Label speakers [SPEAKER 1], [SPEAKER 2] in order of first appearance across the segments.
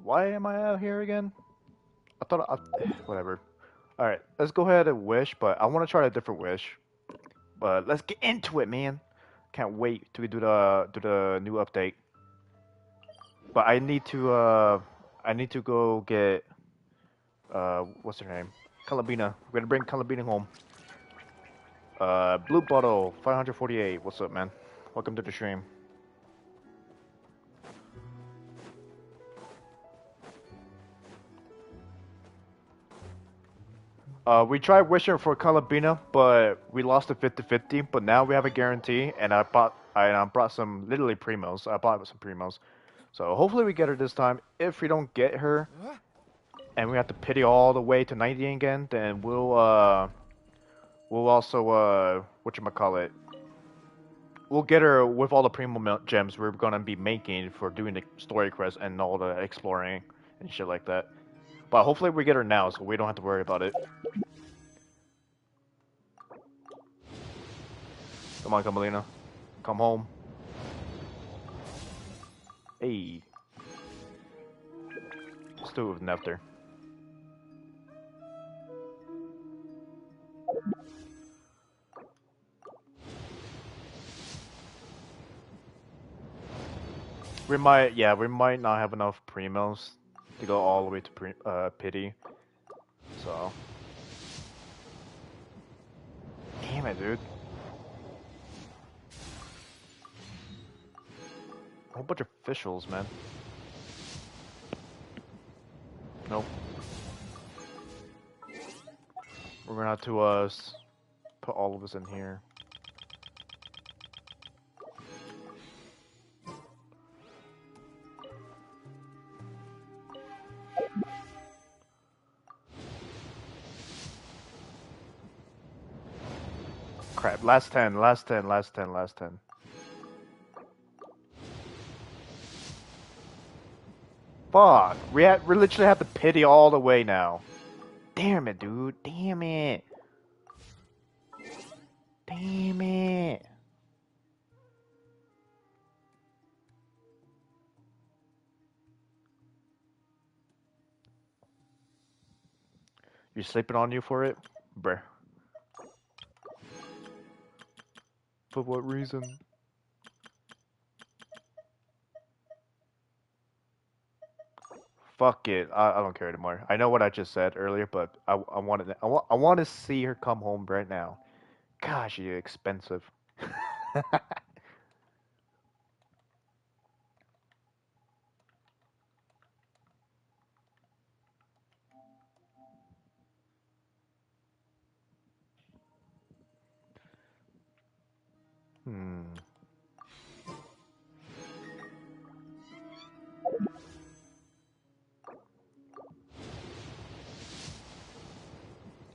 [SPEAKER 1] Why am I out here again? Whatever. Alright, let's go ahead and wish, but I want to try a different wish. But let's get into it, man. Can't wait to do the new update. But I need to go get what's her name? Calabina. We're gonna bring Calabina home. Blue Bottle 548. What's up, man? Welcome to the stream. We tried wishing for Calabina, but we lost it 50-50. But now we have a guarantee, and I brought some literally primos. I bought some primos, so hopefully we get her this time. If we don't get her, and we have to pity all the way to 90 again, then we'll also whatchamacallit, we'll get her with all the primo gems we're gonna be making for doing the story quest and all the exploring and shit like that. But hopefully we get her now, so we don't have to worry about it. Come on, Camelina. Come home. Hey. Let's do it with Nectar. We might not have enough primos to go all the way to pity. So. Damn it, dude. A whole bunch of officials, man. Nope. We're gonna have to put all of us in here. Crap. Last 10. Fuck. We literally have to pity all the way now. Damn it, dude. Damn it. Damn it. You're sleeping on you for it? Bruh. For what reason? Fuck it. I don't care anymore. I know what I just said earlier, but I want to see her come home right now. Gosh, she's expensive. Hmm.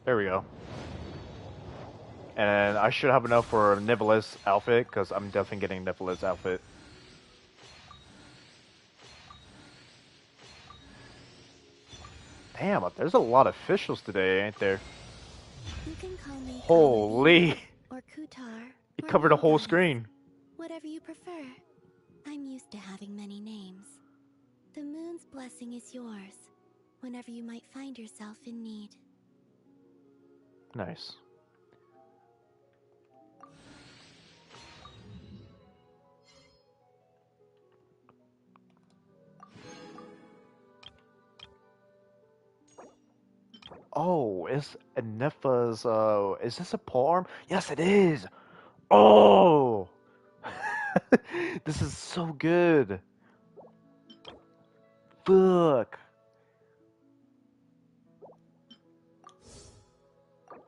[SPEAKER 1] There we go. And I should have enough for Nivelis outfit, because I'm definitely getting Nivelis outfit. Damn, there's a lot of officials today, ain't there?
[SPEAKER 2] You can call me
[SPEAKER 1] Holy!
[SPEAKER 2] Or Kutar.
[SPEAKER 1] It covered a whole screen.
[SPEAKER 2] Whatever you prefer. I'm used to having many names. The moon's blessing is yours, whenever you might find yourself in need.
[SPEAKER 1] Nice. Oh, it's Nefa's, is this a polearm? Yes, it is! Oh! This is so good! Fuck!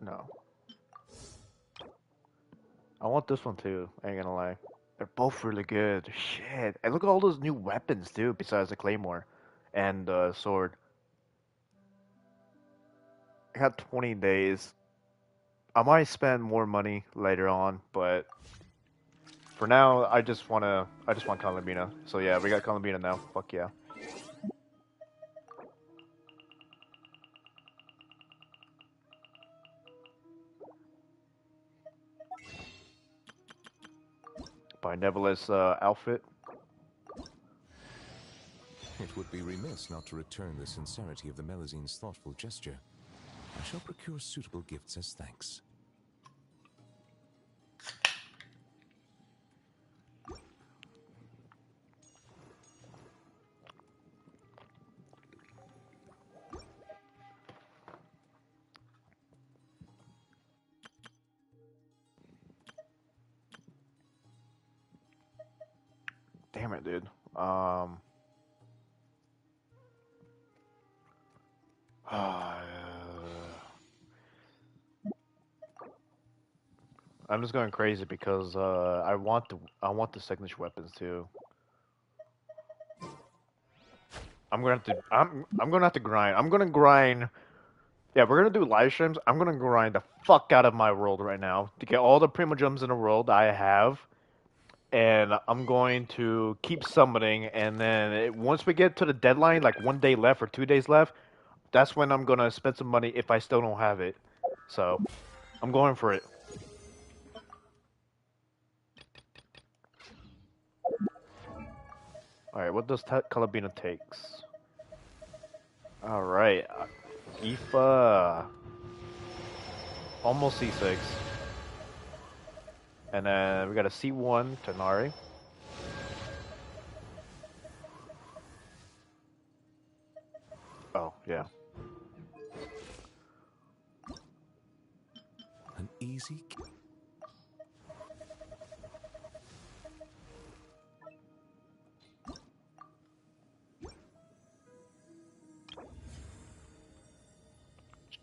[SPEAKER 1] No. I want this one too, I ain't gonna lie. They're both really good. Shit. And look at all those new weapons too, besides the claymore and the sword. I got 20 days. I might spend more money later on, but for now, I just want Columbina. So yeah, we got Columbina now. Fuck yeah. By Neverless outfit.
[SPEAKER 3] It would be remiss not to return the sincerity of the Melizine's thoughtful gesture. I shall procure suitable gifts as thanks.
[SPEAKER 1] Damn it, dude. I'm just going crazy because I want the signature weapons too. I'm gonna have to grind. I'm gonna grind. Yeah, we're gonna do live streams. I'm gonna grind the fuck out of my world right now to get all the primo gems in the world I have, and I'm going to keep summoning. And then once we get to the deadline, like 1 day left or 2 days left, that's when I'm gonna spend some money if I still don't have it. So I'm going for it. Alright, what does Calabina takes? Alright, Gifa. Almost C6. And then we got a C1 Tanari. Oh, yeah.
[SPEAKER 3] An easy.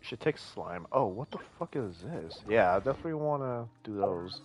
[SPEAKER 1] She takes slime. Oh, what the fuck is this? Yeah, I definitely want to do those.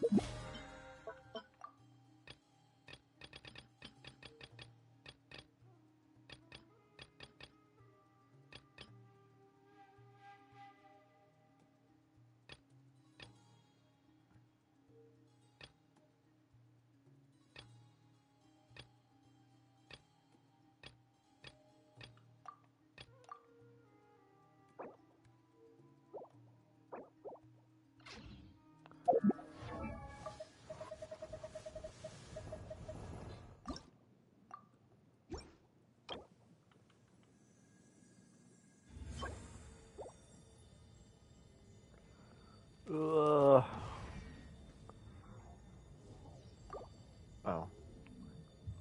[SPEAKER 1] Ugh. Oh,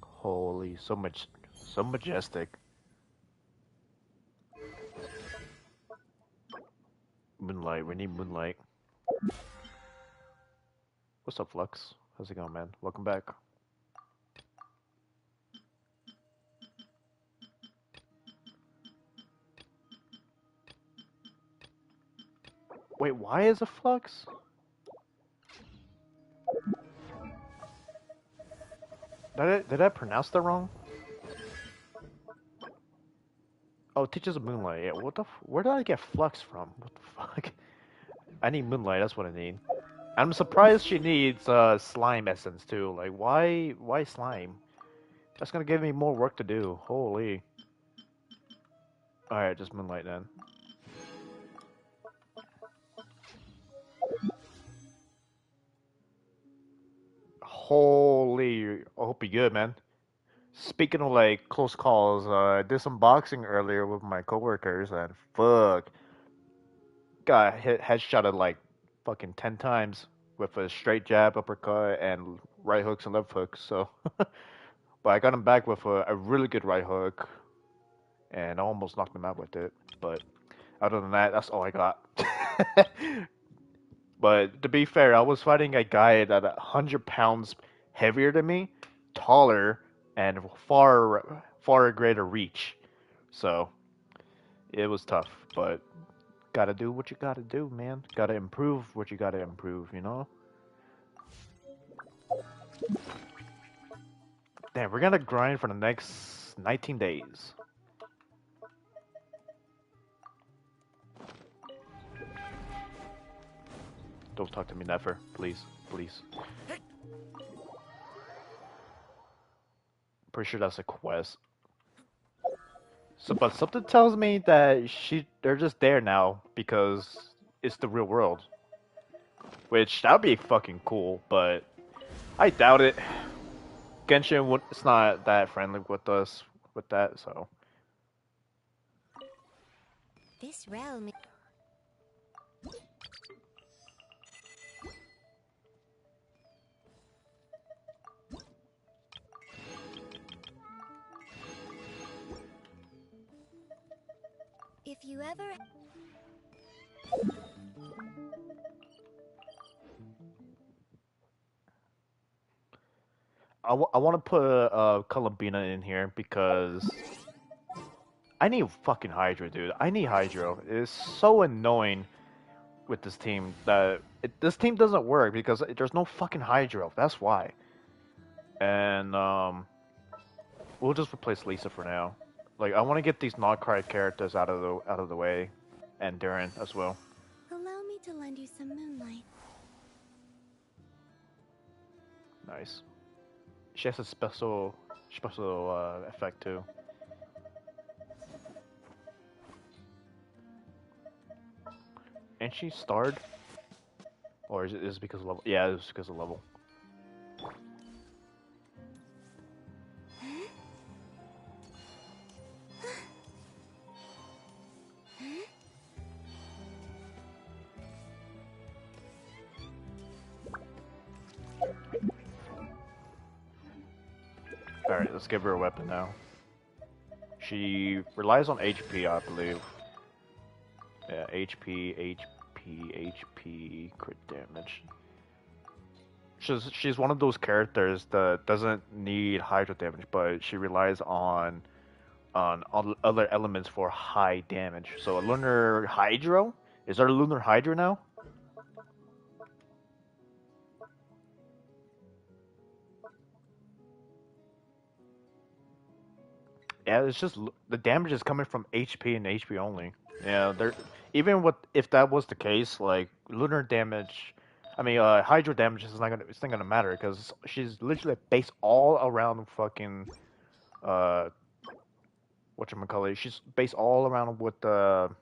[SPEAKER 1] holy, so much, so majestic. Moonlight, we need moonlight. What's up, Flux? How's it going, man? Welcome back. Wait, why is it Flux? Did I pronounce that wrong? Oh, teaches of moonlight. Yeah, what the? Where did I get Flux from? What the fuck? I need moonlight. That's what I need. I'm surprised she needs slime essence too. Like, why slime? That's gonna give me more work to do. Holy. All right, just moonlight then. Holy. I hope you're good, man. Speaking of like close calls, I did some boxing earlier with my coworkers, and fuck, got hit headshotted like fucking 10 times with a straight jab, uppercut, and right hooks and left hooks. So, but I got him back with a really good right hook, and I almost knocked him out with it. But other than that, that's all I got. But to be fair, I was fighting a guy that 100 pounds heavier than me, taller, and far greater reach. So it was tough, but gotta do what you gotta do, man. Gotta improve what you gotta improve, you know? Damn, we're gonna grind for the next 19 days. Don't talk to me never, please, please. Pretty sure that's a quest. So, but something tells me that they're just there now because it's the real world. Which that would be fucking cool, but I doubt it. Genshin it's not that friendly with us with that, so.
[SPEAKER 2] This realm. If you ever.
[SPEAKER 1] I want to put Columbina in here because I need fucking Hydra, dude. I need Hydra. It's so annoying with this team that this team doesn't work because there's no fucking Hydra. That's why. And we'll just replace Lisa for now. Like I want to get these not-card characters out of the way, and Darren as well.
[SPEAKER 2] Allow me to lend you some moonlight.
[SPEAKER 1] Nice. She has a special effect too. And she starred, or is it because of level? Yeah, it's because of level. Alright, let's give her a weapon now. She relies on HP, I believe. Yeah, HP, crit damage. She's one of those characters that doesn't need hydro damage, but she relies on other elements for high damage. So a lunar hydro? Is there a lunar hydra now? Yeah, it's just the damage is coming from HP and HP only. Yeah, there. Even with if that was the case, like lunar damage, I mean, hydro damage is not gonna. It's not gonna matter because she's literally based all around fucking whatchamacallit. She's based all around with HP.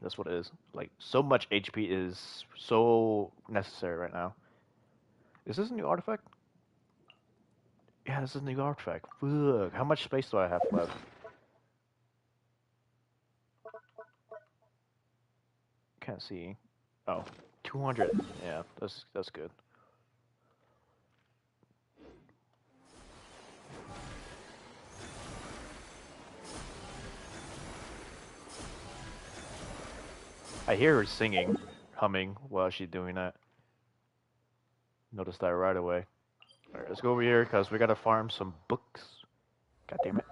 [SPEAKER 1] That's what it is. Like so much HP is so necessary right now. Is this a new artifact? Yeah, this is a new artifact. Fuck. How much space do I have left? Can't see. Oh, 200. Yeah, that's good. I hear her singing, humming while she's doing that. Notice that right away. Alright, let's go over here because we gotta farm some books. God damn it.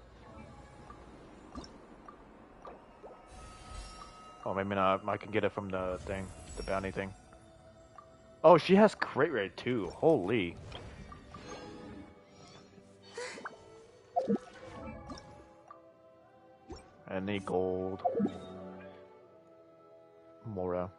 [SPEAKER 1] Oh, maybe not. I can get it from the thing, the bounty thing. Oh, she has crit rate too. Holy. I need gold. Mora.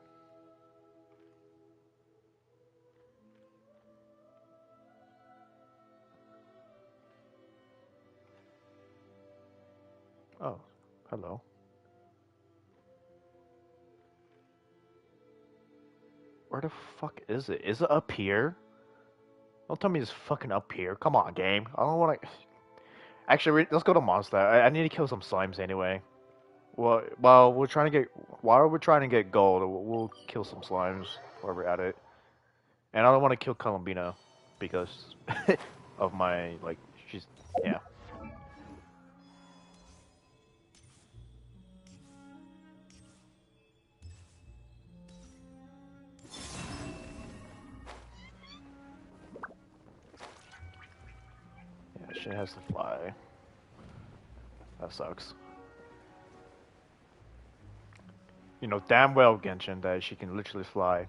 [SPEAKER 1] Oh, hello. Where the fuck is it? Is it up here? Don't tell me it's fucking up here. Come on, game. I don't want to. Actually, let's go to Monster. I need to kill some slimes anyway. Well, we're trying to get. While we're trying to get gold, we'll kill some slimes while we're at it. And I don't want to kill Columbina because of my like. She's yeah. Yeah, she has to fly. That sucks. You know damn well, Genshin, that she can literally fly.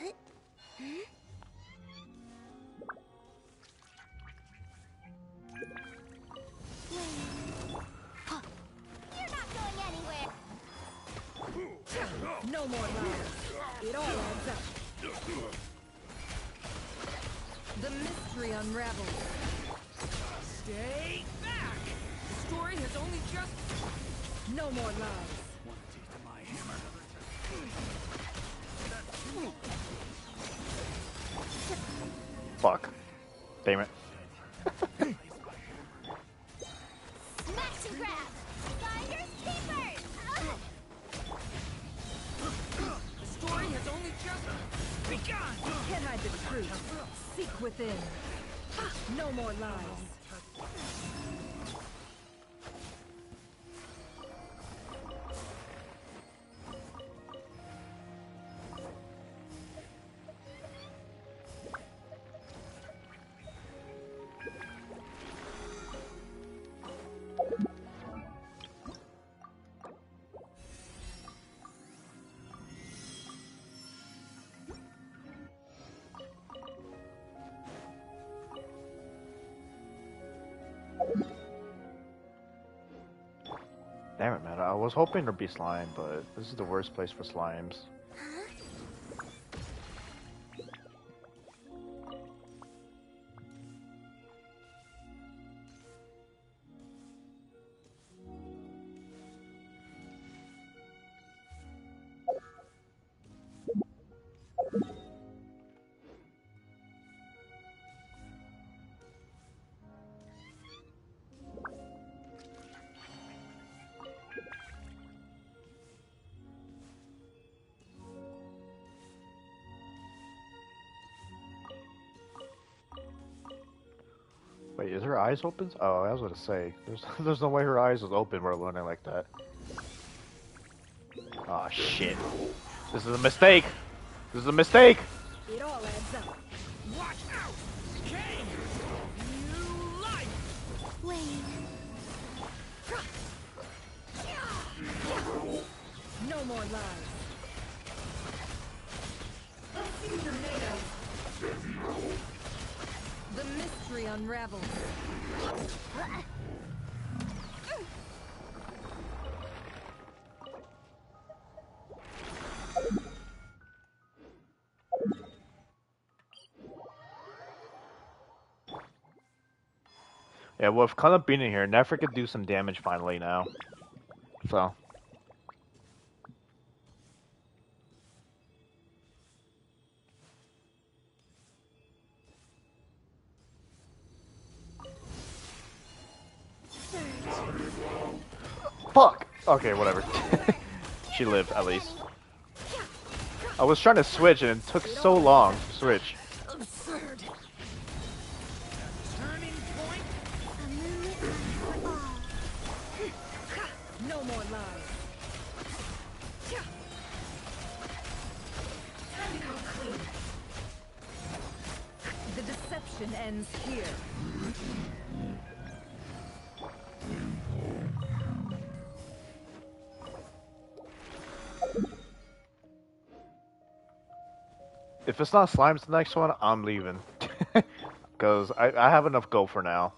[SPEAKER 2] You're not going anywhere.
[SPEAKER 4] No more lies. It all adds up. The mystery unravels. Stay back! The story has only just... No more lies. Want a taste of my hammer?
[SPEAKER 1] Fuck. Damn it.
[SPEAKER 2] Smash and grab. Finders keepers.
[SPEAKER 4] The story has only just begun! Can't hide the truth. Seek within. No more lies.
[SPEAKER 1] Damn it, man. I was hoping there'd be slime, but this is the worst place for slimes. Wait, is her eyes open? Oh, I was gonna say, there's no way her eyes was open while running like that. Oh shit. This is a mistake! This is a mistake!
[SPEAKER 4] It all adds up.
[SPEAKER 5] Watch out! Kane! New life!
[SPEAKER 2] Wayne.
[SPEAKER 4] No more lies. The mystery unravels.
[SPEAKER 1] Yeah, with kind of being in here, Nefer could do some damage finally now. So. Fuck! Okay, whatever. She lived, at least. I was trying to switch and it took so long to switch.
[SPEAKER 5] Absurd! Turning point?
[SPEAKER 2] A moonlit night for all.
[SPEAKER 4] No more lies. The deception ends here.
[SPEAKER 1] If it's not Slime's the next one, I'm leaving. Because I have enough go for now.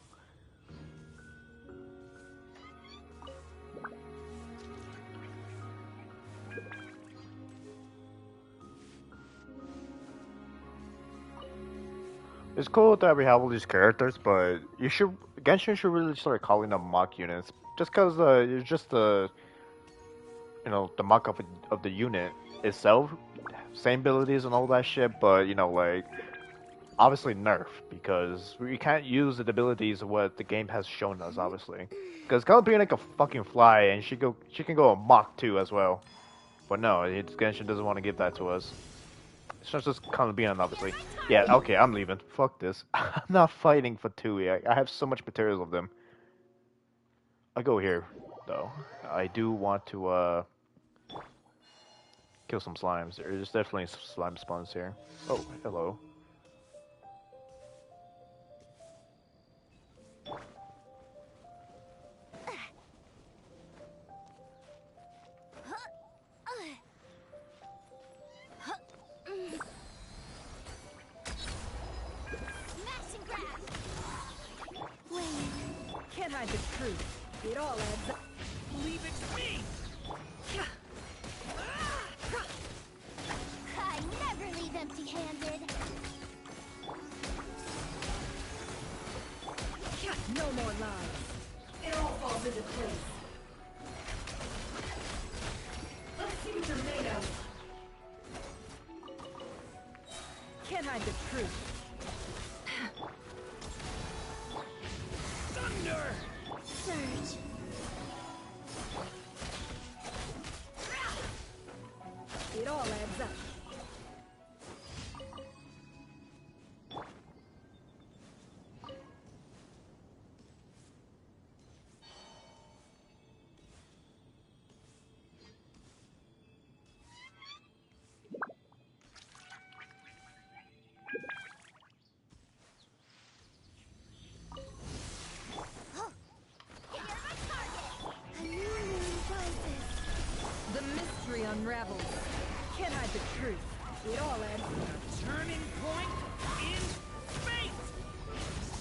[SPEAKER 1] It's cool that we have all these characters, but Genshin should really start calling them mock units. Just because it's just the the mock of the unit itself, same abilities and all that shit, but like obviously nerf because we can't use the abilities of what the game has shown us, obviously. Because Calipina like a fucking fly, and she can go a Mach 2 as well. But no, Genshin doesn't want to give that to us. It's just Calipina, obviously. Yeah, okay, I'm leaving. Fuck this. I'm not fighting for Tui. I have so much materials of them. I go here, though. I do want to kill some slimes. There's definitely some slime spawns here. Oh, hello.
[SPEAKER 2] Smash and grab. Wayne.
[SPEAKER 4] Can't hide the truth. It all adds up.
[SPEAKER 5] Leave it to me!
[SPEAKER 2] I never leave empty-handed.
[SPEAKER 4] No more lies. It all falls into place. Let's see what you're made of. Can't hide the truth.
[SPEAKER 5] Thunder!
[SPEAKER 2] Surge.
[SPEAKER 4] It all adds up.
[SPEAKER 2] A new moon rises.
[SPEAKER 4] The mystery unravels. Can't hide the truth. It all adds up.
[SPEAKER 5] Turning point in fate!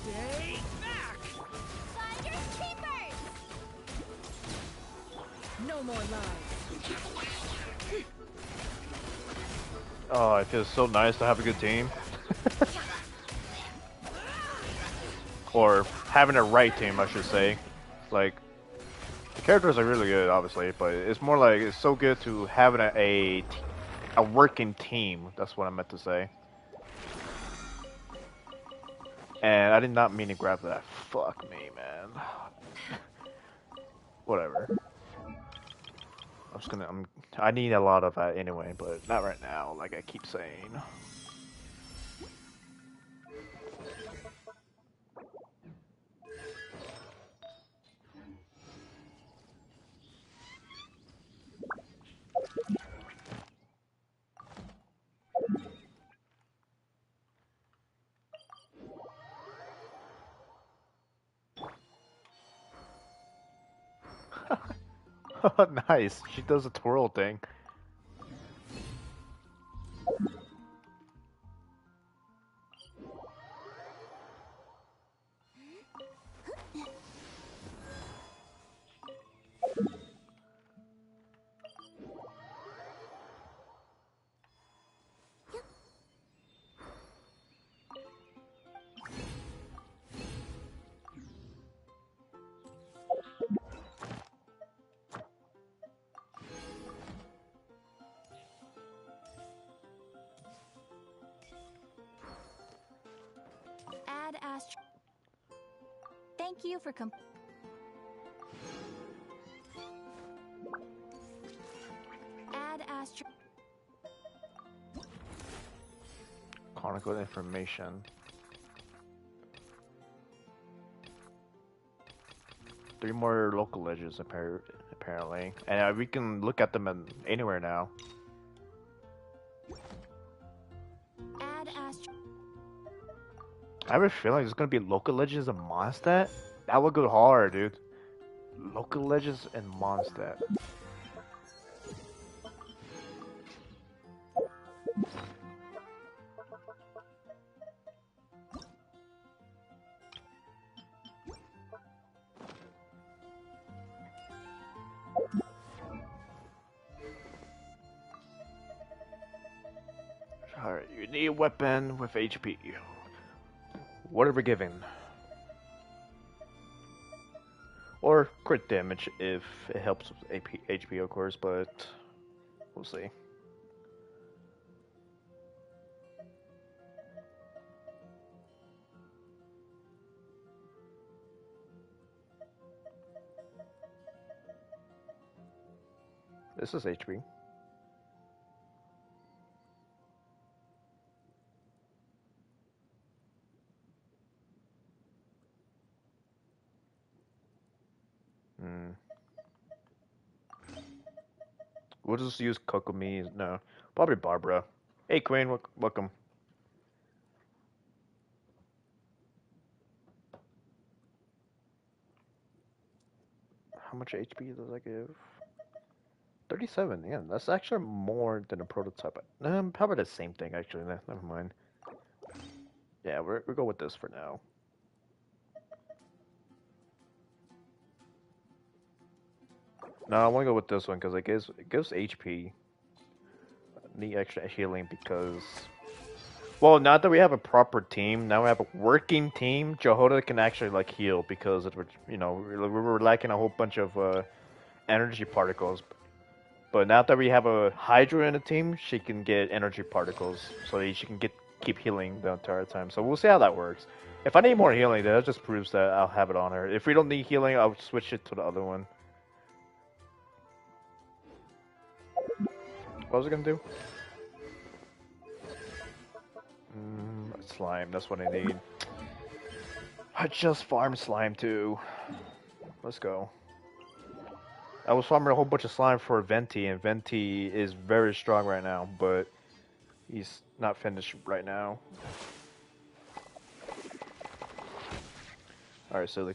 [SPEAKER 5] Stay back!
[SPEAKER 2] Finders keepers.
[SPEAKER 4] No more lies.
[SPEAKER 1] Oh, it feels so nice to have a good team. Or having a right team, I should say. Like, the characters are really good, obviously, but it's more like it's so good to having a working team. That's what I meant to say. And I did not mean to grab that. Fuck me, man. Whatever. I need a lot of that anyway, but not right now, like I keep saying. Nice. She does a twirl thing.
[SPEAKER 2] Add astro. Thank you for Add astro.
[SPEAKER 1] Chronicle information. 3 more local ledges apparently, and we can look at them anywhere now.
[SPEAKER 2] Add astro.
[SPEAKER 1] I have a feeling there's gonna be local ledges in Mondstadt. That would go hard, dude. Local ledges in Mondstadt. Alright, you need a weapon with HP. What are we giving? Or crit damage if it helps with HP, of course, but we'll see. This is HP. We'll just use Kokomi. No, probably Barbara. Hey, Queen, welcome. How much HP does that give? 37. Yeah, that's actually more than a prototype. Probably the same thing actually. Never mind. Yeah, we go with this for now. No, I want to go with this one because it gives HP. Need extra healing because, well, now that we have a proper team, now we have a working team. Jehoda can actually like heal because it, we were lacking a whole bunch of energy particles. But now that we have a Hydra in the team, she can get energy particles, so that she can keep healing the entire time. So we'll see how that works. If I need more healing, that just proves that I'll have it on her. If we don't need healing, I'll switch it to the other one. What was it gonna do? Slime, that's what I need. I just farmed slime too. Let's go. I was farming a whole bunch of slime for Venti, and Venti is very strong right now, but he's not finished right now. Alright, so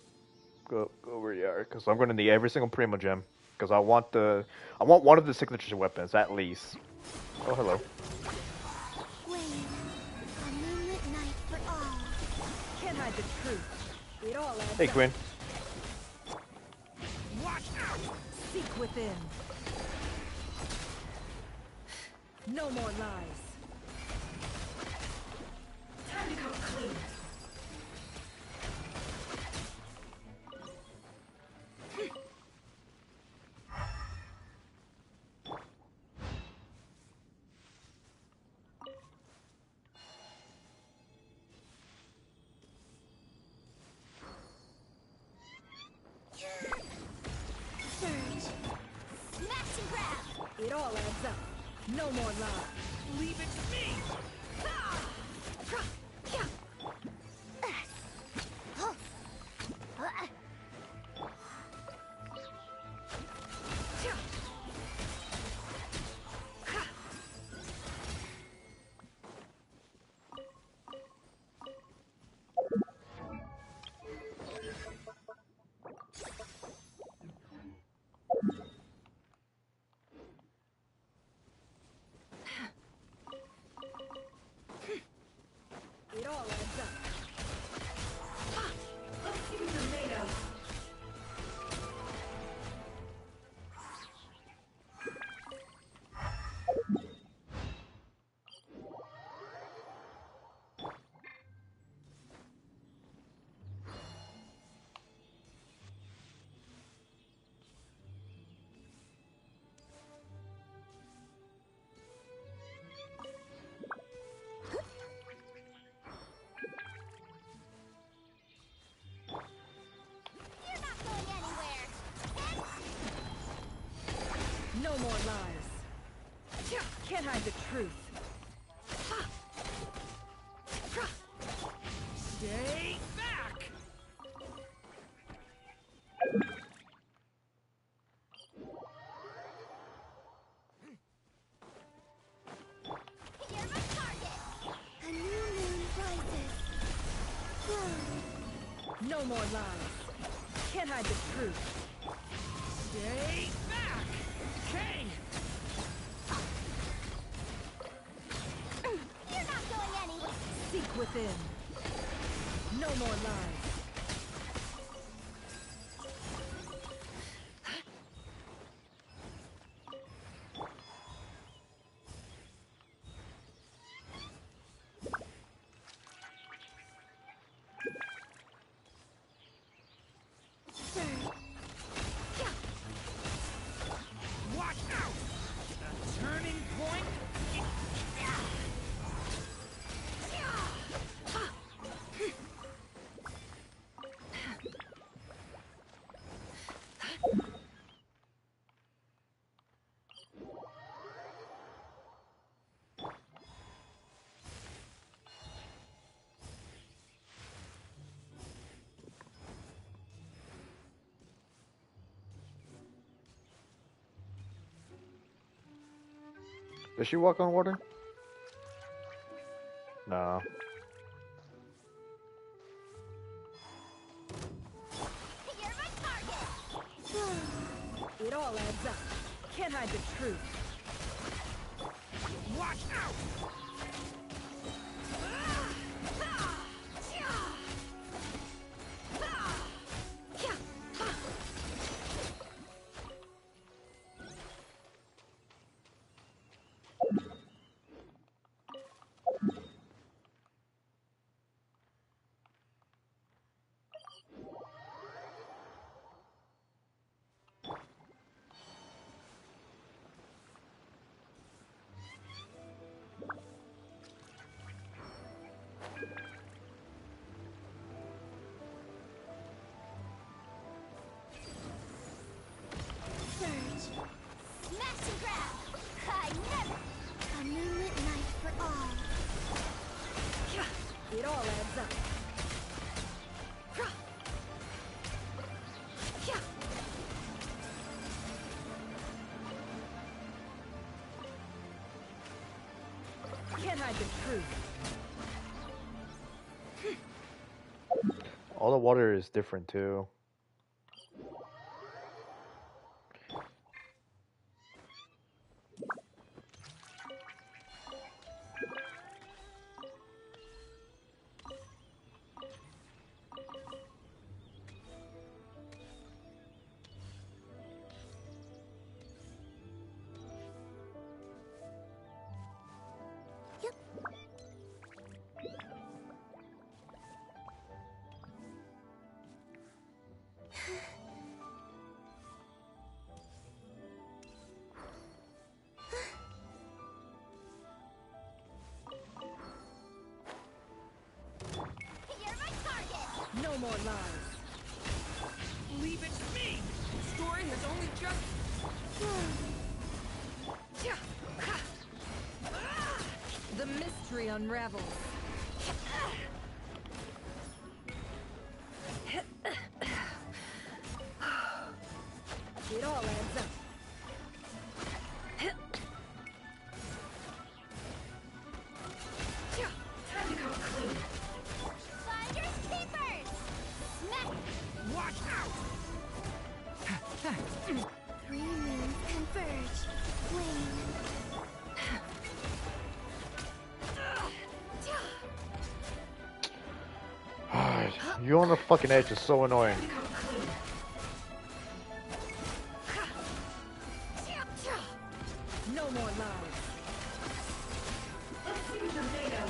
[SPEAKER 1] go where you are, because I'm gonna need every single Primo Gem. Because I want one of the signature weapons, at least. Oh, hello.
[SPEAKER 2] A moonlit night for all.
[SPEAKER 4] Can't hide the truth. It all adds
[SPEAKER 1] Hey,
[SPEAKER 4] up.
[SPEAKER 1] Quinn.
[SPEAKER 5] Watch out!
[SPEAKER 4] Seek within. No more lies. Time to come clean.
[SPEAKER 2] Surge. Smash and grab.
[SPEAKER 4] It all adds up. No more lies.
[SPEAKER 5] Leave it to me!
[SPEAKER 4] No more lies. Can't hide the truth.
[SPEAKER 5] Stay back! Okay!
[SPEAKER 2] You're not going any.
[SPEAKER 4] Seek within. No more lies.
[SPEAKER 5] Watch out! The turning point.
[SPEAKER 1] Does she walk on water? No.
[SPEAKER 2] You're my target.
[SPEAKER 4] It all adds up. Can't hide the truth.
[SPEAKER 5] Watch out!
[SPEAKER 2] Surge. Smash and grab. I never. A moonlit night for all.
[SPEAKER 4] It all adds up. Can't hide the truth.
[SPEAKER 1] All the water is different too.
[SPEAKER 2] You're my target.
[SPEAKER 4] No more lies.
[SPEAKER 5] Leave it to me! The story has only just...
[SPEAKER 4] The mystery unravels. It all adds up. Time to go clean.
[SPEAKER 2] Finders keepers. Smack.
[SPEAKER 5] Watch out!
[SPEAKER 2] Three moons converge. Flame.
[SPEAKER 1] You on the fucking edge is so annoying.
[SPEAKER 4] No more lies. Let's see some data.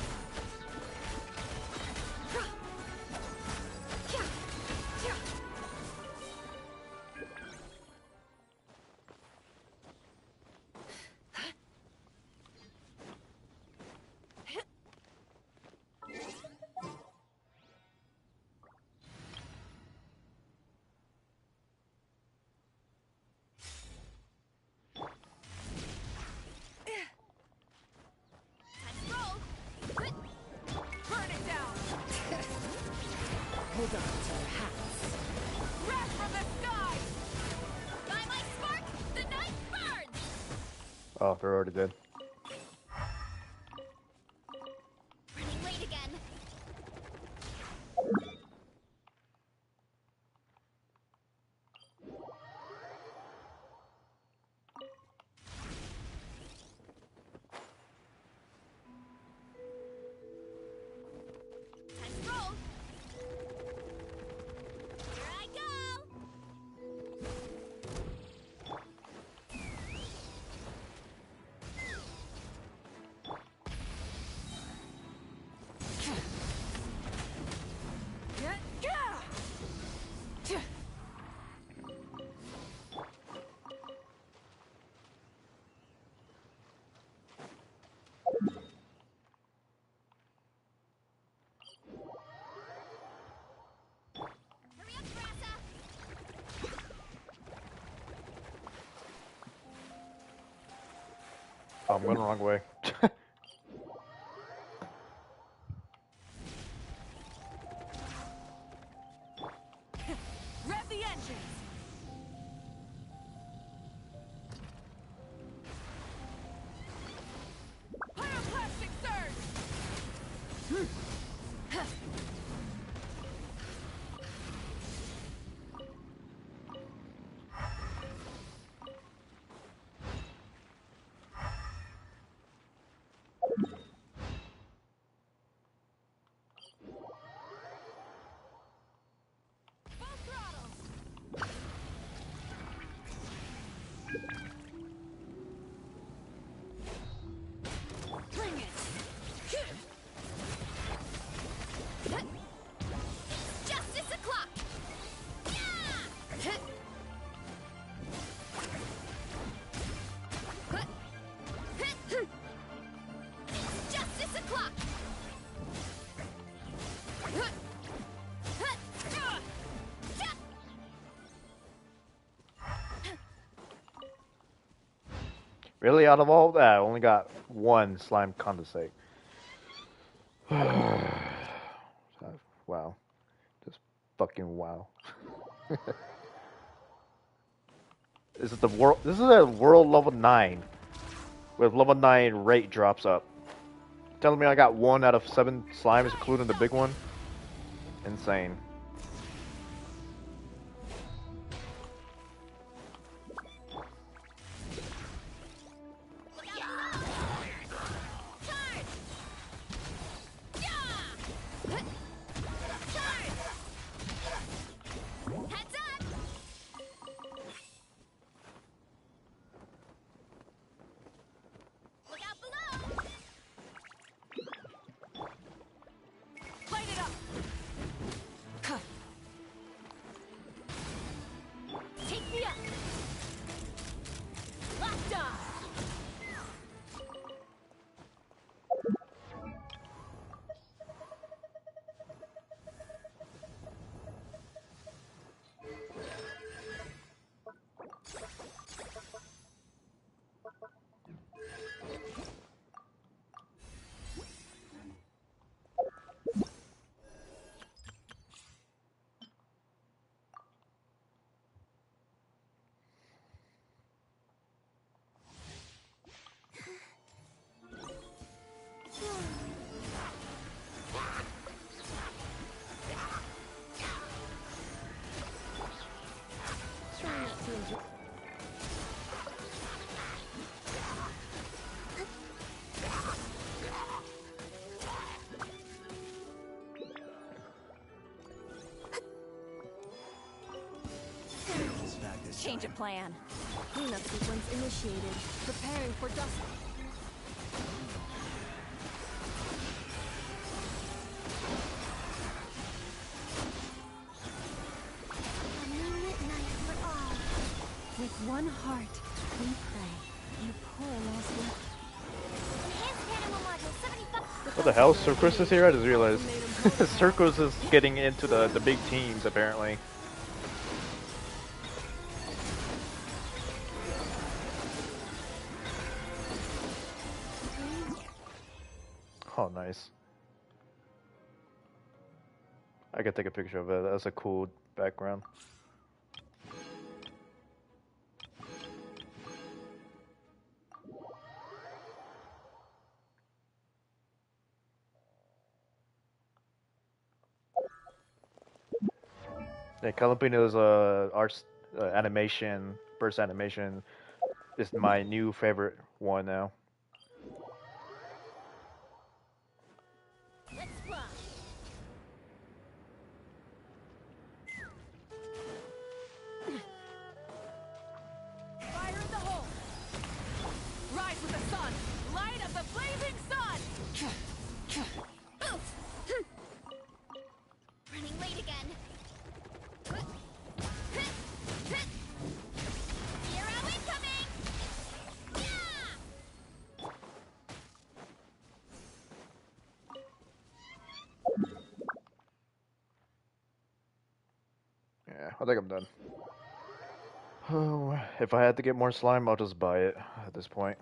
[SPEAKER 5] Burn it down!
[SPEAKER 4] Hold on to your hats.
[SPEAKER 5] Wrath from the sky!
[SPEAKER 2] By my spark, the night burns.
[SPEAKER 1] Oh, they're already dead.
[SPEAKER 2] Running late again.
[SPEAKER 1] I'm going the wrong way.
[SPEAKER 4] Rev the engines! Pyroclastic surge! Full throttle! Bring it!
[SPEAKER 2] Justice o'clock! Yeah! Justice o'clock!
[SPEAKER 1] Really, out of all that, I only got one slime condensate. Wow. Just fucking wow. This is the world. This is a world level 9, with level 9 rate drops up. Telling me I got 1 out of 7 slimes, including the big one. Insane.
[SPEAKER 4] Light it up! Take me up! Locked on!
[SPEAKER 2] Try not to enjoy.
[SPEAKER 4] Change of plan. Cleanup sequence initiated. Preparing for dust.
[SPEAKER 2] A moonlit night for all.
[SPEAKER 4] With one heart, we pray. You poor lost one.
[SPEAKER 2] Enhanced animal module 75.
[SPEAKER 1] What the hell? Circus is here? I just realized. Circus is getting into the big teams, apparently. Oh, nice. I could take a picture of it. That's a cool background. Yeah, Calipino's art animation, burst animation is my new favorite one now.
[SPEAKER 2] Let's fly.
[SPEAKER 4] Fire in the hole! Rise with the sun! Light of the blazing sun!
[SPEAKER 2] Running late again. Zero incoming! Yeah!
[SPEAKER 1] Yeah, I think I'm done. Oh, if I had to get more slime, I'll just buy it at this point.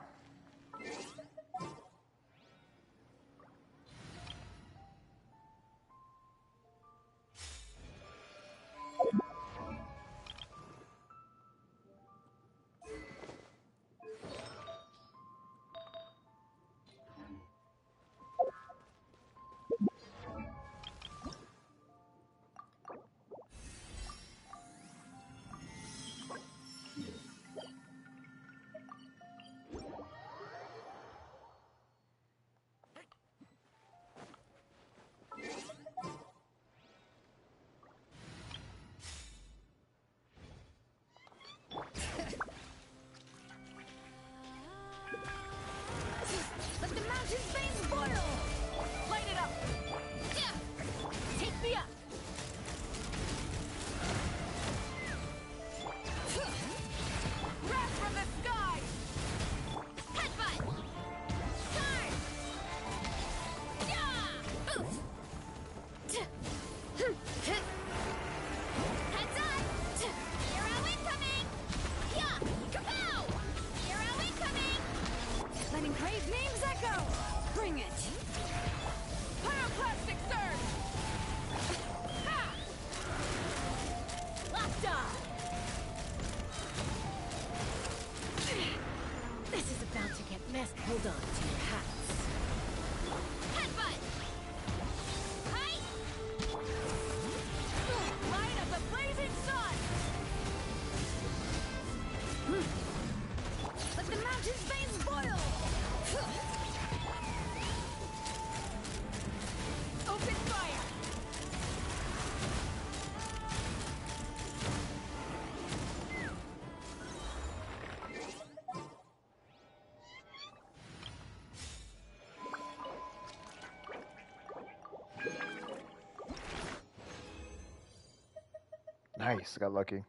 [SPEAKER 1] Nice, got lucky.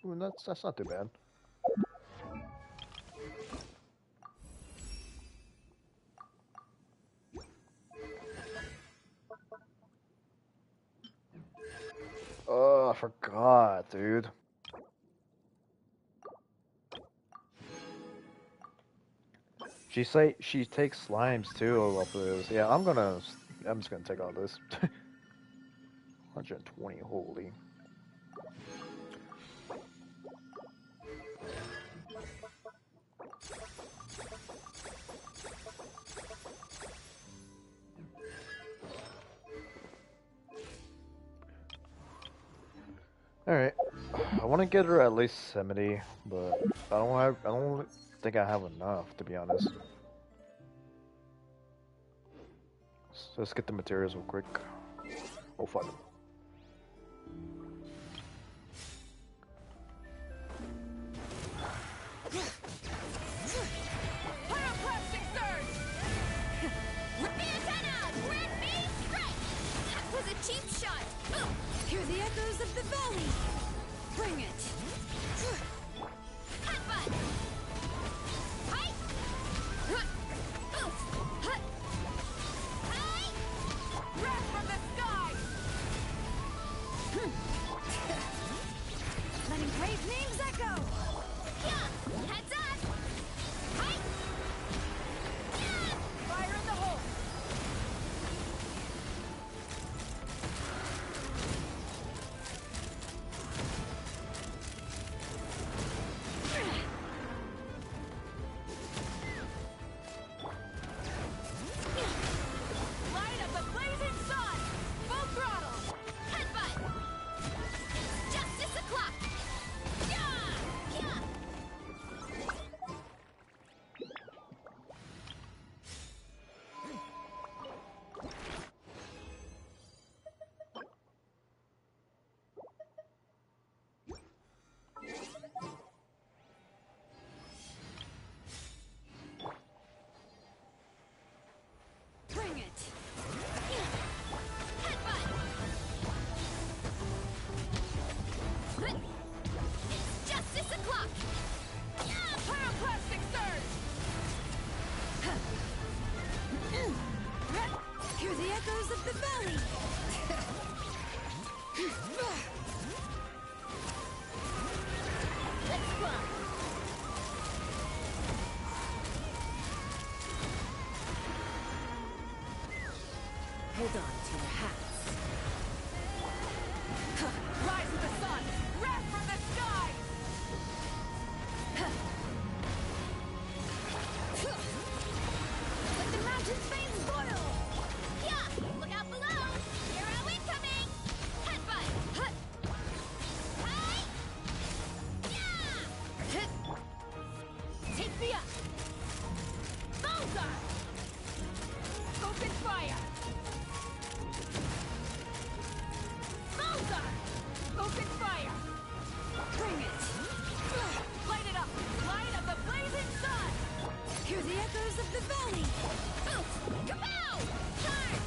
[SPEAKER 1] Ooh, that's not too bad. Oh, I forgot, dude. She say she takes slimes too off of this. Yeah, I'm just gonna take all this. 120, holy. All right, I want to get her at least 70, but I don't think I have enough, to be honest. So let's get the materials real quick. Oh fuck.
[SPEAKER 4] Pyroclastic surge!
[SPEAKER 2] Rip me antenna! Grant me strike! That was a cheap shot! Ugh.
[SPEAKER 4] Hear the echoes of the valley! Bring it!
[SPEAKER 2] Headbutt! Hi! Hi!
[SPEAKER 4] Wrath from the sky! Letting brave names echo!
[SPEAKER 2] Yeah! Heads up! Hi! Yeah!
[SPEAKER 4] Fire in the hole! Light of the blazing sun! Full throttle!
[SPEAKER 2] Headbutt! It's justice o'clock! Yeah! Yeah!
[SPEAKER 4] Bring it!
[SPEAKER 2] Headbutt! It's justice o'clock! Yeah!
[SPEAKER 4] Pyroclastic surge! Hear the echoes of the valley!
[SPEAKER 2] Let's fly!
[SPEAKER 4] Hold on to your hats. Rise of the sun! Wrath from the sky! Let the mountain's veins boil!
[SPEAKER 2] Yeah! Look out below! Hero incoming! Headbutt! Hi! Yeah!
[SPEAKER 4] Take me up! Bullseye! Open fire! Bullseye! Open fire! Bring it! Light it up! Light of the blazing sun! Hear the echoes of the valley!
[SPEAKER 2] Boost! Kapow! Charge!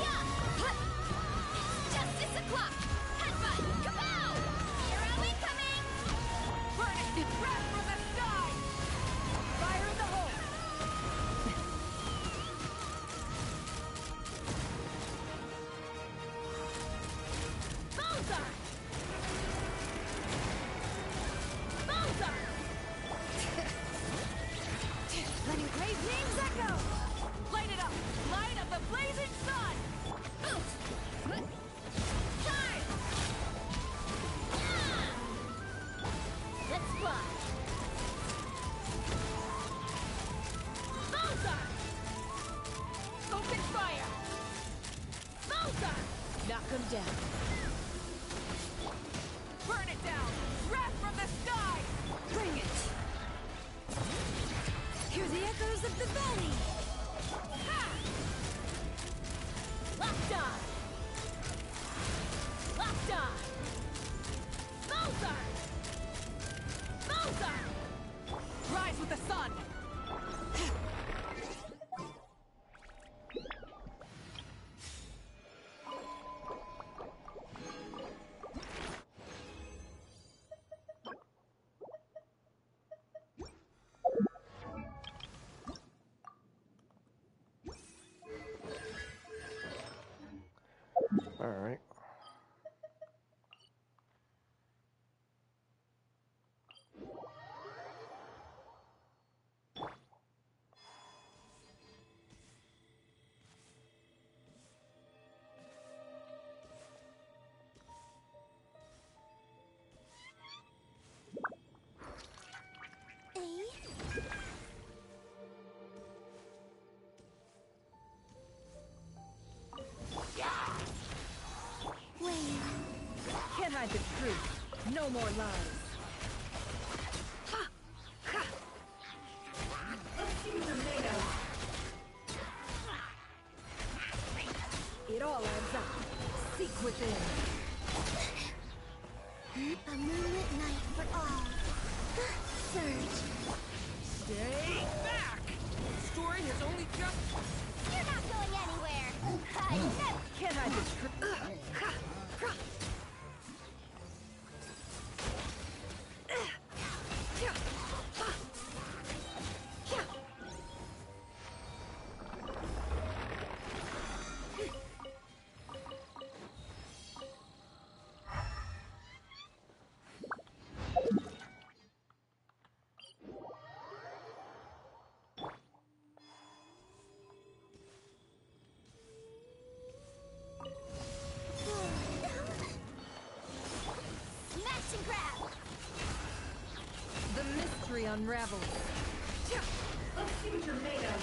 [SPEAKER 2] Yeah! It's justice o'clock! Headbutt! Kapow! Hero incoming!
[SPEAKER 4] Burn it! Wrath from the sky! Fire in the hole! Bullseye! Bullseye! Letting brave names echo! Light it up! Light of the blazing sun!
[SPEAKER 2] Boost! Charge! Yeah! Let's fly!
[SPEAKER 4] Bullseye! Open fire! Bullseye! Knock him down. Burn it down! Wrath from the sky! Bring it! Hear the echoes of the valley! Ha! Locked on! Locked on! Mozart! Mozart! Rise with the sun!
[SPEAKER 1] All right.
[SPEAKER 4] Can't hide the truth. No more lies. It all adds up. Seek within.
[SPEAKER 2] A moonlit night for all. Surge.
[SPEAKER 5] Stay back! The story has only just...
[SPEAKER 2] You're not going anywhere. I never.
[SPEAKER 4] Can't hide the truth.
[SPEAKER 2] Smash and grab.
[SPEAKER 4] The mystery unravels. Let's see what you're made of.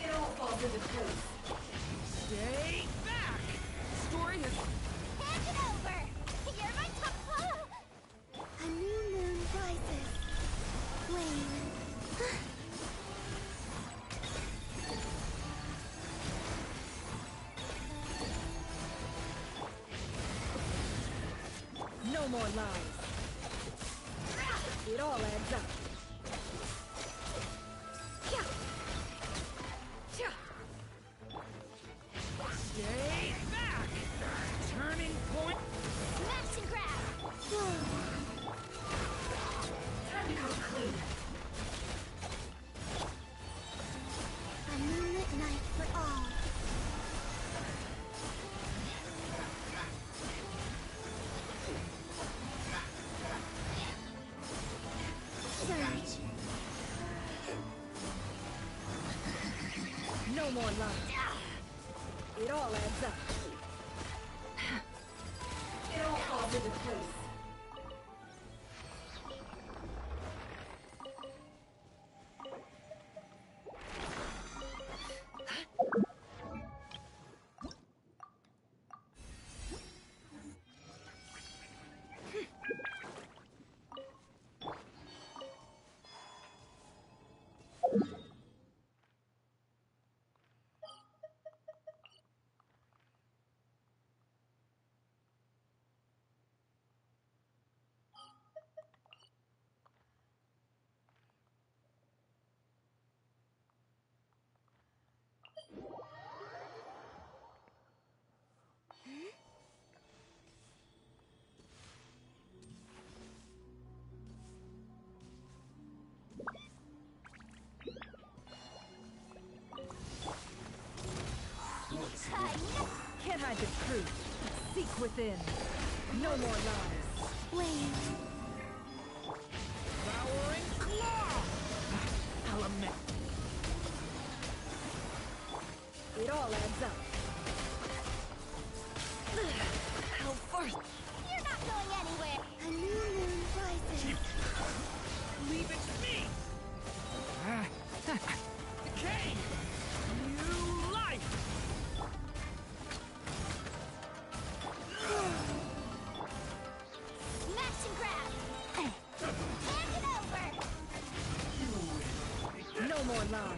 [SPEAKER 4] It all falls into place.
[SPEAKER 5] Stay back! The story has...
[SPEAKER 2] Hand it over. You're my top. A new moon rises. Flame.
[SPEAKER 4] No more lies. It all adds up.
[SPEAKER 5] Stay back! Turning point...
[SPEAKER 2] Smash and grab.
[SPEAKER 4] Time to come clean.
[SPEAKER 2] A moonlit night for all. Surge.
[SPEAKER 4] No more lies. It all adds up. It all falls into place. Can't hide the truth. Seek within. No more lies.
[SPEAKER 2] Flame.
[SPEAKER 5] Devouring claw! Element.
[SPEAKER 4] It all adds up. How far?
[SPEAKER 2] You're not going anywhere. A new moon rises.
[SPEAKER 5] Leave it to me! Decay! New life!
[SPEAKER 4] more lies.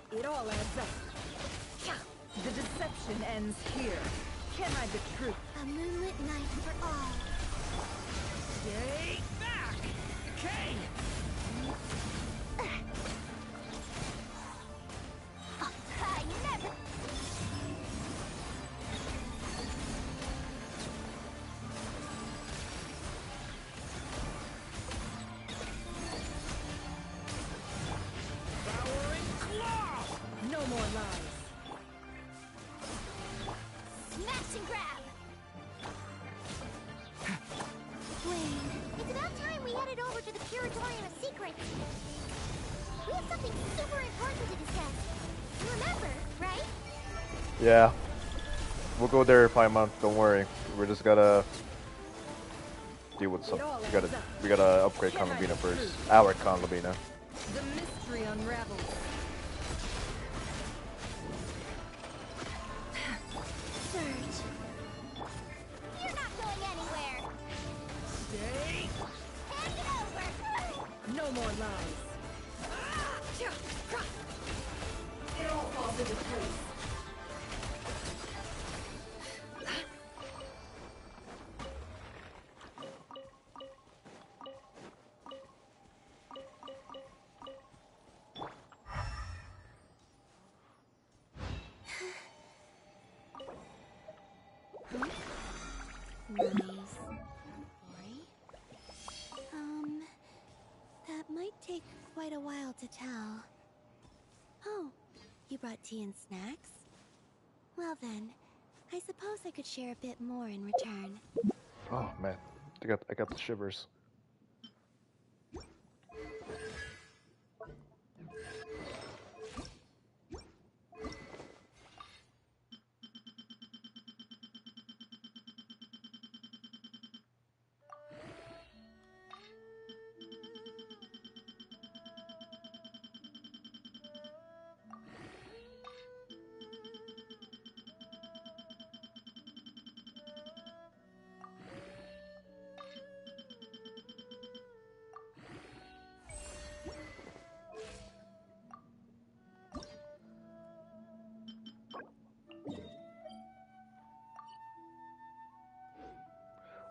[SPEAKER 4] It all adds up. The deception ends here. Can't hide the truth.
[SPEAKER 2] A moonlit night for all.
[SPEAKER 5] Stay back! Okay!
[SPEAKER 2] I never.
[SPEAKER 5] Devouring claw!
[SPEAKER 4] No more lies.
[SPEAKER 2] Smash and grab! Wayne, it's about time we headed over to the Curatorium of Secrets. We have something super important to discuss. You remember, right?
[SPEAKER 1] Yeah. We'll go there in 5 months, don't worry. We're just gotta deal with some. We gotta upgrade Conlabina first. Our Conlabina.
[SPEAKER 4] The mystery unravels.
[SPEAKER 2] Surge. You're not going anywhere.
[SPEAKER 5] Stay!
[SPEAKER 2] Hand it over.
[SPEAKER 4] No more lies. It all falls into place.
[SPEAKER 2] Nice. Ori? That might take quite a while to tell. Oh, you brought tea and snacks? Well then, I suppose I could share a bit more in return.
[SPEAKER 1] Oh man, I got the shivers.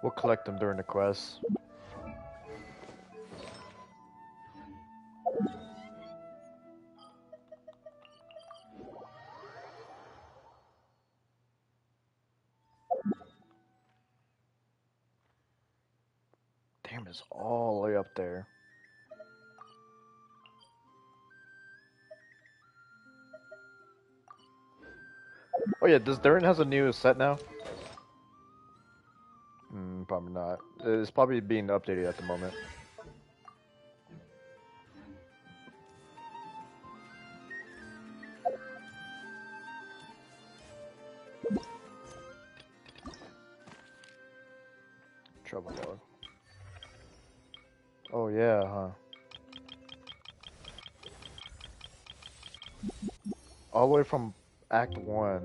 [SPEAKER 1] We'll collect them during the quest. Damn, it's all the way up there. Oh yeah, does Durin has a new set now? Probably not. It's probably being updated at the moment. Trouble mode. Oh yeah, huh? All the way from Act 1.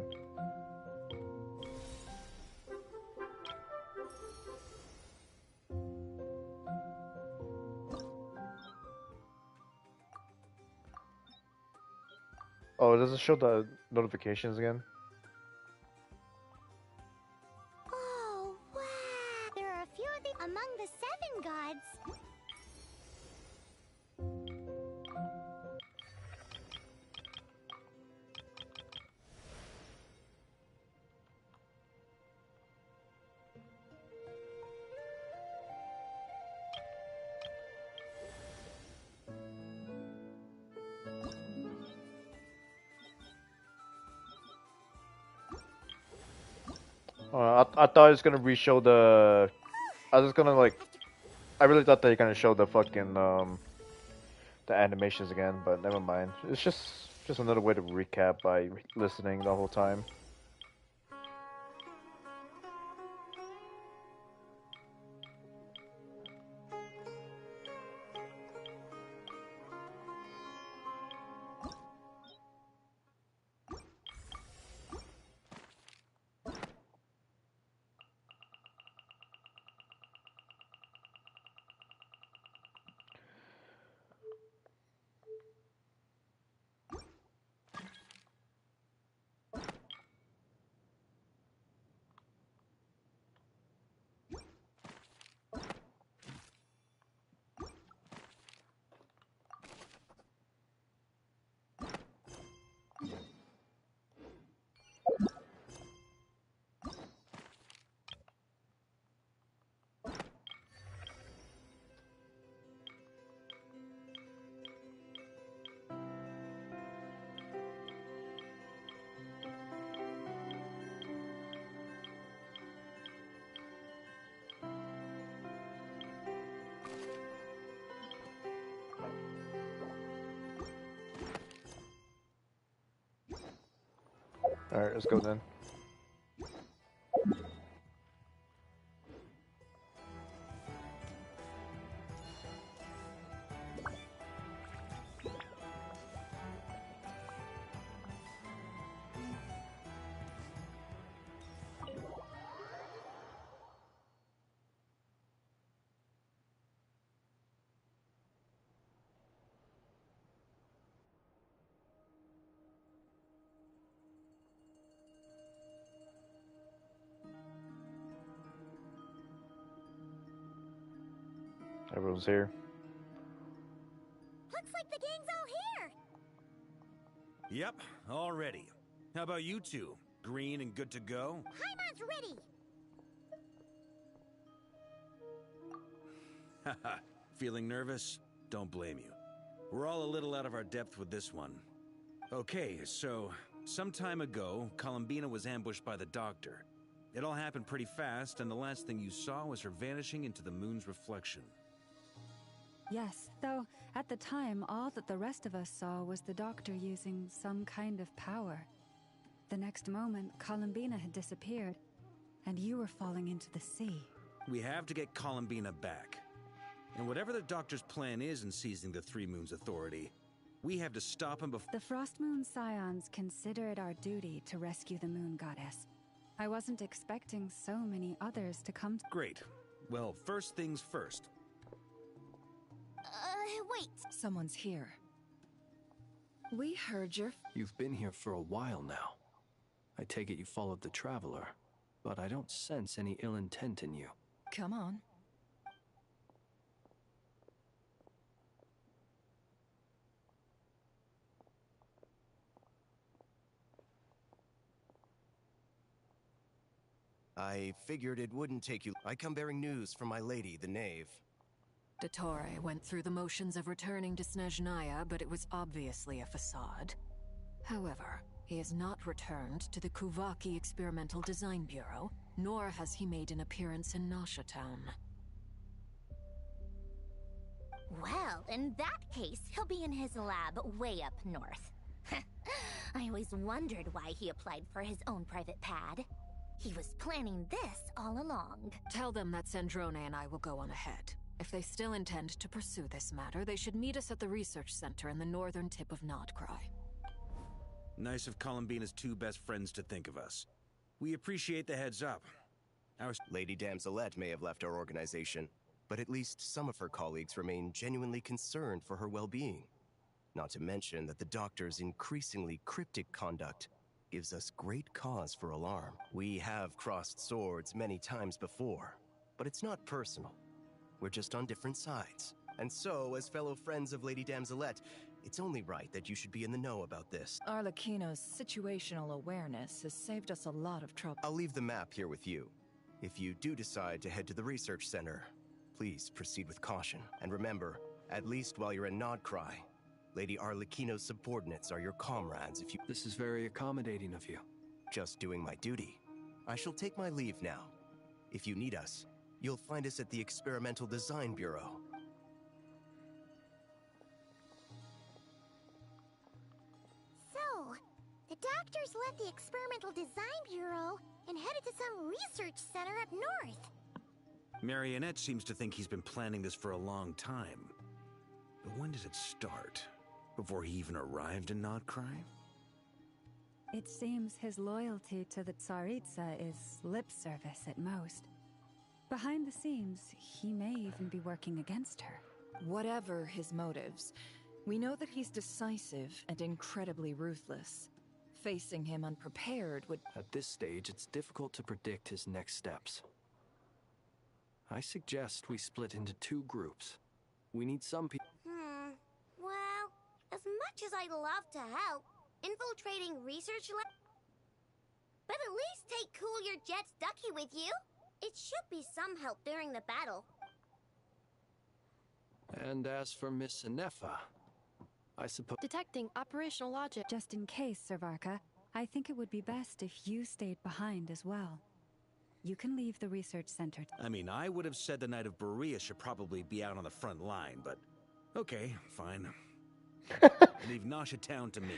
[SPEAKER 1] Oh, does it show the notifications again?
[SPEAKER 2] Among the 7 gods.
[SPEAKER 1] I thought it was gonna re-show the. I was gonna like. I really thought they were gonna show the fucking the animations again, but never mind. It's just another way to recap by listening the whole time. Alright, let's go then. Everyone's here.
[SPEAKER 2] Looks like the gang's all here.
[SPEAKER 6] Yep, all ready. How about you two? Green and good to go?
[SPEAKER 2] Paimon's ready.
[SPEAKER 6] Haha, feeling nervous? Don't blame you. We're all a little out of our depth with this one. Okay, so some time ago, Columbina was ambushed by the Doctor. It all happened pretty fast, and the last thing you saw was her vanishing into the moon's reflection.
[SPEAKER 7] Yes, though at the time, all that the rest of us saw was the Doctor using some kind of power. The next moment, Columbina had disappeared, and you were falling into the sea.
[SPEAKER 6] We have to get Columbina back. And whatever the Doctor's plan is in seizing the Three Moons Authority, we have to stop him before—
[SPEAKER 7] The Frost Moon Scions consider it our duty to rescue the Moon Goddess. I wasn't expecting so many others to come.
[SPEAKER 6] Great. Well, first things first.
[SPEAKER 2] Wait.
[SPEAKER 4] Someone's here. We heard your...
[SPEAKER 8] You've been here for a while now. I take it you followed the Traveler, but I don't sense any ill intent in you.
[SPEAKER 4] Come on.
[SPEAKER 9] I figured it wouldn't take you. I come bearing news from my lady, the Knave.
[SPEAKER 10] Dottore went through the motions of returning to Snezhnaya, but it was obviously a facade. However, he has not returned to the Kuvaki Experimental Design Bureau, nor has he made an appearance in Nasha Town.
[SPEAKER 2] Well, in that case, he'll be in his lab way up north. I always wondered why he applied for his own private pad. He was planning this all along.
[SPEAKER 10] Tell them that Sandrone and I will go on ahead. If they still intend to pursue this matter, they should meet us at the research center in the northern tip of Nodcry.
[SPEAKER 6] Nice of Columbina's two best friends to think of us. We appreciate the heads up. Our
[SPEAKER 9] Lady Damselette may have left our organization, but at least some of her colleagues remain genuinely concerned for her well-being. Not to mention that the Doctor's increasingly cryptic conduct gives us great cause for alarm. We have crossed swords many times before, but it's not personal. We're just on different sides. And so, as fellow friends of Lady Damselette, it's only right that you should be in the know about this.
[SPEAKER 4] Arlecchino's situational awareness has saved us a lot of trouble.
[SPEAKER 9] I'll leave the map here with you. If you do decide to head to the research center, please proceed with caution. And remember, at least while you're in Nodcry, Lady Arlecchino's subordinates are your comrades if you—
[SPEAKER 8] This is very accommodating of you.
[SPEAKER 9] Just doing my duty. I shall take my leave now. If you need us, you'll find us at the Experimental Design Bureau.
[SPEAKER 2] So, the doctors left the Experimental Design Bureau and headed to some research center up north.
[SPEAKER 6] Marionette seems to think he's been planning this for a long time. But when did it start? Before he even arrived in Nodcry?
[SPEAKER 7] It seems his loyalty to the Tsaritsa is lip service at most. Behind the scenes, he may even be working against her.
[SPEAKER 4] Whatever his motives, we know that he's decisive and incredibly ruthless. Facing him unprepared would—
[SPEAKER 8] At this stage, it's difficult to predict his next steps. I suggest we split into 2 groups. We need some people.
[SPEAKER 2] Well, as much as I'd love to help, infiltrating research lab. But at least take Cool Your Jet's Ducky with you. It should be some help during the battle.
[SPEAKER 8] And as for Miss Inefa, I suppose—
[SPEAKER 11] Detecting operational logic.
[SPEAKER 7] Just in case, Servarka, I think it would be best if you stayed behind as well. You can leave the research center.
[SPEAKER 6] I mean, I would have said the Knight of Berea should probably be out on the front line, but okay, fine. Leave Nasha Town to me.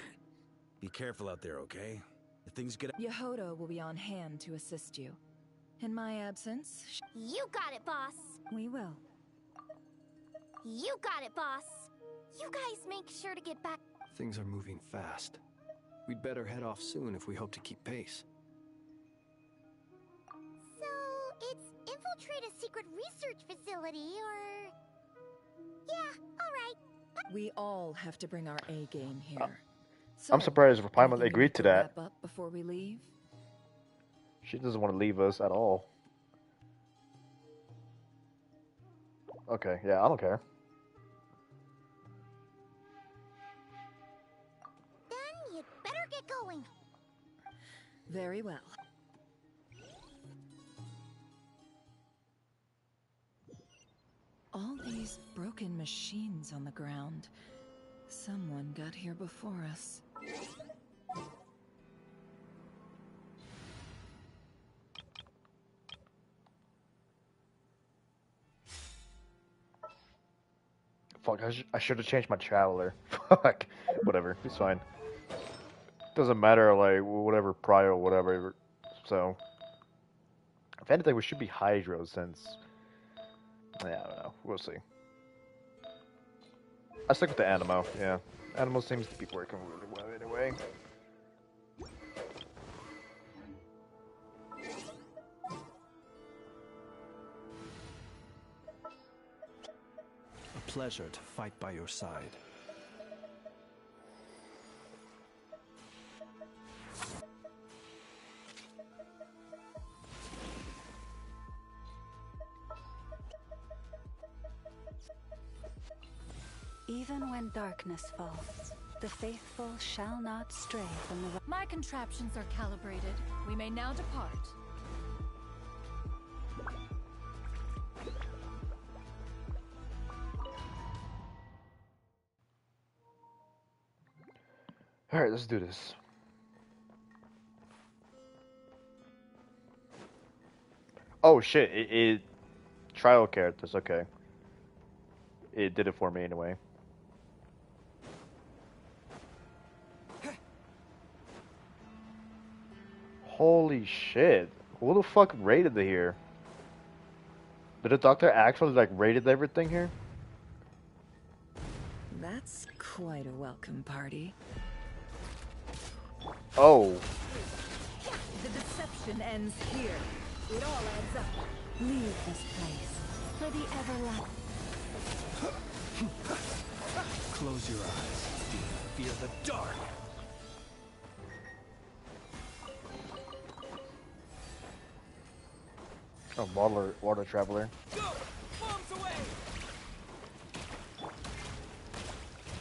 [SPEAKER 6] Be careful out there, okay? If things get—
[SPEAKER 4] Yehoda will be on hand to assist you. In my absence—
[SPEAKER 2] You got it, boss.
[SPEAKER 7] We will.
[SPEAKER 2] You got it, boss. You guys make sure to get back.
[SPEAKER 8] things are moving fast. We'd better head off soon if we hope to keep pace.
[SPEAKER 2] So, it's infiltrate a secret research facility, or... Yeah, alright.
[SPEAKER 4] We all have to bring our A game here.
[SPEAKER 1] I'm surprised Paimon
[SPEAKER 4] anything
[SPEAKER 1] agreed to that.
[SPEAKER 4] wrap up before we leave?
[SPEAKER 1] She doesn't want to leave us at all. Okay, yeah, I don't care.
[SPEAKER 2] Then you'd better get going.
[SPEAKER 4] Very well. All these broken machines on the ground. Someone got here before us.
[SPEAKER 1] Fuck, I should have changed my traveler. Fuck. Whatever, it's fine. Doesn't matter, like, whatever prior or whatever. So, if anything, we should be Hydro since... Yeah, I don't know. We'll see. I stick with the Animo, yeah. Animo seems to be working really well anyway.
[SPEAKER 8] A pleasure to fight by your side.
[SPEAKER 7] Even when darkness falls, the faithful shall not stray from the...
[SPEAKER 11] My contraptions are calibrated. We may now depart.
[SPEAKER 1] Alright, let's do this. Oh shit, it trial characters, okay. It did it for me anyway. Holy shit. Who the fuck raided it here? Did the doctor actually like raided everything here?
[SPEAKER 4] That's quite a welcome party.
[SPEAKER 1] Oh.
[SPEAKER 4] The deception ends here. It all adds up.
[SPEAKER 7] Leave this place for the everlasting.
[SPEAKER 8] Close your eyes. Fear the dark.
[SPEAKER 1] Oh, water traveler.
[SPEAKER 5] Go! Bombs away!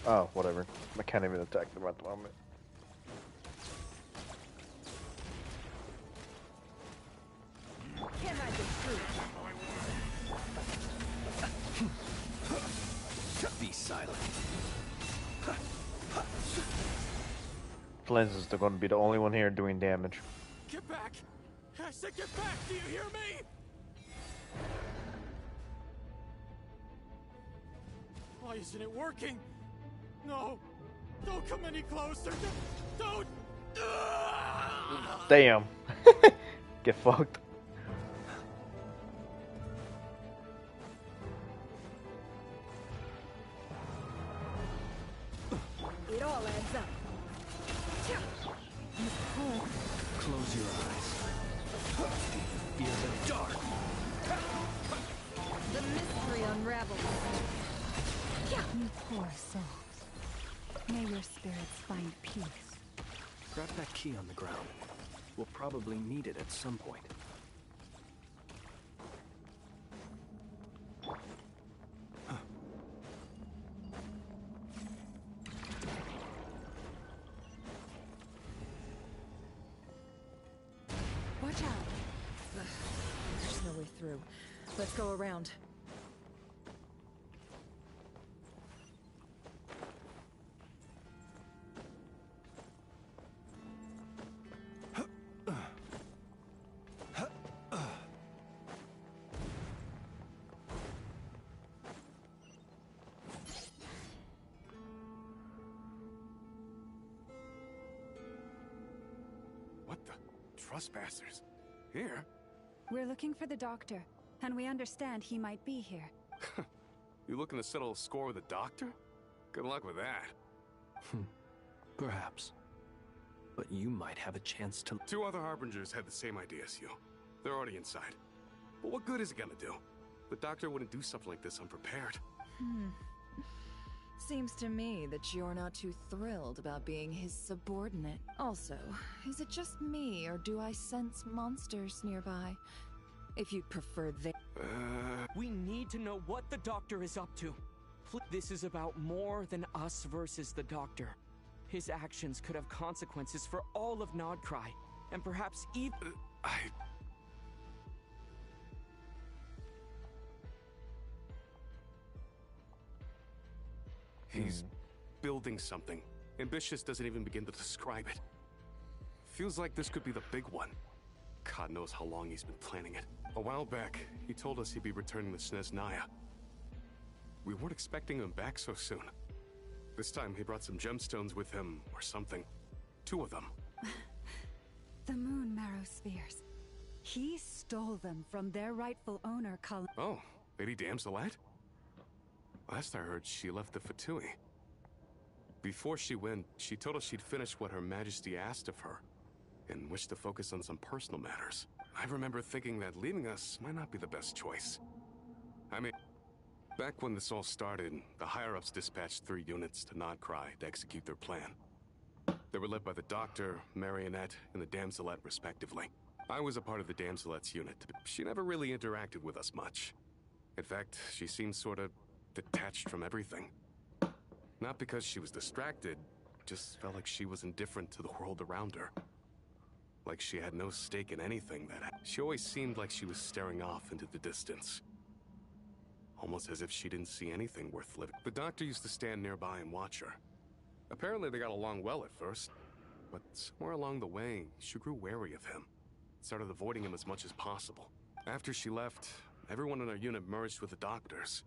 [SPEAKER 1] Oh, whatever. I can't even attack them at the moment.
[SPEAKER 4] Can't hide the truth.
[SPEAKER 8] Be silent.
[SPEAKER 1] Flens is going to be the only one here doing damage.
[SPEAKER 5] Get back! I said get back! Do you hear me? Why isn't it working? No! Don't come any closer! Don't!
[SPEAKER 1] Damn. Get fucked.
[SPEAKER 4] It all adds up.
[SPEAKER 8] Close your eyes. Fear the dark.
[SPEAKER 4] The mystery unravels.
[SPEAKER 7] You poor souls. May your spirits find peace.
[SPEAKER 8] Grab that key on the ground. We'll probably need it at some point.
[SPEAKER 4] Watch out. There's no way through. Let's go around.
[SPEAKER 12] What the? Trespassers? Here?
[SPEAKER 7] We're looking for the doctor, and we understand he might be here.
[SPEAKER 12] You looking to settle a score with a doctor? Good luck with that.
[SPEAKER 8] Perhaps. But you might have a chance to...
[SPEAKER 12] Two other Harbingers had the same idea as you. They're already inside. But what good is it gonna do? The doctor wouldn't do something like this unprepared.
[SPEAKER 11] Seems to me that you're not too thrilled about being his subordinate. Also, is it just me, or do I sense monsters nearby? If you'd prefer they...
[SPEAKER 5] We need to know what the doctor is up to. This is about more than us versus the doctor. His actions could have consequences for all of Nodcry, and perhaps even...
[SPEAKER 12] He's building something. Ambitious doesn't even begin to describe it. Feels like this could be the big one. God knows how long he's been planning it. A while back, he told us he'd be returning to Snezhnaya. We weren't expecting him back so soon. This time he brought some gemstones with him, or something. 2 of them.
[SPEAKER 7] The moon marrow spheres. He stole them from their rightful owner, Cullen.
[SPEAKER 12] Oh, Lady Damselite? Last I heard, she left the Fatui. Before she went, she told us she'd finish what Her Majesty asked of her, and wished to focus on some personal matters. I remember thinking that leaving us might not be the best choice. I mean, back when this all started, the higher-ups dispatched 3 units to Nodcry to execute their plan. They were led by the Doctor, Marionette, and the Damselette, respectively. I was a part of the Damselette's unit. She never really interacted with us much. In fact, she seemed sort of detached from everything. Not because she was distracted, just felt like she was indifferent to the world around her. Like she had no stake in anything that... She always seemed like she was staring off into the distance. Almost as if she didn't see anything worth living. The Doctor used to stand nearby and watch her. Apparently they got along well at first, but somewhere along the way, she grew wary of him. Started avoiding him as much as possible. After she left, everyone in our unit merged with the Doctor's.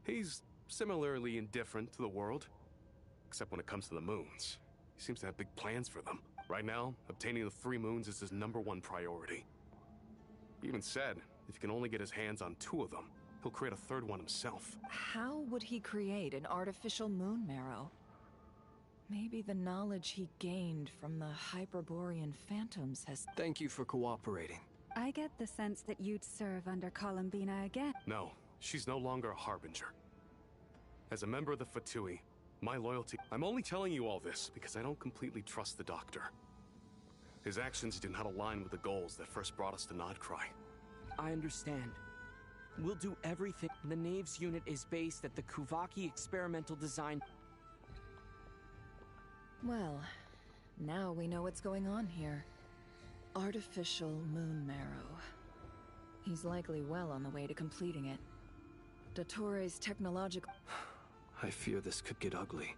[SPEAKER 12] He's similarly indifferent to the world, except when it comes to the moons. He seems to have big plans for them. Right now, obtaining the 3 moons is his #1 priority. He even said, if he can only get his hands on 2 of them, he'll create a 3rd one himself.
[SPEAKER 11] How would he create an artificial moon marrow? Maybe the knowledge he gained from the Hyperborean phantoms has...
[SPEAKER 8] Thank you for cooperating.
[SPEAKER 7] I get the sense that you'd serve under Columbina again.
[SPEAKER 12] No, she's no longer a Harbinger. As a member of the Fatui, my loyalty... I'm only telling you all this because I don't completely trust the Doctor. His actions do not align with the goals that first brought us to Nodcry.
[SPEAKER 5] I understand. We'll do everything. The Knaves unit is based at the Kuvaki Experimental Design.
[SPEAKER 11] Well, now we know what's going on here. Artificial moon marrow. He's likely well on the way to completing it. Dottore's technological...
[SPEAKER 8] I fear this could get ugly.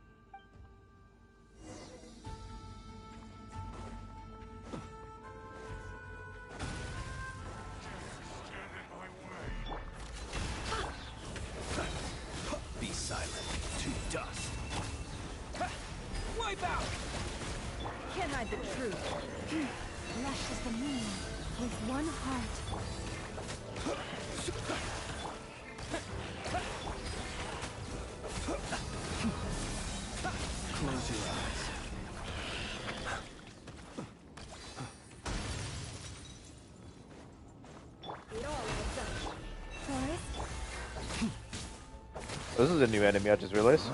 [SPEAKER 6] Be silent. To dust.
[SPEAKER 5] Wipe out!
[SPEAKER 4] Can't hide the truth.
[SPEAKER 2] Flesh as the moon, with one heart.
[SPEAKER 8] Close your eyes.
[SPEAKER 4] It all adds up.
[SPEAKER 2] Forest?
[SPEAKER 1] This is a new enemy I just realized.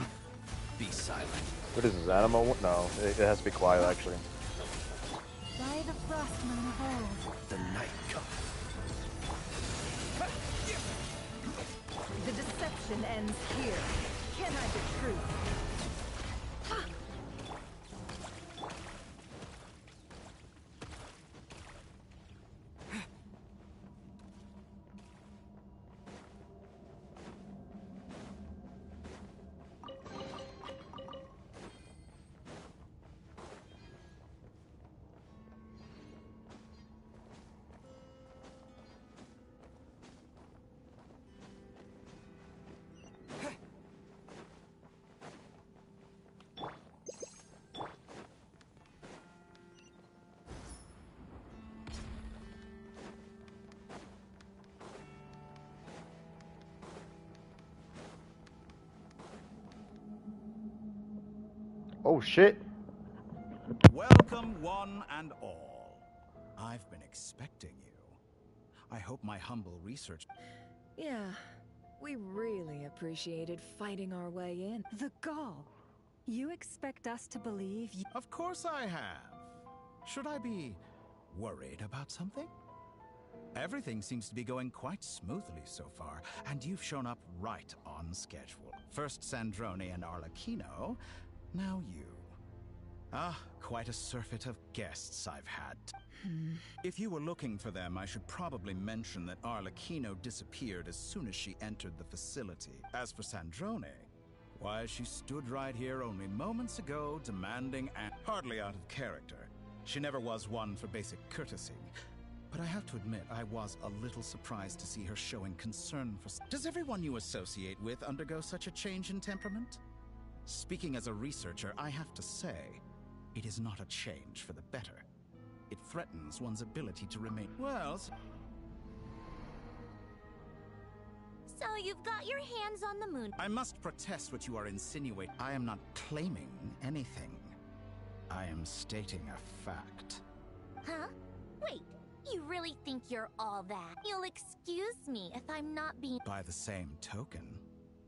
[SPEAKER 6] Be silent.
[SPEAKER 1] What is this, animal? No, it has to be quiet actually.
[SPEAKER 2] By the frost moon of old.
[SPEAKER 6] The night comes.
[SPEAKER 4] The deception ends here. Can't hide the truth.
[SPEAKER 1] Oh shit!
[SPEAKER 13] Welcome, one and all. I've been expecting you. I hope my humble research...
[SPEAKER 11] Yeah, we really appreciated fighting our way in.
[SPEAKER 7] The gall. You expect us to believe you...
[SPEAKER 13] Of course I have. Should I be worried about something? Everything seems to be going quite smoothly so far, and you've shown up right on schedule. First Sandrone and Arlecchino, now you. Ah, quite a surfeit of guests I've had. If you were looking for them, I should probably mention that Arlecchino disappeared as soon as she entered the facility. As for Sandrone, why, she stood right here only moments ago demanding and hardly out of character. She never was one for basic courtesy. But I have to admit, I was a little surprised to see her showing concern for... Does everyone you associate with undergo such a change in temperament? Speaking as a researcher, I have to say, it is not a change for the better. It threatens one's ability to remain... Well...
[SPEAKER 2] So you've got your hands on the moon.
[SPEAKER 13] I must protest what you are insinuating. I am not claiming anything. I am stating a fact.
[SPEAKER 2] Huh? Wait, you really think you're all that? You'll excuse me if I'm not being...
[SPEAKER 13] By the same token,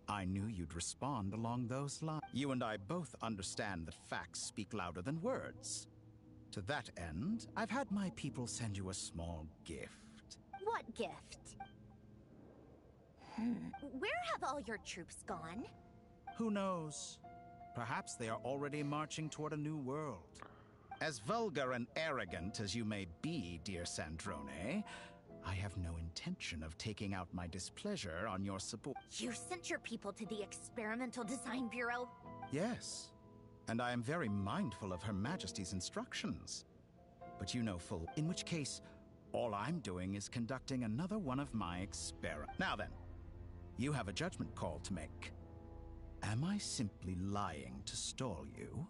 [SPEAKER 13] I knew you'd respond along those lines. You and I both understand that facts speak louder than words. To that end, I've had my people send you a small gift.
[SPEAKER 2] What gift? Where have all your troops gone?
[SPEAKER 13] Who knows? Perhaps they are already marching toward a new world. As vulgar and arrogant as you may be, dear Sandrone, I have no intention of taking out my displeasure on your support.
[SPEAKER 2] You sent your people to the Experimental Design Bureau?
[SPEAKER 13] Yes, and I am very mindful of Her Majesty's instructions. But you know full, in which case, all I'm doing is conducting another one of my experiments. Now then, you have a judgment call to make. Am I simply lying to stall you?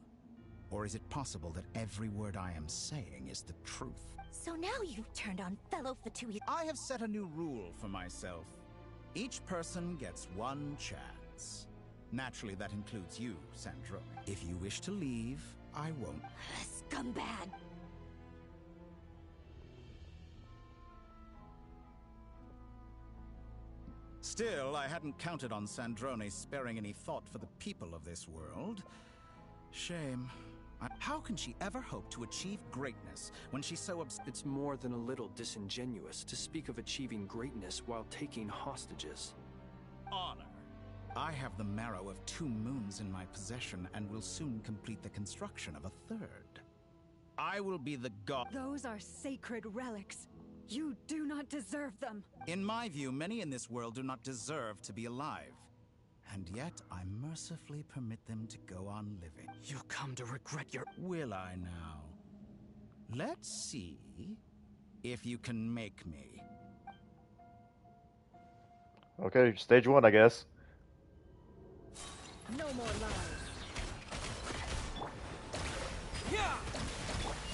[SPEAKER 13] Or is it possible that every word I am saying is the truth?
[SPEAKER 2] So now you've turned on fellow Fatui.
[SPEAKER 13] I have set a new rule for myself. Each person gets one chance. Naturally, that includes you, Sandrone. If you wish to leave, I won't.
[SPEAKER 2] Scumbag!
[SPEAKER 13] Still, I hadn't counted on Sandrone sparing any thought for the people of this world. Shame. How can she ever hope to achieve greatness when she's so
[SPEAKER 8] It's more than a little disingenuous to speak of achieving greatness while taking hostages.
[SPEAKER 13] honor? I have the marrow of 2 moons in my possession and will soon complete the construction of a 3rd. I will be the god.
[SPEAKER 7] Those are sacred relics. You do not deserve them.
[SPEAKER 13] In my view, many in this world do not deserve to be alive. And yet, I mercifully permit them to go on living.
[SPEAKER 8] You'll come to regret your...
[SPEAKER 13] Will I now? Let's see if you can make me.
[SPEAKER 1] Okay, stage 1, I guess.
[SPEAKER 4] No more lies.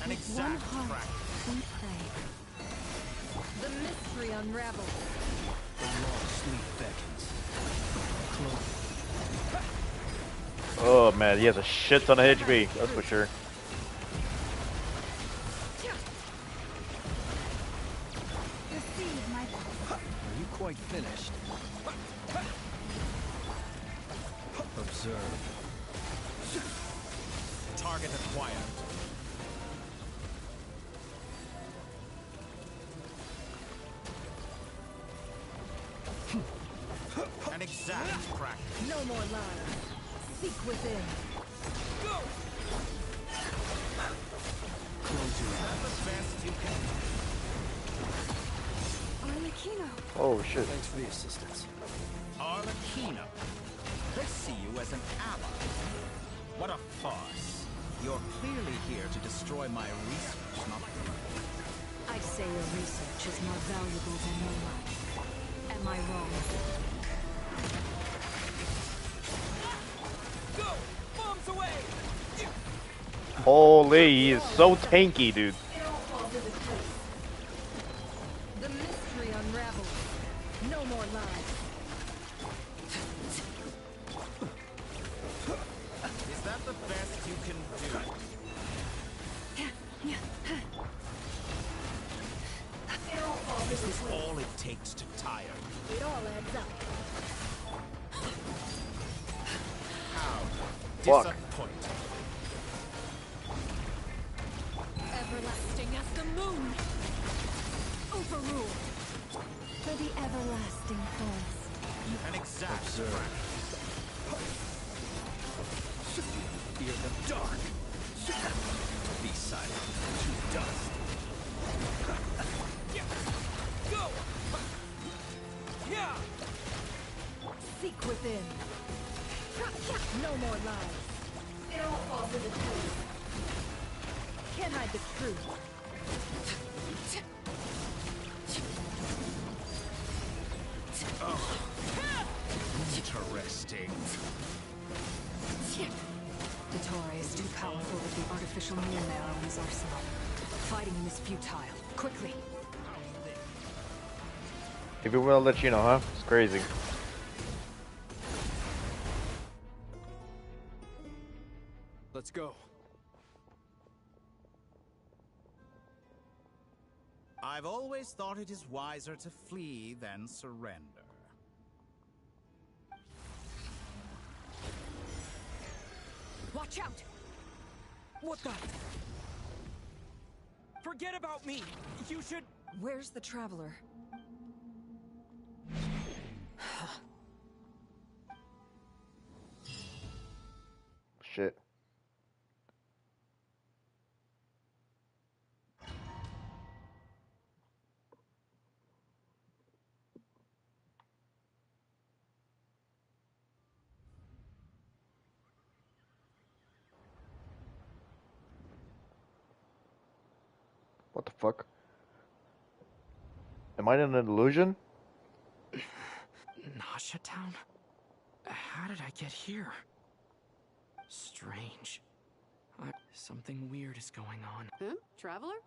[SPEAKER 13] An exact crack.
[SPEAKER 7] We pray.
[SPEAKER 4] The mystery unravels.
[SPEAKER 8] The long sleep beckons.
[SPEAKER 1] Oh man, he has a shit ton of HP, that's for sure.
[SPEAKER 7] Receive my...
[SPEAKER 8] Are you quite finished? Observe.
[SPEAKER 13] Target acquired. An exact crack.
[SPEAKER 4] No more lies. Seek within. Go!
[SPEAKER 8] Close your eyes.
[SPEAKER 13] That's the best you can.
[SPEAKER 7] Arlecchino.
[SPEAKER 1] Oh shit.
[SPEAKER 8] Thanks for the assistance.
[SPEAKER 13] Arlecchino. They see you as an ally. What a farce. You're clearly here to destroy my research, not
[SPEAKER 10] I say your research is more valuable than your life. Am I wrong?
[SPEAKER 5] Go! Bombs away!
[SPEAKER 1] Holy, he is so tanky, dude.
[SPEAKER 4] The mystery unravels. No more lies.
[SPEAKER 13] Is that the best you can do? Is this all it takes to tire?
[SPEAKER 4] It all adds up.
[SPEAKER 13] How
[SPEAKER 1] Fuck.
[SPEAKER 13] disappointing.
[SPEAKER 10] Everlasting as the moon! Overruled! For the everlasting forest.
[SPEAKER 13] An exact
[SPEAKER 8] Observe.
[SPEAKER 13] crack.
[SPEAKER 8] Fear the dark. Be silent to dust.
[SPEAKER 5] Go! Yeah!
[SPEAKER 4] Seek within. No more lies. It all falls into truth. Can't hide the truth.
[SPEAKER 13] Interesting.
[SPEAKER 10] Dottore is too powerful with the artificial moon marrow in his arsenal. Fighting him is futile. Quickly!
[SPEAKER 1] If you will, I'll let you know, huh? It's crazy.
[SPEAKER 8] Let's go.
[SPEAKER 13] I've always thought it is wiser to flee than surrender.
[SPEAKER 5] Watch out! What the? Forget about me! You should...
[SPEAKER 11] Where's the traveler?
[SPEAKER 1] Shit. What the fuck? Am I in an illusion?
[SPEAKER 5] Nasha Town? How did I get here? Strange. Something weird is going on.
[SPEAKER 14] Hmm? Traveler?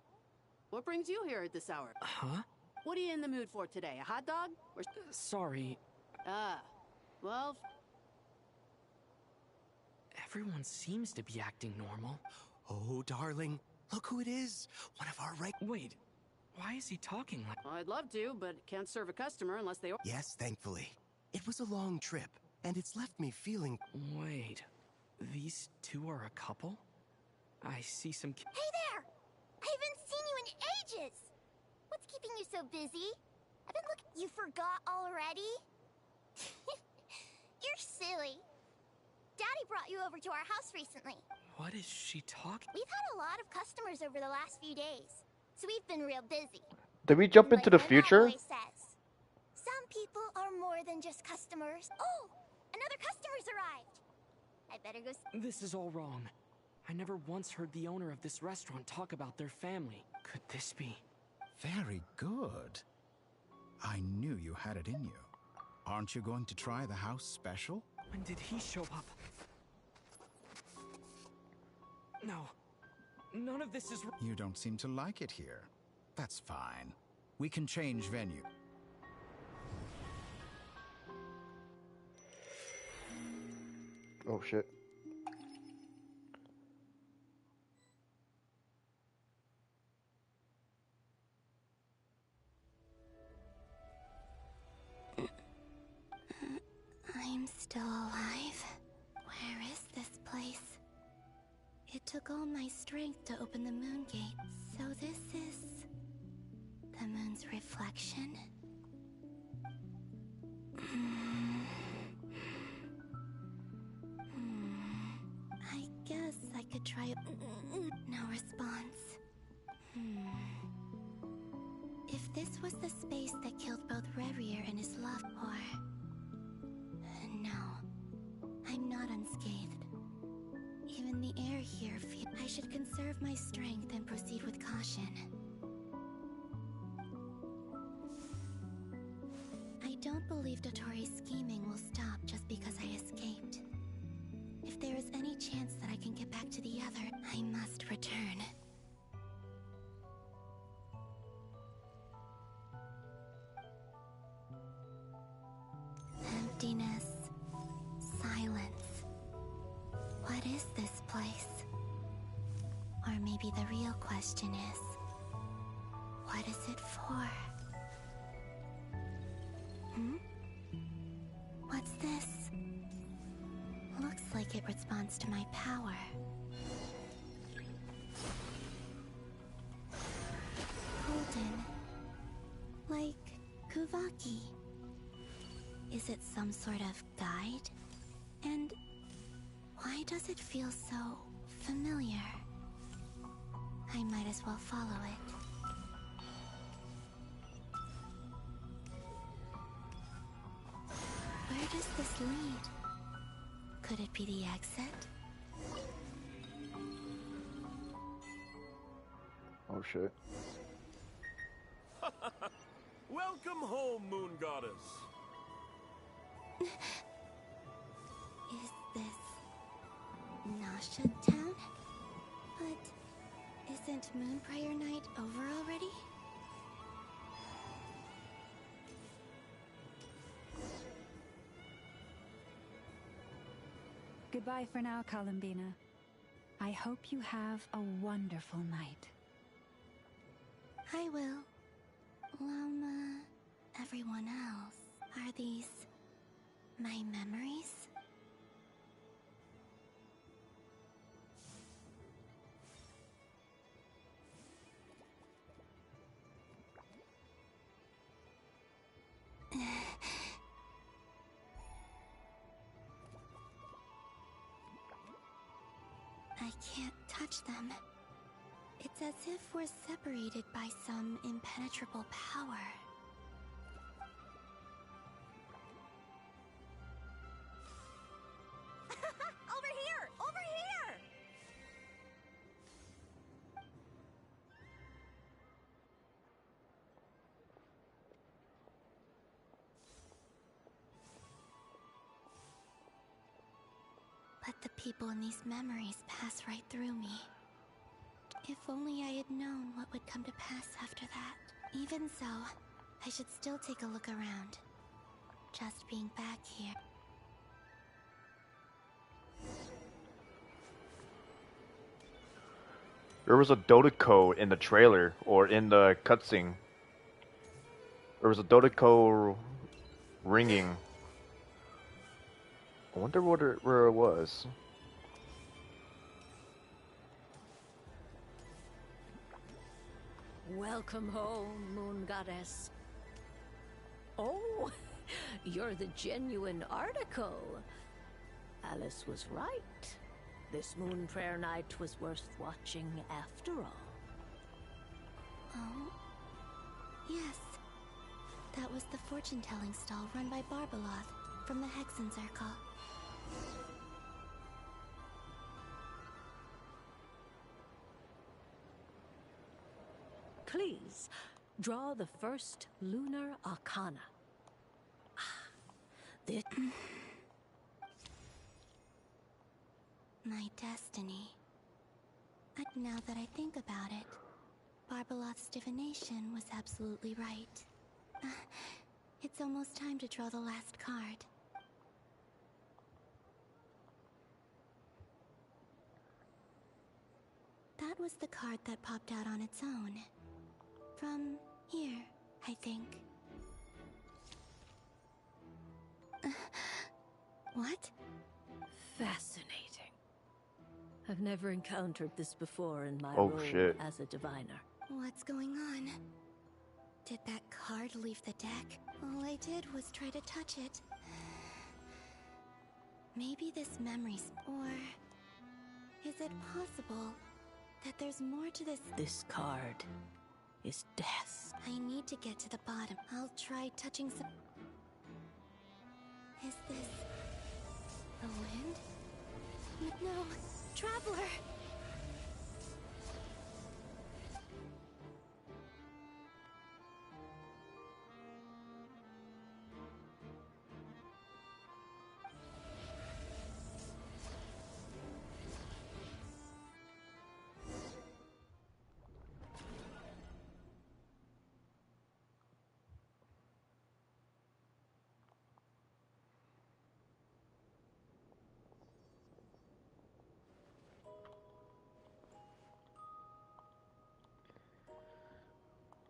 [SPEAKER 14] What brings you here at this hour?
[SPEAKER 5] Huh?
[SPEAKER 14] What are you in the mood for today? A hot dog? Or...
[SPEAKER 5] Sorry.
[SPEAKER 14] Ah. Well...
[SPEAKER 5] Everyone seems to be acting normal.
[SPEAKER 9] Oh, darling. Look who it is. One of our
[SPEAKER 5] Wait. Why is he talking like...
[SPEAKER 14] I'd love to, but can't serve a customer unless they...
[SPEAKER 9] Yes, thankfully. It was a long trip, and it's left me feeling...
[SPEAKER 5] Wait. These two are a couple? I see some.
[SPEAKER 2] Hey there! I haven't seen you in ages! What's keeping you so busy? I've been looking. You forgot already? You're silly. Daddy brought you over to our house recently.
[SPEAKER 5] What is she talking?
[SPEAKER 2] We've had a lot of customers over the last few days, so we've been real busy.
[SPEAKER 1] Did we jump into
[SPEAKER 2] Like
[SPEAKER 1] the
[SPEAKER 2] my
[SPEAKER 1] future?
[SPEAKER 2] boy says, some people are more than just customers. Oh, another customer's arrived. I better go.
[SPEAKER 5] This is all wrong. I never once heard the owner of this restaurant talk about their family. Could this be?
[SPEAKER 13] Very good. I knew you had it in you. Aren't you going to try the house special?
[SPEAKER 5] When did he show up? No. None of this is...
[SPEAKER 13] You don't seem to like it here. That's fine. We can change venue.
[SPEAKER 1] Oh shit.
[SPEAKER 2] I'm still alive. Where is this place? It took all my strength to open the moon gate. So this is the moon's reflection? I guess I could try. No response. If this was the space that killed both Revier and his love, or... No, I'm not unscathed. Even the air here feels... I should conserve my strength and proceed with caution. I don't believe Dotori's scheming will stop just because I escaped. If there is any chance that I can get back to the other, I must return. Emptiness. Silence. What is this place? Or maybe the real question is, what is it for? What's this? Looks like it responds to my power. Golden. Like Kuvaki. Is it some sort of guide? And why does it feel so familiar? I might as well follow it. Where does this lead? Could it be the exit?
[SPEAKER 1] Oh shit.
[SPEAKER 15] Welcome home, Moon Goddess.
[SPEAKER 2] Is this Nasha Town? But isn't Moonbriar Night over already?
[SPEAKER 7] Goodbye for now, Columbina. I hope you have a wonderful night.
[SPEAKER 2] I will. Everyone else. Are these my memories? I can't touch them. It's as if we're separated by some impenetrable power. Over here! Over here! But the people in these memories pass right through me. If only I had known what would come to pass after that. Even so, I should still take a look around. Just being back here.
[SPEAKER 1] There was a Dotako in the trailer, or in the cutscene. There was a Dotako ringing. I wonder where it was.
[SPEAKER 16] Welcome home, Moon Goddess. Oh, you're the genuine article. Alice was right. This Moon Prayer Night was worth watching after all.
[SPEAKER 2] Oh? Yes. That was the fortune-telling stall run by Barbaloth from the Genshin.
[SPEAKER 16] Please, draw the first lunar arcana. This...
[SPEAKER 2] My destiny. Now that I think about it, Barbaloth's divination was absolutely right. It's almost time to draw the last card. That was the card that popped out on its own. From here, I think. What?
[SPEAKER 16] Fascinating. I've never encountered this before in my
[SPEAKER 1] Oh,
[SPEAKER 16] role
[SPEAKER 1] shit.
[SPEAKER 16] as a diviner.
[SPEAKER 2] What's going on? Did that card leave the deck? All I did was try to touch it. Maybe this memory's... Or... is it possible that there's more to this?
[SPEAKER 16] This card is death.
[SPEAKER 2] I need to get to the bottom. I'll try touching some... Is this... the wind? No, Traveler!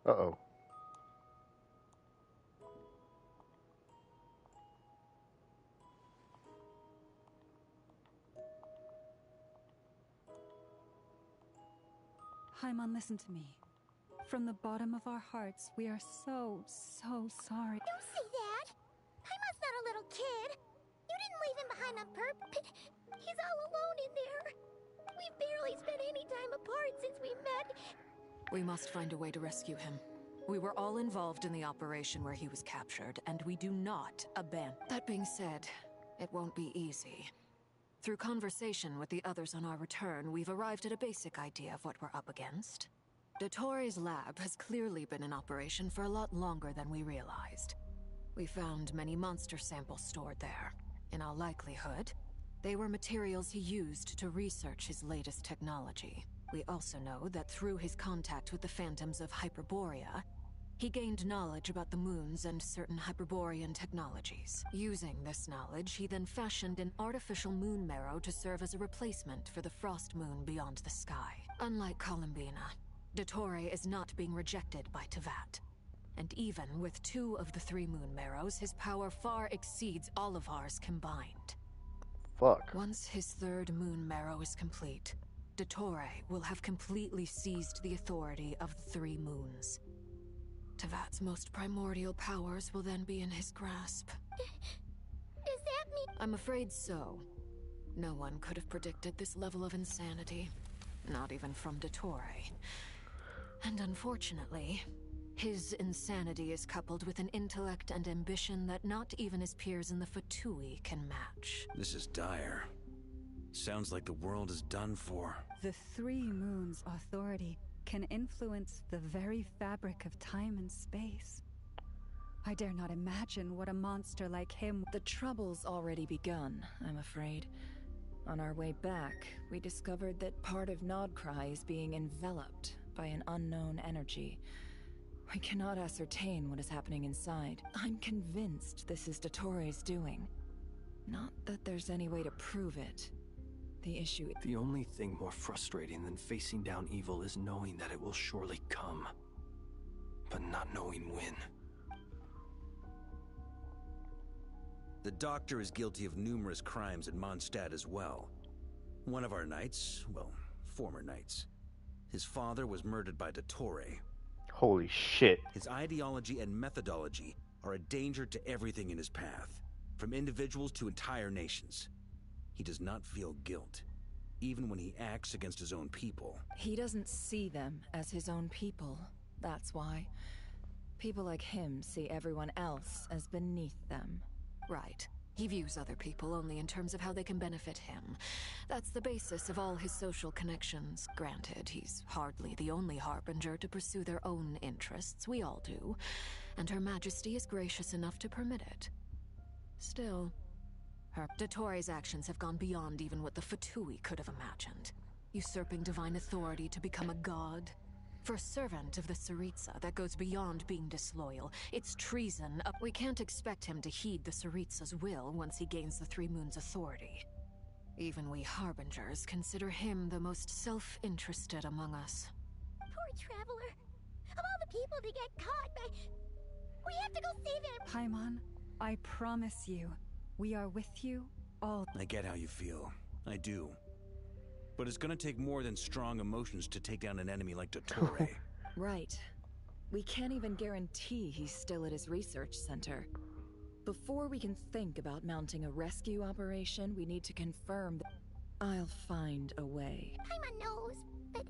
[SPEAKER 1] Uh-oh.
[SPEAKER 7] Haimon, listen to me. From the bottom of our hearts, we are so sorry.
[SPEAKER 2] Don't say that! Paimon's not a little kid! You didn't leave him behind on purpose. He's all alone in there. We've barely spent any time apart since we met.
[SPEAKER 10] We must find a way to rescue him. We were all involved in the operation where he was captured, and we do not abandon. That being said, it won't be easy. Through conversation with the others on our return, we've arrived at a basic idea of what we're up against. Dottore's lab has clearly been in operation for a lot longer than we realized. We found many monster samples stored there. In all likelihood, they were materials he used to research his latest technology. We also know that through his contact with the phantoms of Hyperborea, he gained knowledge about the moons and certain Hyperborean technologies. Using this knowledge, he then fashioned an artificial moon marrow to serve as a replacement for the frost moon beyond the sky. Unlike Columbina, Dottore is not being rejected by Tevat. And even with 2 of the 3 moon marrows, his power far exceeds all of ours combined.
[SPEAKER 1] Fuck.
[SPEAKER 10] Once his 3rd moon marrow is complete, Dottore will have completely seized the authority of the 3 moons. Tevat's most primordial powers will then be in his grasp.
[SPEAKER 2] Does that mean...
[SPEAKER 10] I'm afraid so. No one could have predicted this level of insanity. Not even from Dottore. And unfortunately, his insanity is coupled with an intellect and ambition that not even his peers in the Fatui can match.
[SPEAKER 6] This is dire. Sounds like the world is done for.
[SPEAKER 7] The 3 moons' authority can influence the very fabric of time and space. I dare not imagine what a monster like him...
[SPEAKER 11] The trouble's already begun, I'm afraid. On our way back, we discovered that part of Nodcry is being enveloped by an unknown energy. We cannot ascertain what is happening inside. I'm convinced this is Dottore's doing. Not that there's any way to prove it. The issue...
[SPEAKER 8] The only thing more frustrating than facing down evil is knowing that it will surely come, but not knowing when.
[SPEAKER 6] The Doctor is guilty of numerous crimes in Mondstadt as well. One of our knights, well, former knights. His father was murdered by Dottore.
[SPEAKER 1] Holy shit.
[SPEAKER 6] His ideology and methodology are a danger to everything in his path, from individuals to entire nations. He does not feel guilt, even when he acts against his own people.
[SPEAKER 11] He doesn't see them as his own people. That's why. People like him see everyone else as beneath them.
[SPEAKER 10] Right. He views other people only in terms of how they can benefit him. That's the basis of all his social connections. Granted, he's hardly the only harbinger to pursue their own interests. We all do. And Her Majesty is gracious enough to permit it. Still, Dottore actions have gone beyond even what the Fatui could have imagined. Usurping divine authority to become a god. For a servant of the Tsaritsa, that goes beyond being disloyal. It's treason. We can't expect him to heed the Tsaritsa's will once he gains the Three Moons' authority. Even we Harbingers consider him the most self-interested among us.
[SPEAKER 2] Poor Traveler. Of all the people to get caught by... We have to go save him!
[SPEAKER 7] Paimon, I promise you, we are with you all.
[SPEAKER 6] I get how you feel. I do. But it's gonna take more than strong emotions to take down an enemy like Dottore.
[SPEAKER 11] Right. We can't even guarantee he's still at his research center. Before we can think about mounting a rescue operation, we need to confirm that... I'll find a way.
[SPEAKER 2] Paimon knows, but...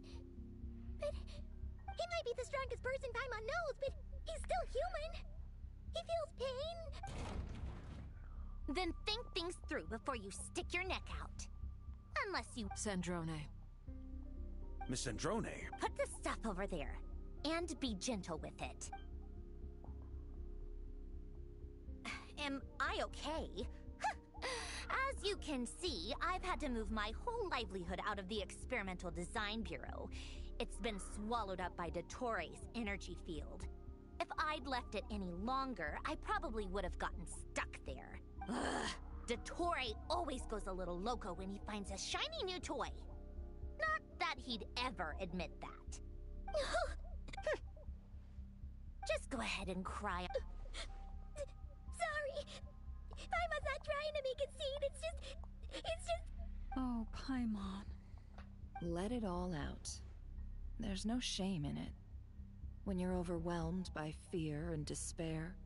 [SPEAKER 2] He might be the strongest person Paimon knows, but he's still human. He feels pain. Then think things through before you stick your neck out. Unless you...
[SPEAKER 10] Sandrone.
[SPEAKER 6] Miss Sandrone?
[SPEAKER 2] Put the stuff over there, and be gentle with it. Am I okay? As you can see, I've had to move my whole livelihood out of the Experimental Design Bureau. It's been swallowed up by Dottore's energy field. If I'd left it any longer, I probably would have gotten stuck there. Ugh. Dottore always goes a little loco when he finds a shiny new toy. Not that he'd ever admit that. Just go ahead and cry. Sorry. Paimon's not trying to make it seem. It's just...
[SPEAKER 7] Oh, Paimon.
[SPEAKER 11] Let it all out. There's no shame in it. When you're overwhelmed by fear and despair,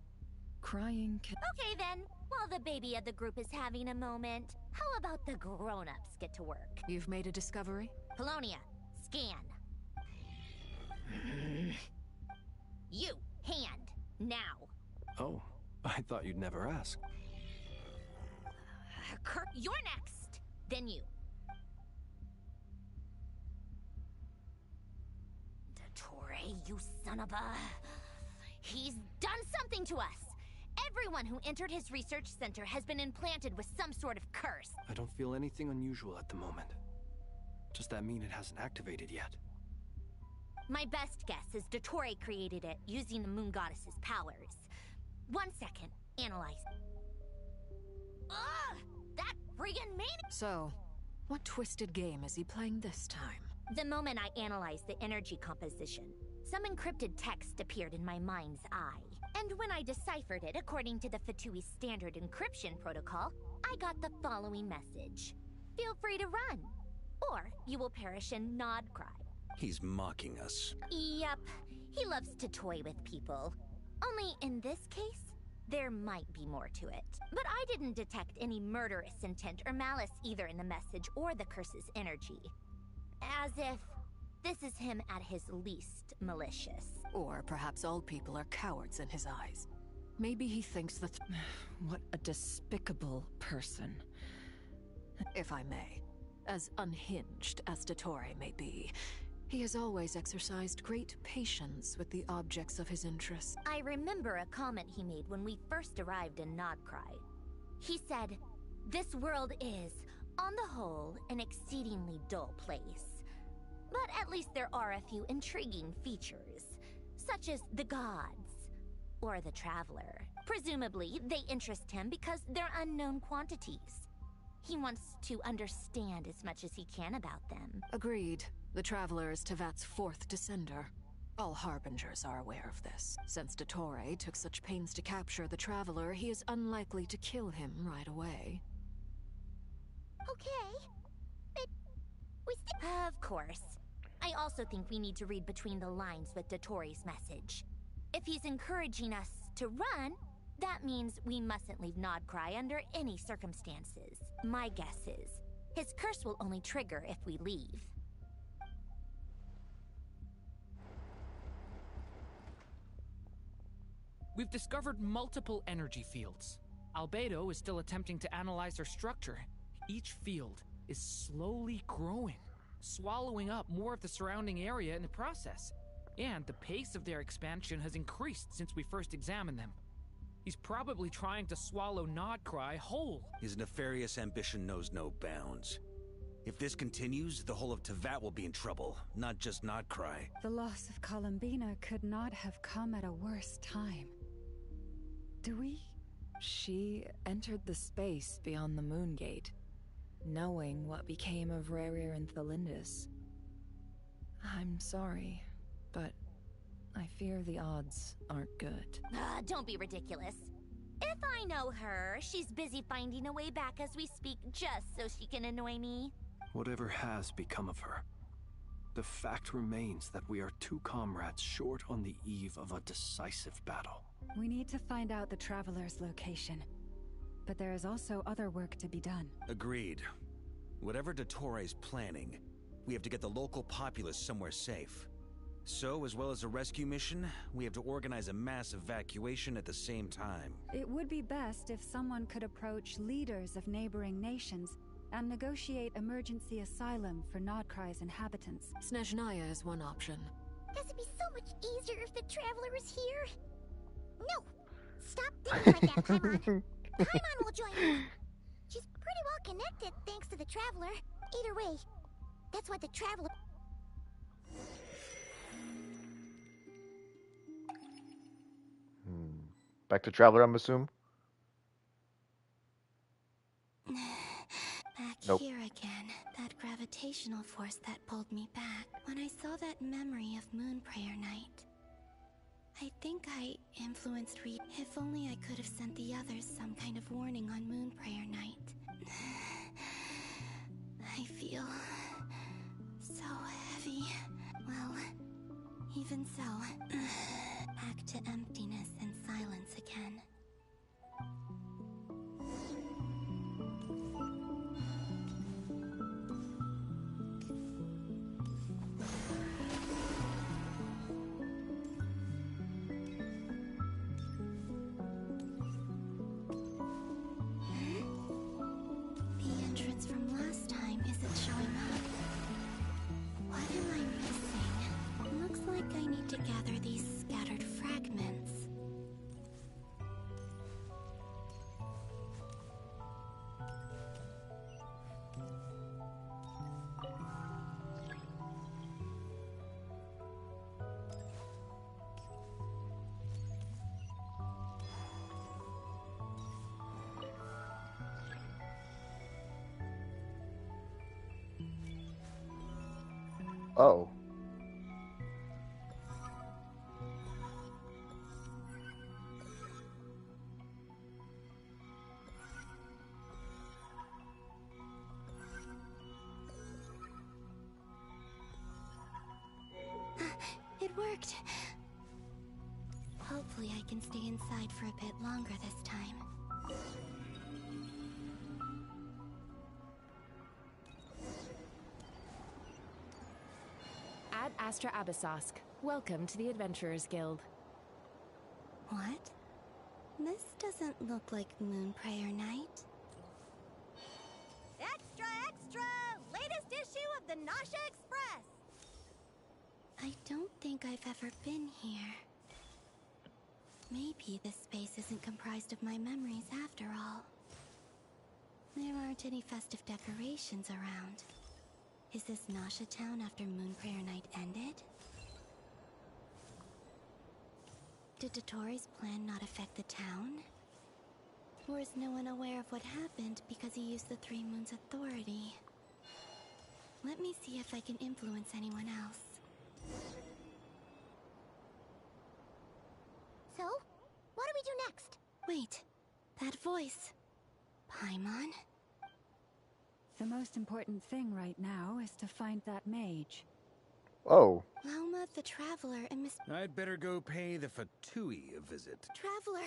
[SPEAKER 11] crying can...
[SPEAKER 2] Okay then. While the baby of the group is having a moment, how about the grown-ups get to work?
[SPEAKER 10] You've made a discovery?
[SPEAKER 2] Polonia, scan. You, hand, now.
[SPEAKER 8] Oh, I thought you'd never ask.
[SPEAKER 2] Kurt, you're next. Then you. Dottore, you son of a... He's done something to us. Everyone who entered his research center has been implanted with some sort of curse.
[SPEAKER 8] I don't feel anything unusual at the moment. Does that mean it hasn't activated yet?
[SPEAKER 2] My best guess is Dottore created it using the Moon Goddess's powers. 1 second, analyze. Ugh! That friggin' maniac!
[SPEAKER 10] So, what twisted game is he playing this time?
[SPEAKER 2] The moment I analyzed the energy composition, some encrypted text appeared in my mind's eye. And when I deciphered it according to the Fatui standard encryption protocol, I got the following message. Feel free to run, or you will perish in Nodcry.
[SPEAKER 6] He's mocking us.
[SPEAKER 2] Yep, he loves to toy with people. Only in this case, there might be more to it. But I didn't detect any murderous intent or malice either in the message or the curse's energy. As if this is him at his least malicious.
[SPEAKER 10] Or perhaps all people are cowards in his eyes. Maybe he thinks that...
[SPEAKER 11] What a despicable person.
[SPEAKER 10] If I may, as unhinged as Dottore may be, he has always exercised great patience with the objects of his interest.
[SPEAKER 2] I remember a comment he made when we first arrived in Nodcry. He said, "This world is, on the whole, an exceedingly dull place. But at least there are a few intriguing features, such as the gods, or the Traveler. Presumably, they interest him because they're unknown quantities. He wants to understand as much as he can about them."
[SPEAKER 10] Agreed. The Traveler is Tevat's fourth descender. All Harbingers are aware of this. Since Dottore took such pains to capture the Traveler, he is unlikely to kill him right away.
[SPEAKER 2] Okay, but we still... Of course.
[SPEAKER 17] I also think we need to read between the lines with Dotori's message. If he's encouraging us to run, that means we mustn't leave Nodcry under any circumstances. My guess is, his curse will only trigger if we leave.
[SPEAKER 18] We've discovered multiple energy fields. Albedo is still attempting to analyze their structure. Each field is slowly growing, swallowing up more of the surrounding area in the process. And the pace of their expansion has increased since we first examined them. He's probably trying to swallow Nodcry whole.
[SPEAKER 6] His nefarious ambition knows no bounds. If this continues, the whole of Tevat will be in trouble, not just Nodcry.
[SPEAKER 7] The loss of Columbina could not have come at a worse time. Do we?
[SPEAKER 11] She entered the space beyond the Moon Gate, knowing what became of Rerir and Thelindis. I'm sorry, but I fear the odds aren't good.
[SPEAKER 17] Don't be ridiculous. If I know her, she's busy finding a way back as we speak just so she can annoy me.
[SPEAKER 8] Whatever has become of her, the fact remains that we are two comrades short on the eve of a decisive battle.
[SPEAKER 7] We need to find out the Traveler's location. But there is also other work to be done.
[SPEAKER 6] Agreed. Whatever Dottore planning, we have to get the local populace somewhere safe. So, as well as a rescue mission, we have to organize a mass evacuation at the same time.
[SPEAKER 7] It would be best if someone could approach leaders of neighboring nations and negotiate emergency asylum for Nodcry's inhabitants.
[SPEAKER 10] Snezhnaya is one option.
[SPEAKER 2] Guess it'd be so much easier if the Traveler was here. No! Stop thinking like that, Paimon. Paimon will join me. She's pretty well connected thanks to the Traveler. Either way, that's what the Traveler...
[SPEAKER 1] Back to Traveler, I'm assuming?
[SPEAKER 2] Back
[SPEAKER 1] Nope.
[SPEAKER 2] here again. That gravitational force that pulled me back. When I saw that memory of Moon Prayer Night, I think I influenced If only I could have sent the others some kind of warning on Moon Prayer Night. I feel so heavy. Well, even so, back to emptiness and silence again. The entrance from last time isn't showing up. What am I missing? Looks like I need to gather these scattered fragments.
[SPEAKER 1] Oh.
[SPEAKER 2] It worked. Hopefully I can stay inside for a bit longer this time.
[SPEAKER 19] Ad Astra Abyssosk. Welcome to the Adventurers Guild.
[SPEAKER 2] What? This doesn't look like Moon Prayer Night.
[SPEAKER 20] Extra, extra! Latest issue of the Nasha Express!
[SPEAKER 2] I don't think I've ever been here. Maybe this space isn't comprised of my memories after all. There aren't any festive decorations around. Is this Nasha town after Moon Prayer Night ended? Did Dottori's plan not affect the town? Or is no one aware of what happened because he used the Three Moons' authority? Let me see if I can influence anyone else.
[SPEAKER 20] So, what do we do next?
[SPEAKER 2] Wait, that voice. Paimon?
[SPEAKER 7] The most important thing right now is to find that mage.
[SPEAKER 1] Oh.
[SPEAKER 2] Lauma the Traveler and Miss...
[SPEAKER 6] I'd better go pay the Fatui a visit.
[SPEAKER 2] Traveler!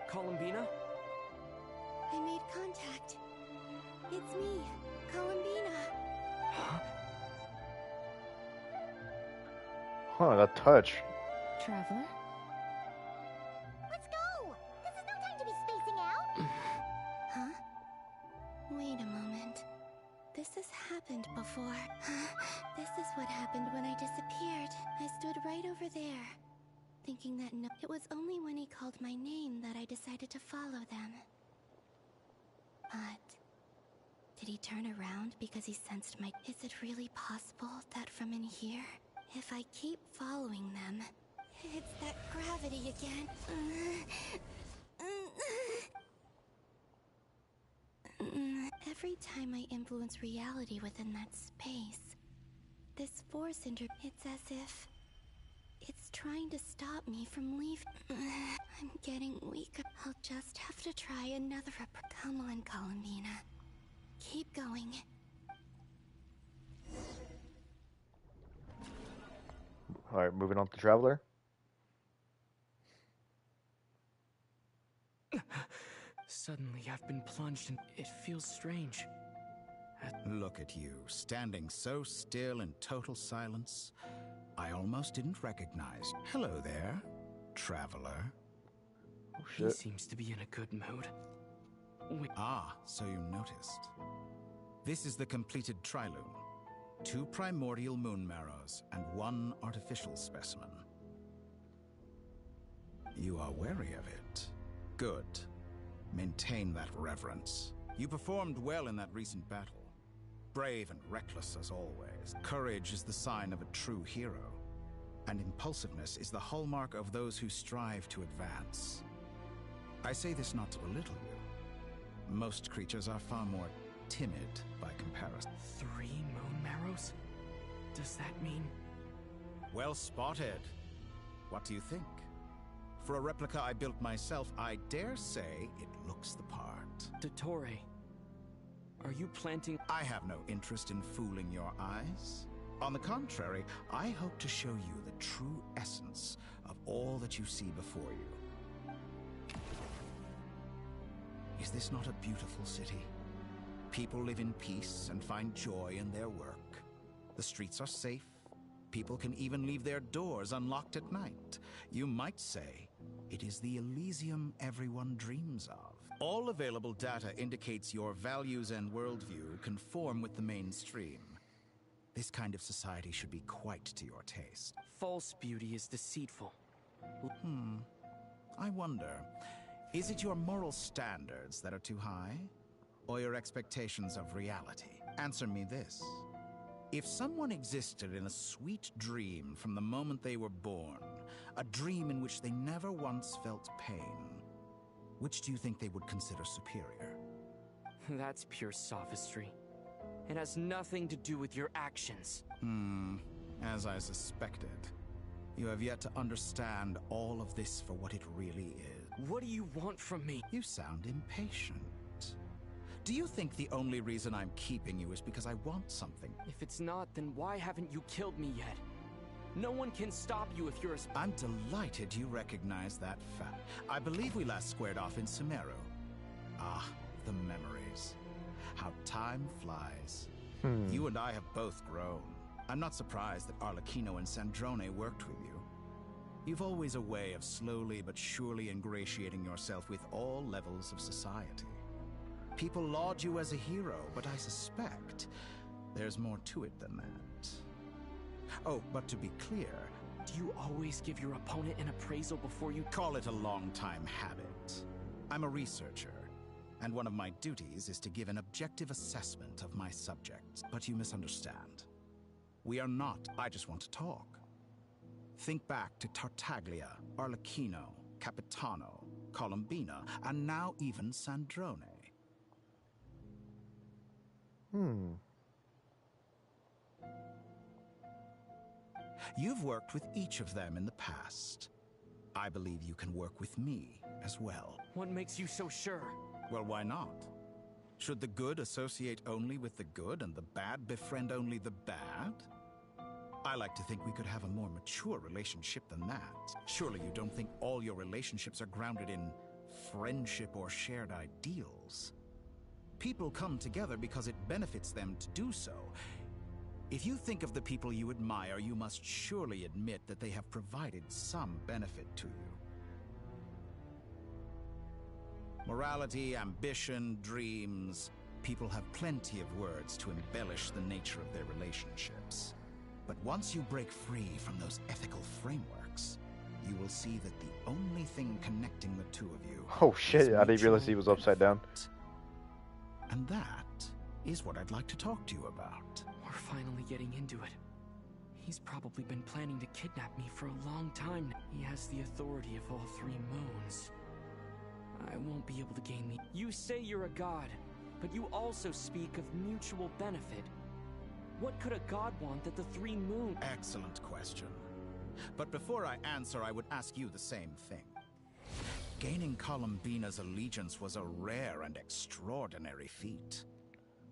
[SPEAKER 5] Columbina?
[SPEAKER 2] I made contact. It's me, Columbina.
[SPEAKER 1] Huh, that touch.
[SPEAKER 7] Traveler?
[SPEAKER 20] Let's go! This is no time to be spacing out!
[SPEAKER 2] Huh? Wait a moment. This has happened before. This is what happened when I disappeared. I stood right over there, thinking that no... It was only when he called my name that I decided to follow them. But... did he turn around because he sensed my... Is it really possible that from in here, if I keep following them, it's that gravity again? Every time I influence reality within that space, this force it's as if it's trying to stop me from leaving. I'm getting weaker. I'll just have to try another Come on, Columbina. Keep going.
[SPEAKER 1] Alright, moving on to Traveler.
[SPEAKER 5] Suddenly, I've been plunged and it feels strange.
[SPEAKER 13] Look at you, standing so still in total silence. I almost didn't recognize. Hello there, Traveler.
[SPEAKER 1] Oh,
[SPEAKER 5] He seems to be in a good mood.
[SPEAKER 13] Ah, so you noticed. This is the completed Triloom. 2 primordial moon marrows and 1 artificial specimen. You are wary of it. Good. Maintain that reverence. You performed well in that recent battle. Brave and reckless as always. Courage is the sign of a true hero. And impulsiveness is the hallmark of those who strive to advance. I say this not to belittle you. Most creatures are far more timid by comparison.
[SPEAKER 5] 3 moon marrows? Does that mean...
[SPEAKER 13] Well spotted. What do you think? For a replica I built myself, I dare say it looks the part.
[SPEAKER 5] Dottore, are you planting...
[SPEAKER 13] I have no interest in fooling your eyes. On the contrary, I hope to show you the true essence of all that you see before you. Is this not a beautiful city? People live in peace and find joy in their work. The streets are safe. People can even leave their doors unlocked at night. You might say it is the Elysium everyone dreams of. All available data indicates your values and worldview conform with the mainstream. This kind of society should be quite to your taste.
[SPEAKER 5] False beauty is deceitful.
[SPEAKER 13] I wonder, is it your moral standards that are too high? Or your expectations of reality? Answer me this. If someone existed in a sweet dream from the moment they were born, a dream in which they never once felt pain, which do you think they would consider superior?
[SPEAKER 5] That's pure sophistry. It has nothing to do with your actions.
[SPEAKER 13] As I suspected. You have yet to understand all of this for what it really is.
[SPEAKER 5] What do you want from me?
[SPEAKER 13] You sound impatient. Do you think the only reason I'm keeping you is because I want something?
[SPEAKER 5] If it's not, then why haven't you killed me yet? No one can stop you if you're a...
[SPEAKER 13] I'm delighted you recognize that fact. I believe we last squared off in Sumeru. Ah, the memories. How time flies. You and I have both grown. I'm not surprised that Arlecchino and Sandrone worked with you. You've always a way of slowly but surely ingratiating yourself with all levels of society. People laud you as a hero, but I suspect there's more to it than that. Oh, but to be clear...
[SPEAKER 5] Do you always give your opponent an appraisal before you...
[SPEAKER 13] Call it a long-time habit. I'm a researcher, and one of my duties is to give an objective assessment of my subjects. But you misunderstand. We are not... I just want to talk. Think back to Tartaglia, Arlecchino, Capitano, Columbina, and now even Sandrone. You've worked with each of them in the past. I believe you can work with me as well.
[SPEAKER 5] What makes you so sure?
[SPEAKER 13] Well, why not? Should the good associate only with the good and the bad befriend only the bad? I like to think we could have a more mature relationship than that. Surely you don't think all your relationships are grounded in friendship or shared ideals? People come together because it benefits them to do so. If you think of the people you admire, you must surely admit that they have provided some benefit to you. Morality, ambition, dreams. People have plenty of words to embellish the nature of their relationships. But once you break free from those ethical frameworks, you will see that the only thing connecting the two of you...
[SPEAKER 1] Oh shit, I didn't realize he was upside down.
[SPEAKER 13] And that is what I'd like to talk to you about.
[SPEAKER 5] We're finally getting into it. He's probably been planning to kidnap me for a long time now. He has the authority of all three moons. I won't be able to gain the... You say you're a god, but you also speak of mutual benefit. What could a god want that the three moons...
[SPEAKER 13] Excellent question. But before I answer, I would ask you the same thing. Gaining Columbina's allegiance was a rare and extraordinary feat.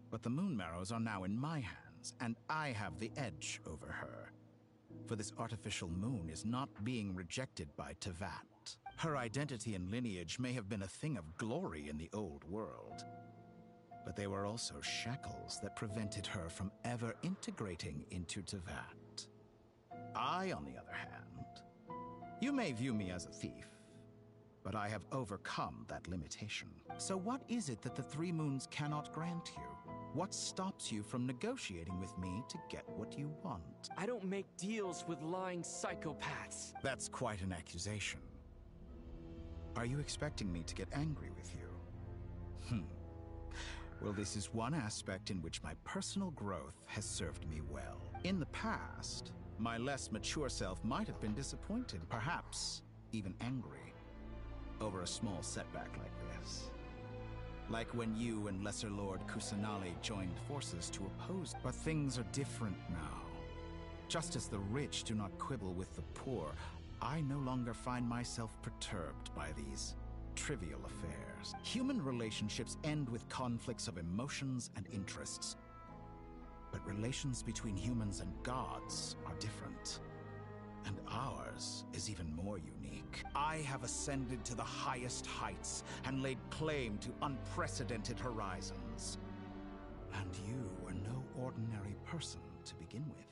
[SPEAKER 13] But the Moon Marrows are now in my hands, and I have the edge over her. For this artificial moon is not being rejected by Tevat. Her identity and lineage may have been a thing of glory in the old world. But they were also shackles that prevented her from ever integrating into Tevat. I, on the other hand, you may view me as a thief, but I have overcome that limitation. So what is it that the Three Moons cannot grant you? What stops you from negotiating with me to get what you want?
[SPEAKER 5] I don't make deals with lying psychopaths.
[SPEAKER 13] That's quite an accusation. Are you expecting me to get angry with you? Well, this is one aspect in which my personal growth has served me well. In the past, my less mature self might have been disappointed, perhaps even angry, over a small setback like this. Like when you and Lesser Lord Kusanali joined forces to oppose. But things are different now. Just as the rich do not quibble with the poor, I no longer find myself perturbed by these trivial affairs. Human relationships end with conflicts of emotions and interests. But relations between humans and gods are different. And ours is even more unique. I have ascended to the highest heights and laid claim to unprecedented horizons. And you were no ordinary person to begin with.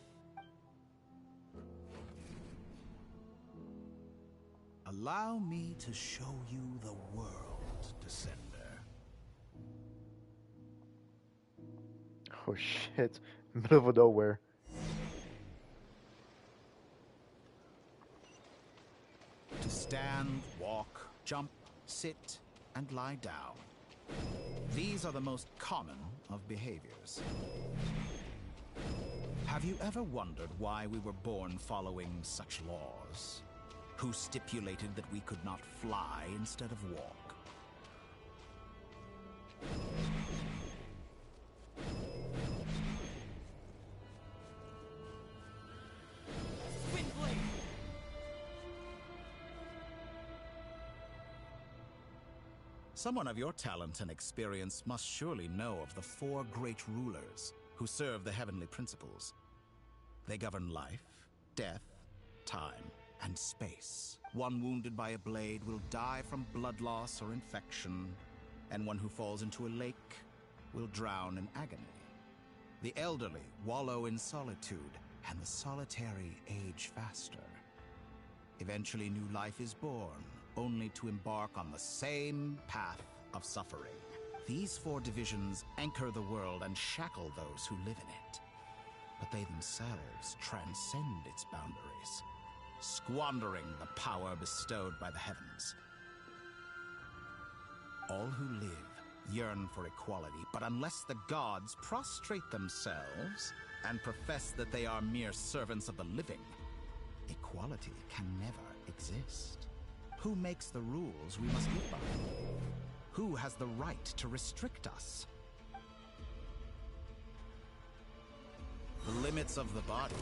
[SPEAKER 13] Allow me to show you the world, Descender.
[SPEAKER 1] Oh shit, middle of nowhere.
[SPEAKER 13] To stand, walk, jump, sit, and lie down. These are the most common of behaviors. Have you ever wondered why we were born following such laws? Who stipulated that we could not fly instead of walk?
[SPEAKER 5] Windblade!
[SPEAKER 13] Someone of your talent and experience must surely know of the four great rulers who serve the heavenly principles. They govern life, death, time, and space. One wounded by a blade will die from blood loss or infection, and one who falls into a lake will drown in agony. The elderly wallow in solitude, and the solitary age faster. Eventually new life is born, only to embark on the same path of suffering. These four divisions anchor the world and shackle those who live in it. But they themselves transcend its boundaries, squandering the power bestowed by the heavens. All who live yearn for equality, but unless the gods prostrate themselves and profess that they are mere servants of the living, equality can never exist. Who makes the rules we must live by? Who has the right to restrict us? The limits of the body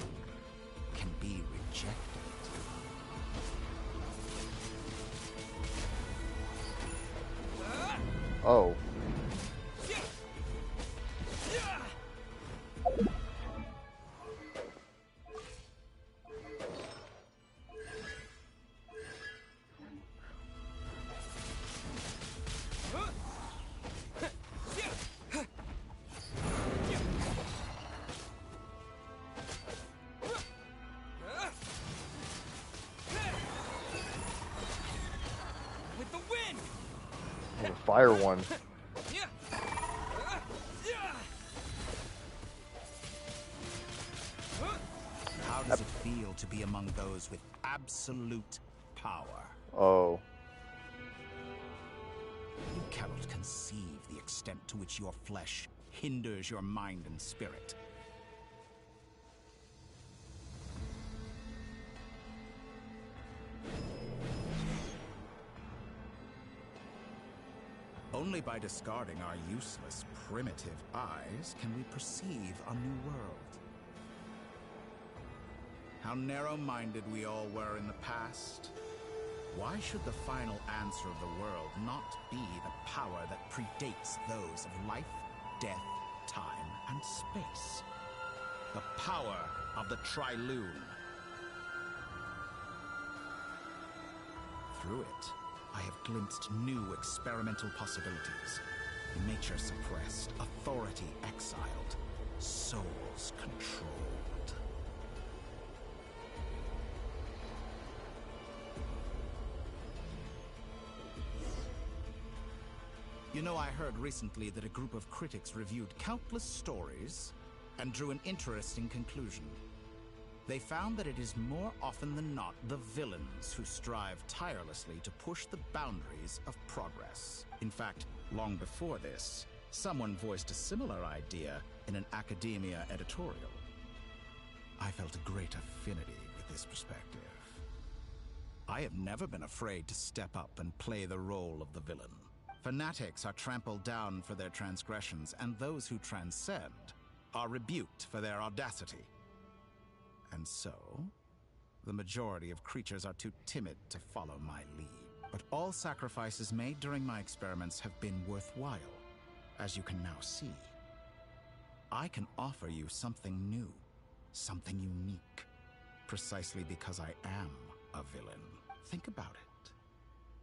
[SPEAKER 13] can be rejected.
[SPEAKER 1] Oh.
[SPEAKER 5] With the wind.
[SPEAKER 1] Oh, the fire one.
[SPEAKER 13] How does it feel to be among those with absolute power?
[SPEAKER 1] Oh.
[SPEAKER 13] You cannot conceive the extent to which your flesh hinders your mind and spirit. Only by discarding our useless, primitive eyes can we perceive a new world. How narrow-minded we all were in the past. Why should the final answer of the world not be the power that predates those of life, death, time, and space? The power of the Triloon. Through it, I have glimpsed new experimental possibilities. Nature suppressed, authority exiled, souls controlled. You know, I heard recently that a group of critics reviewed countless stories and drew an interesting conclusion. They found that it is more often than not the villains who strive tirelessly to push the boundaries of progress. In fact, long before this, someone voiced a similar idea in an academia editorial. I felt a great affinity with this perspective. I have never been afraid to step up and play the role of the villain. Fanatics are trampled down for their transgressions, and those who transcend are rebuked for their audacity. And so, the majority of creatures are too timid to follow my lead. But all sacrifices made during my experiments have been worthwhile, as you can now see. I can offer you something new, something unique, precisely because I am a villain. Think about it.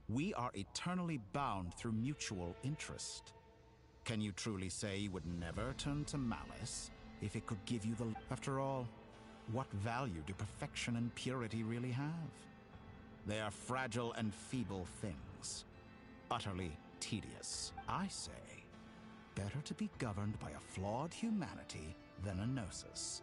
[SPEAKER 13] We are eternally bound through mutual interest. Can you truly say you would never turn to malice if it could give you the... After all, what value do perfection and purity really have? They are fragile and feeble things, utterly tedious. I say, better to be governed by a flawed humanity than a gnosis.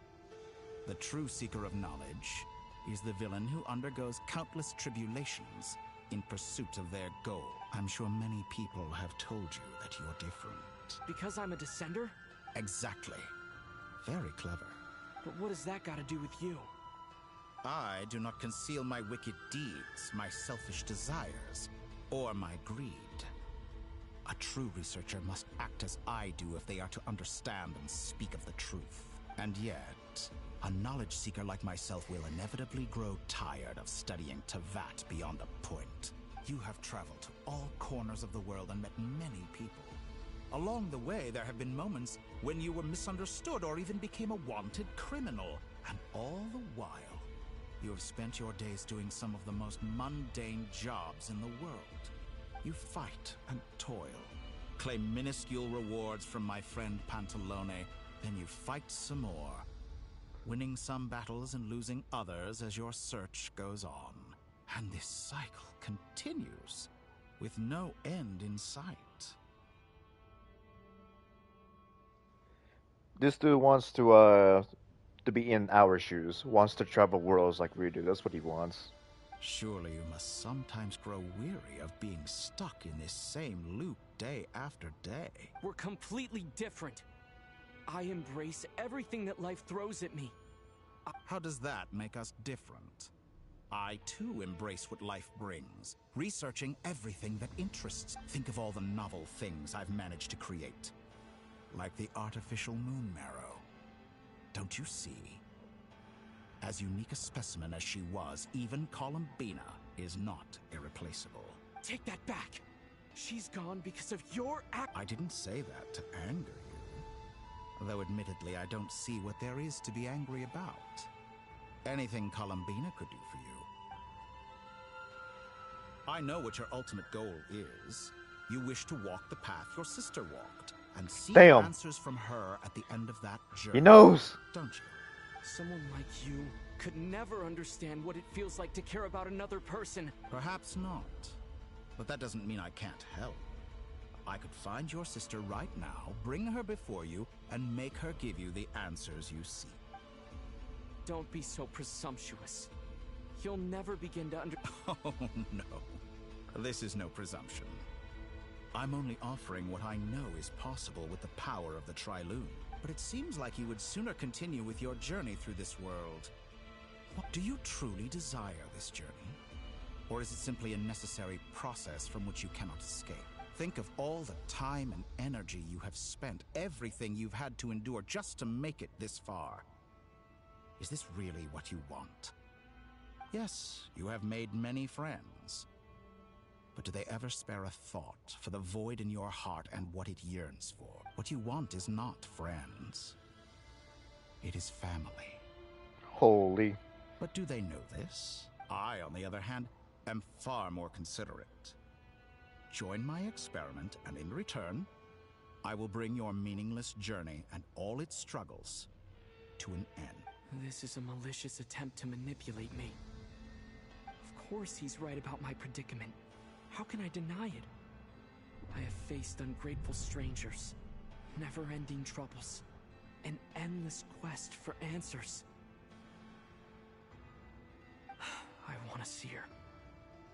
[SPEAKER 13] The true seeker of knowledge is the villain who undergoes countless tribulations in pursuit of their goal. I'm sure many people have told you that you're different.
[SPEAKER 5] Because I'm a descender?
[SPEAKER 13] Exactly. Very clever.
[SPEAKER 5] But what does that got to do with you?
[SPEAKER 13] I do not conceal my wicked deeds, my selfish desires, or my greed. A true researcher must act as I do if they are to understand and speak of the truth. And yet, a knowledge seeker like myself will inevitably grow tired of studying Tavat beyond a point. You have traveled to all corners of the world and met many people. Along the way, there have been moments when you were misunderstood or even became a wanted criminal. And all the while, you have spent your days doing some of the most mundane jobs in the world. You fight and toil, claim minuscule rewards from my friend Pantalone, then you fight some more, winning some battles and losing others as your search goes on. And this cycle continues, with no end in sight.
[SPEAKER 1] This dude wants to be in our shoes, wants to travel worlds like we do. That's what he wants.
[SPEAKER 13] Surely you must sometimes grow weary of being stuck in this same loop day after day.
[SPEAKER 5] We're completely different. I embrace everything that life throws at me.
[SPEAKER 13] How does that make us different? I too embrace what life brings, researching everything that interests. Think of all the novel things I've managed to create. Like the artificial moon marrow. Don't you see? As unique a specimen as she was, even Columbina is not irreplaceable.
[SPEAKER 5] Take that back. She's gone because of your act.
[SPEAKER 13] I didn't say that to anger you. Though admittedly, I don't see what there is to be angry about. Anything Columbina could do for you. I know what your ultimate goal is. You wish to walk the path your sister walked, and seek
[SPEAKER 1] Damn.
[SPEAKER 13] answers from her at the end of that journey.
[SPEAKER 1] He knows.
[SPEAKER 13] Don't you?
[SPEAKER 5] Someone like you could never understand what it feels like to care about another person.
[SPEAKER 13] Perhaps not. But that doesn't mean I can't help. I could find your sister right now, bring her before you, and make her give you the answers you seek.
[SPEAKER 5] Don't be so presumptuous. You'll never begin to
[SPEAKER 13] Oh, no. This is no presumption. I'm only offering what I know is possible with the power of the Trilune. But it seems like you would sooner continue with your journey through this world. Do you truly desire this journey? Or is it simply a necessary process from which you cannot escape? Think of all the time and energy you have spent, everything you've had to endure just to make it this far. Is this really what you want? Yes, you have made many friends. But do they ever spare a thought for the void in your heart and what it yearns for? What you want is not friends. It is family.
[SPEAKER 1] Holy.
[SPEAKER 13] But do they know this? I, on the other hand, am far more considerate. Join my experiment, and in return, I will bring your meaningless journey and all its struggles to an end.
[SPEAKER 5] This is a malicious attempt to manipulate me. Of course he's right about my predicament. How can I deny it? I have faced ungrateful strangers, never-ending troubles, an endless quest for answers. I want to see her.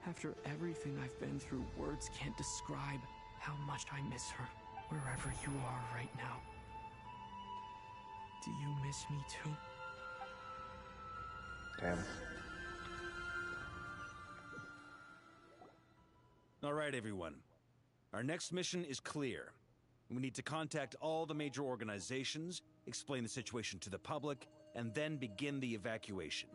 [SPEAKER 5] After everything I've been through, words can't describe how much I miss her, wherever you are right now. Do you miss me too?
[SPEAKER 1] Damn.
[SPEAKER 6] All right, everyone. Our next mission is clear. We need to contact all the major organizations, explain the situation to the public, and then begin the evacuation.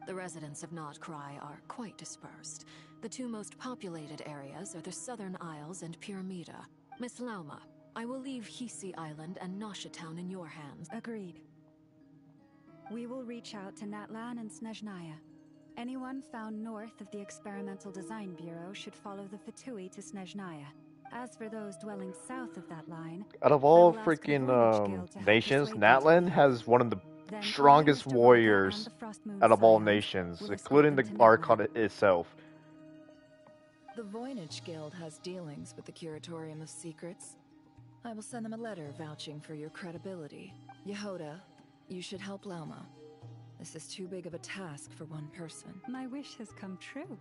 [SPEAKER 10] The residents of Notcry are quite dispersed. The two most populated areas are the Southern Isles and Pyramida. Miss Lauma, I will leave Hisi Island and Nasha Town in your hands.
[SPEAKER 7] Agreed. We will reach out to Natlan and Snezhnaya. Anyone found north of the Experimental Design Bureau should follow the Fatui to Snezhnaya. As for those dwelling south of that line,
[SPEAKER 1] out of all freaking nations, Natlan has one of the strongest warriors out of all nations, including the Archon itself.
[SPEAKER 11] The Voynich Guild has dealings with the Curatorium of Secrets. I will send them a letter vouching for your credibility. Yehoda, you should help Lauma. This is too big of a task for one person.
[SPEAKER 7] My wish has come true.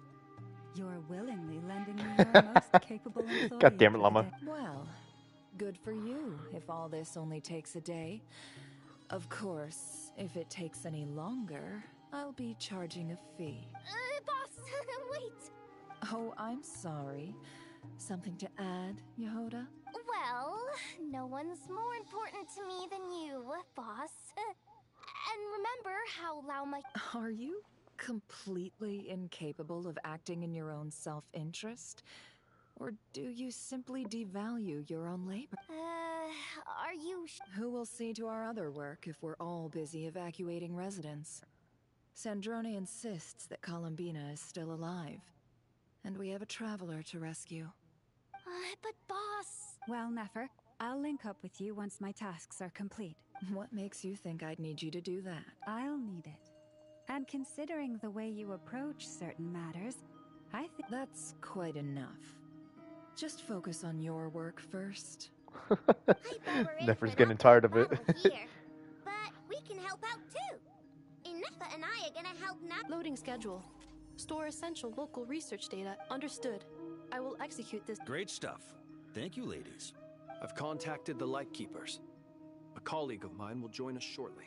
[SPEAKER 7] You're willingly lending me your most capable employee.
[SPEAKER 1] God damn it, Llama.
[SPEAKER 11] Well, good for you if all this only takes a day. Of course, if it takes any longer, I'll be charging a fee.
[SPEAKER 20] Boss, wait!
[SPEAKER 11] Oh, I'm sorry. Something to add, Yehoda?
[SPEAKER 20] Well, no one's more important to me than you, boss. And remember how Lauma...
[SPEAKER 11] Are you completely incapable of acting in your own self-interest? Or do you simply devalue your own labor?
[SPEAKER 20] Are you...
[SPEAKER 11] Who will see to our other work if we're all busy evacuating residents? Sandrone insists that Columbina is still alive. And we have a traveler to rescue.
[SPEAKER 20] But boss...
[SPEAKER 7] Well, Nefer, I'll link up with you once my tasks are complete.
[SPEAKER 11] What makes you think I'd need you to do that?
[SPEAKER 7] I'll need it. And considering the way you approach certain matters, I think...
[SPEAKER 11] That's quite enough. Just focus on your work first.
[SPEAKER 1] Nefer's getting tired of it.
[SPEAKER 20] Here, but we can help out too. Inefa and I are gonna help now.
[SPEAKER 21] Loading schedule. Store essential local research data. Understood. I will execute this.
[SPEAKER 6] Great stuff. Thank you, ladies.
[SPEAKER 8] I've contacted the Lightkeepers. A colleague of mine will join us shortly.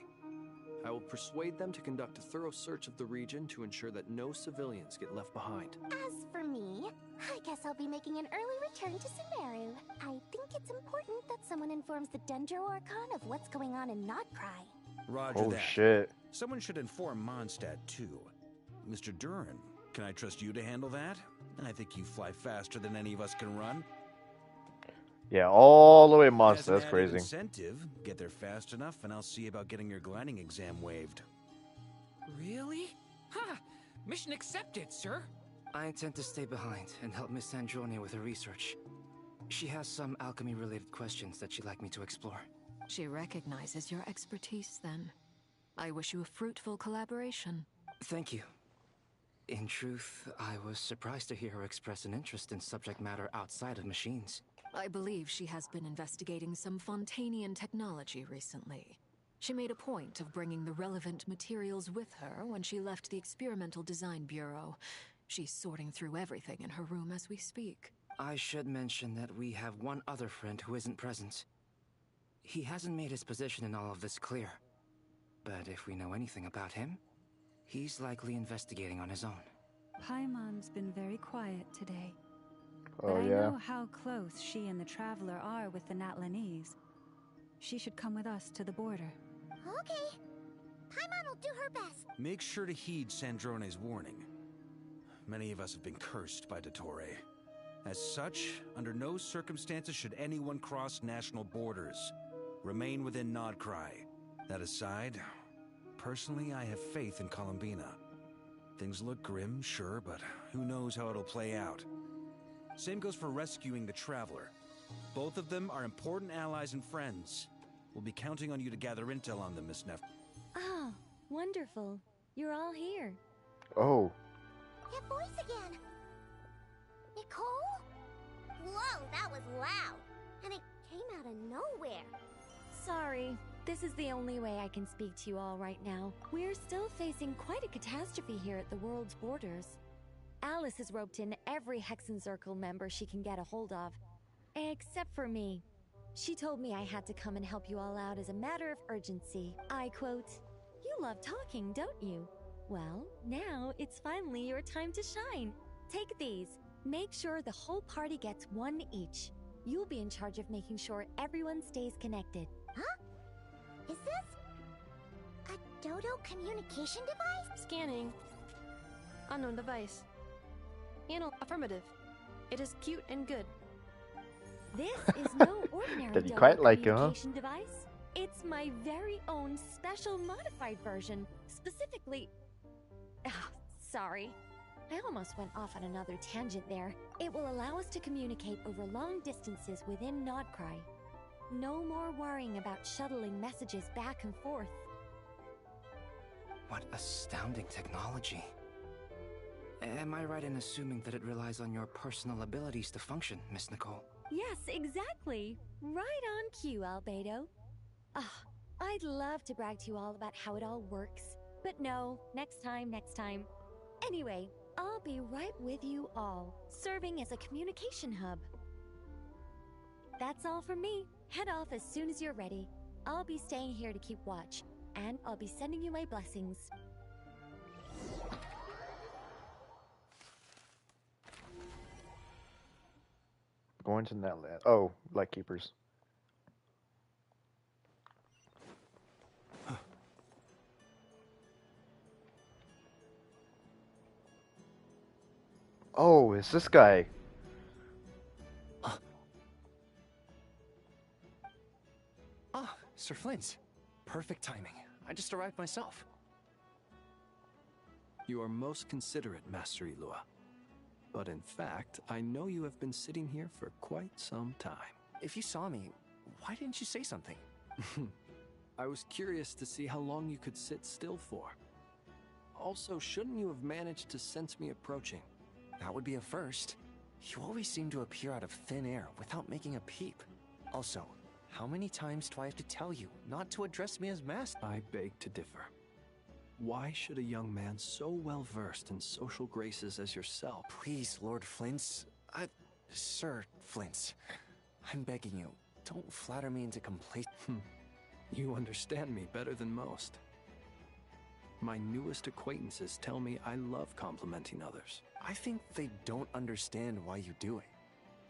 [SPEAKER 8] I will persuade them to conduct a thorough search of the region to ensure that no civilians get left behind.
[SPEAKER 20] As for me, I guess I'll be making an early return to Sumeru. I think it's important that someone informs the Dendro Archon of what's going on in Notcry.
[SPEAKER 6] Roger
[SPEAKER 1] Oh
[SPEAKER 6] that.
[SPEAKER 1] shit.
[SPEAKER 6] Someone should inform Mondstadt too. Mr. Duran, can I trust you to handle that? I think you fly faster than any of us can run.
[SPEAKER 1] Yeah, all the way
[SPEAKER 6] As
[SPEAKER 1] monster.
[SPEAKER 6] an
[SPEAKER 1] That's
[SPEAKER 6] added
[SPEAKER 1] crazy.
[SPEAKER 6] incentive, get there fast enough and I'll see about getting your gliding exam waived.
[SPEAKER 18] Really? Ha! Mission accepted, sir.
[SPEAKER 3] I intend to stay behind and help Miss Sandrone with her research. She has some alchemy-related questions that she'd like me to explore.
[SPEAKER 10] She recognizes your expertise, then. I wish you a fruitful collaboration.
[SPEAKER 3] Thank you. In truth, I was surprised to hear her express an interest in subject matter outside of machines.
[SPEAKER 10] I believe she has been investigating some Fontanian technology recently. She made a point of bringing the relevant materials with her when she left the Experimental Design Bureau. She's sorting through everything in her room as we speak.
[SPEAKER 3] I should mention that we have one other friend who isn't present. He hasn't made his position in all of this clear. But if we know anything about him, he's likely investigating on his own.
[SPEAKER 7] Paimon's been very quiet today.
[SPEAKER 1] Oh,
[SPEAKER 7] but I
[SPEAKER 1] yeah.
[SPEAKER 7] know how close she and the Traveler are with the Natlanese. She should come with us to the border.
[SPEAKER 17] Okay. Paimon will do her best.
[SPEAKER 6] Make sure to heed Sandrone's warning. Many of us have been cursed by Dottore. As such, under no circumstances should anyone cross national borders. Remain within Nodcry. That aside, personally I have faith in Columbina. Things look grim, sure, but who knows how it'll play out. Same goes for rescuing the Traveler. Both of them are important allies and friends. We'll be counting on you to gather intel on them, Miss Neff.
[SPEAKER 22] Oh, wonderful. You're all here.
[SPEAKER 1] Oh.
[SPEAKER 17] That voice again. Nicole? Whoa, that was loud. And it came out of nowhere.
[SPEAKER 22] Sorry. This is the only way I can speak to you all right now. We're still facing quite a catastrophe here at the world's borders. Alice has roped in every Hexencircle member she can get a hold of. Except for me. She told me I had to come and help you all out as a matter of urgency. I quote, "You love talking, don't you? Well, now it's finally your time to shine. Take these. Make sure the whole party gets one each. You'll be in charge of making sure everyone stays connected."
[SPEAKER 17] Huh? Is this a Dodo communication device?
[SPEAKER 21] Scanning. Unknown device. Affirmative. It is cute and good.
[SPEAKER 22] This is no ordinary
[SPEAKER 1] Did you
[SPEAKER 22] Dodo
[SPEAKER 1] quite like it, huh?
[SPEAKER 22] communication device. It's my very own special modified version. Specifically... sorry. I almost went off on another tangent there. It will allow us to communicate over long distances within Nodcry. No more worrying about shuttling messages back and forth.
[SPEAKER 3] What astounding technology. Am I right in assuming that it relies on your personal abilities to function, Miss Nicole?
[SPEAKER 22] Yes, exactly. Right on cue, Albedo. I'd love to brag to you all about how it all works. But no, next time. Anyway, I'll be right with you all, serving as a communication hub. That's all from me. Head off as soon as you're ready. I'll be staying here to keep watch, and I'll be sending you my blessings.
[SPEAKER 1] Going to Netland. Oh, Lightkeepers. Oh, it's this guy.
[SPEAKER 3] Ah, Sir Flint. Perfect timing. I just arrived myself.
[SPEAKER 8] You are most considerate, Master Ilua. But in fact, I know you have been sitting here for quite some time.
[SPEAKER 3] If you saw me, why didn't you say something?
[SPEAKER 8] I was curious to see how long you could sit still for. Also, shouldn't you have managed to sense me approaching?
[SPEAKER 3] That would be a first. You always seem to appear out of thin air without making a peep. Also, how many times do I have to tell you not to address me as master?
[SPEAKER 8] I beg to differ. Why should a young man so well versed in social graces as yourself...
[SPEAKER 3] Please, Lord Flint's... Sir Flint's... I'm begging you, don't flatter me into complacency.
[SPEAKER 8] You understand me better than most. My newest acquaintances tell me I love complimenting others.
[SPEAKER 3] I think they don't understand why you do it.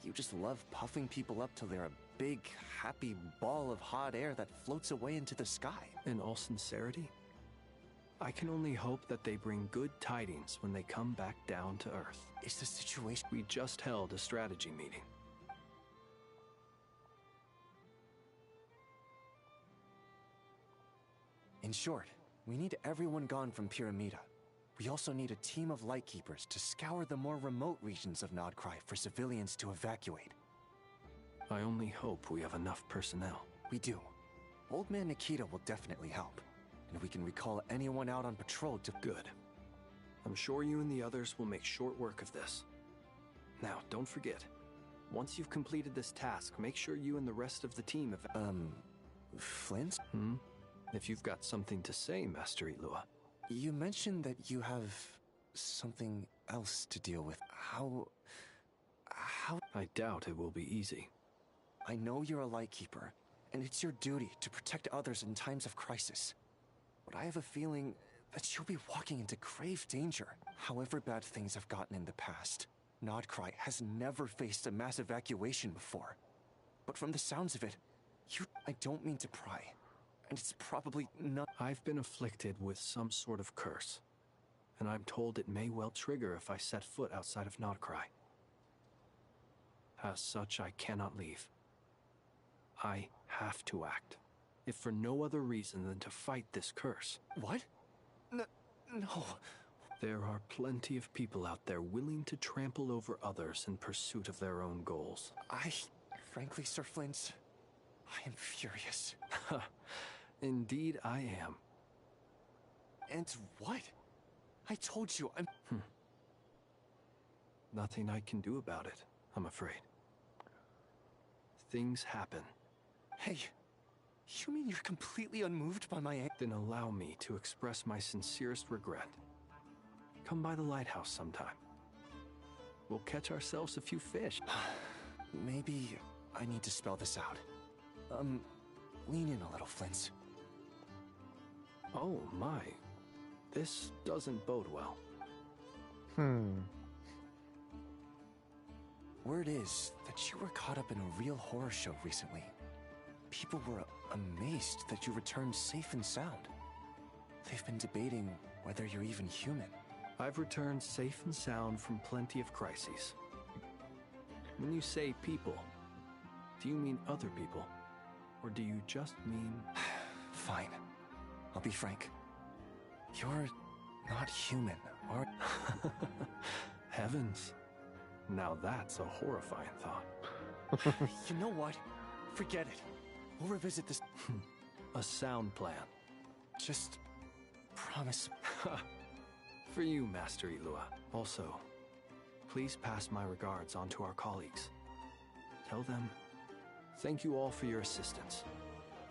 [SPEAKER 4] You just love puffing people up till they're a big, happy ball of hot air that floats away into the sky.
[SPEAKER 8] In all sincerity, I can only hope that they bring good tidings when they come back down to Earth.
[SPEAKER 4] Is the situation...
[SPEAKER 8] We just held a strategy meeting.
[SPEAKER 4] In short, we need everyone gone from Pyramida. We also need a team of Lightkeepers to scour the more remote regions of Nodcry for civilians to evacuate.
[SPEAKER 8] I only hope we have enough personnel.
[SPEAKER 4] We do. Old Man Nikita will definitely help. And we can recall anyone out on patrol to...
[SPEAKER 8] Good. I'm sure you and the others will make short work of this. Now, don't forget. Once you've completed this task, make sure you and the rest of the team have...
[SPEAKER 4] Flint?
[SPEAKER 8] If you've got something to say, Master Ilua.
[SPEAKER 4] You mentioned that you have something else to deal with. How...
[SPEAKER 8] I doubt it will be easy.
[SPEAKER 4] I know you're a Lightkeeper, and it's your duty to protect others in times of crisis. But I have a feeling that you'll be walking into grave danger. However bad things have gotten in the past, Nodcry has never faced a mass evacuation before. But from the sounds of it, I don't mean to pry. And it's probably not...
[SPEAKER 8] I've been afflicted with some sort of curse, and I'm told it may well trigger if I set foot outside of Nodcry. As such, I cannot leave. I have to act, if for no other reason than to fight this curse.
[SPEAKER 4] What? No.
[SPEAKER 8] There are plenty of people out there willing to trample over others in pursuit of their own goals.
[SPEAKER 4] Frankly, Sir Flint, I am furious.
[SPEAKER 8] Indeed, I am.
[SPEAKER 4] And what? I told you, I'm...
[SPEAKER 8] Nothing I can do about it, I'm afraid. Things happen.
[SPEAKER 4] Hey, you mean you're completely unmoved by my...
[SPEAKER 8] Then allow me to express my sincerest regret. Come by the lighthouse sometime. We'll catch ourselves a few fish.
[SPEAKER 4] Maybe I need to spell this out. Lean in a little, Flint.
[SPEAKER 8] Oh my, this doesn't bode well.
[SPEAKER 4] Word is that you were caught up in a real horror show recently. People were amazed that you returned safe and sound. They've been debating whether you're even human.
[SPEAKER 8] I've returned safe and sound from plenty of crises. When you say people, do you mean other people? Or do you just mean...
[SPEAKER 4] Fine. I'll be frank. You're not human, are...
[SPEAKER 8] Heavens. Now that's a horrifying thought.
[SPEAKER 4] You know what? Forget it. We'll revisit this...
[SPEAKER 8] A sound plan.
[SPEAKER 4] Just... promise.
[SPEAKER 8] For you, Master Ilua. Also, please pass my regards on to our colleagues. Tell them, thank you all for your assistance.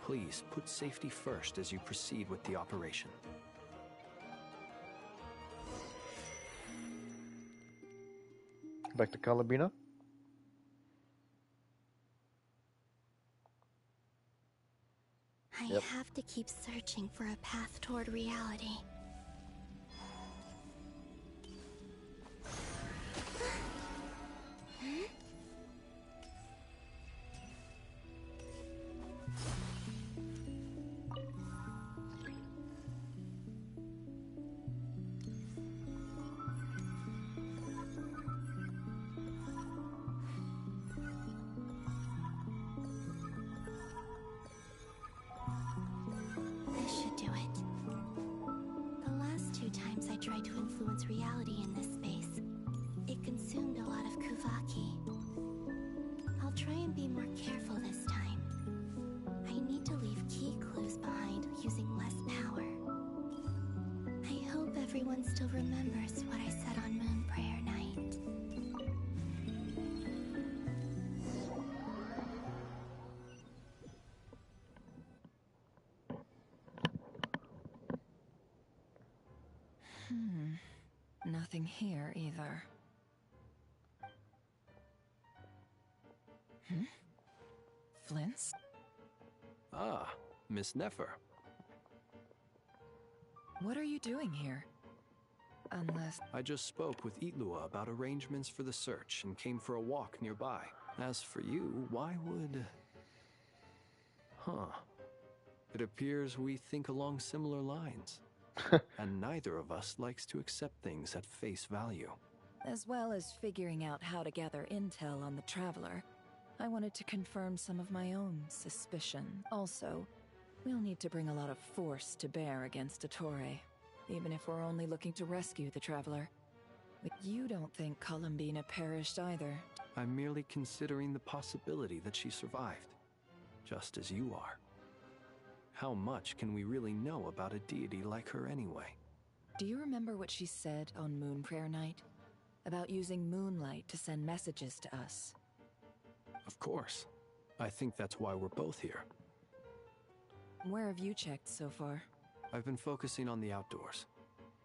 [SPEAKER 8] Please put safety first as you proceed with the operation.
[SPEAKER 1] Back to Calabina.
[SPEAKER 2] I have to keep searching for a path toward reality. Tried to influence reality in this space. It consumed a lot of Kuvaki. I'll try and be more careful this time. I need to leave key clues behind using less power. I hope everyone still remembers what I said on Moon Prayer Night.
[SPEAKER 11] Nothing here either. Flint's?
[SPEAKER 8] Ah, Miss Nefer.
[SPEAKER 11] What are you doing here? Unless...
[SPEAKER 8] I just spoke with Itlua about arrangements for the search and came for a walk nearby. As for you, why would... Huh. It appears we think along similar lines. And neither of us likes to accept things at face value.
[SPEAKER 11] As well as figuring out how to gather intel on the Traveler, I wanted to confirm some of my own suspicion. Also, we'll need to bring a lot of force to bear against Dottore, even if we're only looking to rescue the Traveler. But you don't think Columbina perished either.
[SPEAKER 8] I'm merely considering the possibility that she survived, just as you are. How much can we really know about a deity like her anyway?
[SPEAKER 11] Do you remember what she said on Moon Prayer Night? About using moonlight to send messages to us?
[SPEAKER 8] Of course. I think that's why we're both here.
[SPEAKER 11] Where have you checked so far?
[SPEAKER 8] I've been focusing on the outdoors.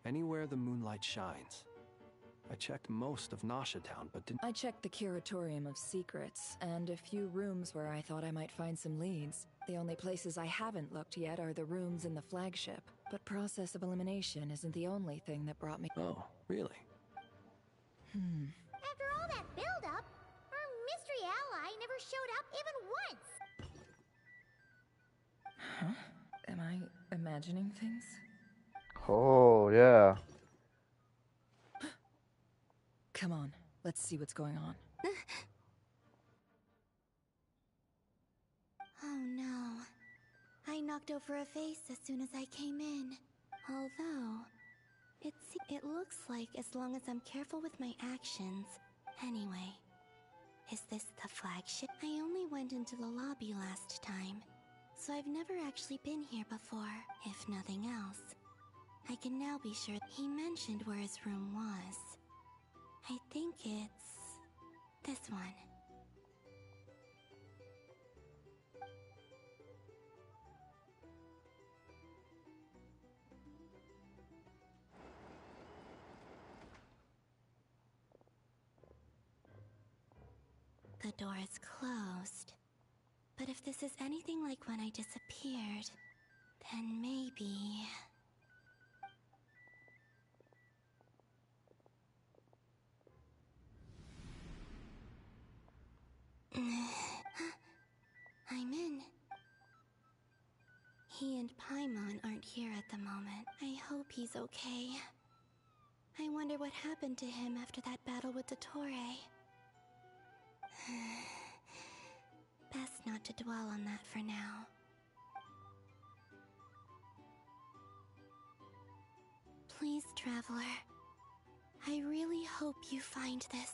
[SPEAKER 8] Anywhere the moonlight shines. I checked most of Nasha Town, but didn't...
[SPEAKER 11] I checked the Curatorium of Secrets, and a few rooms where I thought I might find some leads. The only places I haven't looked yet are the rooms in the flagship. But process of elimination isn't the only thing that brought me...
[SPEAKER 8] Oh, really?
[SPEAKER 20] After all that build-up, our mystery ally never showed up even once.
[SPEAKER 11] Huh? Am I imagining things?
[SPEAKER 1] Oh, yeah.
[SPEAKER 11] Come on, let's see what's going on.
[SPEAKER 2] Oh no. I knocked over a vase as soon as I came in. Although, it looks like as long as I'm careful with my actions. Anyway, is this the flagship? I only went into the lobby last time, so I've never actually been here before. If nothing else, I can now be sure. He mentioned where his room was. I think it's this one. The door is closed. But if this is anything like when I disappeared, then maybe... I'm in. He and Paimon aren't here at the moment. I hope he's okay. I wonder what happened to him after that battle with Dottore. Best not to dwell on that for now. Please, Traveler. I really hope you find this.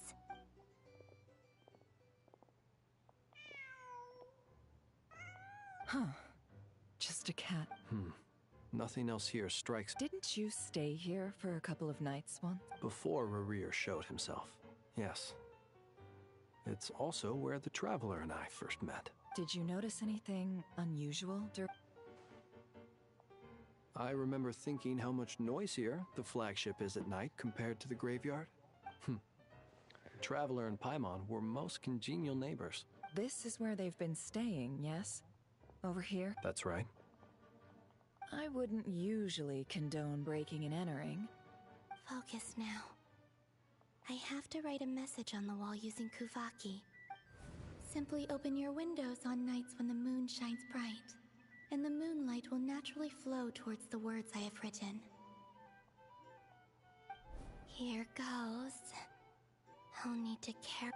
[SPEAKER 11] Huh. Just a cat.
[SPEAKER 8] Nothing else here strikes...
[SPEAKER 11] Didn't you stay here for a couple of nights once?
[SPEAKER 8] Before Rerir showed himself. Yes. It's also where the Traveler and I first met.
[SPEAKER 11] Did you notice anything unusual during...
[SPEAKER 8] I remember thinking how much noisier the flagship is at night compared to the graveyard. Traveler and Paimon were most congenial neighbors.
[SPEAKER 11] This is where they've been staying, yes? Over here?
[SPEAKER 8] That's right.
[SPEAKER 11] I wouldn't usually condone breaking and entering.
[SPEAKER 2] Focus now. I have to write a message on the wall using Kuvaki. Simply open your windows on nights when the moon shines bright, and the moonlight will naturally flow towards the words I have written. Here goes. I'll need to care...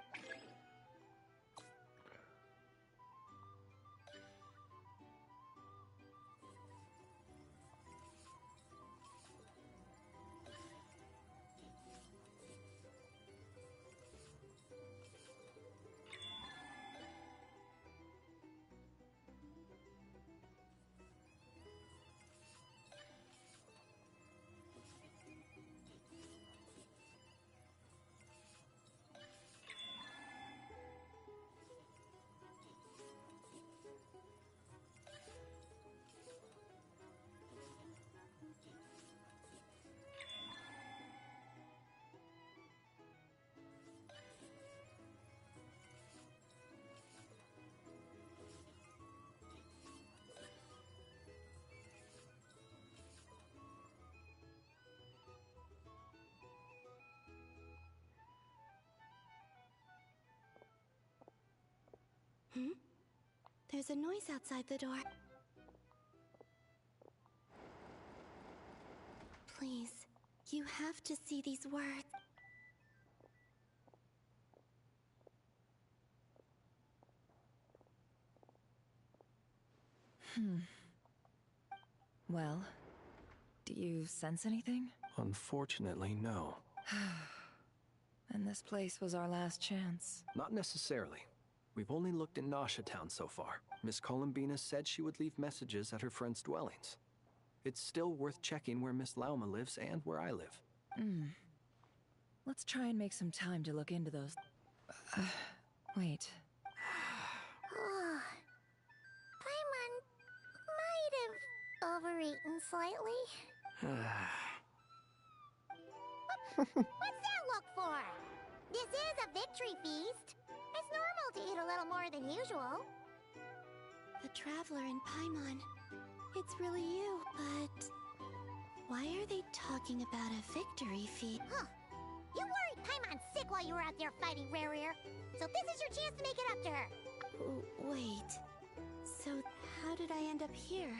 [SPEAKER 2] Hmm? There's a noise outside the door. Please, you have to see these words.
[SPEAKER 11] Well, do you sense anything?
[SPEAKER 8] Unfortunately, no.
[SPEAKER 11] And this place was our last chance.
[SPEAKER 8] Not necessarily. We've only looked in Nasha Town so far. Miss Columbina said she would leave messages at her friends' dwellings. It's still worth checking where Miss Lauma lives and where I live.
[SPEAKER 11] Let's try and make some time to look into those. Wait.
[SPEAKER 20] Paimon might have overeaten slightly. What's that look for? This is a victory feast. It's normal to eat a little more than usual.
[SPEAKER 2] The Traveler in Paimon. It's really you, but why are they talking about a victory feast?
[SPEAKER 20] Huh. You worried Paimon's sick while you were out there fighting Rare, so this is your chance to make it up to her.
[SPEAKER 2] Wait. So how did I end up here?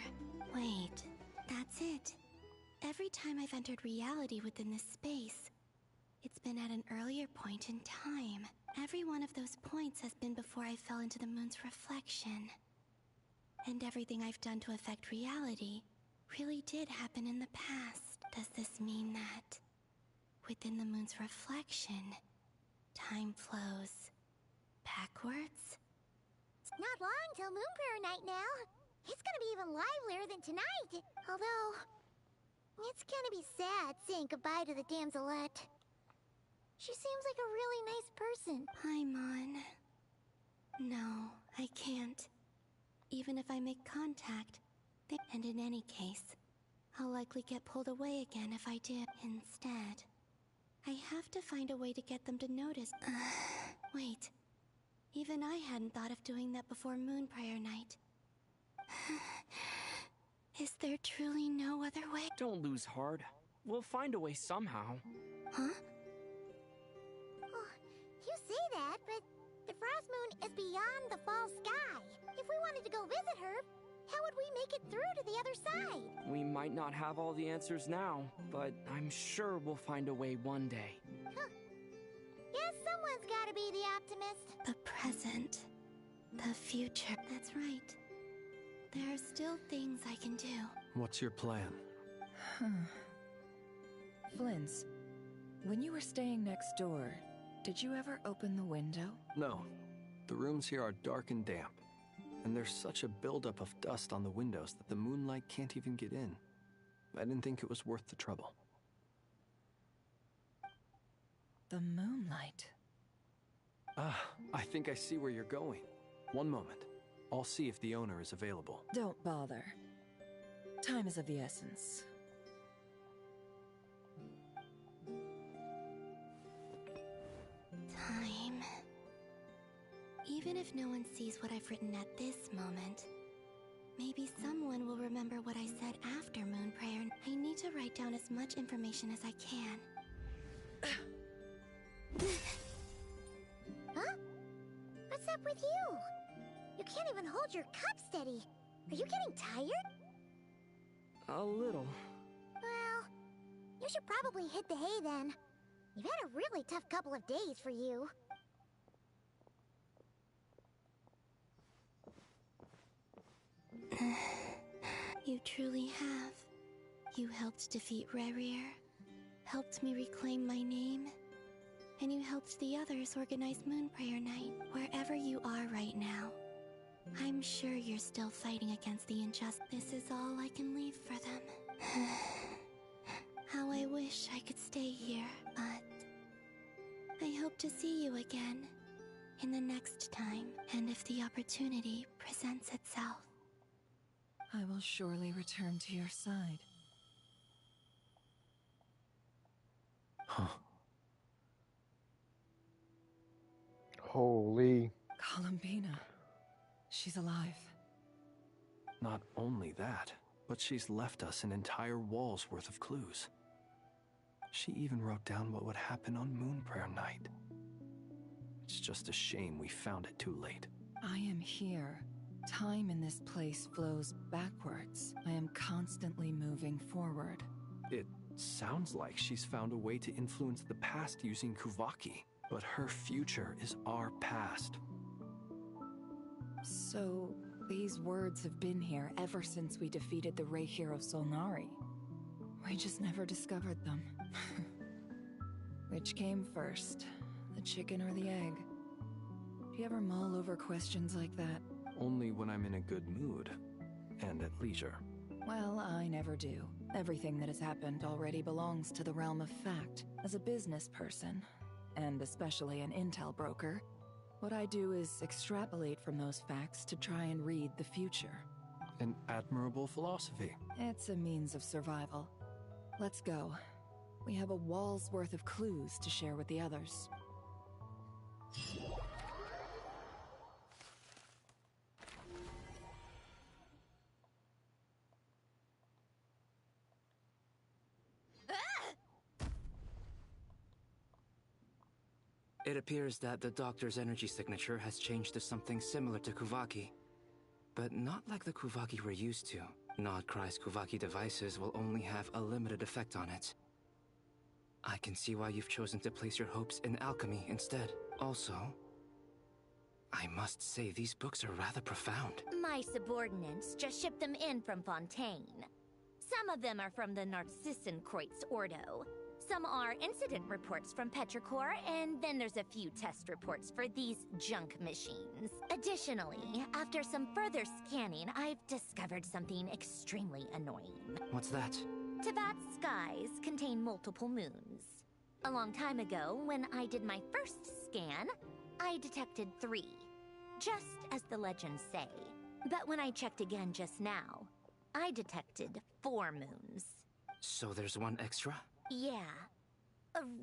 [SPEAKER 2] Wait, that's it. Every time I've entered reality within this space, it's been at an earlier point in time. Every one of those points has been before I fell into the moon's reflection. And everything I've done to affect reality really did happen in the past. Does this mean that within the moon's reflection, time flows backwards?
[SPEAKER 20] It's not long till Moon Prayer Night now. It's gonna be even livelier than tonight. Although, it's gonna be sad saying goodbye to the damselette. She seems like a really nice person.
[SPEAKER 2] Paimon. No, I can't. Even if I make contact. And in any case, I'll likely get pulled away again if I do. Instead, I have to find a way to get them to notice. Wait. Even I hadn't thought of doing that before Moon Prayer Night. Is there truly no other way?
[SPEAKER 5] Don't lose heart. We'll find a way somehow.
[SPEAKER 2] Huh?
[SPEAKER 20] Oh, you say that, but the Frost Moon is beyond the fall sky. If we wanted to go visit her, how would we make it through to the other side?
[SPEAKER 5] We might not have all the answers now, but I'm sure we'll find a way one day.
[SPEAKER 20] Huh. Guess someone's gotta be the optimist.
[SPEAKER 2] The present. The future. That's right. There are still things I can do.
[SPEAKER 8] What's your plan?
[SPEAKER 11] Flint's, when you were staying next door, did you ever open the window?
[SPEAKER 8] No. The rooms here are dark and damp. And there's such a buildup of dust on the windows that the moonlight can't even get in. I didn't think it was worth the trouble.
[SPEAKER 11] The moonlight.
[SPEAKER 8] I think I see where you're going. One moment. I'll see if the owner is available.
[SPEAKER 11] Don't bother. Time is of the essence.
[SPEAKER 2] Time. Even if no one sees what I've written at this moment, maybe someone will remember what I said after Moon Prayer. I need to write down as much information as I can.
[SPEAKER 20] Huh? What's up with you? You can't even hold your cup steady. Are you getting tired?
[SPEAKER 5] A little.
[SPEAKER 20] Well, you should probably hit the hay then. You've had a really tough couple of days for you.
[SPEAKER 2] You truly have. You helped defeat Rerir, helped me reclaim my name, and you helped the others organize Moon Prayer Night. Wherever you are right now, I'm sure you're still fighting against the injustice. This is all I can leave for them. How I wish I could stay here, but I hope to see you again in the next time, and if the opportunity presents itself.
[SPEAKER 11] I will surely return to your side.
[SPEAKER 8] Huh.
[SPEAKER 1] Holy.
[SPEAKER 11] Columbina. She's alive.
[SPEAKER 8] Not only that, but she's left us an entire wall's worth of clues. She even wrote down what would happen on Moon Prayer Night. It's just a shame we found it too late.
[SPEAKER 11] I am here. Time in this place flows backwards. I am constantly moving forward.
[SPEAKER 8] It sounds like she's found a way to influence the past using Kuvaki, but her future is our past.
[SPEAKER 11] So, these words have been here ever since we defeated the Ray hero Solnari. We just never discovered them. Which came first, the chicken or the egg? Do you ever mull over questions like that?
[SPEAKER 8] Only when I'm in a good mood and at leisure.
[SPEAKER 11] Well, I never do. Everything that has happened already belongs to the realm of fact. As a business person, and especially an intel broker, what I do is extrapolate from those facts to try and read the future.
[SPEAKER 8] An admirable philosophy.
[SPEAKER 11] It's a means of survival. Let's go. We have a wall's worth of clues to share with the others.
[SPEAKER 3] It appears that the Doctor's energy signature has changed to something similar to Kuvaki. But not like the Kuvaki we're used to. Nodcry's Kuvaki devices will only have a limited effect on it. I can see why you've chosen to place your hopes in alchemy instead. Also, I must say these books are rather profound.
[SPEAKER 17] My subordinates just shipped them in from Fontaine. Some of them are from the Narcissenkreuz Ordo. Some are incident reports from Petrichor, and then there's a few test reports for these junk machines. Additionally, after some further scanning, I've discovered something extremely annoying.
[SPEAKER 3] What's that?
[SPEAKER 17] Tevat's skies contain multiple moons. A long time ago, when I did my first scan, I detected 3, just as the legends say. But when I checked again just now, I detected 4 moons.
[SPEAKER 3] So there's one extra?
[SPEAKER 17] Yeah.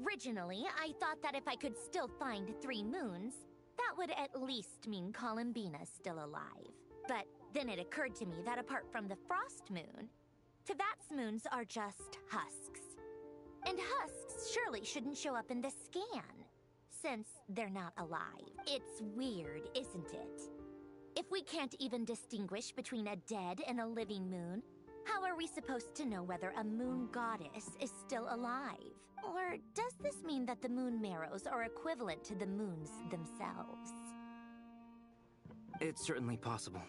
[SPEAKER 17] Originally, I thought that if I could still find 3 moons, that would at least mean Columbina's still alive. But then it occurred to me that apart from the frost moon, Tevat's moons are just husks. And husks surely shouldn't show up in the scan, since they're not alive. It's weird, isn't it? If we can't even distinguish between a dead and a living moon, how are we supposed to know whether a moon goddess is still alive? Or does this mean that the moon marrows are equivalent to the moons themselves?
[SPEAKER 3] It's certainly possible.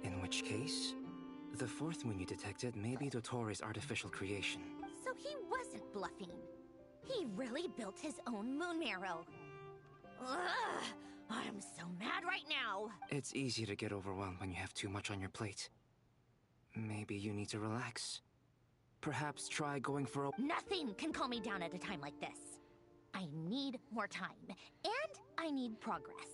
[SPEAKER 3] In which case, the 4th moon you detected may be Dottore artificial creation.
[SPEAKER 17] So he wasn't bluffing. He really built his own moon marrow. Ugh! I'm so mad right now!
[SPEAKER 3] It's easy to get overwhelmed when you have too much on your plate. Maybe you need to relax. Perhaps try going for a...
[SPEAKER 17] Nothing can calm me down at a time like this. I need more time, and I need progress.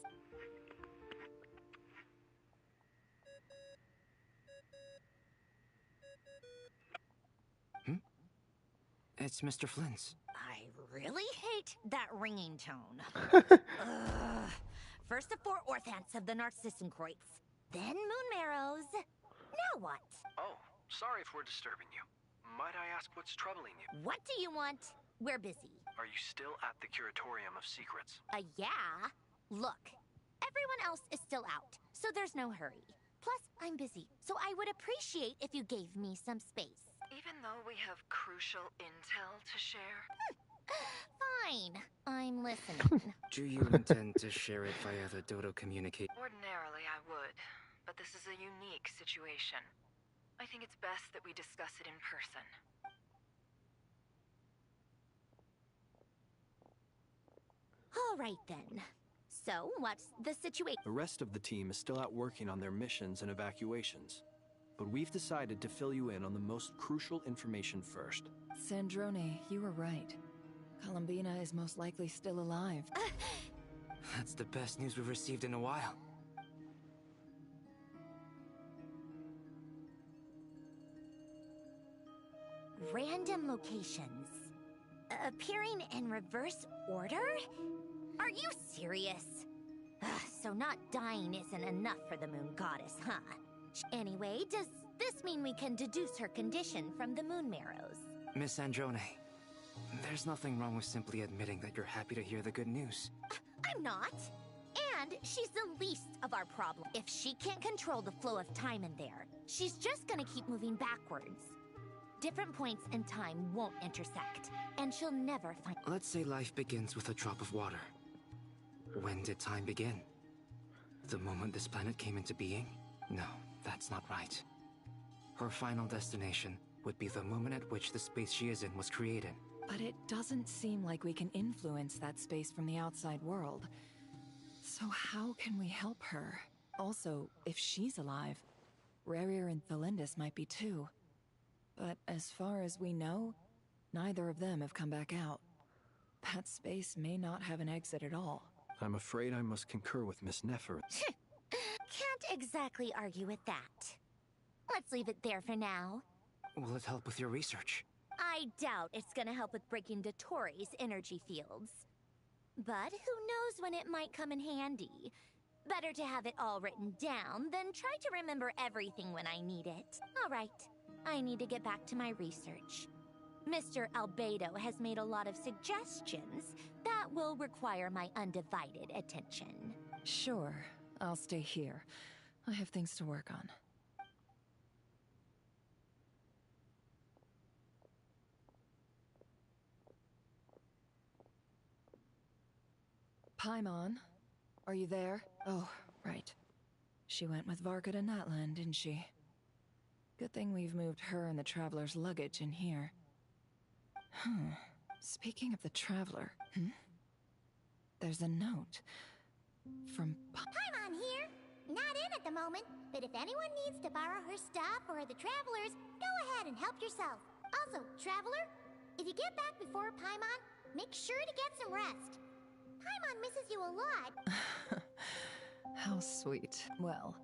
[SPEAKER 3] It's Mr. Flynn's.
[SPEAKER 17] I really hate that ringing tone. First the 4 orthants of the Narcissenkreuz, then moon marrows. Now what?
[SPEAKER 8] Oh, sorry if we're disturbing you. Might I ask what's troubling you?
[SPEAKER 17] What do you want? We're busy.
[SPEAKER 8] Are you still at the Curatorium of Secrets?
[SPEAKER 17] Yeah. Look, everyone else is still out, so there's no hurry. Plus, I'm busy, so I would appreciate if you gave me some space.
[SPEAKER 11] Even though we have crucial intel to share?
[SPEAKER 17] Fine. I'm listening.
[SPEAKER 3] Do you intend to share it via the Dodo communicate?
[SPEAKER 11] Ordinarily, I would, but this is a unique situation. I think it's best that we discuss it in person.
[SPEAKER 17] All right, then. So, what's the situation?
[SPEAKER 8] The rest of the team is still out working on their missions and evacuations. But we've decided to fill you in on the most crucial information first.
[SPEAKER 11] Sandrone, you were right. Columbina is most likely still alive.
[SPEAKER 3] That's the best news we've received in a while.
[SPEAKER 17] Random locations. Appearing in reverse order? Are you serious? So not dying isn't enough for the moon goddess, huh? Anyway, does this mean we can deduce her condition from the moon marrows?
[SPEAKER 3] Miss Androne, there's nothing wrong with simply admitting that you're happy to hear the good news.
[SPEAKER 17] I'm not. And she's the least of our problem. If she can't control the flow of time in there, she's just gonna keep moving backwards. Different points in time won't intersect, and she'll never find—
[SPEAKER 3] Let's say life begins with a drop of water. When did time begin? The moment this planet came into being? No, that's not right. Her final destination would be the moment at which the space she is in was created.
[SPEAKER 11] But it doesn't seem like we can influence that space from the outside world. So how can we help her? Also, if she's alive, Rerir and Thelindis might be too. But as far as we know, neither of them have come back out. That space may not have an exit at all.
[SPEAKER 8] I'm afraid I must concur with Miss Nefer.
[SPEAKER 17] Can't exactly argue with that. Let's leave it there for now.
[SPEAKER 3] Will it help with your research?
[SPEAKER 17] I doubt it's gonna help with breaking Dotori's energy fields. But who knows when it might come in handy. Better to have it all written down than try to remember everything when I need it. All right, I need to get back to my research. Mr. Albedo has made a lot of suggestions that will require my undivided attention.
[SPEAKER 11] Sure, I'll stay here. I have things to work on. Paimon, are you there? Oh, right. She went with Varka to Natlan, didn't she? Good thing we've moved her and the Traveler's luggage in here. Speaking of the Traveler, there's a note from
[SPEAKER 20] Paimon here. Not in at the moment, but if anyone needs to borrow her stuff or the Traveler's, go ahead and help yourself. Also, Traveler, if you get back before Paimon, make sure to get some rest. Paimon misses you a lot.
[SPEAKER 11] How sweet. Well,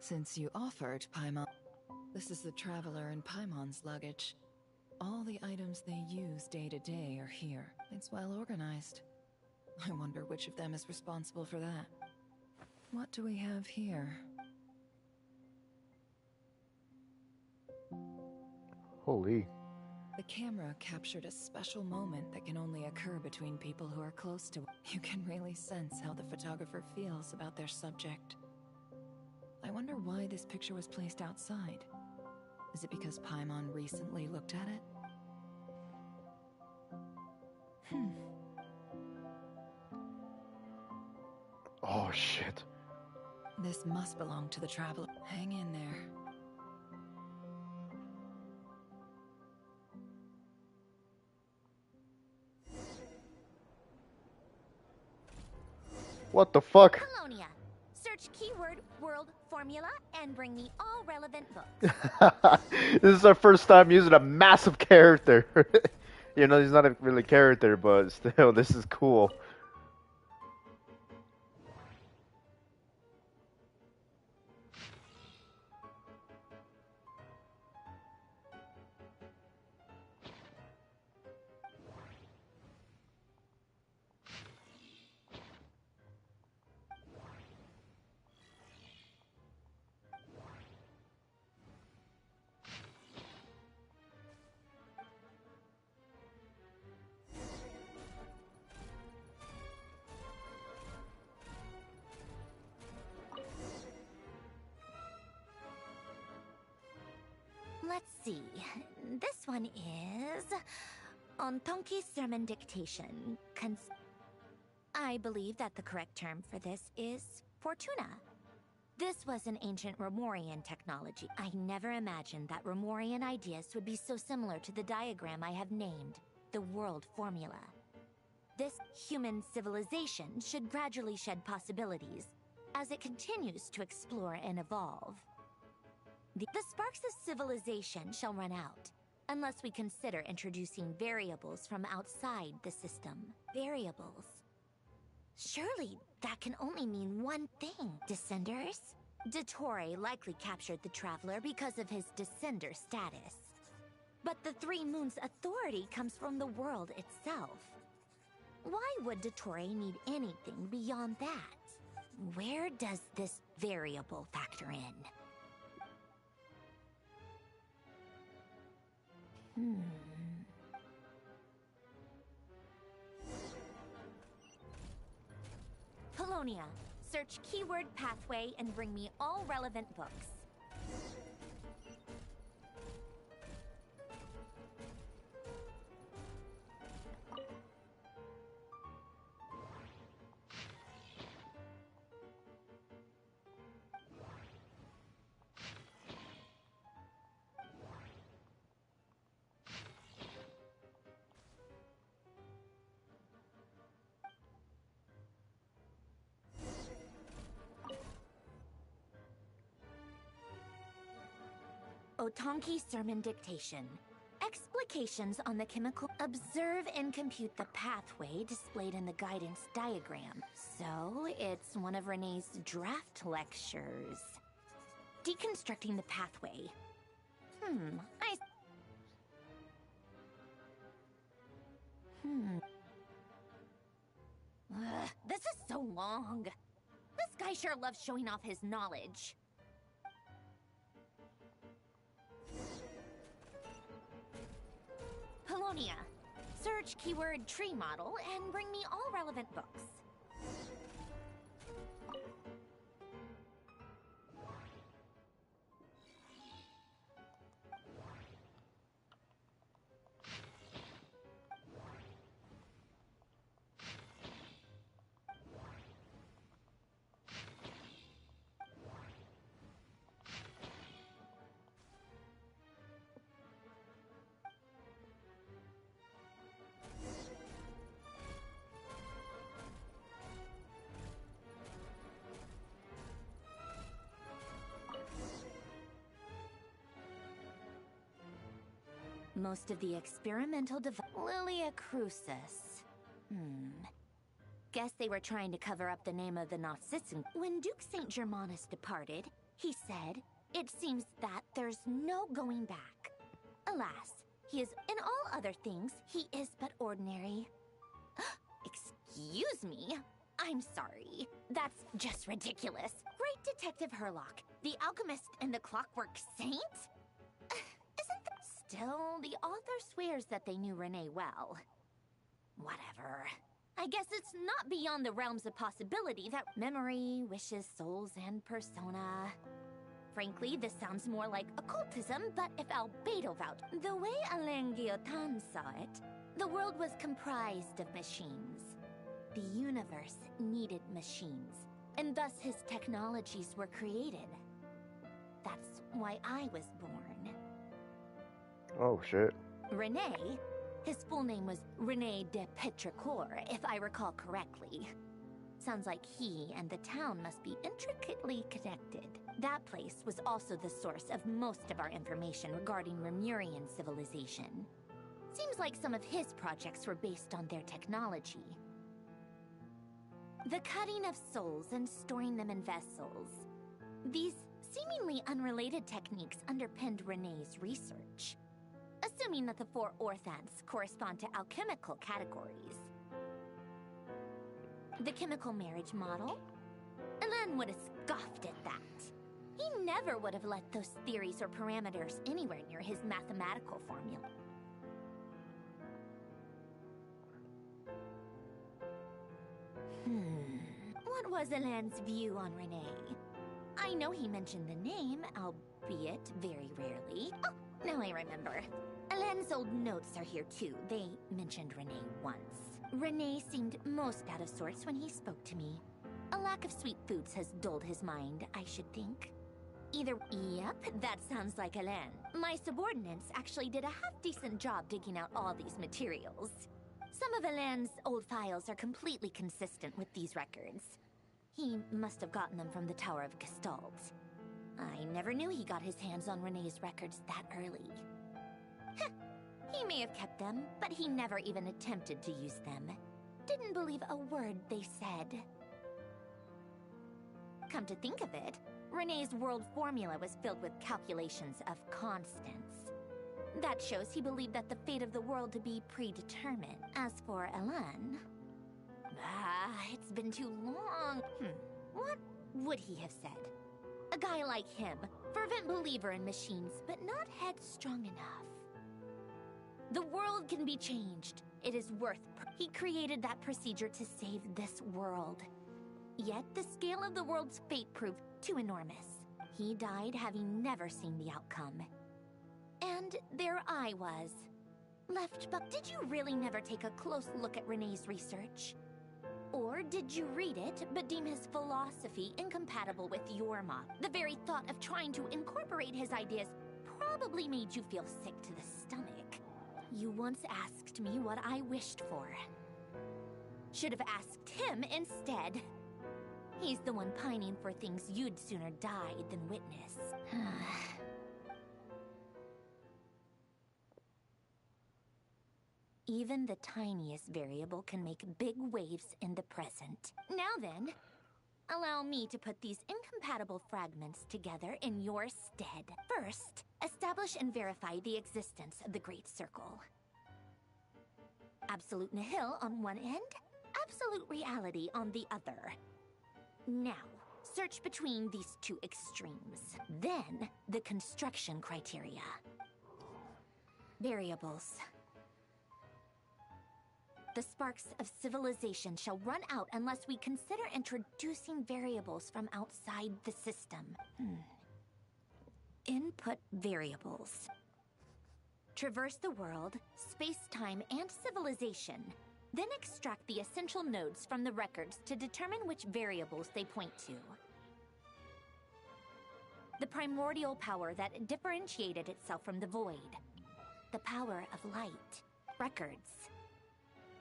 [SPEAKER 11] since you offered, Paimon, this is the Traveler and Paimon's luggage. All the items they use day to day are here. It's well organized. I wonder which of them is responsible for that. What do we have here?
[SPEAKER 1] Holy.
[SPEAKER 11] The camera captured a special moment that can only occur between people who are close to it. You can really sense how the photographer feels about their subject. I wonder why this picture was placed outside. Is it because Paimon recently looked at it?
[SPEAKER 1] Oh shit.
[SPEAKER 11] This must belong to the Traveler. Hang in there.
[SPEAKER 1] What the fuck?
[SPEAKER 17] Colonia. Search keyword world formula and bring me all relevant books.
[SPEAKER 1] This is our first time using a massive character. You know, he's not a really character, but still, this is cool.
[SPEAKER 17] Let's see. This one is Ontonki Sermon Dictation. I believe that the correct term for this is Fortuna. This was an ancient Romorian technology. I never imagined that Romorian ideas would be so similar to the diagram I have named, the world formula. This human civilization should gradually shed possibilities as it continues to explore and evolve. The sparks of civilization shall run out, unless we consider introducing variables from outside the system. Variables. Surely that can only mean one thing. Descenders? Dottore likely captured the Traveler because of his descender status. But the Three Moons' authority comes from the world itself. Why would Dottore need anything beyond that? Where does this variable factor in? Colonia, Search keyword pathway and bring me all relevant books. Otonki Sermon Dictation. Explications on the chemical. Observe and compute the pathway displayed in the guidance diagram. So, it's one of Renee's draft lectures. Deconstructing the pathway. This is so long. This guy sure loves showing off his knowledge. Polonia. Search keyword tree model and bring me all relevant books. Most of the experimental Lilia Crucis. Guess they were trying to cover up the name of the Narcissan. When Duke St. Germanus departed, he said, "It seems that there's no going back." Alas, he is, in all other things, he is but ordinary. Excuse me? I'm sorry. That's just ridiculous. Great Detective Herlock, the alchemist and the clockwork saint? Isn't that... Still, the author swears that they knew Renee well. Whatever. I guess it's not beyond the realms of possibility that memory, wishes, souls, and persona. Frankly, this sounds more like occultism, but if Albedo vouched, the way Alain Guillotin saw it, the world was comprised of machines. The universe needed machines, and thus his technologies were created. That's why I was born.
[SPEAKER 1] Oh, shit.
[SPEAKER 17] Renee? His full name was René de Petrichor, if I recall correctly. Sounds like he and the town must be intricately connected. That place was also the source of most of our information regarding Remurian civilization. Seems like some of his projects were based on their technology. The cutting of souls and storing them in vessels. These seemingly unrelated techniques underpinned René's research. Assuming that the 4 orthants correspond to alchemical categories. The chemical marriage model? Alain would have scoffed at that. He never would have let those theories or parameters anywhere near his mathematical formula. What was Alain's view on Renee? I know he mentioned the name, albeit very rarely. Oh, now I remember. Alain's old notes are here too. They mentioned Renee once. Renee seemed most out of sorts when he spoke to me. A lack of sweet foods has dulled his mind, I should think. Yep, that sounds like Alain. My subordinates actually did a half-decent job digging out all these materials. Some of Alain's old files are completely consistent with these records. He must have gotten them from the Tower of Gestalt. I never knew he got his hands on Renee's records that early. He may have kept them, but he never even attempted to use them. Didn't believe a word they said. Come to think of it, Renee's world formula was filled with calculations of constants. That shows he believed that the fate of the world to be predetermined. As for Alain... it's been too long. What would he have said? A guy like him, fervent believer in machines, but not headstrong enough. The world can be changed. It is worth... He created that procedure to save this world. Yet the scale of the world's fate proved too enormous. He died having never seen the outcome. And there I was, left. But did you really never take a close look at Renee's research? Or did you read it, but deem his philosophy incompatible with your model? The very thought of trying to incorporate his ideas probably made you feel sick to the stomach. You once asked me what I wished for. Should have asked him instead. He's the one pining for things you'd sooner die than witness. Even the tiniest variable can make big waves in the present. Now then, allow me to put these incompatible fragments together in your stead. First, establish and verify the existence of the Great Circle. Absolute nihil on one end, absolute reality on the other. Now, search between these two extremes. Then, the construction criteria. Variables. The sparks of civilization shall run out unless we consider introducing variables from outside the system. Input variables. Traverse the world, space-time, and civilization. Then extract the essential nodes from the records to determine which variables they point to. The primordial power that differentiated itself from the void. The power of light. Records.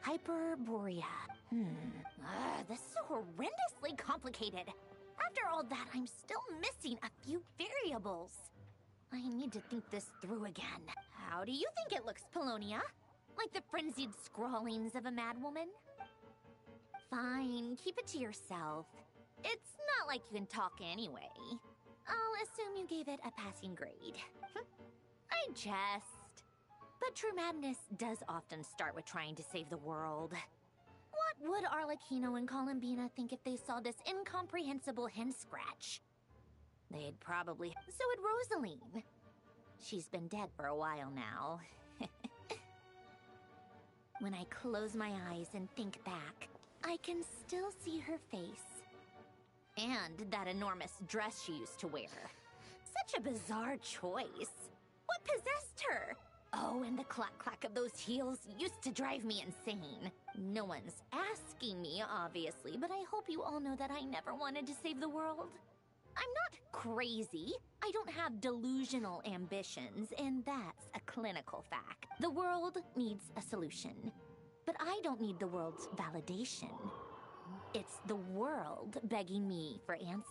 [SPEAKER 17] Hyperborea. This is horrendously complicated. After all that, I'm still missing a few variables. I need to think this through again. How do you think it looks, Polonia? Like the frenzied scrawlings of a madwoman? Fine, keep it to yourself. It's not like you can talk anyway. I'll assume you gave it a passing grade. I jest. But true madness does often start with trying to save the world. What would Arlecchino and Columbina think if they saw this incomprehensible hen scratch? They'd probably... So would Rosaline. She's been dead for a while now. When I close my eyes and think back, I can still see her face. And that enormous dress she used to wear. Such a bizarre choice. What possessed her? Oh, and the clack-clack of those heels used to drive me insane. No one's asking me, obviously, but I hope you all know that I never wanted to save the world. I'm not crazy. I don't have delusional ambitions, and that's a clinical fact. The world needs a solution, but I don't need the world's validation. It's the world begging me for answers.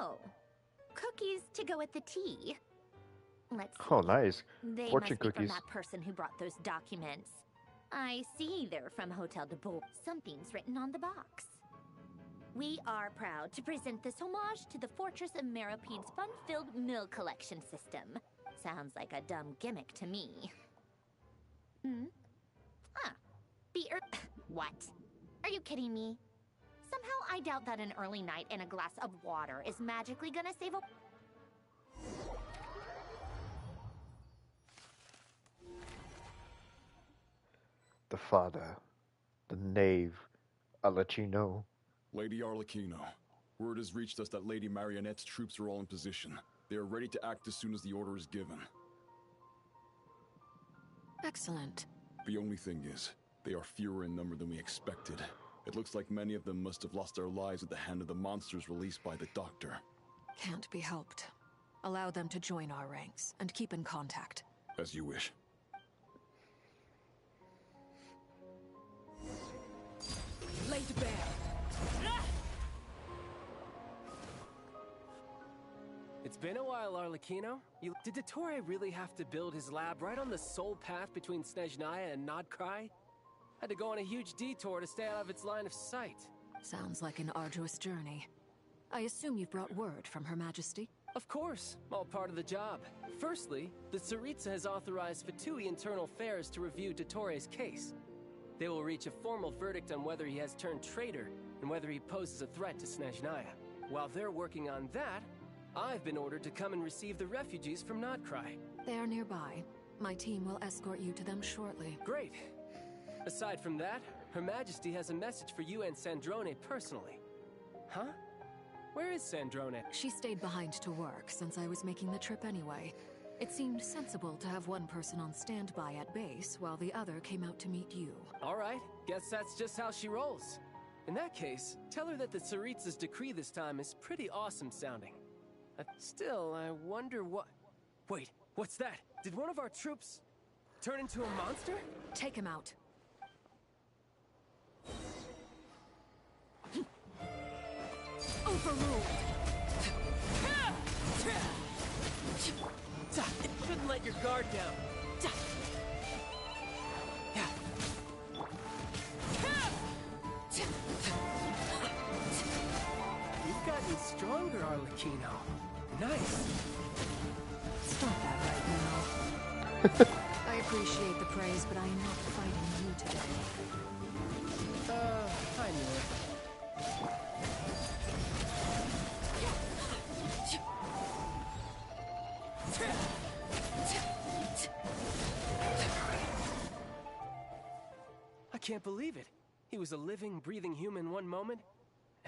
[SPEAKER 17] Oh, cookies to go with the tea. Let's see.
[SPEAKER 1] Oh, nice.
[SPEAKER 17] They
[SPEAKER 1] Fortune
[SPEAKER 17] must be
[SPEAKER 1] cookies.
[SPEAKER 17] from that person who brought those documents. I see they're from Hotel de Beau. Something's written on the box. We are proud to present this homage to the Fortress of Meropede's fun-filled mill collection system. Sounds like a dumb gimmick to me. What? Are you kidding me? Somehow I doubt that an early night in a glass of water is magically gonna save a...
[SPEAKER 1] The father. The knave. Arlecchino.
[SPEAKER 12] Lady Arlecchino, word has reached us that Lady Marionette's troops are all in position. They are ready to act as soon as the order is given.
[SPEAKER 10] Excellent.
[SPEAKER 12] The only thing is, they are fewer in number than we expected. It looks like many of them must have lost their lives at the hand of the monsters released by the Doctor.
[SPEAKER 10] Can't be helped. Allow them to join our ranks and keep in contact.
[SPEAKER 12] As you wish.
[SPEAKER 16] Lay to bear.
[SPEAKER 9] It's been a while, Arlecchino. Did Dottore really have to build his lab right on the sole path between Snezhnaya and Nodcry? Had to go on a huge detour to stay out of its line of sight.
[SPEAKER 10] Sounds like an arduous journey. I assume you've brought word from Her Majesty?
[SPEAKER 9] Of course, all part of the job. Firstly, the Tsaritsa has authorized Fatui Internal Affairs to review Dottore's case. They will reach a formal verdict on whether he has turned traitor and whether he poses a threat to Snezhnaya. While they're working on that, I've been ordered to come and receive the refugees from Nodcry.
[SPEAKER 10] They are nearby. My team will escort you to them shortly.
[SPEAKER 9] Great. Aside from that, Her Majesty has a message for you and Sandrone personally. Huh? Where is Sandrone?
[SPEAKER 10] She stayed behind to work since I was making the trip anyway. It seemed sensible to have one person on standby at base while the other came out to meet you.
[SPEAKER 9] All right, guess that's just how she rolls. In that case, tell her that the Tsaritsa's decree this time is pretty awesome sounding. Still, I wonder what... Wait, what's that? Did one of our troops turn into a monster?
[SPEAKER 10] Take him out. Overruled!
[SPEAKER 9] Shouldn't let your guard down. You've gotten stronger, Arlecchino. Nice.
[SPEAKER 10] Stop that right now. I appreciate the praise, but I am not fighting you today.
[SPEAKER 9] I knew it. I can't believe it. He was a living, breathing human one moment,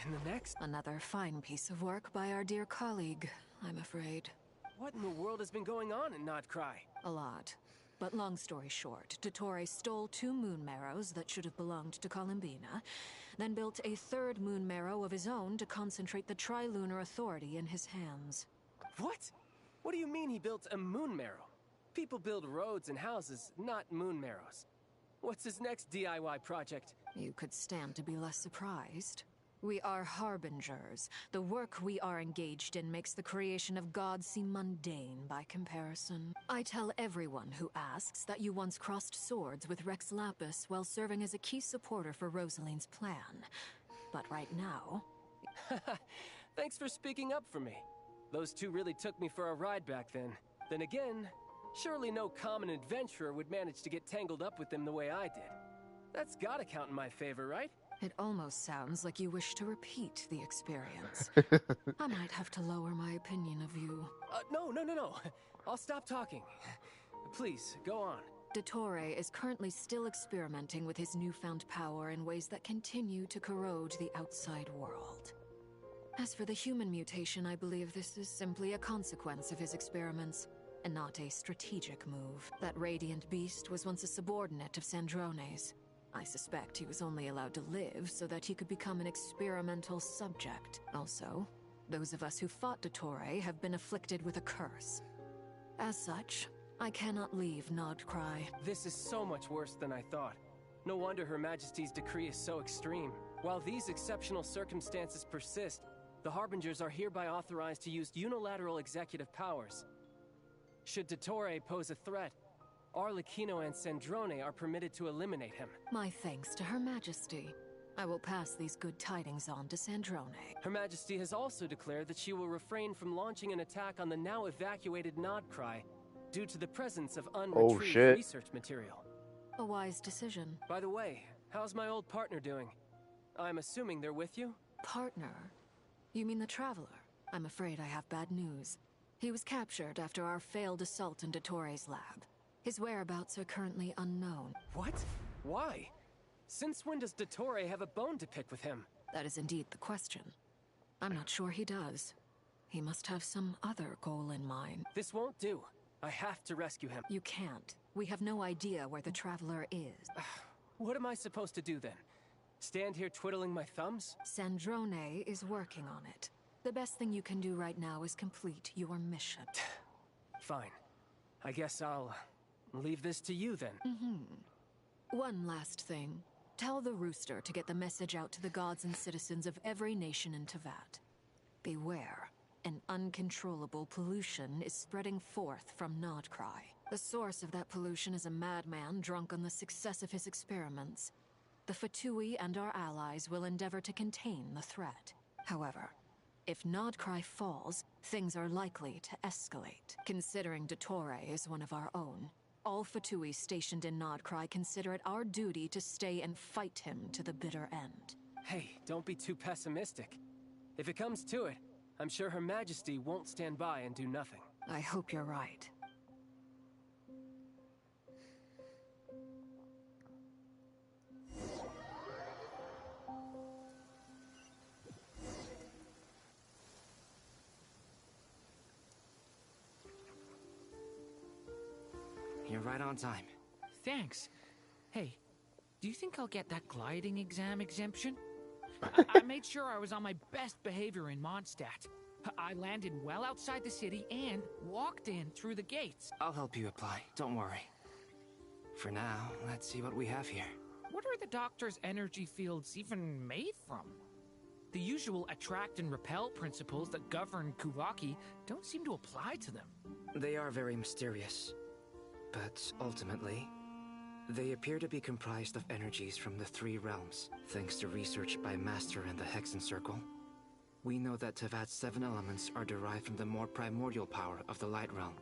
[SPEAKER 9] and the next...
[SPEAKER 10] Another fine piece of work by our dear colleague, I'm afraid.
[SPEAKER 9] What in the world has been going on in Nodcry?
[SPEAKER 10] A lot. But long story short, Dottore stole 2 moon marrows that should have belonged to Columbina, then built a 3rd moon marrow of his own to concentrate the Trilunar Authority in his hands.
[SPEAKER 9] What? What do you mean he built a moon marrow? People build roads and houses, not moon marrows. What's his next DIY project?
[SPEAKER 10] You could stand to be less surprised. We are harbingers. The work we are engaged in makes the creation of gods seem mundane by comparison. I tell everyone who asks that you once crossed swords with Rex Lapis while serving as a key supporter for Rosaline's plan. But right now...
[SPEAKER 9] Thanks for speaking up for me. Those 2 really took me for a ride back then. Then again, surely no common adventurer would manage to get tangled up with them the way I did. That's gotta count in my favor, right?
[SPEAKER 10] It almost sounds like you wish to repeat the experience. I might have to lower my opinion of you.
[SPEAKER 9] No. I'll stop talking. Please, go on.
[SPEAKER 10] Dottore is currently still experimenting with his newfound power in ways that continue to corrode the outside world. As for the human mutation, I believe this is simply a consequence of his experiments, and not a strategic move. That radiant beast was once a subordinate of Sandrone's. I suspect he was only allowed to live so that he could become an experimental subject. Also, those of us who fought Dottore have been afflicted with a curse. As such, I cannot leave Nodcry.
[SPEAKER 9] This is so much worse than I thought. No wonder Her Majesty's decree is so extreme. While these exceptional circumstances persist, the Harbingers are hereby authorized to use unilateral executive powers. Should Dottore pose a threat, Arlecchino and Sandrone are permitted to eliminate him.
[SPEAKER 10] My thanks to Her Majesty. I will pass these good tidings on to Sandrone.
[SPEAKER 9] Her Majesty has also declared that she will refrain from launching an attack on the now evacuated Nodcry due to the presence of unretrieved research material.
[SPEAKER 10] A wise decision.
[SPEAKER 9] By the way, how's my old partner doing? I'm assuming they're with you?
[SPEAKER 10] Partner? You mean the Traveler? I'm afraid I have bad news. He was captured after our failed assault in Dottore's lab. His whereabouts are currently unknown.
[SPEAKER 9] What? Why? Since when does Dottore have a bone to pick with him?
[SPEAKER 10] That is indeed the question. I'm not sure he does. He must have some other goal in mind.
[SPEAKER 9] This won't do. I have to rescue him.
[SPEAKER 10] You can't. We have no idea where the Traveler is.
[SPEAKER 9] What am I supposed to do then? Stand here twiddling my thumbs?
[SPEAKER 10] Sandrone is working on it. The best thing you can do right now is complete your mission.
[SPEAKER 9] Fine. I guess I'll leave this to you then.
[SPEAKER 10] One last thing. Tell the rooster to get the message out to the gods and citizens of every nation in Tevat. Beware. An uncontrollable pollution is spreading forth from Nodcry. The source of that pollution is a madman drunk on the success of his experiments. The Fatui and our allies will endeavor to contain the threat. However, if Nodcry falls, things are likely to escalate. Considering Dottore is one of our own, all Fatui stationed in Nodcry consider it our duty to stay and fight him to the bitter end.
[SPEAKER 9] Hey, don't be too pessimistic. If it comes to it, I'm sure Her Majesty won't stand by and do nothing.
[SPEAKER 10] I hope you're right.
[SPEAKER 3] You're right on time.
[SPEAKER 18] Thanks. Hey, do you think I'll get that gliding exam exemption? I made sure I was on my best behavior in Mondstadt. I landed well outside the city and walked in through the gates.
[SPEAKER 3] I'll help you apply, don't worry. For now, let's see what we have here.
[SPEAKER 18] What are the doctor's energy fields even made from? The usual attract and repel principles that govern Kuvaki don't seem to apply to them.
[SPEAKER 3] They are very mysterious. But ultimately, they appear to be comprised of energies from the three realms. Thanks to research by Master and the Hexencircle, we know that Tevat's 7 elements are derived from the more primordial power of the Light Realm,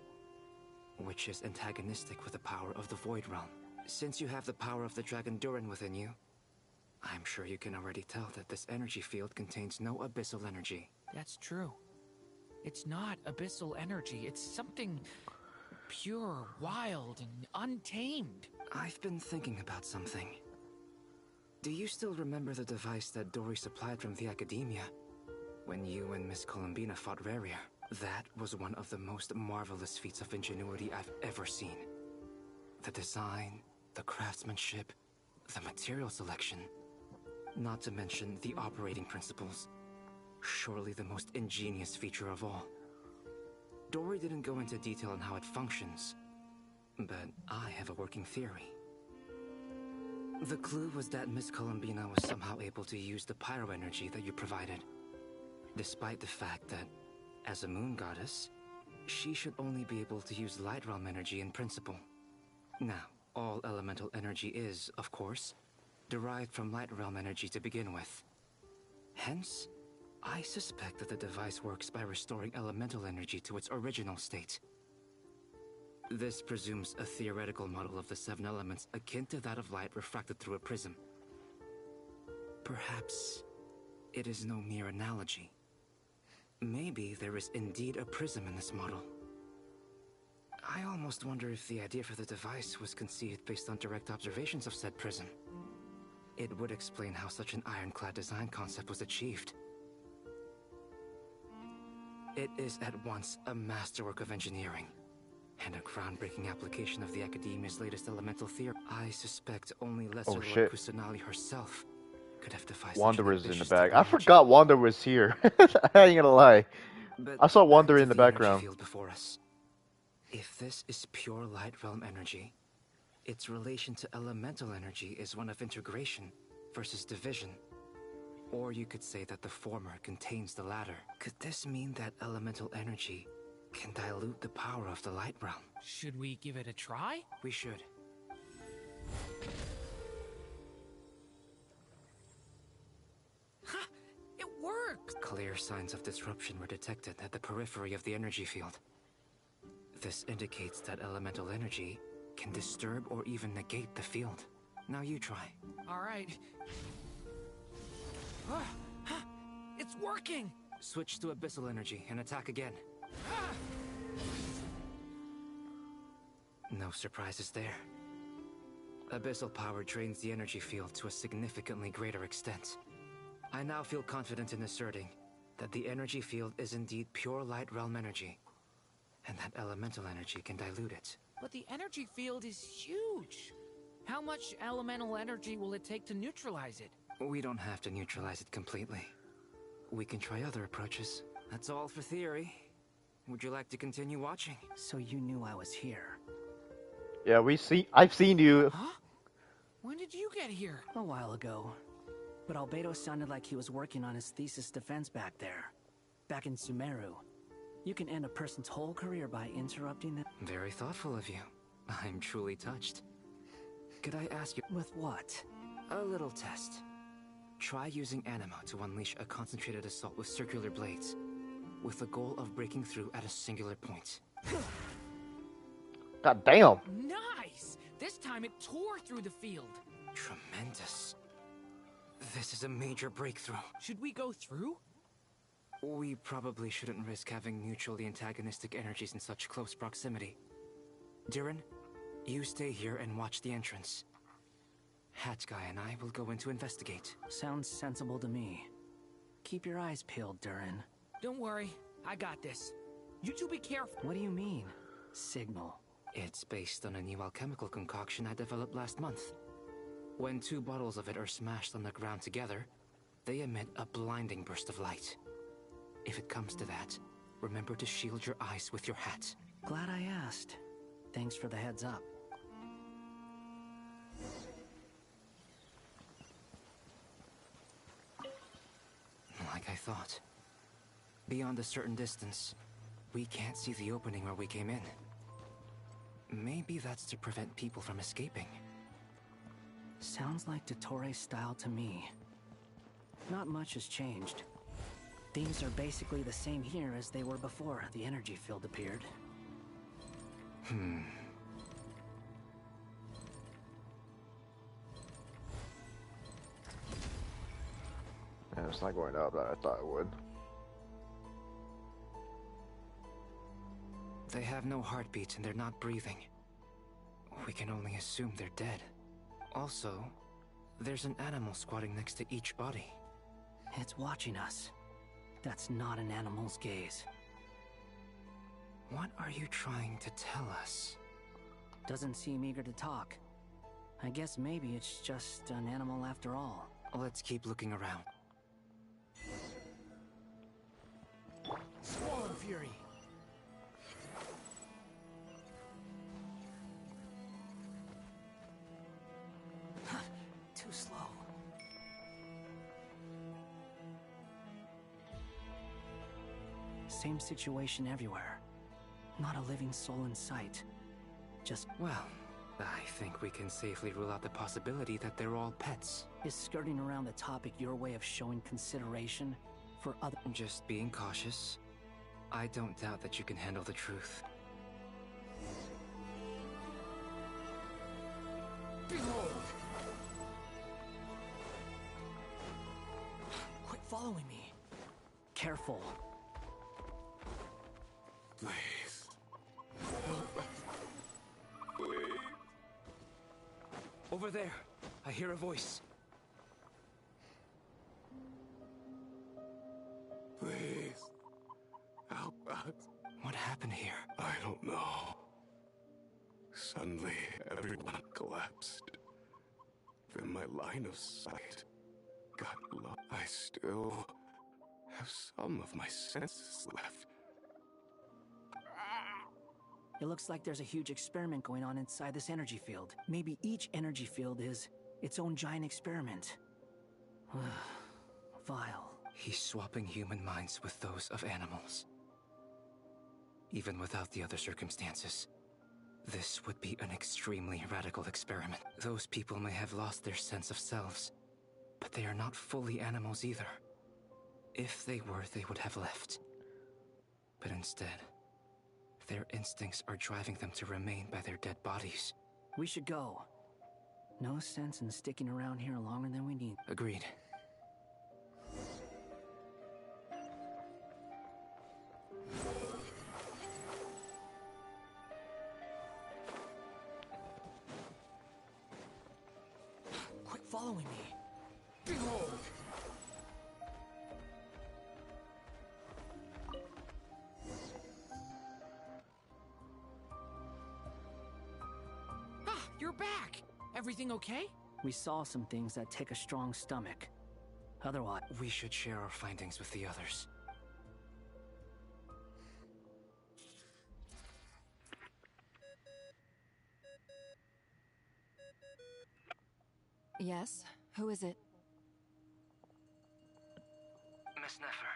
[SPEAKER 3] which is antagonistic with the power of the Void Realm. Since you have the power of the Dragon Durin within you, I'm sure you can already tell that this energy field contains no abyssal energy.
[SPEAKER 18] That's true. It's not abyssal energy, it's something pure, wild, and untamed.
[SPEAKER 3] I've been thinking about something. Do you still remember the device that Dory supplied from the Academia when you and Miss Columbina fought Raria? That was one of the most marvelous feats of ingenuity I've ever seen. The design, the craftsmanship, the material selection, not to mention the operating principles. Surely the most ingenious feature of all. Dory didn't go into detail on how it functions, but I have a working theory. The clue was that Miss Columbina was somehow able to use the pyro energy that you provided, despite the fact that, as a moon goddess, she should only be able to use light realm energy in principle. Now, all elemental energy is, of course, derived from light realm energy to begin with. Hence, I suspect that the device works by restoring elemental energy to its original state. This presumes a theoretical model of the 7 elements akin to that of light refracted through a prism. Perhaps it is no mere analogy. Maybe there is indeed a prism in this model. I almost wonder if the idea for the device was conceived based on direct observations of said prism. It would explain how such an ironclad design concept was achieved. It is at once a masterwork of engineering and a groundbreaking application of the Academia's latest elemental theory. I suspect only Lesser Lord Kusanali herself could have devised
[SPEAKER 1] Wanderer's in the back. I forgot Wanderer was here. I ain't gonna lie. I saw Wanderer in the background.
[SPEAKER 3] Field before us. If this is pure light realm energy, its relation to elemental energy is one of integration versus division. Or you could say that the former contains the latter. Could this mean that elemental energy can dilute the power of the light realm?
[SPEAKER 18] Should we give it a try?
[SPEAKER 3] We should.
[SPEAKER 18] Ha! It worked!
[SPEAKER 3] Clear signs of disruption were detected at the periphery of the energy field. This indicates that elemental energy can disturb or even negate the field. Now you try.
[SPEAKER 18] All right. It's working!
[SPEAKER 3] Switch to abyssal energy and attack again. No surprises there. Abyssal power drains the energy field to a significantly greater extent. I now feel confident in asserting that the energy field is indeed pure light realm energy, and that elemental energy can dilute it.
[SPEAKER 18] But the energy field is huge. How much elemental energy will it take to neutralize it?
[SPEAKER 3] We don't have to neutralize it completely. We can try other approaches. That's all for theory. Would you like to continue watching?
[SPEAKER 14] So you knew I was here.
[SPEAKER 1] Yeah, I've seen you.
[SPEAKER 18] Huh? When did you get here?
[SPEAKER 14] A while ago. But Albedo sounded like he was working on his thesis defense back there. Back in Sumeru. You can end a person's whole career by interrupting them.
[SPEAKER 3] Very thoughtful of you. I'm truly touched. Could I ask you...
[SPEAKER 14] With what?
[SPEAKER 3] A little test. Try using Anima to unleash a concentrated assault with circular blades, with the goal of breaking through at a singular point.
[SPEAKER 1] God damn!
[SPEAKER 18] Nice! This time it tore through the field.
[SPEAKER 3] Tremendous. This is a major breakthrough.
[SPEAKER 18] Should we go through?
[SPEAKER 3] We probably shouldn't risk having mutually antagonistic energies in such close proximity. Durin, you stay here and watch the entrance. Hat Guy and I will go in to investigate.
[SPEAKER 14] Sounds sensible to me. Keep your eyes peeled, Durin.
[SPEAKER 18] Don't worry, I got this. You two be careful.
[SPEAKER 14] What do you mean? Signal.
[SPEAKER 3] It's based on a new alchemical concoction I developed last month. When 2 bottles of it are smashed on the ground together, they emit a blinding burst of light. If it comes to that, remember to shield your eyes with your hat.
[SPEAKER 14] Glad I asked. Thanks for the heads up.
[SPEAKER 3] Like I thought. Beyond a certain distance, we can't see the opening where we came in. Maybe that's to prevent people from escaping.
[SPEAKER 14] Sounds like Dottore style to me. Not much has changed. Things are basically the same here as they were before the energy field appeared.
[SPEAKER 1] Yeah, it's not going up like I thought it would.
[SPEAKER 3] They have no heartbeat and they're not breathing. We can only assume they're dead. Also, there's an animal squatting next to each body.
[SPEAKER 14] It's watching us. That's not an animal's gaze.
[SPEAKER 3] What are you trying to tell us?
[SPEAKER 14] Doesn't seem eager to talk. I guess maybe it's just an animal after all.
[SPEAKER 3] Let's keep looking around.
[SPEAKER 18] Swarm Fury!
[SPEAKER 14] Too slow. Same situation everywhere. Not a living soul in sight. Just...
[SPEAKER 3] Well, I think we can safely rule out the possibility that they're all pets.
[SPEAKER 14] Is skirting around the topic your way of showing consideration for other...
[SPEAKER 3] Just being cautious. I don't doubt that you can handle the truth.
[SPEAKER 18] Behold! Quit following me.
[SPEAKER 14] Careful.
[SPEAKER 12] Please. Help us. Please.
[SPEAKER 3] Over there. I hear a voice.
[SPEAKER 12] Please. Help us.
[SPEAKER 3] What happened here?
[SPEAKER 12] I don't know. Suddenly, everyone collapsed. Then my line of sight got lost. I still have some of my senses left.
[SPEAKER 14] It looks like there's a huge experiment going on inside this energy field. Maybe each energy field is its own giant experiment. Vile.
[SPEAKER 3] He's swapping human minds with those of animals. Even without the other circumstances, this would be an extremely radical experiment. Those people may have lost their sense of selves, but they are not fully animals either. If they were, they would have left. But instead, their instincts are driving them to remain by their dead bodies.
[SPEAKER 14] We should go. No sense in sticking around here longer than we need.
[SPEAKER 3] Agreed.
[SPEAKER 18] Quit following me. Behold! Ah, you're back! Everything okay?
[SPEAKER 14] We saw some things that take a strong stomach. Otherwise...
[SPEAKER 3] We should share our findings with the others.
[SPEAKER 11] Yes? Who is it?
[SPEAKER 3] Miss Nefer,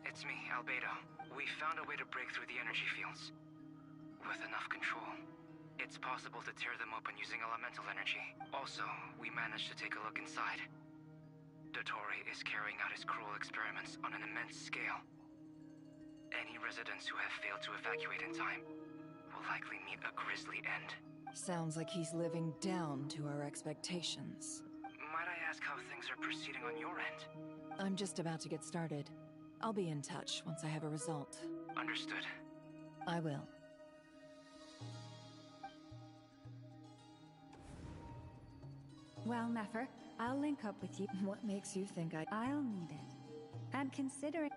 [SPEAKER 3] it's me, Albedo. We found a way to break through the energy fields. With enough control, it's possible to tear them open using elemental energy. Also, we managed to take a look inside. Dottore is carrying out his cruel experiments on an immense scale. Any residents who have failed to evacuate in time will likely meet a grisly end.
[SPEAKER 11] Sounds like he's living down to our expectations.
[SPEAKER 3] Might I ask how things are proceeding on your end?
[SPEAKER 11] I'm just about to get started. I'll be in touch once I have a result.
[SPEAKER 3] Understood.
[SPEAKER 11] I will.
[SPEAKER 7] Well, Nefer, I'll link up with you.
[SPEAKER 11] What makes you think
[SPEAKER 7] I'll need it. And consider it.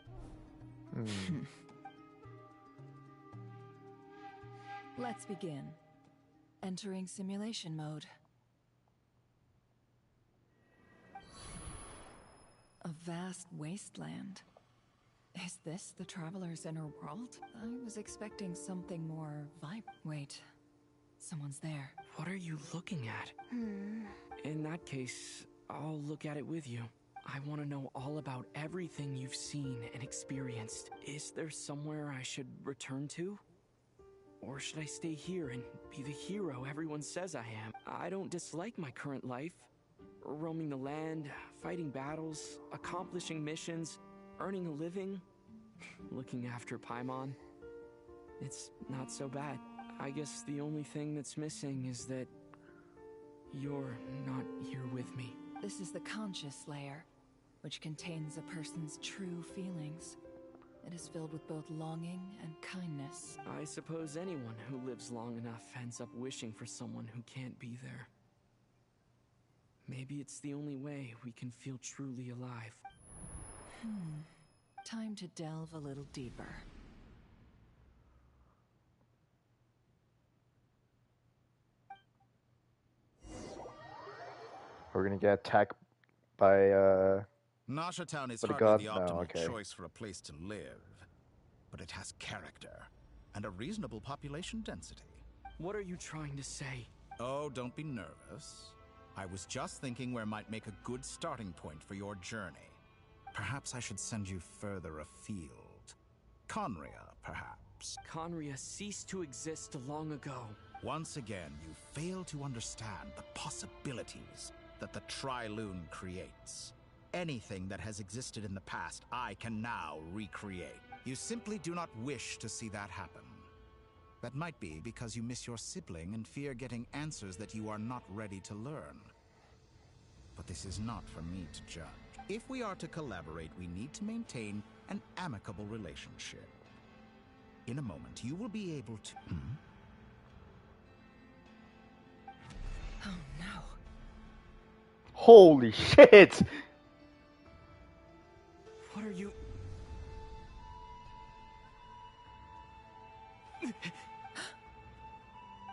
[SPEAKER 11] Let's begin. Entering simulation mode. A vast wasteland. Is this the Traveler's inner world? I was expecting something more Wait. Someone's there.
[SPEAKER 5] What are you looking at? In that case, I'll look at it with you. I want to know all about everything you've seen and experienced. Is there somewhere I should return to? Or should I stay here and be the hero everyone says I am? I don't dislike my current life. Roaming the land, fighting battles, accomplishing missions, earning a living, looking after Paimon. It's not so bad. I guess the only thing that's missing is that you're not here with me.
[SPEAKER 11] This is the conscious layer, which contains a person's true feelings. It is filled with both longing and kindness.
[SPEAKER 5] I suppose anyone who lives long enough ends up wishing for someone who can't be there. Maybe it's the only way we can feel truly alive.
[SPEAKER 11] Time to delve a little deeper.
[SPEAKER 1] We're gonna get attacked by
[SPEAKER 13] Nasha Town is
[SPEAKER 1] by the
[SPEAKER 13] hardly
[SPEAKER 1] god?
[SPEAKER 13] the
[SPEAKER 1] No,
[SPEAKER 13] optimal
[SPEAKER 1] okay.
[SPEAKER 13] choice for a place to live, but it has character and a reasonable population density.
[SPEAKER 5] What are you trying to say?
[SPEAKER 13] Oh, don't be nervous. I was just thinking where might make a good starting point for your journey. Perhaps I should send you further afield. Conria, perhaps.
[SPEAKER 5] Conria ceased to exist long ago.
[SPEAKER 13] Once again, you fail to understand the possibilities that the Tri-Lune creates. Anything that has existed in the past, I can now recreate. You simply do not wish to see that happen. That might be because you miss your sibling and fear getting answers that you are not ready to learn. But this is not for me to judge. If we are to collaborate, we need to maintain an amicable relationship. In a moment, you will be able to...
[SPEAKER 11] Oh no.
[SPEAKER 1] Holy shit!
[SPEAKER 5] What are you...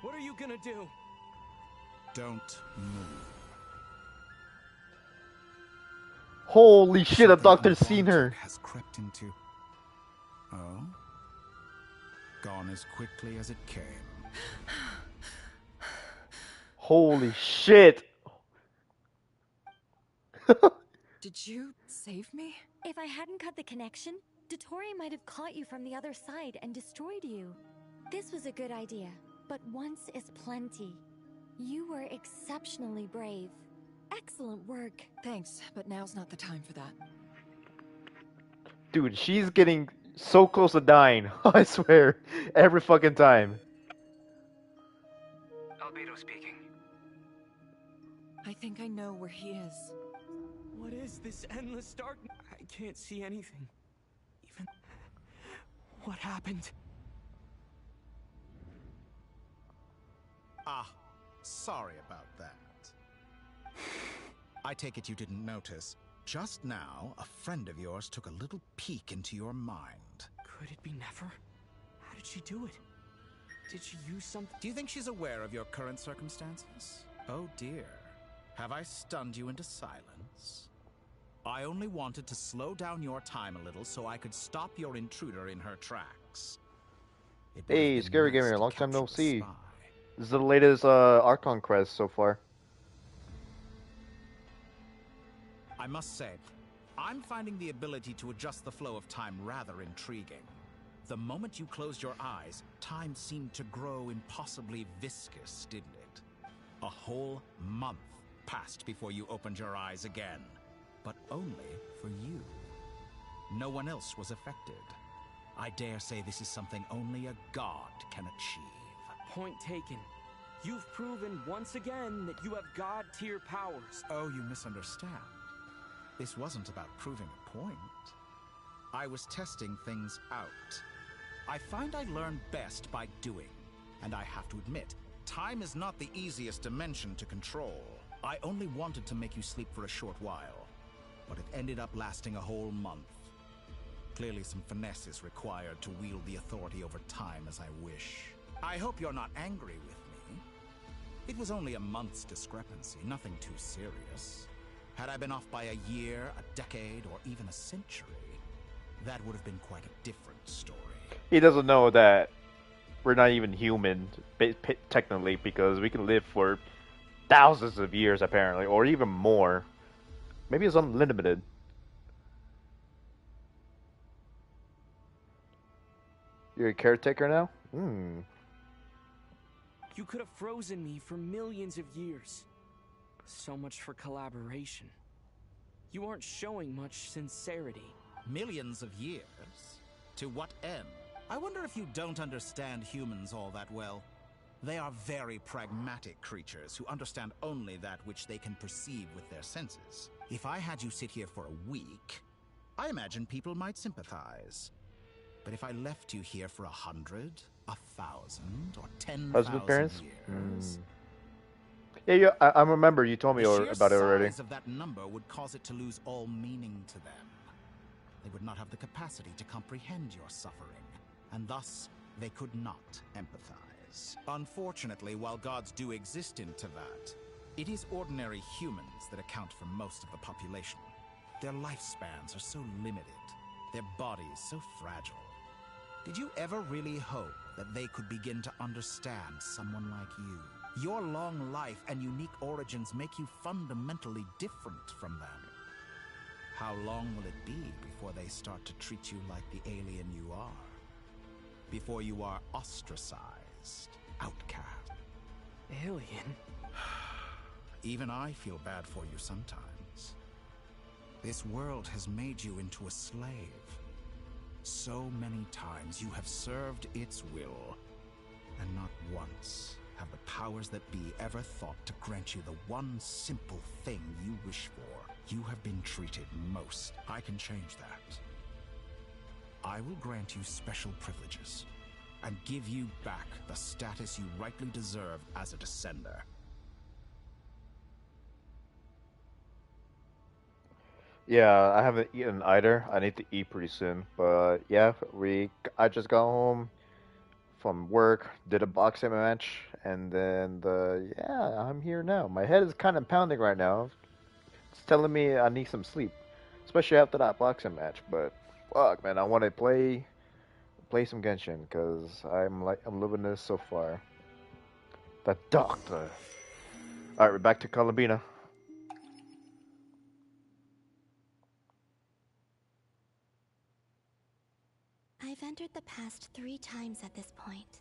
[SPEAKER 5] What are you gonna do?
[SPEAKER 13] Don't move.
[SPEAKER 1] Holy shit, a doctor's seen her.
[SPEAKER 13] Has crept into... Oh? Gone as quickly as it came.
[SPEAKER 1] Holy shit!
[SPEAKER 11] Did you save me?
[SPEAKER 22] If I hadn't cut the connection, Dottore might have caught you from the other side and destroyed you. This was a good idea, but once is plenty. You were exceptionally brave. Excellent work.
[SPEAKER 11] Thanks, but now's not the time for that.
[SPEAKER 1] Dude, she's getting so close to dying. I swear. Every fucking time.
[SPEAKER 3] Albedo speaking.
[SPEAKER 11] I think I know where he is.
[SPEAKER 5] What is this endless darkness? I can't see anything. Even... What happened?
[SPEAKER 13] Ah, sorry about that. I take it you didn't notice. Just now, a friend of yours took a little peek into your mind.
[SPEAKER 5] Could it be Nefer? How did she do it? Did she use something?
[SPEAKER 13] Do you think she's aware of your current circumstances? Oh dear. Have I stunned you into silence? I only wanted to slow down your time a little so I could stop your intruder in her tracks.
[SPEAKER 1] Hey, Scary Gamer, long time no see. This is the latest Archon quest so far.
[SPEAKER 13] I must say, I'm finding the ability to adjust the flow of time rather intriguing. The moment you closed your eyes, time seemed to grow impossibly viscous, didn't it? A whole month passed before you opened your eyes again, but only for you. No one else was affected. I dare say this is something only a god can achieve.
[SPEAKER 5] Point taken. You've proven once again that you have god-tier powers.
[SPEAKER 13] Oh, you misunderstand. This wasn't about proving a point. I was testing things out. I find I learn best by doing, and I have to admit, time is not the easiest dimension to control. I only wanted to make you sleep for a short while, but it ended up lasting a whole month. Clearly some finesse is required to wield the authority over time as I wish. I hope you're not angry with me. It was only a month's discrepancy, nothing too serious. Had I been off by a year, a decade, or even a century, that would have been quite a different story.
[SPEAKER 1] He doesn't know that we're not even human, technically, because we can live for thousands of years, apparently, or even more. Maybe it's unlimited. You're a caretaker now?
[SPEAKER 5] You could have frozen me for millions of years. So much for collaboration. You aren't showing much sincerity.
[SPEAKER 13] Millions of years? To what end? I wonder if you don't understand humans all that well. They are very pragmatic creatures who understand only that which they can perceive with their senses. If I had you sit here for a week, I imagine people might sympathize. But if I left you here for 100, 1,000, or 10,000 years...
[SPEAKER 1] Yeah, I remember you told me about it already.
[SPEAKER 13] The size of that number would cause it to lose all meaning to them. They would not have the capacity to comprehend your suffering, and thus they could not empathize. Unfortunately, while gods do exist in Teyvat, it is ordinary humans that account for most of the population. Their lifespans are so limited, their bodies so fragile. Did you ever really hope that they could begin to understand someone like you? Your long life and unique origins make you fundamentally different from them. How long will it be before they start to treat you like the alien you are? Before you are ostracized, outcast?
[SPEAKER 5] Alien?
[SPEAKER 13] Even I feel bad for you sometimes. This world has made you into a slave. So many times you have served its will, and not once have the powers that be ever thought to grant you the one simple thing you wish for. You have been treated most. I can change that. I will grant you special privileges, and give you back the status you rightly deserve as a descender.
[SPEAKER 1] Yeah, I haven't eaten either. I need to eat pretty soon. But yeah, I just got home from work, did a boxing match, and then yeah, I'm here now. My head is kind of pounding right now. It's telling me I need some sleep, especially after that boxing match. But fuck, man, I want to play some Genshin because I'm loving this so far. The doctor. All right, we're back to Columbina.
[SPEAKER 2] I've entered the past 3 times at this point,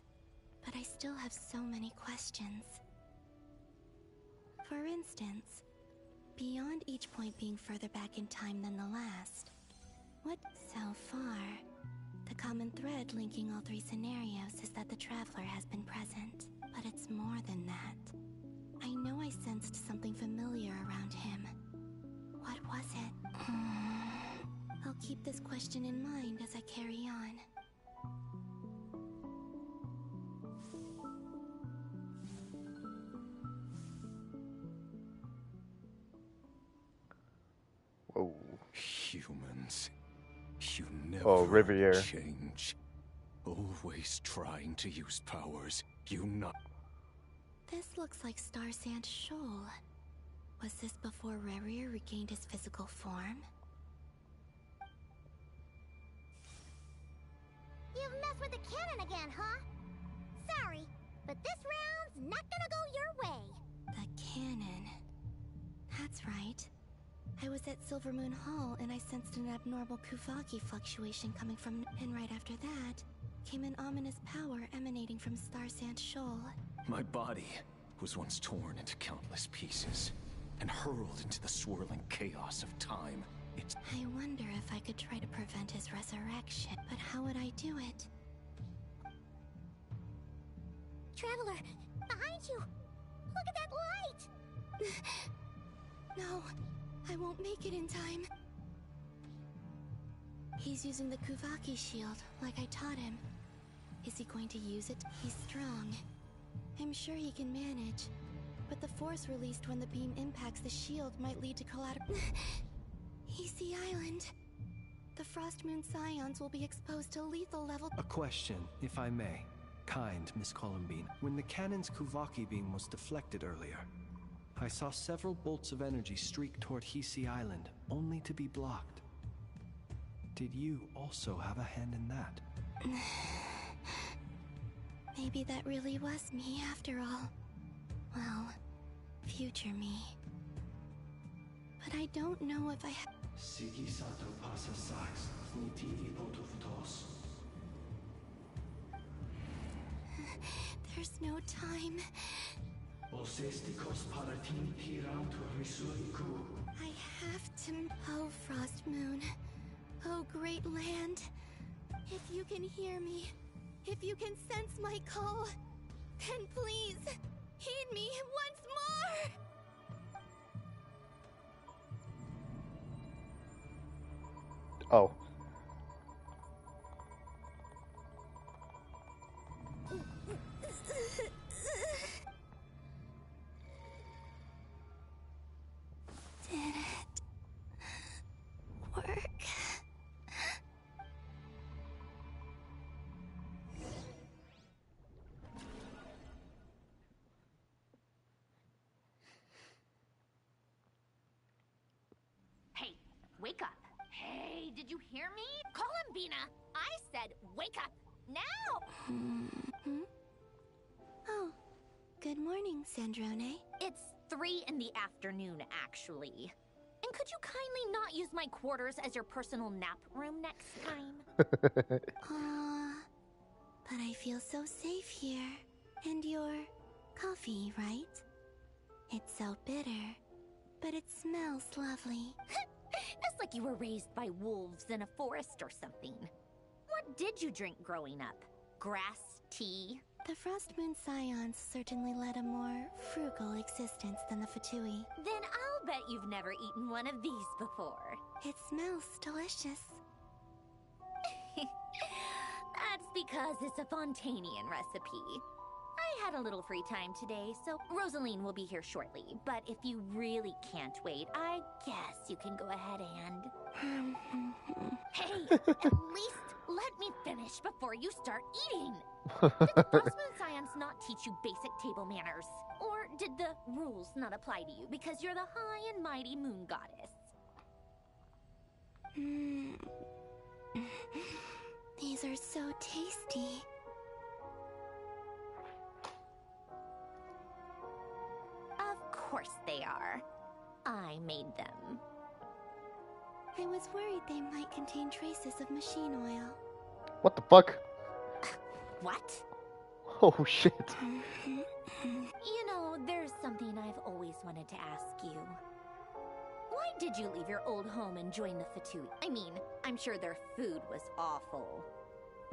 [SPEAKER 2] but I still have so many questions. For instance, beyond each point being further back in time than the last, what so far? The common thread linking all 3 scenarios is that the Traveler has been present, but it's more than that. I know I sensed something familiar around him. What was it? I'll keep this question in mind as I carry on.
[SPEAKER 1] Whoa.
[SPEAKER 12] Humans, you never
[SPEAKER 1] Riviere.
[SPEAKER 12] change. Always trying to use powers you not.
[SPEAKER 2] This looks like Star Sand Shoal. Was this before Riviere regained his physical form?
[SPEAKER 20] You've messed with the cannon again, huh? Sorry, but this round's not gonna go your way.
[SPEAKER 2] The cannon. That's right. I was at Silver Moon Hall and I sensed an abnormal Kuvaki fluctuation coming from, and right after that came an ominous power emanating from Star Sand Shoal.
[SPEAKER 4] My body was once torn into countless pieces and hurled into the swirling chaos of time.
[SPEAKER 2] I wonder if I could try to prevent his resurrection, but how would I do it?
[SPEAKER 20] Traveler, behind you! Look at that light!
[SPEAKER 2] No, I won't make it in time. He's using the Kuvaki shield, like I taught him. Is he going to use it? He's strong. I'm sure he can manage. But the force released when the beam impacts the shield might lead to collateral... Easy Island. The Frost Moon Scions will be exposed to lethal level...
[SPEAKER 8] A question, if I may. Kind, Miss Columbine. When the cannon's Kuvaki beam was deflected earlier, I saw several bolts of energy streak toward Hisi Island, only to be blocked. Did you also have a hand in that?
[SPEAKER 2] Maybe that really was me after all. Well, future me. But I don't know if I have...
[SPEAKER 8] Sigi Sato pasa sax, nitidi potuftos.
[SPEAKER 2] There's no time.
[SPEAKER 8] Osestikos paratin tiram to risuriku.
[SPEAKER 2] I have to... Oh, Frost Moon. Oh, great land. If you can hear me, if you can sense my call, then please, heed me once more!
[SPEAKER 1] Oh.
[SPEAKER 2] Did it work?
[SPEAKER 17] Hey, wake up. Hey, did you hear me? Columbina, I said wake up, now!
[SPEAKER 2] Oh, good morning, Sandrone.
[SPEAKER 17] It's 3 in the afternoon, actually. And could you kindly not use my quarters as your personal nap room next time?
[SPEAKER 2] But I feel so safe here. And your coffee, right? It's so bitter, but it smells lovely.
[SPEAKER 17] It's like you were raised by wolves in a forest or something. What did you drink growing up? Grass tea?
[SPEAKER 2] The Frost Moon Scions certainly led a more frugal existence than the Fatui.
[SPEAKER 17] Then I'll bet you've never eaten one of these before.
[SPEAKER 2] It smells delicious.
[SPEAKER 17] That's because it's a Fontanian recipe. I had a little free time today, so Rosaline will be here shortly. But if you really can't wait, I guess you can go ahead and... Hey, at least let me finish before you start eating. Did the Frost Moon Scions not teach you basic table manners? Or did the rules not apply to you because you're the high and mighty moon goddess?
[SPEAKER 2] These are so tasty.
[SPEAKER 17] Of course they are. I made them.
[SPEAKER 2] I was worried they might contain traces of machine oil.
[SPEAKER 1] What the fuck?
[SPEAKER 17] What?
[SPEAKER 1] Oh shit.
[SPEAKER 17] You know, there's something I've always wanted to ask you. Why did you leave your old home and join the Fatui? I mean, I'm sure their food was awful.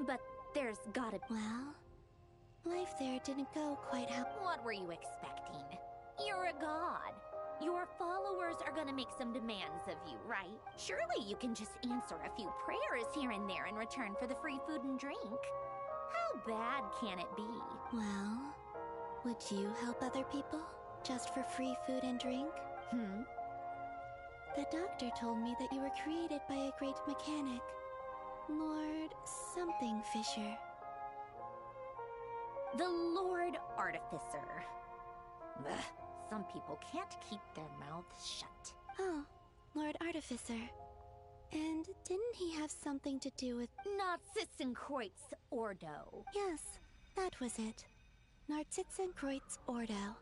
[SPEAKER 17] But there's gotta...
[SPEAKER 2] Well, life there didn't go quite how...
[SPEAKER 17] What were you expecting? You're a god. Your followers are gonna make some demands of you, right? Surely you can just answer a few prayers here and there in return for the free food and drink. How bad can it be?
[SPEAKER 2] Well, would you help other people just for free food and drink? The doctor told me that you were created by a great mechanic, Lord something Fisher.
[SPEAKER 17] The Lord Artificer. Ugh, some people can't keep their mouths shut.
[SPEAKER 2] Oh, Lord Artificer. And didn't he have something to do with...
[SPEAKER 17] Narcissenkreuz Ordo.
[SPEAKER 2] Yes, that was it. Narcissenkreuz Ordo.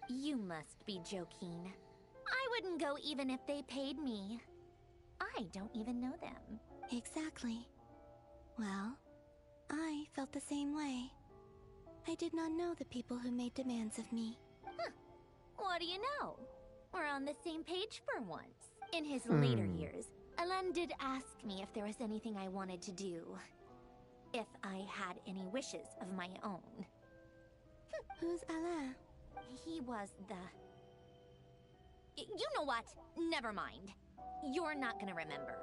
[SPEAKER 17] You must be joking. I wouldn't go even if they paid me. I don't even know them.
[SPEAKER 2] Exactly. Well, I felt the same way. I did not know the people who made demands of me.
[SPEAKER 17] Huh. What do you know? We're on the same page for once. In his later years, Alain did ask me if there was anything I wanted to do. If I had any wishes of my own.
[SPEAKER 2] Who's Alain?
[SPEAKER 17] He was the... You know what? Never mind. You're not gonna remember.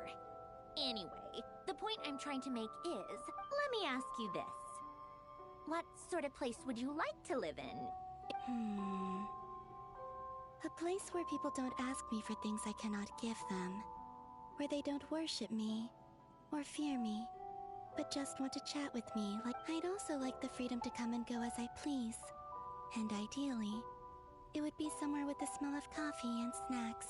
[SPEAKER 17] Anyway, the point I'm trying to make is, let me ask you this. What sort of place would you like to live in?
[SPEAKER 2] A place where people don't ask me for things I cannot give them. Where they don't worship me, or fear me, but just want to chat with me. Like, I'd also like the freedom to come and go as I please. And ideally, it would be somewhere with the smell of coffee and snacks.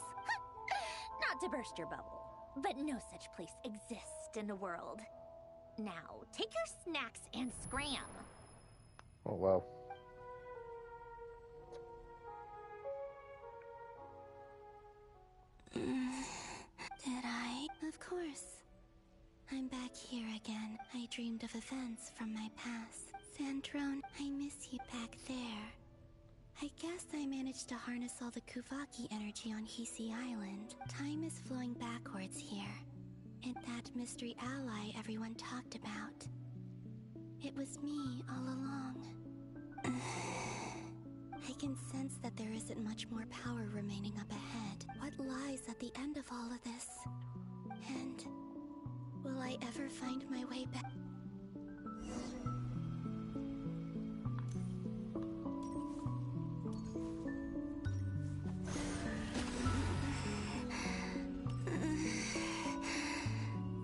[SPEAKER 17] Not to burst your bubble, but no such place exists in the world. Now, take your snacks and scram.
[SPEAKER 1] Oh, wow.
[SPEAKER 2] Did I? Of course. I'm back here again. I dreamed of events from my past. Sandrone, I miss you back there. I guess I managed to harness all the Kuvaki energy on Hisi Island. Time is flowing backwards here. And that mystery ally everyone talked about. It was me all along. I can sense that there isn't much more power remaining up ahead. What lies at the end of all of this? And will I ever find my way back?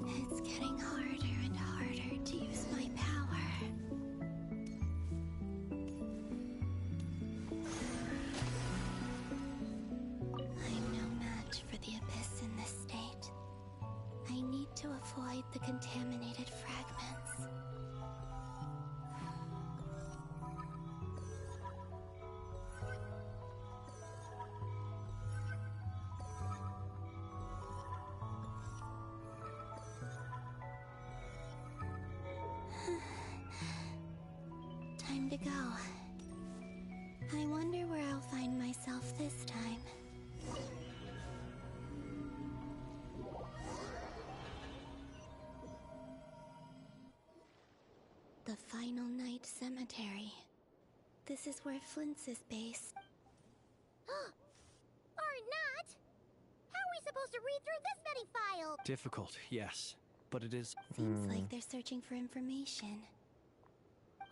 [SPEAKER 2] It's getting harder and harder to use my power. I'm no match for the abyss in this state. I need to avoid the contaminated fragments. Time to go. I wonder where I'll find myself this time. The Final Night Cemetery. This is where Flint's is based.
[SPEAKER 20] Or not? How are we supposed to read through this many files?
[SPEAKER 8] Difficult, yes, but it is.
[SPEAKER 2] Seems like they're searching for information.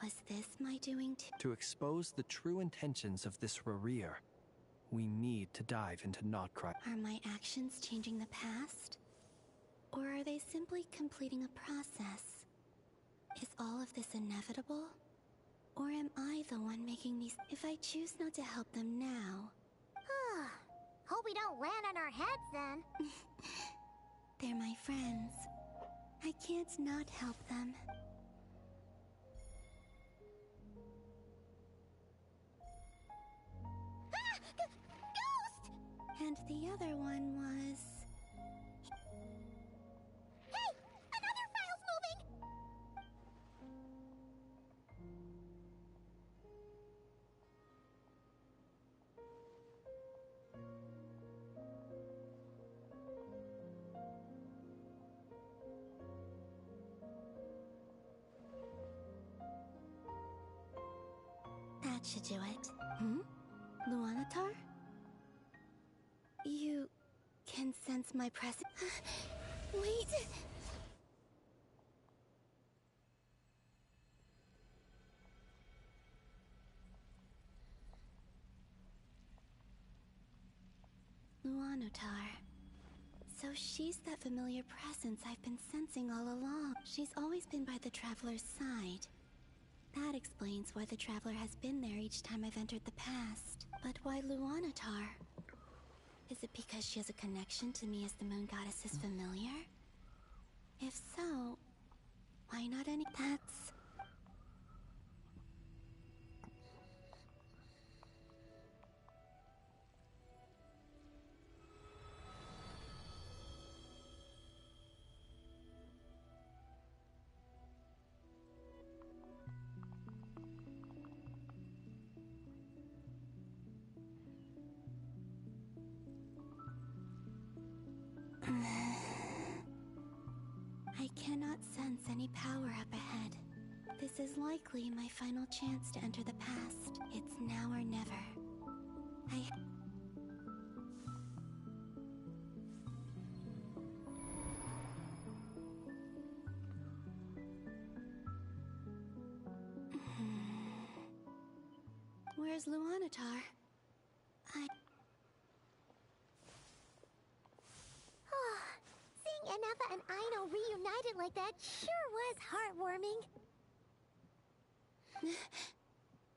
[SPEAKER 2] Was this my doing too?
[SPEAKER 8] To expose the true intentions of this Rereer, we need to dive into Notcry.
[SPEAKER 2] Are my actions changing the past? Or are they simply completing a process? Is all of this inevitable? Or am I the one making these? If I choose not to help them now...
[SPEAKER 20] Hope we don't land on our heads then.
[SPEAKER 2] They're my friends. I can't not help them.
[SPEAKER 20] Ghost!
[SPEAKER 2] And the other one was...
[SPEAKER 20] Hey! Another file's moving!
[SPEAKER 2] That should do it. Luanatar? You can sense my presence. Wait! Luanatar. So she's that familiar presence I've been sensing all along. She's always been by the Traveler's side. That explains why the Traveler has been there each time I've entered the past. But why Luanatar? Is it because she has a connection to me as the Moon Goddess's familiar? If so, why not any— That's... I cannot sense any power up ahead. This is likely my final chance to enter the past. It's now or never. Where's Luanatar?
[SPEAKER 20] Seeing Enefa and Aino reunited like that sure was heartwarming.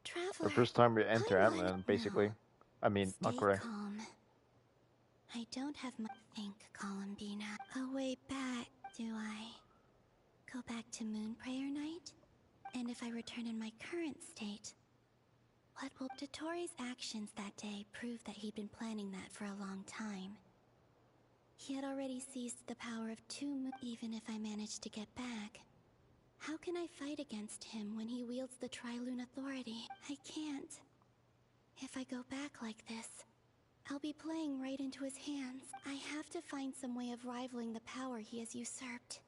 [SPEAKER 2] Traveler.
[SPEAKER 1] The first time we enter
[SPEAKER 2] I'm
[SPEAKER 1] Antland, basically. I mean, not
[SPEAKER 2] Stay
[SPEAKER 1] correct.
[SPEAKER 2] calm. I don't have much to think, Columbina. A way back, do I? Go back to Moonprayer Night? And if I return in my current state, what will Dotori's actions that day prove that he'd been planning that for a long time? He had already seized the power of even if I managed to get back. How can I fight against him when he wields the Tri-Lune Authority? I can't. If I go back like this, I'll be playing right into his hands. I have to find some way of rivaling the power he has usurped.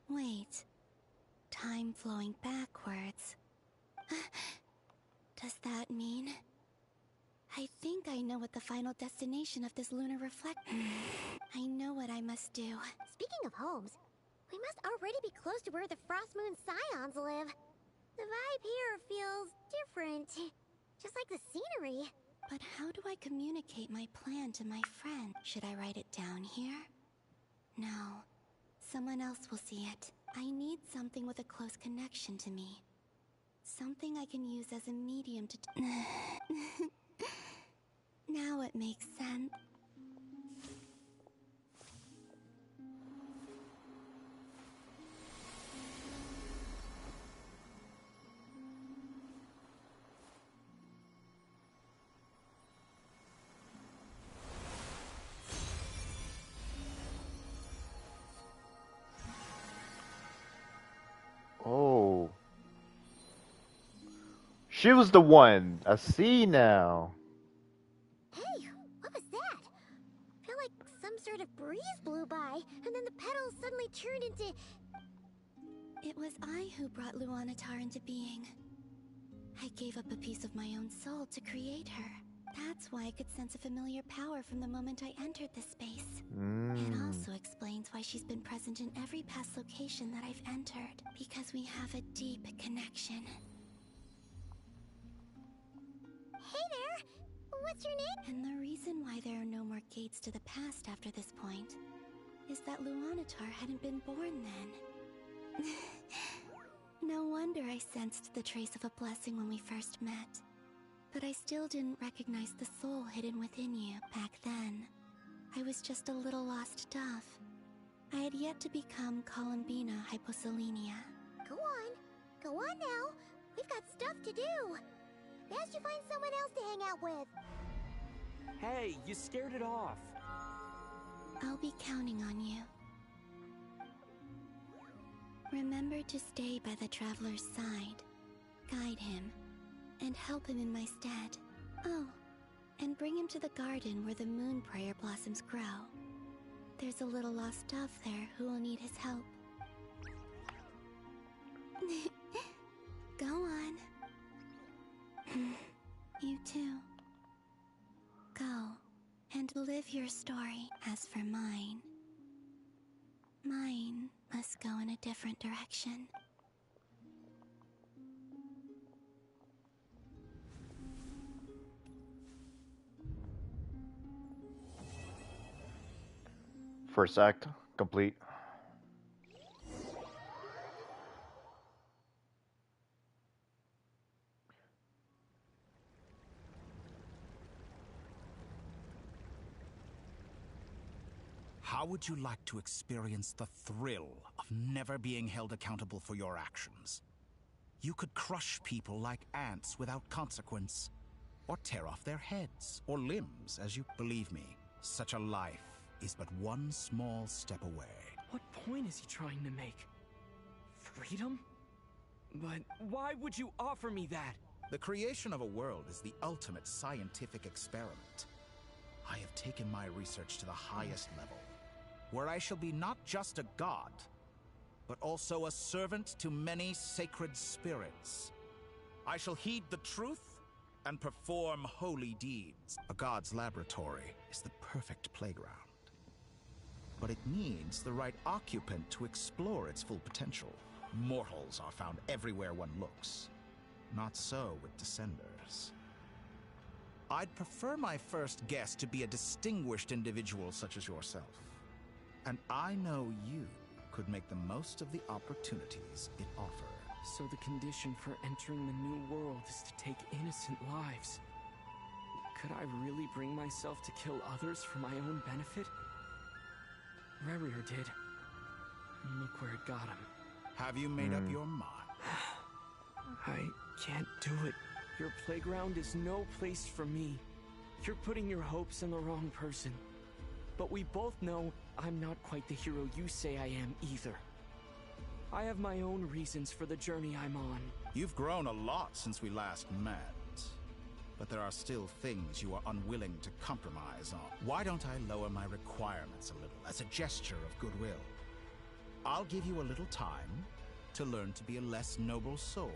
[SPEAKER 2] Wait. Time flowing backwards. Does that mean... I think I know what the final destination of this lunar reflect... I know what I must do.
[SPEAKER 20] Speaking of homes, we must already be close to where the Frost Moon Scions live. The vibe here feels different. Just like the scenery.
[SPEAKER 2] But how do I communicate my plan to my friend? Should I write it down here? No. Someone else will see it. I need something with a close connection to me. Something I can use as a medium to... Now it makes sense.
[SPEAKER 1] Oh. She was the one. I see now.
[SPEAKER 20] Hey, what was that? I feel like some sort of breeze blew by, and then the petals suddenly turned into...
[SPEAKER 2] It was I who brought Luanatar into being. I gave up a piece of my own soul to create her. That's why I could sense a familiar power from the moment I entered this space. It also explains why she's been present in every past location that I've entered, because we have a deep connection.
[SPEAKER 20] Hey there! What's your name?
[SPEAKER 2] And the reason why there are no more gates to the past after this point is that Luanatar hadn't been born then. No wonder I sensed the trace of a blessing when we first met. But I still didn't recognize the soul hidden within you back then. I was just a little lost dove. I had yet to become Columbina Hyposelenia.
[SPEAKER 20] Go on now. We've got stuff to do. Best you find someone else to hang out with.
[SPEAKER 5] Hey, you scared it off.
[SPEAKER 2] I'll be counting on you. Remember to stay by the traveler's side, guide him, and help him in my stead. Oh, and bring him to the garden where the moon prayer blossoms grow. There's a little lost dove there who will need his help. Go on. You too. Go and live your story. As for mine must go in a different direction.
[SPEAKER 1] First act complete.
[SPEAKER 13] How would you like to experience the thrill of never being held accountable for your actions? You could crush people like ants without consequence, or tear off their heads or limbs as you believe me. Such a life is but one small step away.
[SPEAKER 5] What point is he trying to make? Freedom? But why would you offer me that?
[SPEAKER 13] The creation of a world is the ultimate scientific experiment. I have taken my research to the highest level, where I shall be not just a god, but also a servant to many sacred spirits. I shall heed the truth and perform holy deeds. A god's laboratory is the perfect playground, but it needs the right occupant to explore its full potential. Mortals are found everywhere one looks. Not so with Descenders. I'd prefer my first guest to be a distinguished individual such as yourself. And I know you could make the most of the opportunities it offers.
[SPEAKER 5] So the condition for entering the new world is to take innocent lives. Could I really bring myself to kill others for my own benefit? Rerir did. And look where it got him.
[SPEAKER 13] Have you made up your mind?
[SPEAKER 5] I can't do it. Your playground is no place for me. You're putting your hopes in the wrong person. But we both know I'm not quite the hero you say I am either. I have my own reasons for the journey I'm on.
[SPEAKER 13] You've grown a lot since we last met. But there are still things you are unwilling to compromise on. Why don't I lower my requirements a little as a gesture of goodwill? I'll give you a little time to learn to be a less noble soul.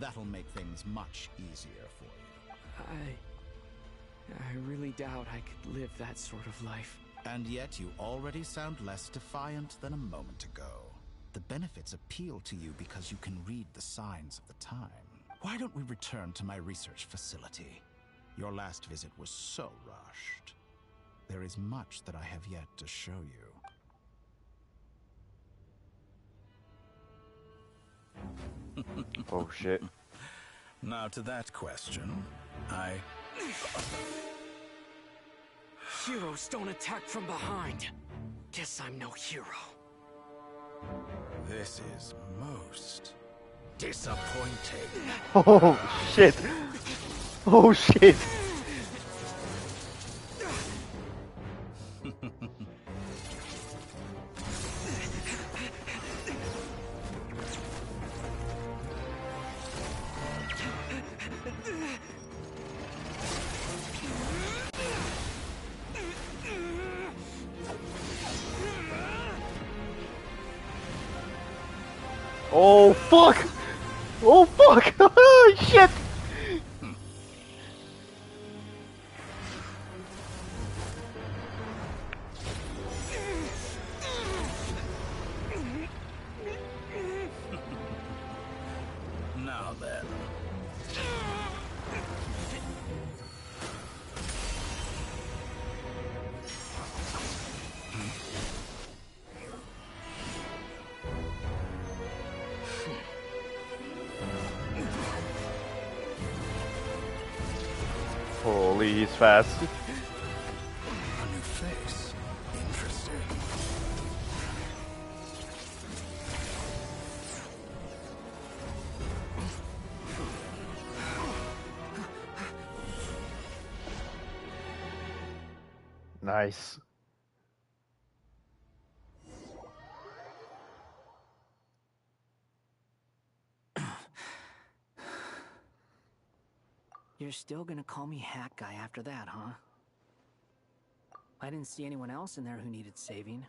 [SPEAKER 13] That'll make things much easier for you.
[SPEAKER 5] I really doubt I could live that sort of life.
[SPEAKER 13] And yet you already sound less defiant than a moment ago. The benefits appeal to you because you can read the signs of the time. Why don't we return to my research facility? Your last visit was so rushed. There is much that I have yet to show you.
[SPEAKER 1] Oh shit.
[SPEAKER 13] Now to that question,
[SPEAKER 5] Heroes don't attack from behind. Guess I'm no hero.
[SPEAKER 13] This is most disappointing.
[SPEAKER 1] Oh shit. Oh shit. Oh fuck! Oh fuck! Shit!
[SPEAKER 13] Now then.
[SPEAKER 1] Holy, he's fast.
[SPEAKER 13] A new face. Interesting.
[SPEAKER 1] Nice.
[SPEAKER 14] You're still gonna call me Hat Guy after that, huh? I didn't see anyone else in there who needed saving.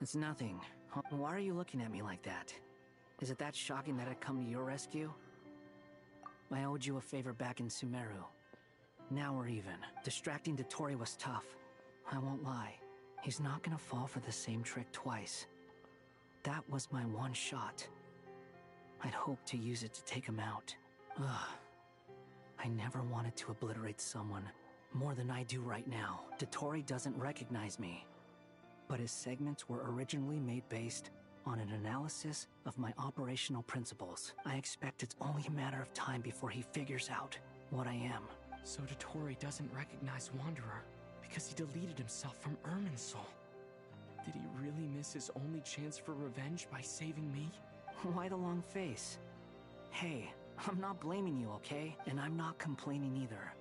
[SPEAKER 14] It's nothing. Why are you looking at me like that? Is it that shocking that I'd come to your rescue? I owed you a favor back in Sumeru. Now we're even. Distracting Dotori was tough. I won't lie. He's not gonna fall for the same trick twice. That was my one shot. I'd hoped to use it to take him out. Ugh. I never wanted to obliterate someone more than I do right now. Dotori doesn't recognize me. But his segments were originally made based on an analysis of my operational principles. I expect it's only a matter of time before he figures out what I am.
[SPEAKER 5] So Dotori doesn't recognize Wanderer because he deleted himself from Irminsul. Did he really miss his only chance for revenge by saving me?
[SPEAKER 14] Why the long face? Hey, I'm not blaming you, okay? And I'm not complaining either.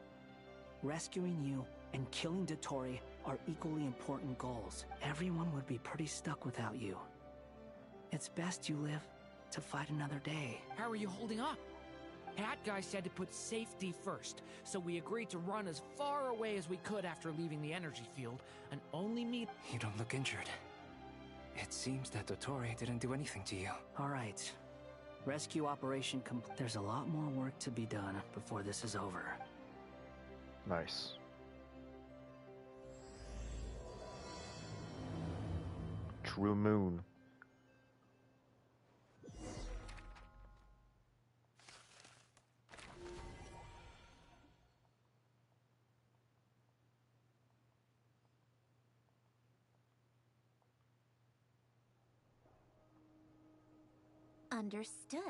[SPEAKER 14] Rescuing you and killing Dotori are equally important goals. Everyone would be pretty stuck without you. It's best you live to fight another day.
[SPEAKER 18] How are you holding up? Hat Guy said to put safety first, so we agreed to run as far away as we could after leaving the energy field, and only meet—
[SPEAKER 3] You don't look injured. It seems that Dottore didn't do anything to you.
[SPEAKER 14] All right. Rescue operation complete. There's a lot more work to be done before this is over.
[SPEAKER 1] Nice. True moon.
[SPEAKER 17] Understood.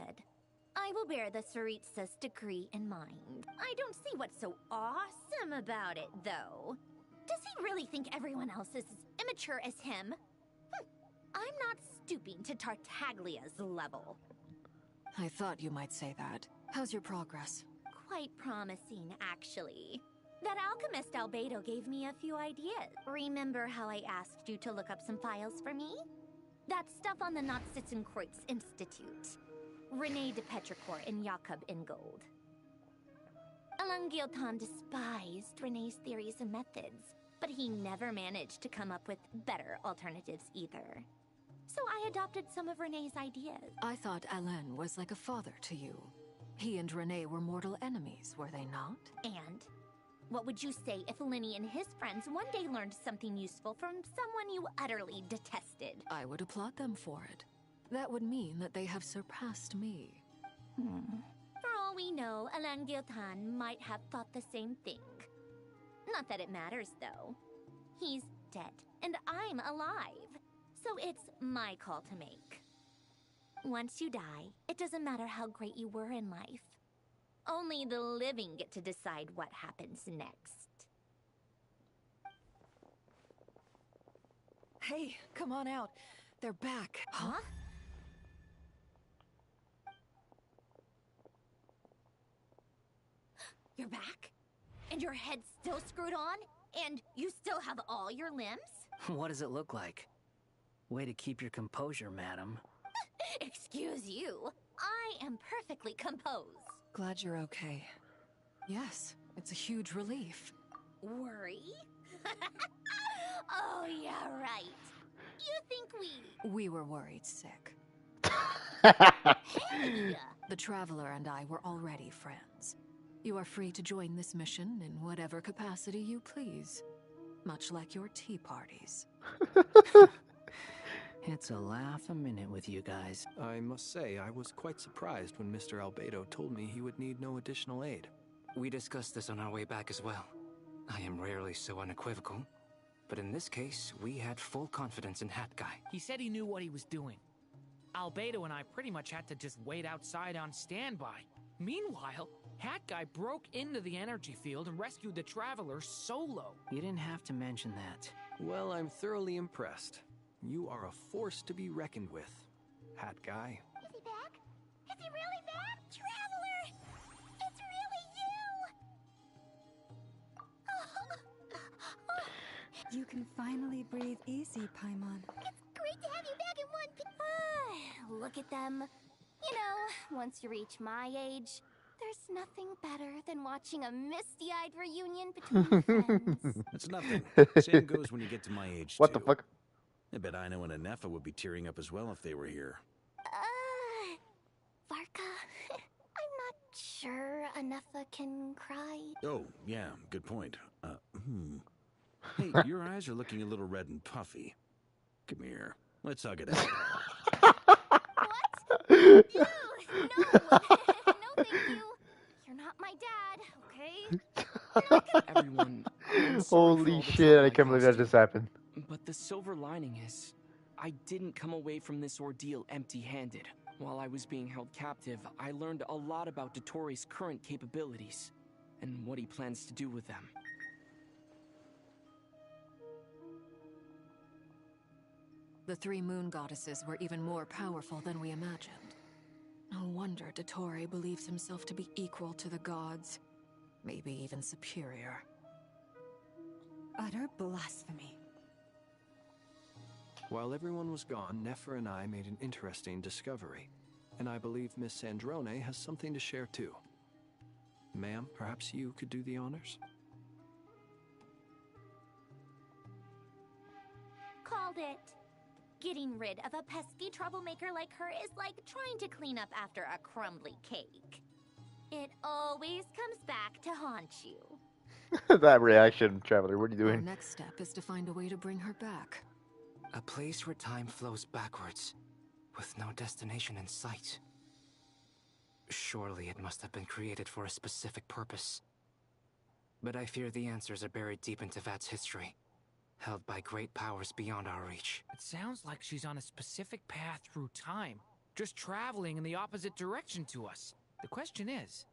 [SPEAKER 17] I will bear the Tsaritsa's decree in mind. I don't see what's so awesome about it, though. Does he really think everyone else is as immature as him? I'm not stooping to Tartaglia's level.
[SPEAKER 10] I thought you might say that. How's your progress?
[SPEAKER 17] Quite promising, actually. That alchemist Albedo gave me a few ideas. Remember how I asked you to look up some files for me? That stuff on the Nachtszitzenkreuz Institute. René de Petrichor and Jakob Ingold. Alain Guillotin despised René's theories and methods, but he never managed to come up with better alternatives either. So I adopted some of René's ideas.
[SPEAKER 10] I thought Alain was like a father to you. He and René were mortal enemies, were they not?
[SPEAKER 17] And what would you say if Lenny and his friends one day learned something useful from someone you utterly detested?
[SPEAKER 10] I would applaud them for it. That would mean that they have surpassed me.
[SPEAKER 17] For all we know, Alain Guillotin might have thought the same thing. Not that it matters, though. He's dead, and I'm alive. So it's my call to make. Once you die, it doesn't matter how great you were in life. Only the living get to decide what happens next.
[SPEAKER 10] Hey, come on out. They're back.
[SPEAKER 17] Huh? You're back? And your head's still screwed on? And you still have all your limbs?
[SPEAKER 14] What does it look like? Way to keep your composure, madam.
[SPEAKER 17] Excuse you. I am perfectly composed.
[SPEAKER 10] Glad you're okay. Yes, it's a huge relief.
[SPEAKER 17] Worry? Oh, yeah, right. You think
[SPEAKER 10] We were worried sick.
[SPEAKER 17] Hey!
[SPEAKER 10] The Traveler and I were already friends. You are free to join this mission in whatever capacity you please. Much like your tea parties.
[SPEAKER 14] It's a laugh a minute with you guys.
[SPEAKER 8] I must say, I was quite surprised when Mr. Albedo told me he would need no additional aid.
[SPEAKER 3] We discussed this on our way back as well. I am rarely so unequivocal, but in this case, we had full confidence in Hat Guy.
[SPEAKER 18] He said he knew what he was doing. Albedo and I pretty much had to just wait outside on standby. Meanwhile, Hat Guy broke into the energy field and rescued the Traveler solo.
[SPEAKER 14] You didn't have to mention that.
[SPEAKER 8] Well, I'm thoroughly impressed. You are a force to be reckoned with, Hat Guy.
[SPEAKER 20] Is he back? Is he really back? Traveler! It's really you!
[SPEAKER 7] You can finally breathe easy, Paimon.
[SPEAKER 20] It's great to have you back in one piece.
[SPEAKER 17] Look at them. You know, once you reach my age, there's nothing better than watching a misty-eyed reunion between friends.
[SPEAKER 6] That's nothing. Same goes when you get to my age,
[SPEAKER 1] What
[SPEAKER 6] too.
[SPEAKER 1] the fuck?
[SPEAKER 6] I bet Ino and Anefa would be tearing up as well if they were here.
[SPEAKER 17] Varka, I'm not sure Anefa can cry.
[SPEAKER 6] Oh, yeah, good point. Hey, your eyes are looking a little red and puffy. Come here. Let's hug it out.
[SPEAKER 17] What? Ew, no. No, thank you. You're not my dad, okay?
[SPEAKER 5] Everyone, I'm sorry for all
[SPEAKER 1] Holy
[SPEAKER 5] the
[SPEAKER 1] shit,
[SPEAKER 5] trouble
[SPEAKER 1] I can't believe that
[SPEAKER 5] caused
[SPEAKER 1] just
[SPEAKER 5] you.
[SPEAKER 1] happened.
[SPEAKER 5] But the silver lining is, I didn't come away from this ordeal empty-handed. While I was being held captive, I learned a lot about Dottore's current capabilities, and what he plans to do with them.
[SPEAKER 10] The three moon goddesses were even more powerful than we imagined. No wonder Dottore believes himself to be equal to the gods. Maybe even superior.
[SPEAKER 7] Utter blasphemy.
[SPEAKER 8] While everyone was gone, Nefer and I made an interesting discovery. And I believe Miss Sandrone has something to share too. Ma'am, perhaps you could do the honors?
[SPEAKER 17] Called it. Getting rid of a pesky troublemaker like her is like trying to clean up after a crumbly cake. It always comes back to haunt you.
[SPEAKER 1] That reaction, Traveler, what are you
[SPEAKER 10] Our
[SPEAKER 1] doing?
[SPEAKER 10] next step is to find a way to bring her back.
[SPEAKER 3] A place where time flows backwards, with no destination in sight. Surely it must have been created for a specific purpose. But I fear the answers are buried deep in Tevat's history, held by great powers beyond our reach.
[SPEAKER 18] It sounds like she's on a specific path through time, just traveling in the opposite direction to us. The question is,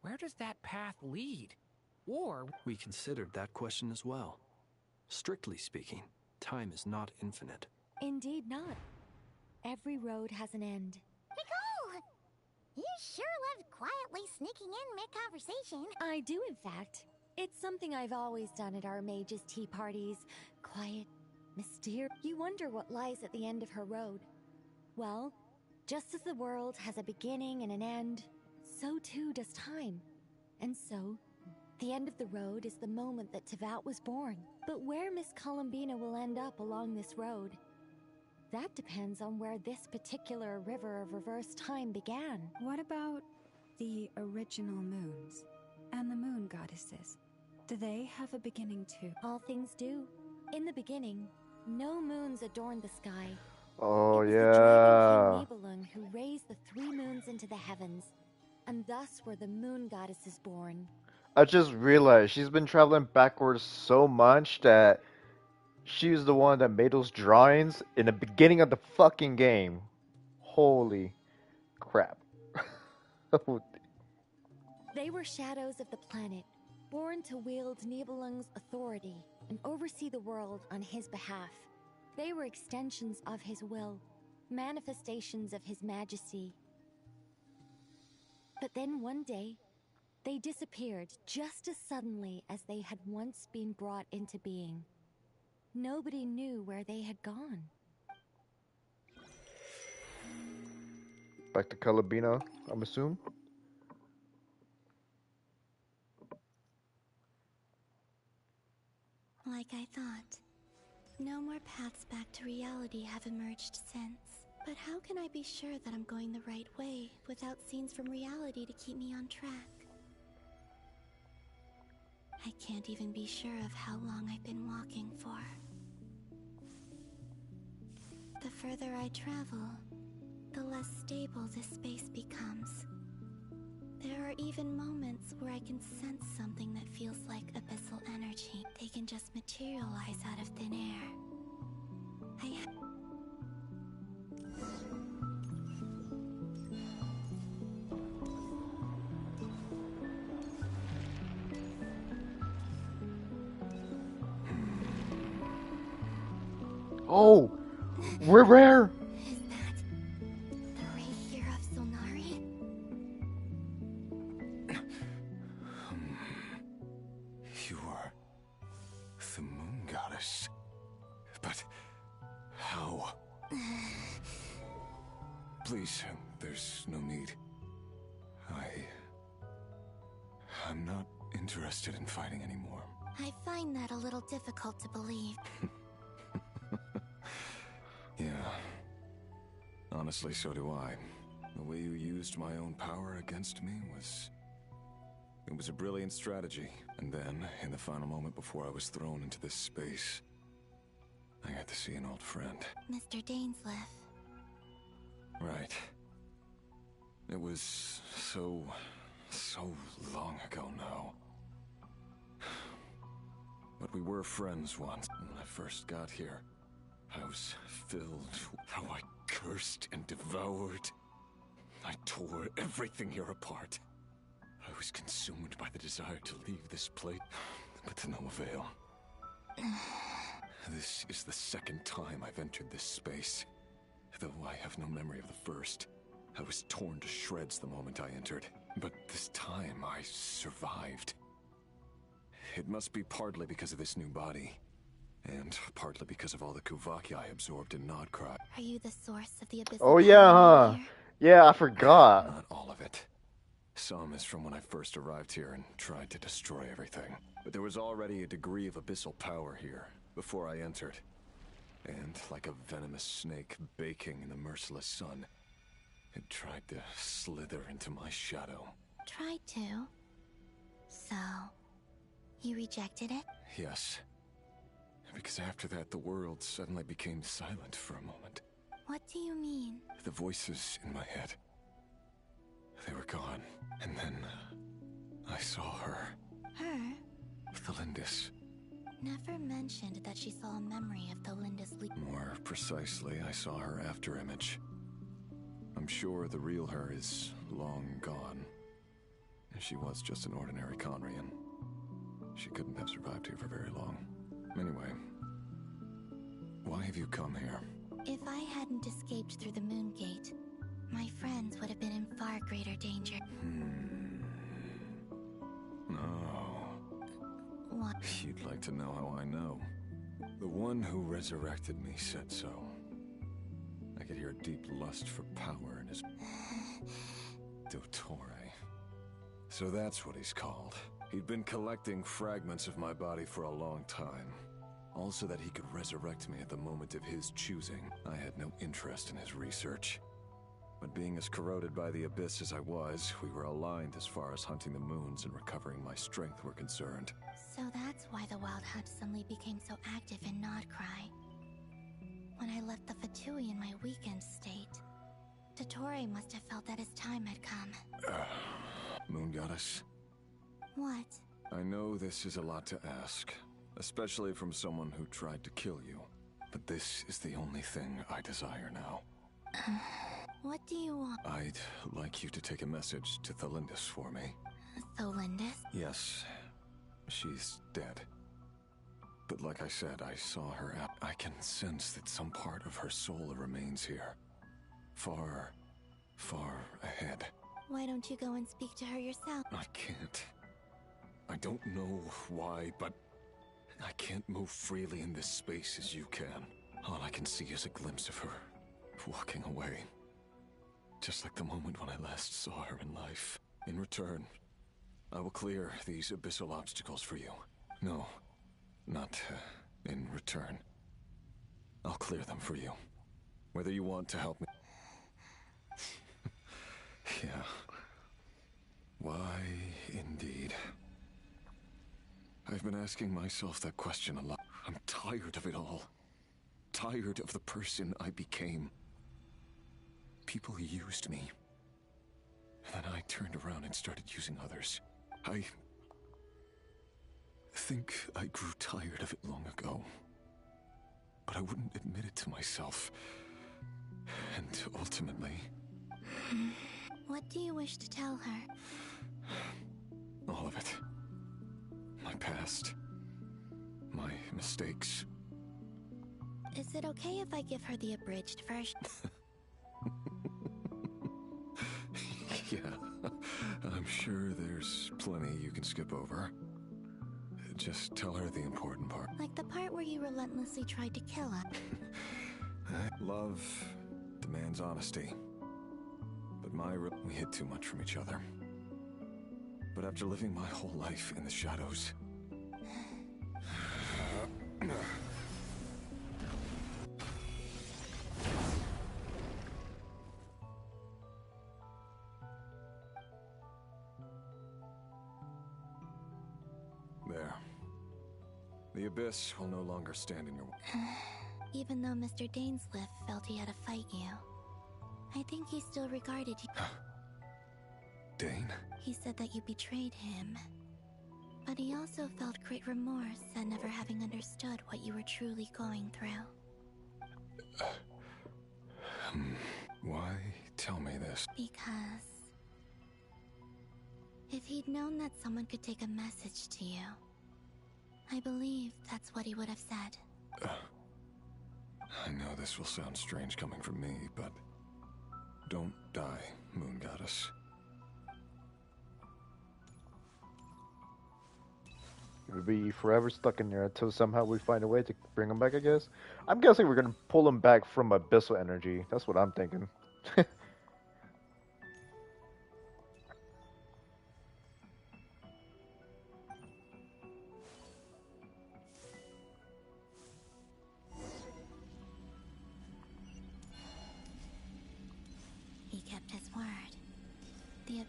[SPEAKER 18] where does that path lead? Or...
[SPEAKER 8] We considered that question as well. Strictly speaking, time is not infinite.
[SPEAKER 22] Indeed not. Every road has an end.
[SPEAKER 20] Nicole! You sure loved quietly sneaking in mid-conversation.
[SPEAKER 22] I do, in fact. It's something I've always done at our mages' tea parties. Quiet, mysterious. You wonder what lies at the end of her road. Well, just as the world has a beginning and an end, so too does time. And so, the end of the road is the moment that Tevat was born. But where Miss Columbina will end up along this road, that depends on where this particular river of reverse time began.
[SPEAKER 7] What about the original moons and the moon goddesses? Do they have a beginning too?
[SPEAKER 22] All things do. In the beginning, no moons adorned the sky.
[SPEAKER 1] Oh,
[SPEAKER 22] It was
[SPEAKER 1] yeah.
[SPEAKER 22] the Dragon King Nibelung who raised the 3 moons into the heavens, and thus were the moon goddesses born.
[SPEAKER 1] I just realized she's been traveling backwards so much that she was the one that made those drawings in the beginning of the fucking game. Holy crap.
[SPEAKER 22] They were shadows of the planet, born to wield Nibelung's authority and oversee the world on his behalf. They were extensions of his will, manifestations of his majesty. But then one day, they disappeared just as suddenly as they had once been brought into being. Nobody knew where they had gone.
[SPEAKER 1] Back to Columbina, I'm assuming.
[SPEAKER 2] Like I thought. No more paths back to reality have emerged since. But how can I be sure that I'm going the right way without scenes from reality to keep me on track? I can't even be sure of how long I've been walking for. The further I travel, the less stable this space becomes. There are even moments where I can sense something that feels like abyssal energy. They can just materialize out of thin air.
[SPEAKER 1] Oh! We're rare!
[SPEAKER 2] Is that the ray here of Solnari?
[SPEAKER 12] You are the moon goddess. But how? Please, there's no need. I'm not interested in fighting anymore.
[SPEAKER 2] I find that a little difficult to believe.
[SPEAKER 12] Yeah. Honestly, so do I. The way you used my own power against me was... It was a brilliant strategy. And then, in the final moment before I was thrown into this space, I got to see an old friend.
[SPEAKER 2] Mr. Dainsleif.
[SPEAKER 12] Right. It was so long ago now. But we were friends once. When I first got here, I was filled. How I cursed and devoured. I tore everything here apart. I was consumed by the desire to leave this place, but to no avail. This is the second time I've entered this space. Though I have no memory of the first. I was torn to shreds the moment I entered. But this time I survived. It must be partly because of this new body. And partly because of all the Kuvaki I absorbed in Nodcry.
[SPEAKER 2] Are you the source of the abyssal
[SPEAKER 1] Oh yeah, huh?
[SPEAKER 2] here?
[SPEAKER 1] Yeah, I forgot.
[SPEAKER 12] Not all of it. Some is from when I first arrived here and tried to destroy everything. But there was already a degree of abyssal power here before I entered. And like a venomous snake baking in the merciless sun, it tried to slither into my shadow.
[SPEAKER 2] Tried to? So, you rejected it?
[SPEAKER 12] Yes. Because after that, the world suddenly became silent for a moment.
[SPEAKER 2] What do you mean?
[SPEAKER 12] The voices in my head, they were gone. And then I saw her.
[SPEAKER 2] Her?
[SPEAKER 12] Thalindis.
[SPEAKER 2] Never mentioned that she saw a memory of Thalindis leak.
[SPEAKER 12] More precisely, I saw her after image. I'm sure the real her is long gone. She was just an ordinary Conrian. She couldn't have survived here for very long. Anyway, why have you come here?
[SPEAKER 2] If I hadn't escaped through the Moon Gate, my friends would have been in far greater danger.
[SPEAKER 12] No.
[SPEAKER 2] What?
[SPEAKER 12] You'd like to know how I know. The one who resurrected me said so. I could hear a deep lust for power in his... Dottore. So that's what he's called. He'd been collecting fragments of my body for a long time. Also that he could resurrect me at the moment of his choosing. I had no interest in his research. But being as corroded by the abyss as I was, we were aligned as far as hunting the moons and recovering my strength were concerned.
[SPEAKER 2] So that's why the Wild Hunt suddenly became so active in Nodcry. When I left the Fatui in my weakened state, Dottore must have felt that his time had come.
[SPEAKER 12] Moon Goddess?
[SPEAKER 2] What?
[SPEAKER 12] I know this is a lot to ask, especially from someone who tried to kill you. But this is the only thing I desire now.
[SPEAKER 2] What do you want?
[SPEAKER 12] I'd like you to take a message to Thalindis for me.
[SPEAKER 2] Thalindis?
[SPEAKER 12] Yes, she's dead. But like I said, I saw her out. I can sense that some part of her soul remains here. Far, far ahead.
[SPEAKER 2] Why don't you go and speak to her yourself?
[SPEAKER 12] I can't. I don't know why, but I can't move freely in this space as you can. All I can see is a glimpse of her walking away. Just like the moment when I last saw her in life. In return, I will clear these abyssal obstacles for you. No, not in return. I'll clear them for you. Whether you want to help me... Yeah. Why, indeed. I've been asking myself that question a lot. I'm tired of it all. Tired of the person I became. People used me. Then I turned around and started using others. I think I grew tired of it long ago. But I wouldn't admit it to myself. And ultimately...
[SPEAKER 2] What do you wish to tell her?
[SPEAKER 12] All of it. My past. My mistakes.
[SPEAKER 2] Is it okay if I give her the abridged version?
[SPEAKER 12] Yeah, I'm sure there's plenty you can skip over. Just tell her the important part.
[SPEAKER 2] Like the part where you relentlessly tried to kill us.
[SPEAKER 12] Love demands honesty. But we hid too much from each other. But after living my whole life in the shadows... There. The abyss will no longer stand in your way.
[SPEAKER 2] Even though Mr. Dainsliff felt he had to fight you, I think he still regarded you.
[SPEAKER 12] Dane?
[SPEAKER 2] He said that you betrayed him. But he also felt great remorse at never having understood what you were truly going through.
[SPEAKER 12] Why tell me this?
[SPEAKER 2] Because... if he'd known that someone could take a message to you, I believe that's what he would have said.
[SPEAKER 12] I know this will sound strange coming from me, but... don't die, Moon Goddess.
[SPEAKER 1] We'll be forever stuck in there until somehow we find a way to bring him back, I guess. I'm guessing we're gonna pull him back from abyssal energy. That's what I'm thinking.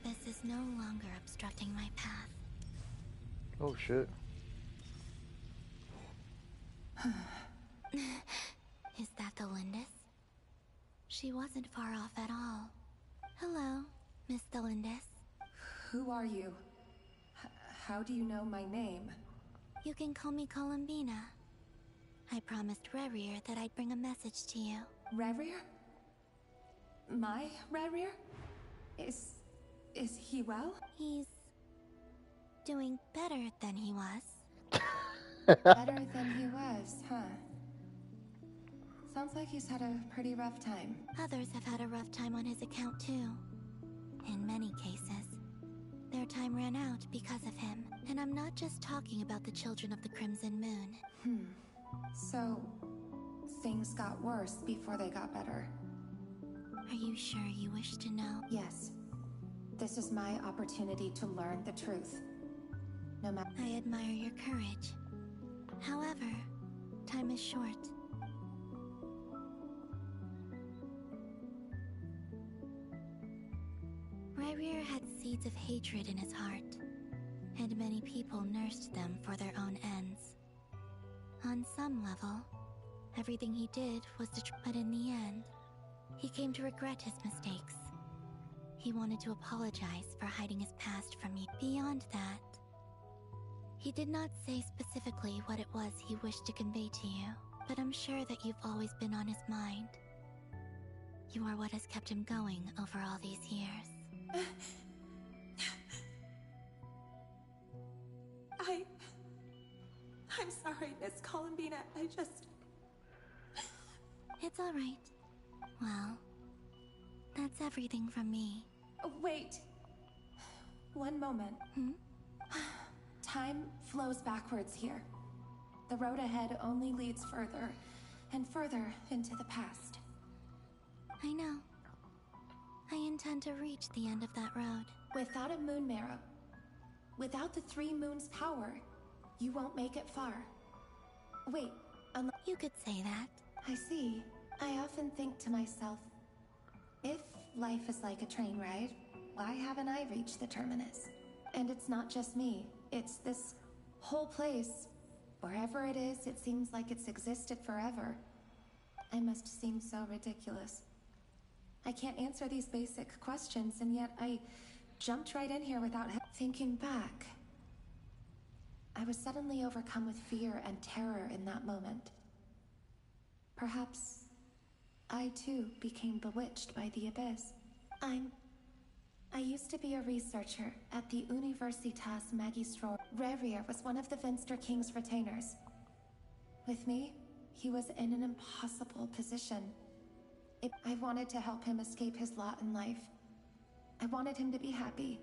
[SPEAKER 2] abyss is no longer obstructing my path.
[SPEAKER 1] Oh shit.
[SPEAKER 2] Is that the Lindis? She wasn't far off at all. Hello, Miss Delindis.
[SPEAKER 15] Who are you? How do you know my name?
[SPEAKER 2] You can call me Columbina. I promised Rerir that I'd bring a message to you.
[SPEAKER 15] Rerir? My Rerir? Is he well?
[SPEAKER 2] He's doing better than he was.
[SPEAKER 15] Better than he was, huh? Sounds like he's had a pretty rough time.
[SPEAKER 2] Others have had a rough time on his account too. In many cases, their time ran out because of him. And I'm not just talking about the children of the Crimson Moon.
[SPEAKER 15] So, things got worse before they got better.
[SPEAKER 2] Are you sure you wish to know?
[SPEAKER 15] Yes. This is my opportunity to learn the truth. No matter.
[SPEAKER 2] I admire your courage. However, time is short. Rerir had seeds of hatred in his heart, and many people nursed them for their own ends. On some level, everything he did was but in the end, he came to regret his mistakes. He wanted to apologize for hiding his past from you. Beyond that, he did not say specifically what it was he wished to convey to you, but I'm sure that you've always been on his mind. You are what has kept him going over all these years.
[SPEAKER 15] I'm sorry, Miss Columbina. I just...
[SPEAKER 2] It's all right. Well, that's everything from me.
[SPEAKER 15] Wait. One moment. Time flows backwards here. The road ahead only leads further and further into the past.
[SPEAKER 2] I know. I intend to reach the end of that road.
[SPEAKER 15] Without a moon marrow, without the 3 moons' power, you won't make it far. Wait,
[SPEAKER 2] you could say that.
[SPEAKER 15] I see. I often think to myself, if life is like a train ride, why haven't I reached the terminus? And it's not just me. It's this whole place. Wherever it is, it seems like it's existed forever. I must seem so ridiculous. I can't answer these basic questions, and yet I jumped right in here without thinking back. I was suddenly overcome with fear and terror in that moment. Perhaps I too became bewitched by the abyss. I used to be a researcher at the Universitas Magistral. Rerir was one of the Finster King's retainers. With me, he was in an impossible position. I wanted to help him escape his lot in life. I wanted him to be happy.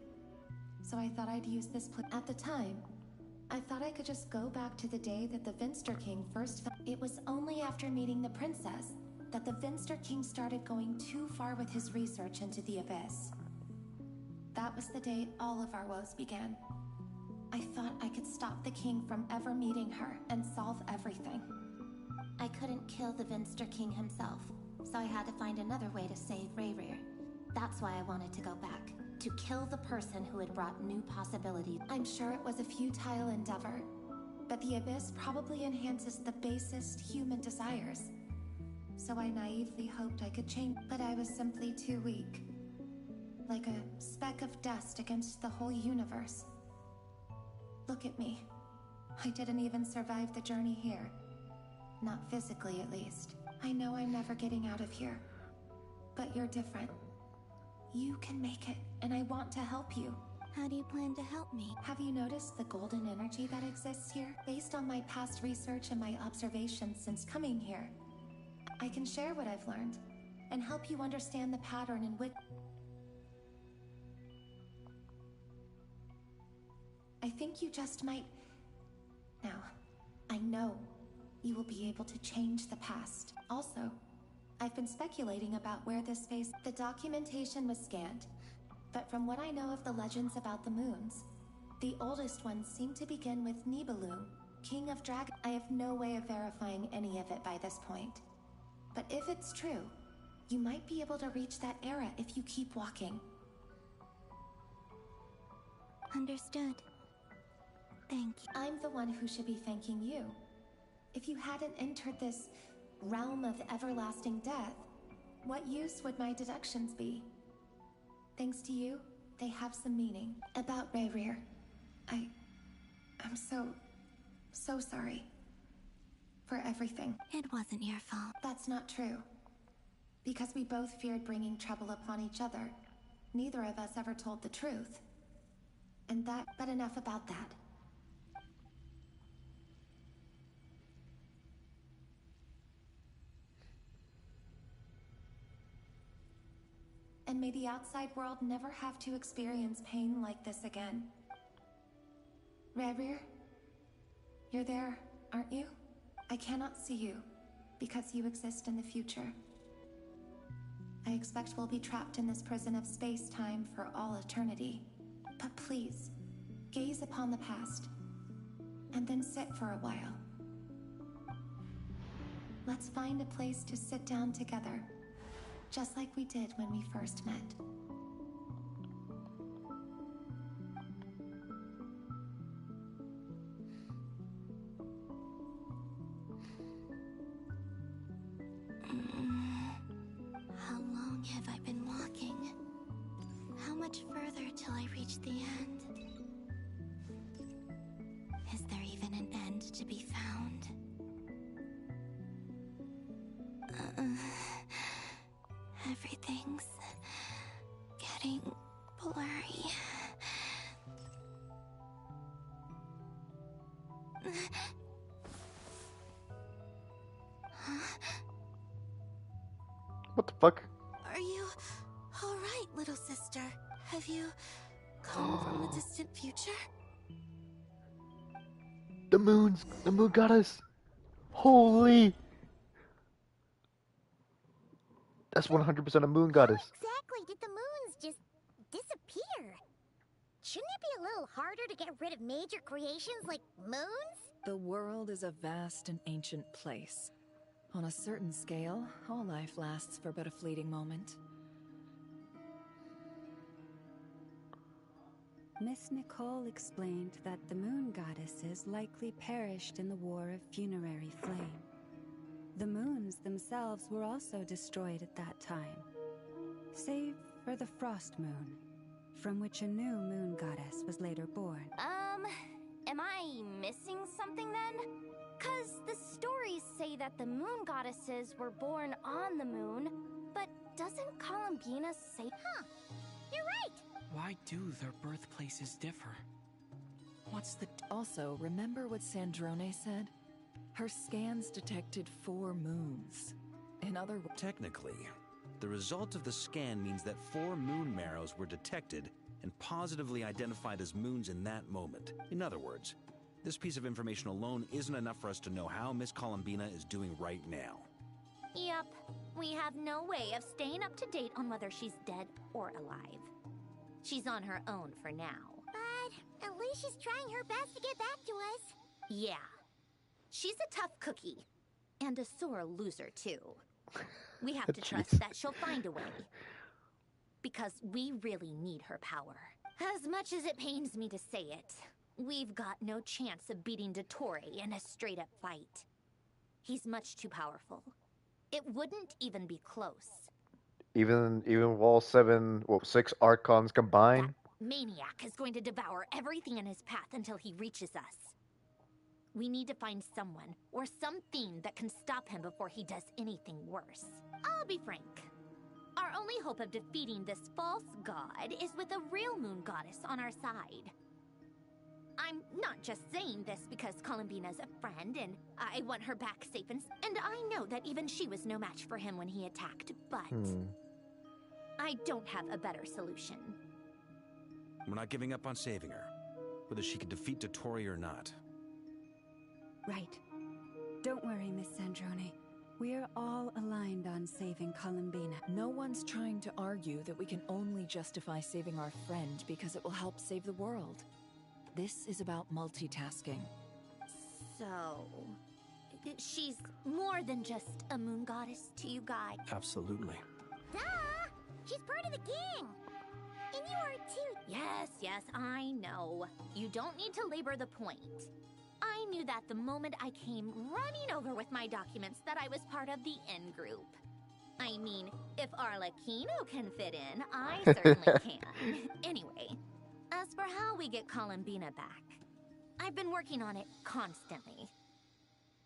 [SPEAKER 15] So I thought I'd use this At the time, I thought I could just go back to the day that the Finster King first found. It was only after meeting the princess that the Finster King started going too far with his research into the abyss. That was the day all of our woes began. I thought I could stop the king from ever meeting her and solve everything. I couldn't kill the Finster King himself, so I had to find another way to save Rerir. That's why I wanted to go back. To kill the person who had brought new possibilities. I'm sure it was a futile endeavor, but the abyss probably enhances the basest human desires. So I naively hoped I could change, but I was simply too weak. Like a speck of dust against the whole universe. Look at me. I didn't even survive the journey here. Not physically, at least. I know I'm never getting out of here. But you're different. You can make it, and I want to help you.
[SPEAKER 2] How do you plan to help me?
[SPEAKER 15] Have you noticed the golden energy that exists here? Based on my past research and my observations since coming here, I can share what I've learned and help you understand the pattern in which... I think you just might... Now, I know you will be able to change the past. Also, I've been speculating about where this space... The documentation was scanned, but from what I know of the legends about the moons, the oldest ones seem to begin with Nibelung, King of Dragons. I have no way of verifying any of it by this point. But if it's true, you might be able to reach that era if you keep walking.
[SPEAKER 2] Understood. Thank you.
[SPEAKER 15] I'm the one who should be thanking you. If you hadn't entered this realm of everlasting death, what use would my deductions be? Thanks to you, they have some meaning. About Rayrir, I'm so sorry. For everything.
[SPEAKER 2] It wasn't your fault.
[SPEAKER 15] That's not true. Because we both feared bringing trouble upon each other, neither of us ever told the truth. But enough about that. And may the outside world never have to experience pain like this again. Rayrir, you're there, aren't you? I cannot see you, because you exist in the future. I expect we'll be trapped in this prison of space-time for all eternity. But please, gaze upon the past, and then sit for a while. Let's find a place to sit down together, just like we did when we first met.
[SPEAKER 2] How long have I been walking? How much further till I reach the end? Is there even an end to be found? Everything's getting blurry.
[SPEAKER 1] What the fuck?
[SPEAKER 2] Are you all right, little sister? Have you come from a distant future?
[SPEAKER 1] The moon goddess. Holy. That's 100% a moon goddess.
[SPEAKER 20] Exactly did the moons just disappear? Shouldn't it be a little harder to get rid of major creations like moons?
[SPEAKER 11] The world is a vast and ancient place. On a certain scale, all life lasts for but a fleeting moment.
[SPEAKER 7] Miss Nicole explained that the moon goddesses likely perished in the War of Funerary Flame. The moons themselves were also destroyed at that time, save for the Frost Moon, from which a new moon goddess was later born.
[SPEAKER 17] Am I missing something then? 'Cause the stories say that the moon goddesses were born on the moon, but doesn't Columbina say...
[SPEAKER 20] Huh, you're right!
[SPEAKER 5] Why do their birthplaces differ? What's the...
[SPEAKER 11] Also, remember what Sandrone said? Her scans detected 4 moons. In other words...
[SPEAKER 6] Technically, the result of the scan means that 4 moon marrows were detected and positively identified as moons in that moment. In other words, this piece of information alone isn't enough for us to know how Miss Columbina is doing right now.
[SPEAKER 17] Yep, we have no way of staying up to date on whether she's dead or alive. She's on her own for now.
[SPEAKER 20] But at least she's trying her best to get back to us.
[SPEAKER 17] Yeah. She's a tough cookie. And a sore loser, too. We have to trust that she'll find a way. Because we really need her power. As much as it pains me to say it, we've got no chance of beating Dottore in a straight-up fight. He's much too powerful. It wouldn't even be close.
[SPEAKER 1] Even with all 6 Archons combined?
[SPEAKER 17] That maniac is going to devour everything in his path until he reaches us. We need to find someone, or something that can stop him before he does anything worse. I'll be frank. Our only hope of defeating this false god is with a real moon goddess on our side. I'm not just saying this because Columbina's a friend and I want her back safe and I know that even she was no match for him when he attacked, but I don't have a better solution.
[SPEAKER 6] We're not giving up on saving her, whether she can defeat Dottore or not.
[SPEAKER 7] Right. Don't worry, Miss Sandrone. We're all aligned on saving Columbina.
[SPEAKER 11] No one's trying to argue that we can only justify saving our friend because it will help save the world. This is about multitasking.
[SPEAKER 17] So, she's more than just a moon goddess to you guys?
[SPEAKER 8] Absolutely.
[SPEAKER 20] Duh! She's part of the gang! And you are too.
[SPEAKER 17] Yes, I know. You don't need to labor the point. I knew that the moment I came running over with my documents that I was part of the in-group. I mean, if Arlecchino can fit in, I certainly can. Anyway, as for how we get Columbina back, I've been working on it constantly.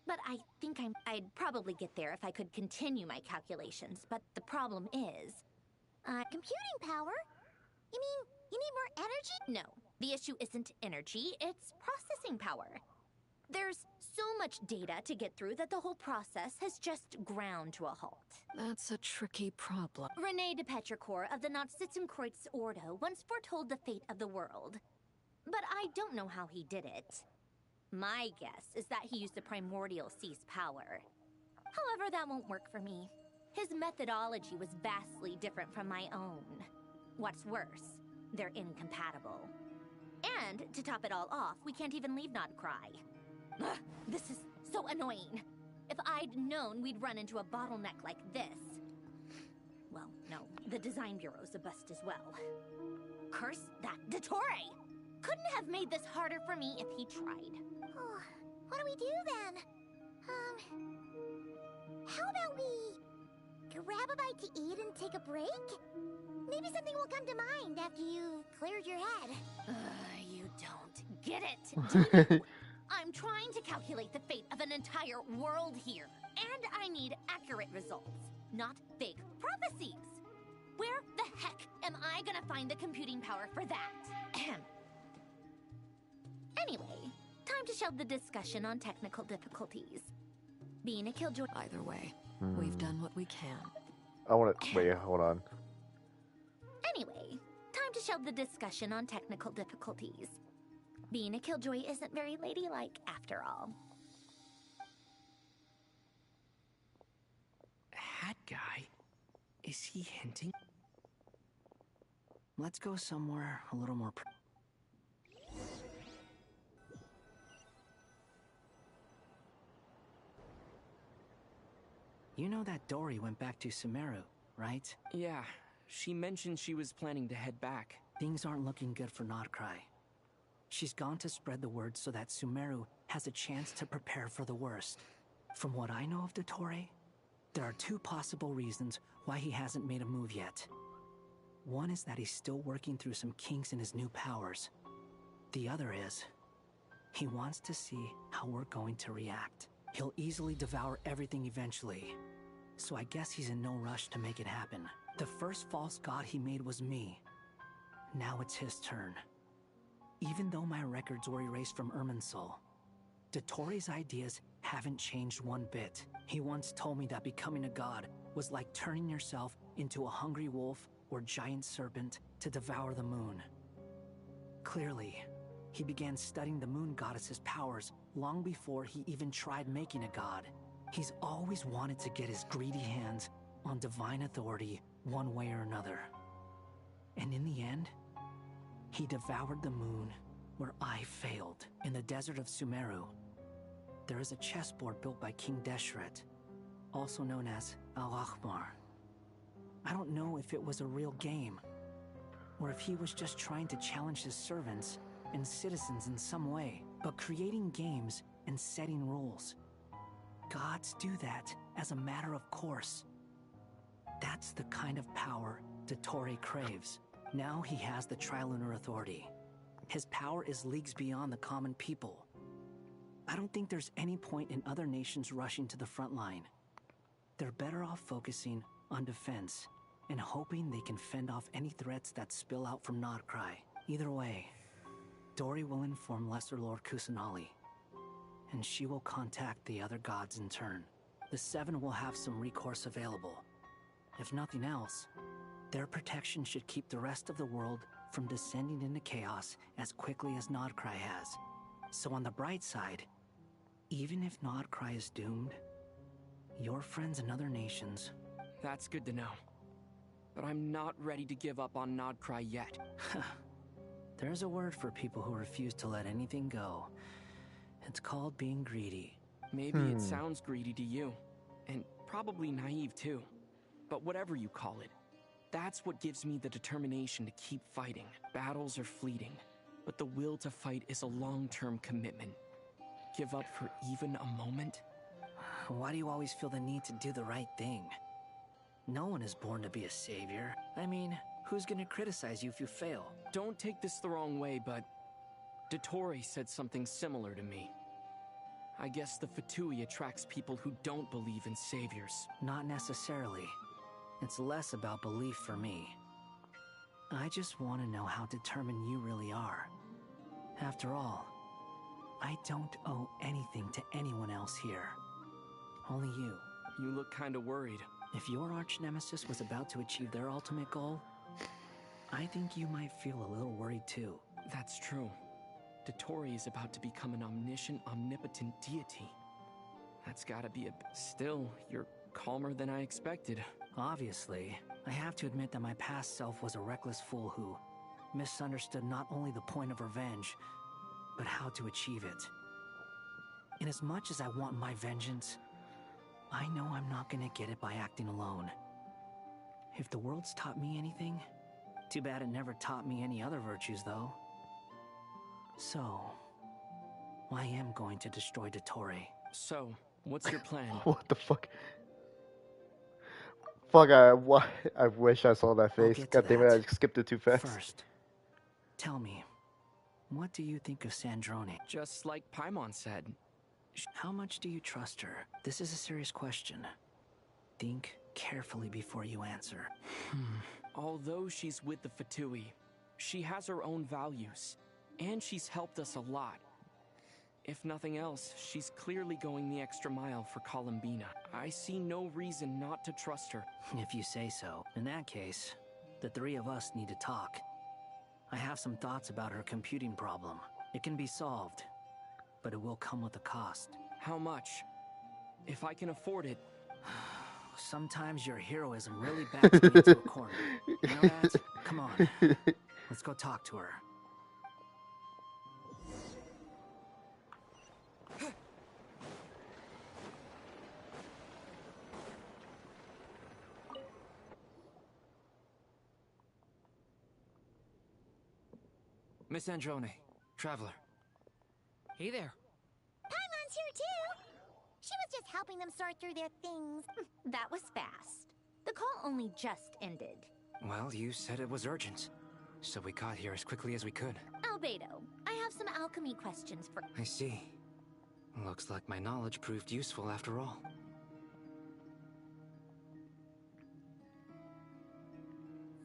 [SPEAKER 17] But I think I'd probably get there if I could continue my calculations. But the problem is...
[SPEAKER 20] computing power? You mean you need more energy?
[SPEAKER 17] No, the issue isn't energy, it's processing power. There's so much data to get through that the whole process has just ground to a halt.
[SPEAKER 10] That's a tricky problem.
[SPEAKER 17] René de Petrichor of the Nazissenkreuz Ordo once foretold the fate of the world. But I don't know how he did it. My guess is that he used the primordial sea's power. However, that won't work for me. His methodology was vastly different from my own. What's worse, they're incompatible. And, to top it all off, we can't even leave Nodcry. Ugh, this is so annoying. If I'd known we'd run into a bottleneck like this... Well, no, the design bureau's a bust as well. Curse that Dottore! Couldn't have made this harder for me if he tried.
[SPEAKER 20] Oh, what do we do then? How about we grab a bite to eat and take a break? Maybe something will come to mind after you've cleared your head.
[SPEAKER 17] You don't get it, do you? I'm trying to calculate the fate of an entire world here. And I need accurate results, not fake prophecies. Where the heck am I gonna find the computing power for that? Ahem. Anyway, time to shelve the discussion on technical difficulties. Being a killjoy...
[SPEAKER 10] Either way, we've done what we can.
[SPEAKER 1] I want to... Wait, hold on.
[SPEAKER 17] Anyway, time to shelve the discussion on technical difficulties. Being a killjoy isn't very ladylike, after all.
[SPEAKER 14] Hat guy? Is he hinting? Let's go somewhere a little more... You know that Dory went back to Sumeru, right?
[SPEAKER 5] Yeah, she mentioned she was planning to head back.
[SPEAKER 14] Things aren't looking good for Nodcry. She's gone to spread the word so that Sumeru has a chance to prepare for the worst. From what I know of Dottore, there are two possible reasons why he hasn't made a move yet. One is that he's still working through some kinks in his new powers. The other is, he wants to see how we're going to react. He'll easily devour everything eventually, so I guess he's in no rush to make it happen. The first false god he made was me. Now it's his turn. Even though my records were erased from Irminsul, Dottore's ideas haven't changed one bit. He once told me that becoming a god was like turning yourself into a hungry wolf or giant serpent to devour the moon. Clearly, he began studying the moon goddess's powers long before he even tried making a god. He's always wanted to get his greedy hands on divine authority one way or another. And in the end, he devoured the moon where I failed. In the desert of Sumeru, there is a chessboard built by King Deshret, also known as Al-Ahmar. I don't know if it was a real game, or if he was just trying to challenge his servants and citizens in some way, but creating games and setting rules. Gods do that as a matter of course. That's the kind of power Dottore craves. Now he has the Trilunar Authority. His power is leagues beyond the common people. I don't think there's any point in other nations rushing to the front line. They're better off focusing on defense and hoping they can fend off any threats that spill out from Nodcry. Either way, Dory will inform Lesser Lord Kusanali, and she will contact the other gods in turn. The Seven will have some recourse available. If nothing else, their protection should keep the rest of the world from descending into chaos as quickly as Nodcry has. So on the bright side, even if Nodcry is doomed, your friends in other nations...
[SPEAKER 5] That's good to know. But I'm not ready to give up on Nodcry yet.
[SPEAKER 14] There's a word for people who refuse to let anything go. It's called being greedy.
[SPEAKER 5] Maybe it sounds greedy to you, and probably naive too. But whatever you call it, That's what gives me the determination to keep fighting. Battles are fleeting, but the will to fight is a long-term commitment. Give up for even a moment?
[SPEAKER 14] Why do you always feel the need to do the right thing? No one is born to be a savior. I mean, who's gonna criticize you if you fail?
[SPEAKER 5] Don't take this the wrong way, but Dottore said something similar to me. I guess the Fatui attracts people who don't believe in saviors.
[SPEAKER 14] Not necessarily. It's less about belief for me. I just want to know how determined you really are. After all, I don't owe anything to anyone else here. Only you.
[SPEAKER 5] You look kinda worried.
[SPEAKER 14] If your arch-nemesis was about to achieve their ultimate goal, I think you might feel a little worried too.
[SPEAKER 5] That's true. Dottore is about to become an omniscient, omnipotent deity. That's gotta be a... Still, you're calmer than I expected.
[SPEAKER 14] Obviously, I have to admit that my past self was a reckless fool who misunderstood not only the point of revenge, but how to achieve it. And as much as I want my vengeance, I know I'm not gonna get it by acting alone. If the world's taught me anything, too bad it never taught me any other virtues, though. So, I am going to destroy Dottore.
[SPEAKER 5] So, what's your plan?
[SPEAKER 1] What the fuck? Fuck, I wish I saw that face. God damn it, I skipped it too fast.
[SPEAKER 14] First, tell me, what do you think of Sandrone?
[SPEAKER 5] Just like Paimon said.
[SPEAKER 14] How much do you trust her? This is a serious question. Think carefully before you answer.
[SPEAKER 5] Although she's with the Fatui, she has her own values, and she's helped us a lot. If nothing else, she's clearly going the extra mile for Columbina. I see no reason not to trust her.
[SPEAKER 14] If you say so. In that case, the three of us need to talk. I have some thoughts about her computing problem. It can be solved, but it will come with a cost.
[SPEAKER 5] How much? If I can afford it.
[SPEAKER 14] Sometimes your heroism really backs me into a corner. You know that? Come on. Let's go talk to her.
[SPEAKER 3] Miss Androne, Traveler.
[SPEAKER 18] Hey there.
[SPEAKER 20] Paimon's here too! She was just helping them sort through their things.
[SPEAKER 17] That was fast. The call only just ended.
[SPEAKER 3] Well, you said it was urgent, so we got here as quickly as we could.
[SPEAKER 17] Albedo, I have some alchemy questions for...
[SPEAKER 3] I see. Looks like my knowledge proved useful after all.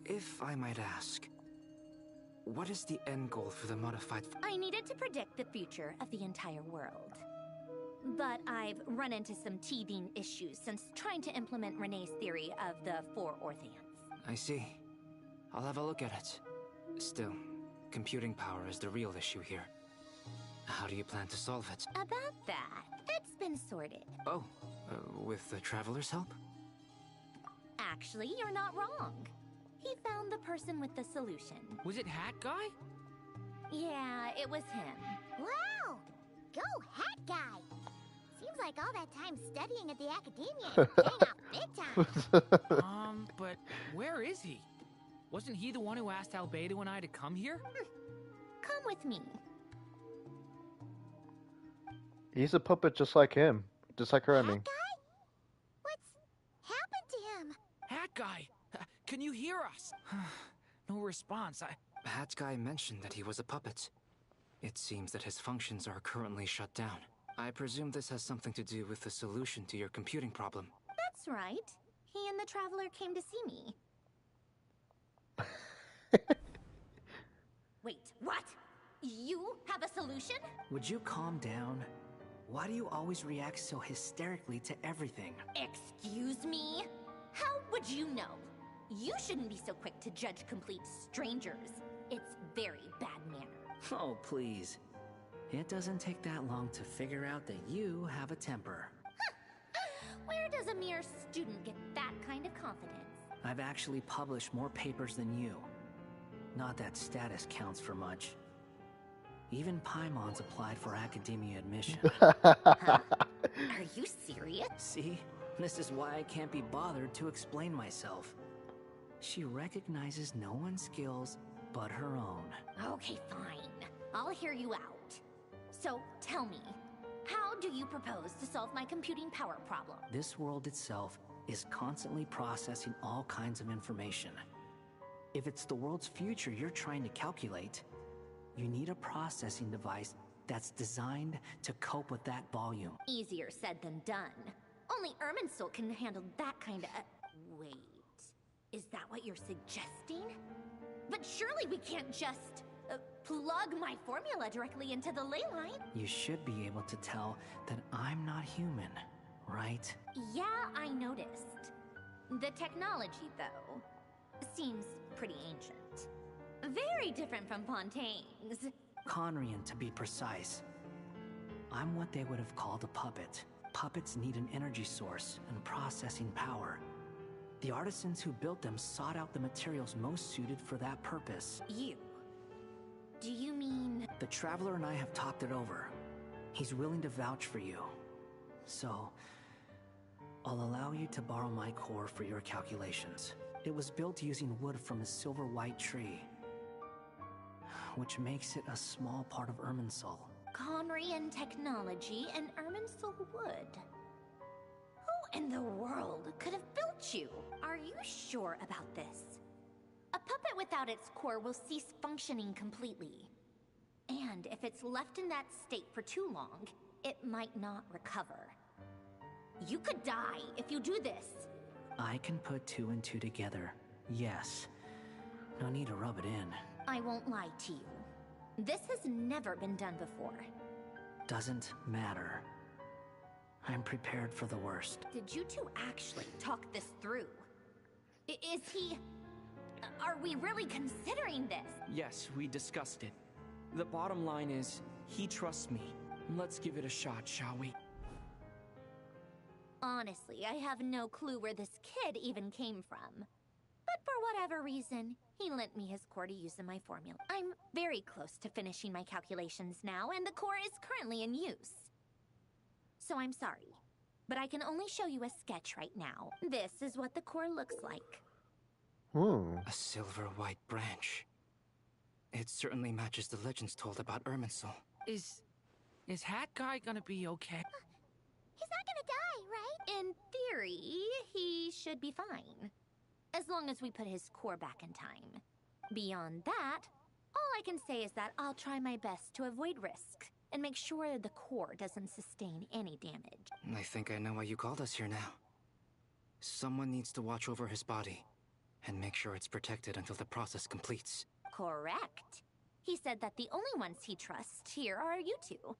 [SPEAKER 3] If I might ask, what is the end goal for the modified...
[SPEAKER 17] I needed to predict the future of the entire world. But I've run into some teething issues since trying to implement Renee's theory of the four Orthans.
[SPEAKER 3] I see. I'll have a look at it. Still, computing power is the real issue here. How do you plan to solve it?
[SPEAKER 17] About that, it's been sorted.
[SPEAKER 3] Oh, with the Traveler's help?
[SPEAKER 17] Actually, you're not wrong. He found the person with the solution.
[SPEAKER 18] Was it Hat Guy?
[SPEAKER 17] Yeah, it was him.
[SPEAKER 20] Wow! Go Hat Guy! Seems like all that time studying at the academia is paying off big time.
[SPEAKER 18] But where is he? Wasn't he the one who asked Albedo and I to come here?
[SPEAKER 17] Come with me.
[SPEAKER 1] He's a puppet just like him. Just like her, I mean.
[SPEAKER 20] Hat Guy? What's happened to him?
[SPEAKER 18] Hat Guy! Can you hear us? No response.
[SPEAKER 3] Hat Guy mentioned that he was a puppet. It seems that his functions are currently shut down. I presume this has something to do with the solution to your computing problem.
[SPEAKER 17] That's right. He and the Traveler came to see me. Wait, what? You have a solution?
[SPEAKER 14] Would you calm down? Why do you always react so hysterically to everything?
[SPEAKER 17] Excuse me? How would you know? You shouldn't be so quick to judge complete strangers. It's very bad manners.
[SPEAKER 14] Oh, please. It doesn't take that long to figure out that you have a temper.
[SPEAKER 17] Where does a mere student get that kind of confidence?
[SPEAKER 14] I've actually published more papers than you. Not that status counts for much. Even Paimon's applied for academia admission.
[SPEAKER 17] Huh? Are you serious?
[SPEAKER 14] See? This is why I can't be bothered to explain myself. She recognizes no one's skills but her own.
[SPEAKER 17] Okay, fine. I'll hear you out. So, tell me, how do you propose to solve my computing power problem?
[SPEAKER 14] This world itself is constantly processing all kinds of information. If it's the world's future you're trying to calculate, you need a processing device that's designed to cope with that volume.
[SPEAKER 17] Easier said than done. Only Irminsul can handle that kind of... Wait, is that what you're suggesting? But surely we can't just plug my formula directly into the ley line.
[SPEAKER 14] You should be able to tell that I'm not human, right?
[SPEAKER 17] Yeah, I noticed. The technology, though, seems pretty ancient. Very different from Fontaine's.
[SPEAKER 14] Conrian, to be precise. I'm what they would have called a puppet. Puppets need an energy source and processing power. The artisans who built them sought out the materials most suited for that purpose.
[SPEAKER 17] You? Do you mean...
[SPEAKER 14] The Traveler and I have talked it over. He's willing to vouch for you. So, I'll allow you to borrow my core for your calculations. It was built using wood from a silver white tree, which makes it a small part of Irminsul.
[SPEAKER 17] Conrian technology and Irminsul wood. Who in the world could have built you? Are you sure about this? A puppet without its core will cease functioning completely. And if it's left in that state for too long, it might not recover. You could die if you do this.
[SPEAKER 14] I can put two and two together, yes. No need to rub it in.
[SPEAKER 17] I won't lie to you. This has never been done before.
[SPEAKER 14] Doesn't matter. I'm prepared for the worst.
[SPEAKER 17] Did you two actually talk this through? Is he... Are we really considering this?
[SPEAKER 5] Yes, we discussed it. The bottom line is, he trusts me. Let's give it a shot, shall we?
[SPEAKER 17] Honestly, I have no clue where this kid even came from. But for whatever reason, he lent me his core to use in my formula. I'm very close to finishing my calculations now, and the core is currently in use. So I'm sorry, but I can only show you a sketch right now. This is what the core looks like.
[SPEAKER 14] A silver white branch. It certainly matches the legends told about Irminsul.
[SPEAKER 18] Is Hat Guy gonna be okay?
[SPEAKER 17] He's not gonna die, right? In theory, he should be fine. As long as we put his core back in time. Beyond that, all I can say is that I'll try my best to avoid risk and make sure the core doesn't sustain any damage.
[SPEAKER 14] I think I know why you called us here now. Someone needs to watch over his body and make sure it's protected until the process completes.
[SPEAKER 17] Correct. He said that the only ones he trusts here are you two,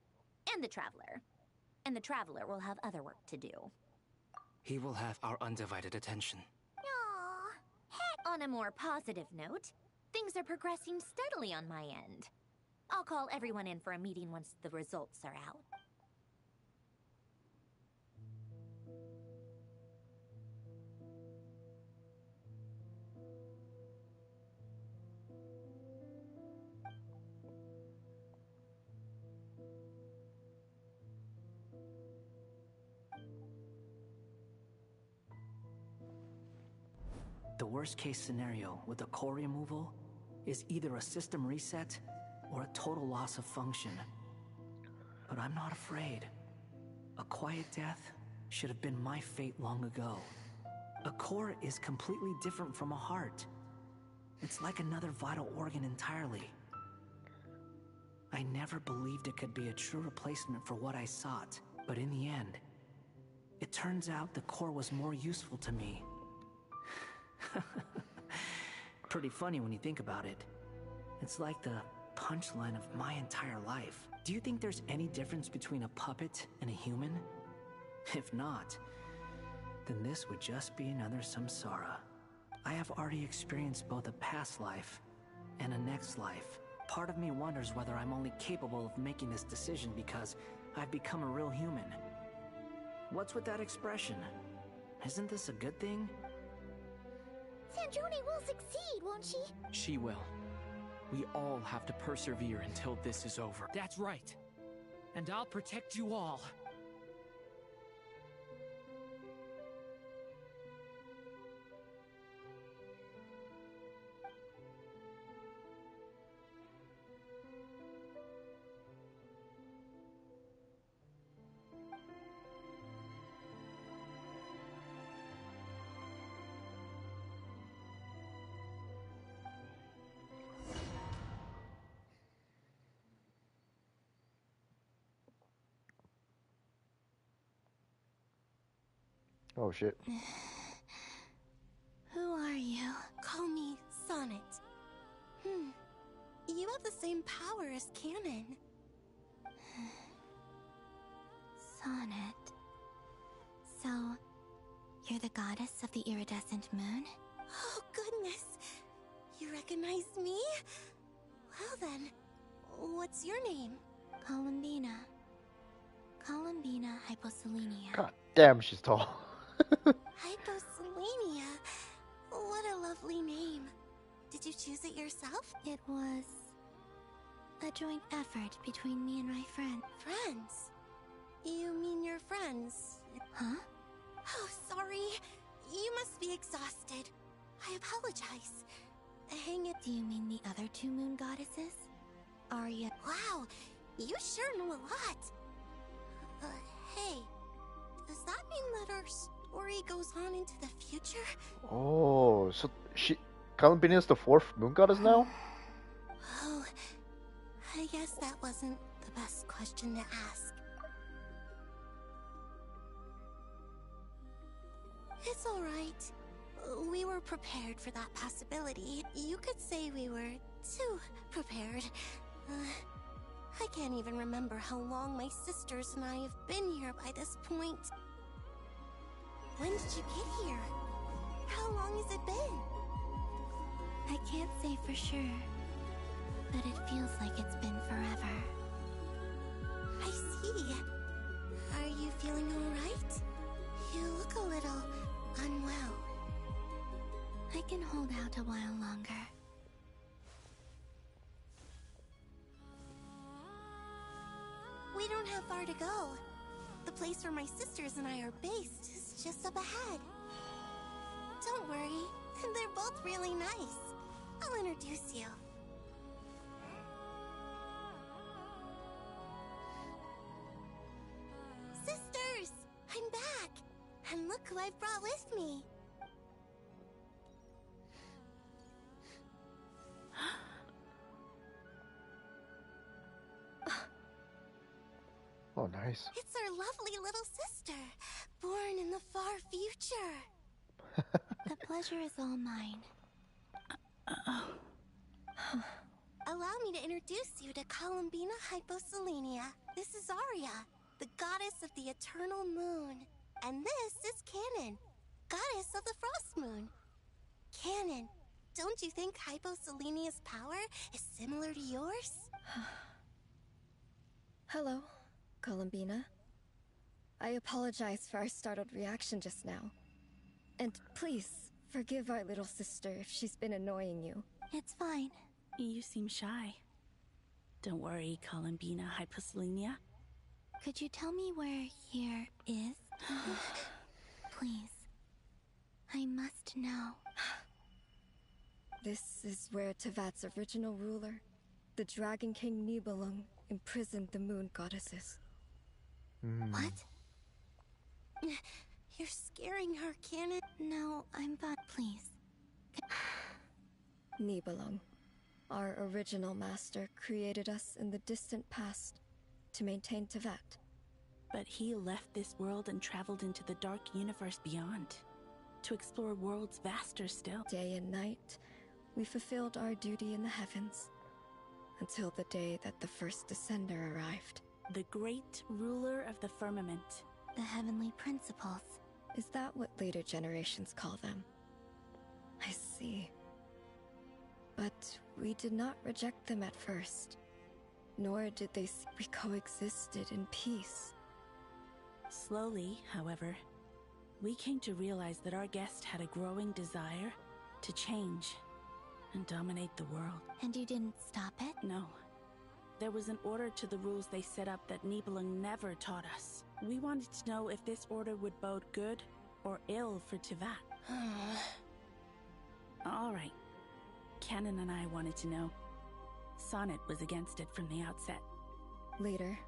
[SPEAKER 17] and the Traveler. And the Traveler will have other work to do.
[SPEAKER 14] He will have our undivided attention.
[SPEAKER 17] Aww. Heck. On a more positive note, things are progressing steadily on my end. I'll call everyone in for a meeting once the results are out.
[SPEAKER 14] The worst case scenario with the core removal is either a system reset or a total loss of function. But I'm not afraid. A quiet death should have been my fate long ago. A core is completely different from a heart. It's like another vital organ entirely. I never believed it could be a true replacement for what I sought, but in the end, it turns out the core was more useful to me. Pretty funny when you think about it. It's like the punchline of my entire life. Do you think there's any difference between a puppet and a human? If not, then this would just be another samsara. I have already experienced both a past life and a next life. Part of me wonders whether I'm only capable of making this decision because I've become a real human. What's with that expression? Isn't this a good thing?
[SPEAKER 20] Sanjuni will succeed, won't she?
[SPEAKER 5] She will. We all have to persevere until this is over.
[SPEAKER 18] That's right. And I'll protect you all.
[SPEAKER 1] Oh shit.
[SPEAKER 2] Who are you?
[SPEAKER 19] Call me Sonnet. You have the same power as Canon.
[SPEAKER 2] Sonnet. So, you're the goddess of the iridescent moon?
[SPEAKER 19] Oh, goodness. You recognize me? Well then, what's your name?
[SPEAKER 2] Columbina. Columbina Hyposelenia.
[SPEAKER 1] God damn, she's tall.
[SPEAKER 19] Hyposelenia. What a lovely name. Did you choose it yourself?
[SPEAKER 2] It was a joint effort between me and my friend.
[SPEAKER 19] Friends? You mean your friends?
[SPEAKER 2] Huh?
[SPEAKER 19] Oh, sorry. You must be exhausted. I apologize. Hang it.
[SPEAKER 2] Do you mean the other two moon goddesses? Arya.
[SPEAKER 19] Wow, you sure know a lot. Hey, does that mean that our story goes on into the future?
[SPEAKER 1] Oh, so Columbina is the fourth moon goddess now?
[SPEAKER 19] Oh, I guess that wasn't the best question to ask. It's alright. We were prepared for that possibility. You could say we were too prepared. I can't even remember how long my sisters and I have been here by this point. When did you get here? How long has it been?
[SPEAKER 2] I can't say for sure, but it feels like it's been forever.
[SPEAKER 19] I see. Are you feeling alright? You look a little unwell.
[SPEAKER 2] I can hold out a while longer.
[SPEAKER 19] We don't have far to go. The place where my sisters and I are based is just up ahead. Don't worry, they're both really nice. I'll introduce you. Sisters! I'm back! And look who I've brought with me.
[SPEAKER 1] Oh, nice.
[SPEAKER 19] It's our lovely little sister, born in the far future.
[SPEAKER 2] The pleasure is all mine.
[SPEAKER 19] Allow me to introduce you to Columbina Hyposelenia. This is Arya, the goddess of the eternal moon. And this is Canon, goddess of the frost moon. Canon, don't you think Hyposelenia's power is similar to yours?
[SPEAKER 21] Hello, Columbina. I apologize for our startled reaction just now. And please, forgive our little sister if she's been annoying you.
[SPEAKER 2] It's fine.
[SPEAKER 23] You seem shy. Don't worry, Columbina Hyposelenia.
[SPEAKER 2] Could you tell me where here is? Please. I must know.
[SPEAKER 21] This is where Tevat's original ruler, the Dragon King Nibelung, imprisoned the moon goddesses.
[SPEAKER 19] What? You're scaring her, Canon.
[SPEAKER 2] No, I'm fine. Please.
[SPEAKER 21] Nibelung, our original master, created us in the distant past to maintain Tevat.
[SPEAKER 23] But he left this world and traveled into the dark universe beyond, to explore worlds vaster still.
[SPEAKER 21] Day and night, we fulfilled our duty in the heavens, until the day that the first Descender arrived.
[SPEAKER 23] The great ruler of the firmament.
[SPEAKER 2] The heavenly principles.
[SPEAKER 21] Is that what later generations call them? I see. But we did not reject them at first, nor did they see we coexisted in peace.
[SPEAKER 23] Slowly, however, we came to realize that our guest had a growing desire to change and dominate the world.
[SPEAKER 2] And you didn't stop it?
[SPEAKER 23] No. There was an order to the rules they set up that Nibelung never taught us. We wanted to know if this order would bode good or ill for Tevat. All right. Canon and I wanted to know. Sonnet was against it from the outset.
[SPEAKER 21] Later,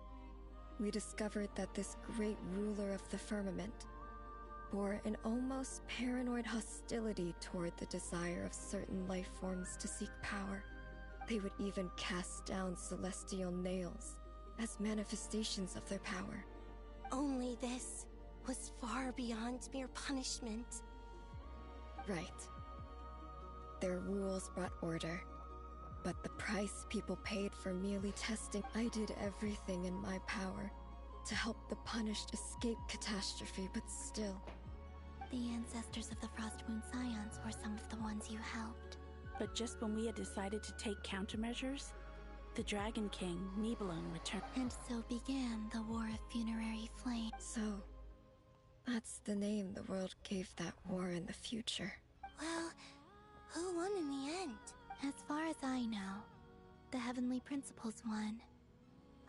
[SPEAKER 21] we discovered that this great ruler of the firmament bore an almost paranoid hostility toward the desire of certain life forms to seek power. They would even cast down celestial nails as manifestations of their power.
[SPEAKER 19] Only this was far beyond mere punishment.
[SPEAKER 21] Right. Their rules brought order, but the price people paid for merely testing. I did everything in my power to help the punished escape catastrophe, but still.
[SPEAKER 2] The ancestors of the Frost Moon Scions were some of the ones you helped.
[SPEAKER 23] But just when we had decided to take countermeasures, the Dragon King, Nibelung, returned.
[SPEAKER 2] And so began the War of Funerary Flame.
[SPEAKER 21] So, that's the name the world gave that war in the future.
[SPEAKER 19] Well, who won in the end?
[SPEAKER 2] As far as I know, the Heavenly Principles won,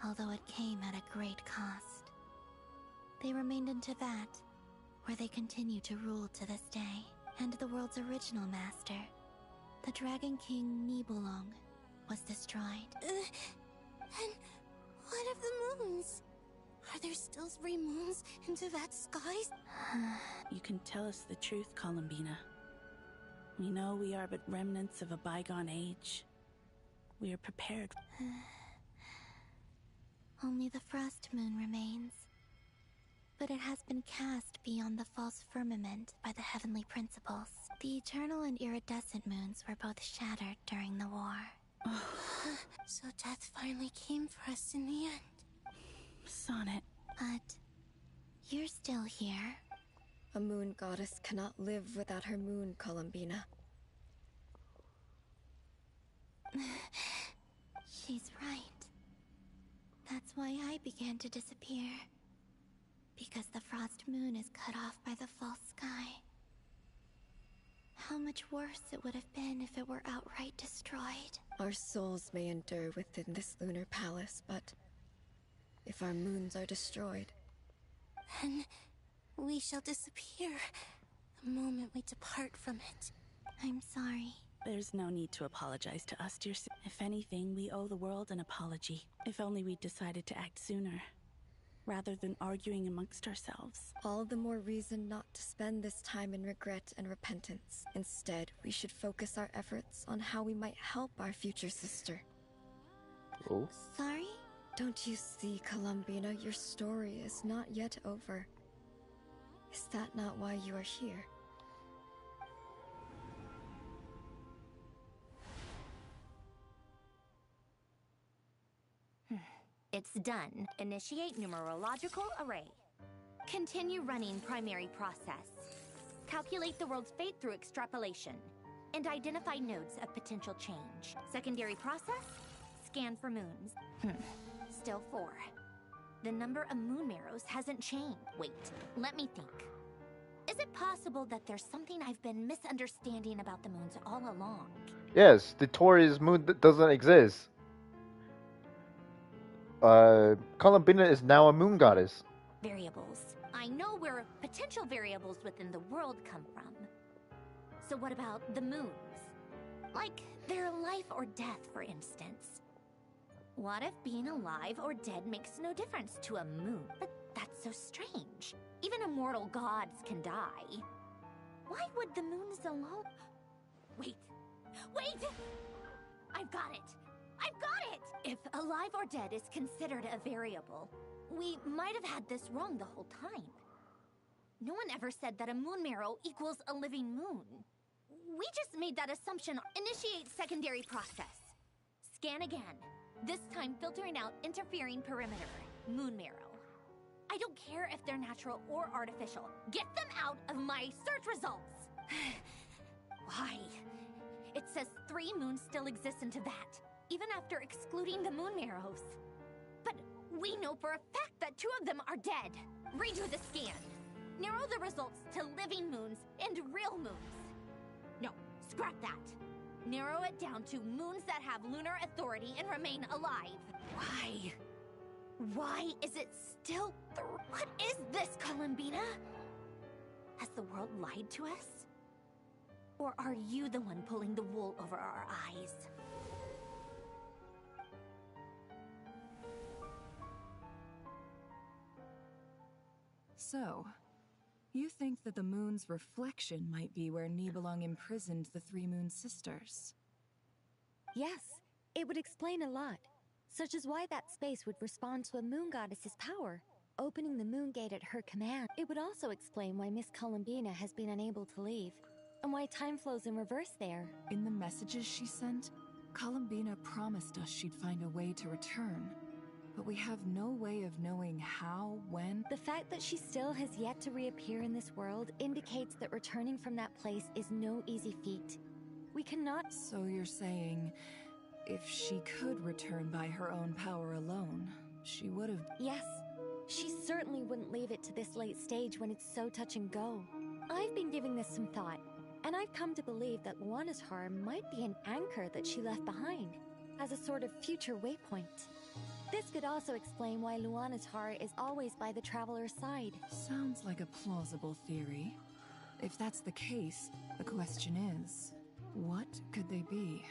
[SPEAKER 2] although it came at a great cost. They remained in Teyvat, where they continue to rule to this day, and the world's original master, the Dragon King Nibelung, was destroyed.
[SPEAKER 19] And what of the moons? Are there still 3 moons in Teyvat's skies?
[SPEAKER 23] You can tell us the truth, Columbina. We know we are but remnants of a bygone age. We are prepared.
[SPEAKER 2] Only the Frost Moon remains. But it has been cast beyond the false firmament by the Heavenly Principles. The eternal and iridescent moons were both shattered during the war.
[SPEAKER 19] So death finally came for us in the end.
[SPEAKER 23] Sonnet.
[SPEAKER 2] But you're still here.
[SPEAKER 21] A moon goddess cannot live without her moon, Columbina.
[SPEAKER 2] She's right. That's why I began to disappear. Because the Frost Moon is cut off by the false sky. How much worse it would have been if it were outright destroyed.
[SPEAKER 21] Our souls may endure within this lunar palace, but if our moons are destroyed,
[SPEAKER 19] then we shall disappear the moment we depart from it.
[SPEAKER 2] I'm sorry.
[SPEAKER 23] There's no need to apologize to us, dear. If anything, we owe the world an apology. If only we'd decided to act sooner, rather than arguing amongst ourselves.
[SPEAKER 21] All the more reason not to spend this time in regret and repentance. Instead, we should focus our efforts on how we might help our future sister.
[SPEAKER 1] Oh?
[SPEAKER 2] Sorry?
[SPEAKER 21] Don't you see, Columbina, your story is not yet over. Is that not why you are here?
[SPEAKER 17] It's done. Initiate numerological array. Continue running primary process. Calculate the world's fate through extrapolation. And identify nodes of potential change. Secondary process? Scan for moons. Still 4. The number of moon marrows hasn't changed. Wait, let me think. Is it possible that there's something I've been misunderstanding about the moons all along?
[SPEAKER 1] Yes, the Taurus moon doesn't exist. Columbina is now a moon goddess.
[SPEAKER 17] Variables. I know where potential variables within the world come from. So what about the moons? Like their life or death, for instance. What if being alive or dead makes no difference to a moon? But that's so strange. Even immortal gods can die. Why would the moons alone... Wait! I've got it! I've got it! If alive or dead is considered a variable, we might have had this wrong the whole time. No one ever said that a moon marrow equals a living moon. We just made that assumption. Initiate secondary process. Scan again. This time filtering out interfering perimeter. Moon marrow. I don't care if they're natural or artificial. Get them out of my search results! Why? It says 3 moons still exist in Teyvat, even after excluding the moon marrows. But we know for a fact that 2 of them are dead. Redo the scan. Narrow the results to living moons and real moons. No, scrap that. Narrow it down to moons that have lunar authority and remain alive. Why? Why is it still... What is this, Columbina? Has the world lied to us? Or are you the one pulling the wool over our eyes?
[SPEAKER 11] So, you think that the moon's reflection might be where Nibelung imprisoned the 3 Moon Sisters?
[SPEAKER 22] Yes, it would explain a lot, such as why that space would respond to a moon goddess's power.
[SPEAKER 2] opening the moon gate at her command. It would also explain why Miss Columbina has been unable to leave, and why time flows in reverse there.
[SPEAKER 11] In the messages she sent, Columbina promised us she'd find a way to return. But we have no way of knowing how, when.
[SPEAKER 2] The fact that she still has yet to reappear in this world indicates that returning from that place is no easy feat. We cannot...
[SPEAKER 11] So you're saying, if she could return by her own power alone, she would have...
[SPEAKER 2] Yes. She certainly wouldn't leave it to this late stage when it's so touch and go. I've been giving this some thought, and I've come to believe that Luana's Heart might be an anchor that she left behind, as a sort of future waypoint. This could also explain why Luana's Heart is always by the traveler's side.
[SPEAKER 11] Sounds like a plausible theory. If that's the case, the question is, what could they be?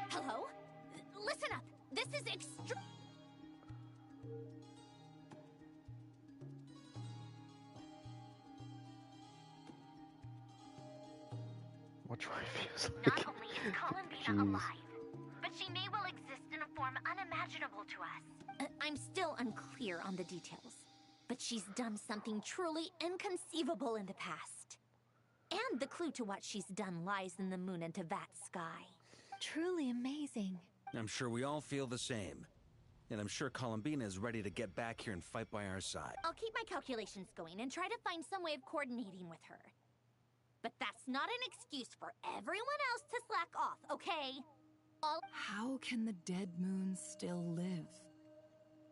[SPEAKER 17] Hello? Listen up! This is
[SPEAKER 1] What trophy feels like?
[SPEAKER 17] Not only is Columbina alive, but she may well exist in a form unimaginable to us. I'm still unclear on the details, but she's done something truly inconceivable in the past. And the clue to what she's done lies in the moon and Tevat's sky.
[SPEAKER 2] Truly amazing.
[SPEAKER 6] I'm sure we all feel the same. And I'm sure Columbina is ready to get back here and fight by our side.
[SPEAKER 17] I'll keep my calculations going and try to find some way of coordinating with her. But that's not an excuse for everyone else to slack off, okay?
[SPEAKER 11] How can the dead moon still live?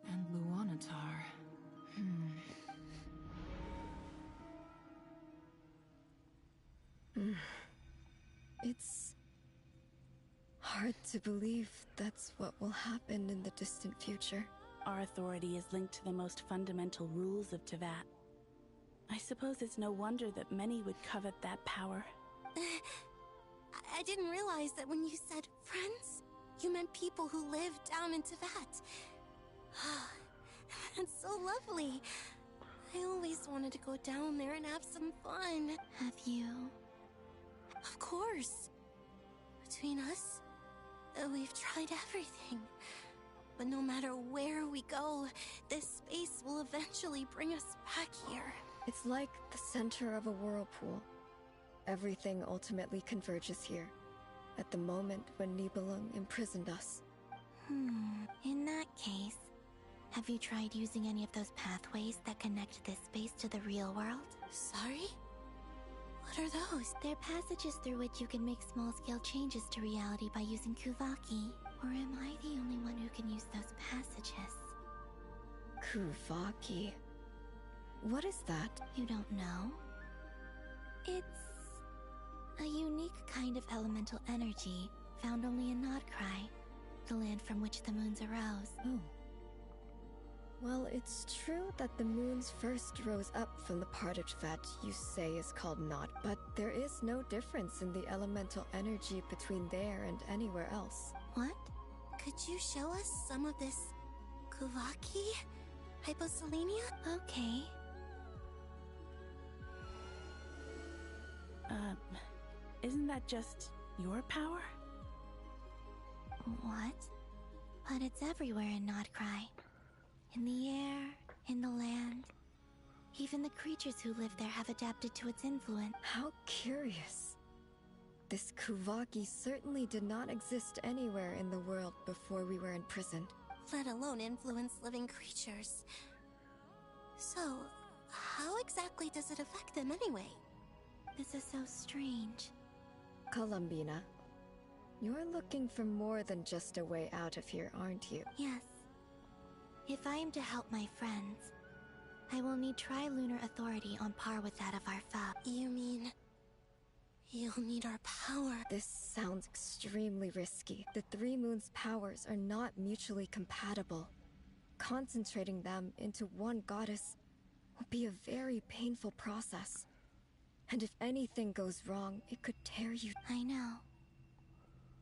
[SPEAKER 11] And Luanatar...
[SPEAKER 21] It's hard to believe that's what will happen in the distant future.
[SPEAKER 23] Our authority is linked to the most fundamental rules of Tevat. I suppose it's no wonder that many would covet that power.
[SPEAKER 19] I didn't realize that when you said friends, you meant people who live down in Tevat. That's so lovely. I always wanted to go down there and have some fun.
[SPEAKER 2] Have you?
[SPEAKER 19] Of course. Between us, we've tried everything. But no matter where we go, this space will eventually bring us back here.
[SPEAKER 21] It's like the center of a whirlpool. Everything ultimately converges here, at the moment when Nibelung imprisoned us.
[SPEAKER 2] In that case, have you tried using any of those pathways that connect this space to the real world?
[SPEAKER 19] Sorry? What are those?
[SPEAKER 2] They're passages through which you can make small-scale changes to reality by using Kuvaki. Or am I the only one who can use those passages?
[SPEAKER 21] Kuvaki? What is that?
[SPEAKER 2] You don't know? It's a unique kind of elemental energy found only in Nodcry, the land from which the moons arose.
[SPEAKER 21] Oh. Well, it's true that the moons first rose up from the part of Tevat you say is called Nod, but there is no difference in the elemental energy between there and anywhere else.
[SPEAKER 2] What?
[SPEAKER 19] Could you show us some of this Kuvaki? Hyposelenia?
[SPEAKER 2] Okay.
[SPEAKER 23] Isn't that just your power?
[SPEAKER 2] What? But it's everywhere in Nodcry. In the air, in the land. Even the creatures who live there have adapted to its influence.
[SPEAKER 21] How curious. This Kuvaki certainly did not exist anywhere in the world before we were imprisoned.
[SPEAKER 19] Let alone influence living creatures. So, how exactly does it affect them anyway?
[SPEAKER 2] This is so strange.
[SPEAKER 21] Columbina, you're looking for more than just a way out of here, aren't you?
[SPEAKER 2] Yes. If I am to help my friends, I will need tri-lunar authority on par with that of our foe.
[SPEAKER 19] You mean... you'll need our power?
[SPEAKER 21] This sounds extremely risky. The Three Moons' powers are not mutually compatible. Concentrating them into one goddess will be a very painful process. And if anything goes wrong, it could tear you.
[SPEAKER 2] I know.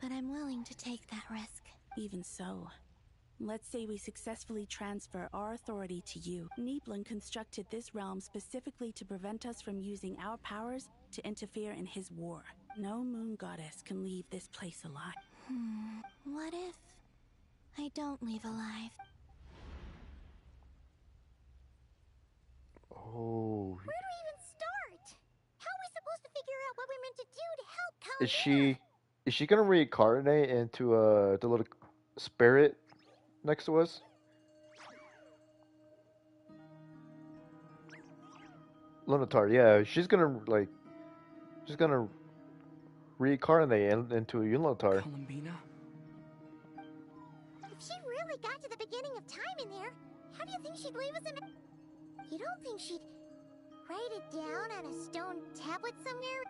[SPEAKER 2] But I'm willing to take that risk.
[SPEAKER 23] Even so, let's say we successfully transfer our authority to you. Nibelung constructed this realm specifically to prevent us from using our powers to interfere in his war. No moon goddess can leave this place alive.
[SPEAKER 2] What if I don't leave alive.
[SPEAKER 1] Oh.
[SPEAKER 20] Where do we even start? How are we supposed to figure out what we're meant to do to help
[SPEAKER 1] Is she gonna reincarnate into the little spirit next to us? Lunatar, yeah, she's gonna reincarnate into a Lunatar.
[SPEAKER 5] Columbina?
[SPEAKER 20] If she really got to the beginning of time in there, how do you think she'd leave us in? You don't think she'd write it down on a stone tablet somewhere?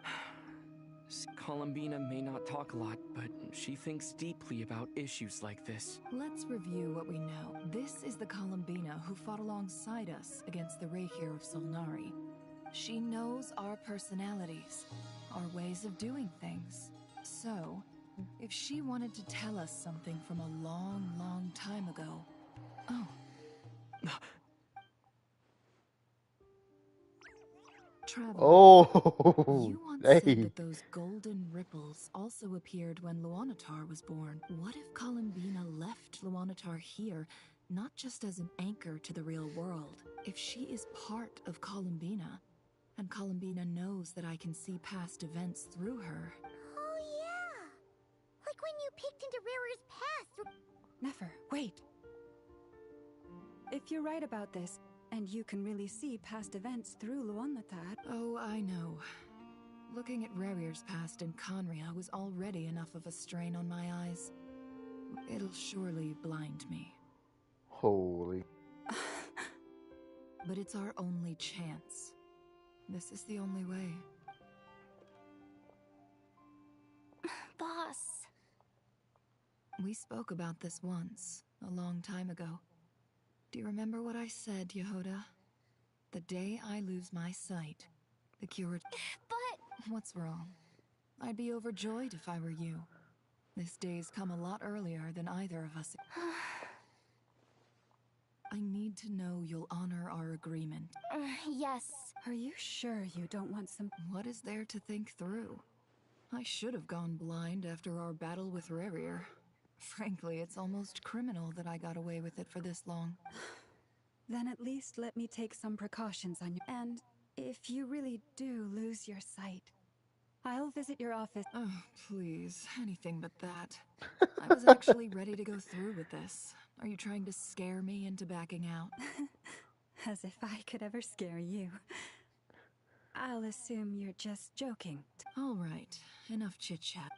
[SPEAKER 5] Columbina may not talk a lot, but she thinks deeply about issues like this.
[SPEAKER 11] Let's review what we know. This is the Columbina who fought alongside us against the Rahir of Solnari. She knows our personalities, our ways of doing things. So, if she wanted to tell us something from a long, long time ago... Oh. Traveler,
[SPEAKER 1] Oh,
[SPEAKER 11] you once
[SPEAKER 1] hey.
[SPEAKER 11] said that those golden ripples also appeared when Luanatar was born. What if Columbina left Luanatar here, not just as an anchor to the real world? If she is part of Columbina, and Columbina knows that I can see past events through her...
[SPEAKER 20] Oh yeah! Like when you peeked into Rarer's past.
[SPEAKER 7] Never, wait. If you're right about this, and you can really see past events through Luanatar...
[SPEAKER 11] Oh, I know. Looking at Rarir's past in Conria was already enough of a strain on my eyes. It'll surely blind me.
[SPEAKER 1] Holy.
[SPEAKER 11] But it's our only chance. This is the only way.
[SPEAKER 2] Boss.
[SPEAKER 11] We spoke about this once, a long time ago. Do you remember what I said, Yehoda? The day I lose my sight, the cure...
[SPEAKER 2] But...
[SPEAKER 11] What's wrong? I'd be overjoyed if I were you. This day's come a lot earlier than either of us... I need to know you'll honor our agreement.
[SPEAKER 2] Yes.
[SPEAKER 7] Are you sure you don't want some...
[SPEAKER 11] What is there to think through? I should have gone blind after our battle with Rarir. Frankly, it's almost criminal that I got away with it for this long.
[SPEAKER 7] Then at least let me take some precautions on you. And if you really do lose your sight, I'll visit your office.
[SPEAKER 11] Oh, please. Anything but that. I was actually ready to go through with this. Are you trying to scare me into backing out?
[SPEAKER 7] As if I could ever scare you. I'll assume you're just joking.
[SPEAKER 11] All right. Enough chit-chat.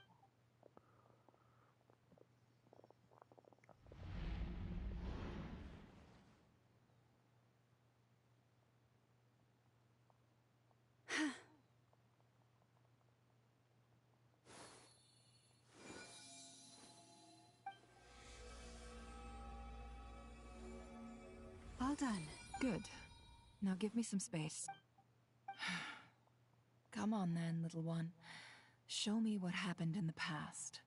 [SPEAKER 7] All done.
[SPEAKER 11] Good. Now give me some space. Come on then, little one. Show me what happened in the past.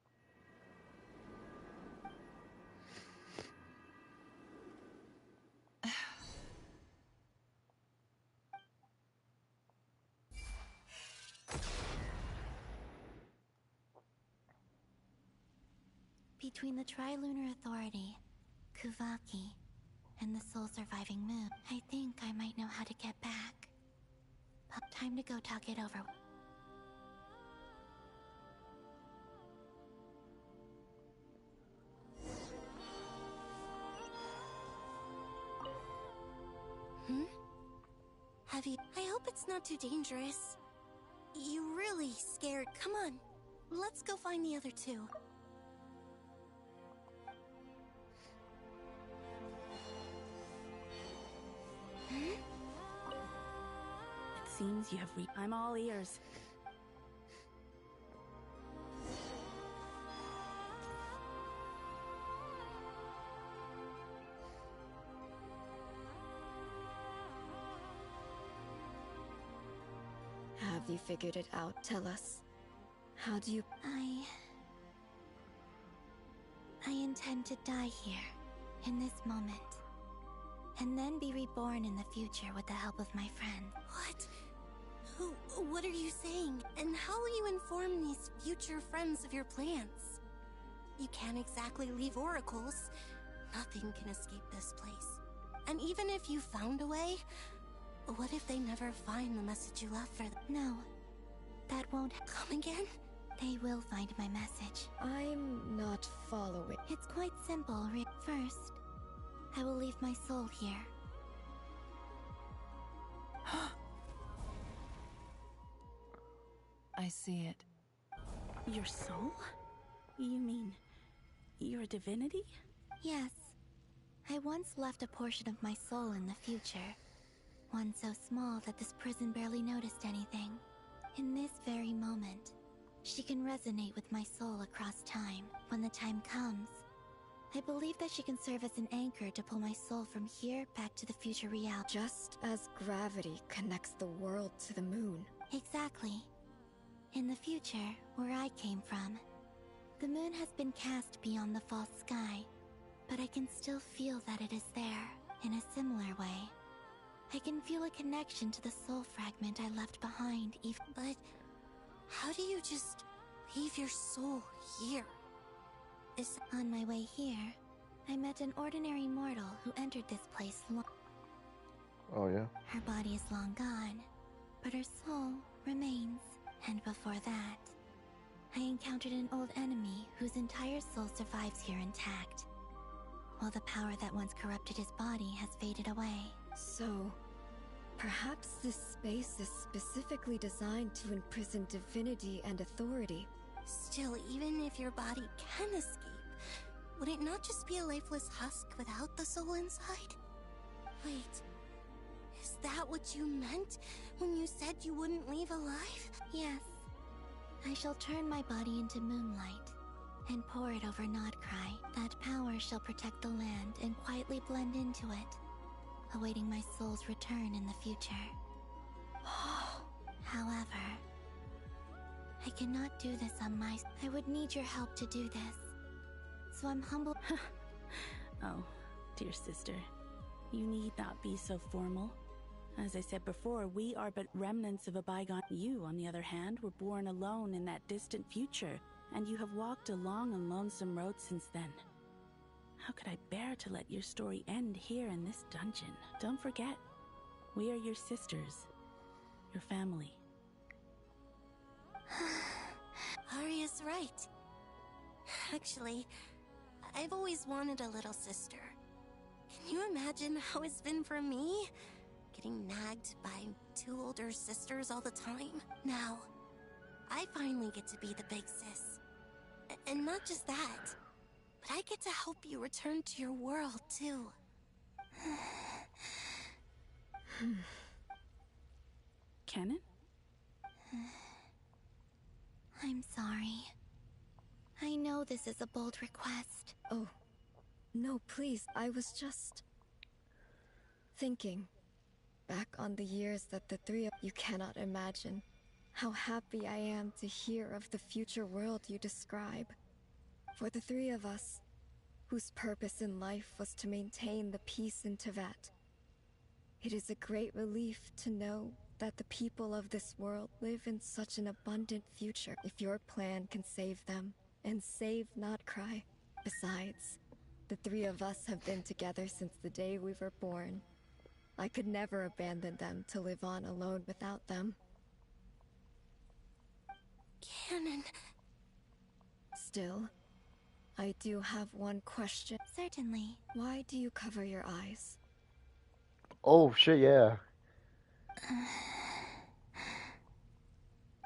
[SPEAKER 2] Between the Trilunar Authority, Kuvaki, and the sole surviving moon, I think I might know how to get back. But time to go talk it over.
[SPEAKER 19] Have you... I hope it's not too dangerous. You really scared. Come on. Let's go find the other two.
[SPEAKER 23] It seems you have I'm all ears.
[SPEAKER 21] Have you figured it out? Tell us. How do you...
[SPEAKER 2] I intend to die here, in this moment. And then be reborn in the future with the help of my friend.
[SPEAKER 19] What? What are you saying? And how will you inform these future friends of your plans? You can't exactly leave oracles. Nothing can escape this place. And even if you found a way, what if they never find the message you left for them?
[SPEAKER 2] No, that won't
[SPEAKER 19] come again.
[SPEAKER 2] They will find my message.
[SPEAKER 21] I'm not following.
[SPEAKER 2] It's quite simple. First, I will leave my soul here.
[SPEAKER 23] I see it. Your soul? You mean your divinity?
[SPEAKER 2] Yes. I once left a portion of my soul in the future. One so small that this prison barely noticed anything. In this very moment, she can resonate with my soul across time. When the time comes, I believe that she can serve as an anchor to pull my soul from here back to the future reality.
[SPEAKER 21] Just as gravity connects the world to the moon.
[SPEAKER 2] Exactly. In the future, where I came from, the moon has been cast beyond the false sky, but I can still feel that it is there, in a similar way. I can feel a connection to the soul fragment I left behind even—
[SPEAKER 19] But how do you just leave your soul here?
[SPEAKER 2] On my way here, I met an ordinary mortal who entered this place
[SPEAKER 1] Oh, yeah?
[SPEAKER 2] Her body is long gone, but her soul remains. And before that, I encountered an old enemy whose entire soul survives here intact, while the power that once corrupted his body has faded away.
[SPEAKER 21] So, perhaps this space is specifically designed to imprison divinity and authority.
[SPEAKER 19] Still, even if your body can escape, would it not just be a lifeless husk without the soul inside? Wait, is that what you meant when you said you wouldn't leave alive?
[SPEAKER 2] Yes. I shall turn my body into moonlight and pour it over Nodcry. That power shall protect the land and quietly blend into it, awaiting my soul's return in the future. However, I cannot do this on my— I would need your help to do this. So I'm humble—
[SPEAKER 23] Oh, dear sister, you need not be so formal. As I said before, we are but remnants of a bygone. You, on the other hand, were born alone in that distant future, and you have walked a long and lonesome road since then. How could I bear to let your story end here in this dungeon? Don't forget, we are your sisters, your family.
[SPEAKER 19] Arya's right. Actually, I've always wanted a little sister. Can you imagine how it's been for me? Getting nagged by two older sisters all the time. Now, I finally get to be the big sis. And not just that, but I get to help you return to your world, too.
[SPEAKER 23] Canon?
[SPEAKER 2] I'm sorry. I know this is a bold request.
[SPEAKER 21] Oh, no, please. I was just thinking back on the years that the three of you cannot imagine how happy I am to hear of the future world you describe. For the three of us, whose purpose in life was to maintain the peace in Teyvat, it is a great relief to know that the people of this world live in such an abundant future if your plan can save them and save Nodcry. Besides, the three of us have been together since the day we were born. I could never abandon them to live on alone without them.
[SPEAKER 19] Canon.
[SPEAKER 21] Still, I do have one question.
[SPEAKER 2] Certainly.
[SPEAKER 21] Why do you cover your eyes?
[SPEAKER 1] Oh, shit, yeah.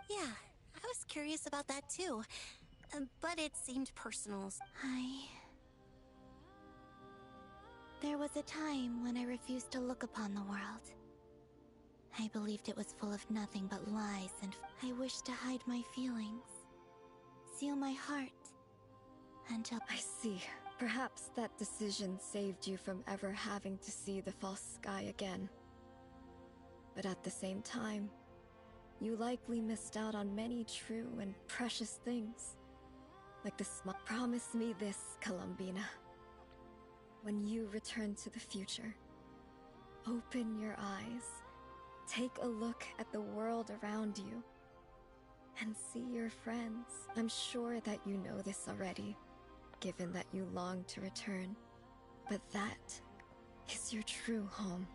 [SPEAKER 19] Yeah, I was curious about that too. But it seemed personal.
[SPEAKER 2] There was a time when I refused to look upon the world. I believed it was full of nothing but lies, and I wished to hide my feelings, seal my heart, until—
[SPEAKER 21] I see. Perhaps that decision saved you from ever having to see the false sky again. But at the same time, you likely missed out on many true and precious things. Like the Promise me this, Columbina. When you return to the future, open your eyes, take a look at the world around you, and see your friends. I'm sure that you know this already, given that you long to return. But that is your true home.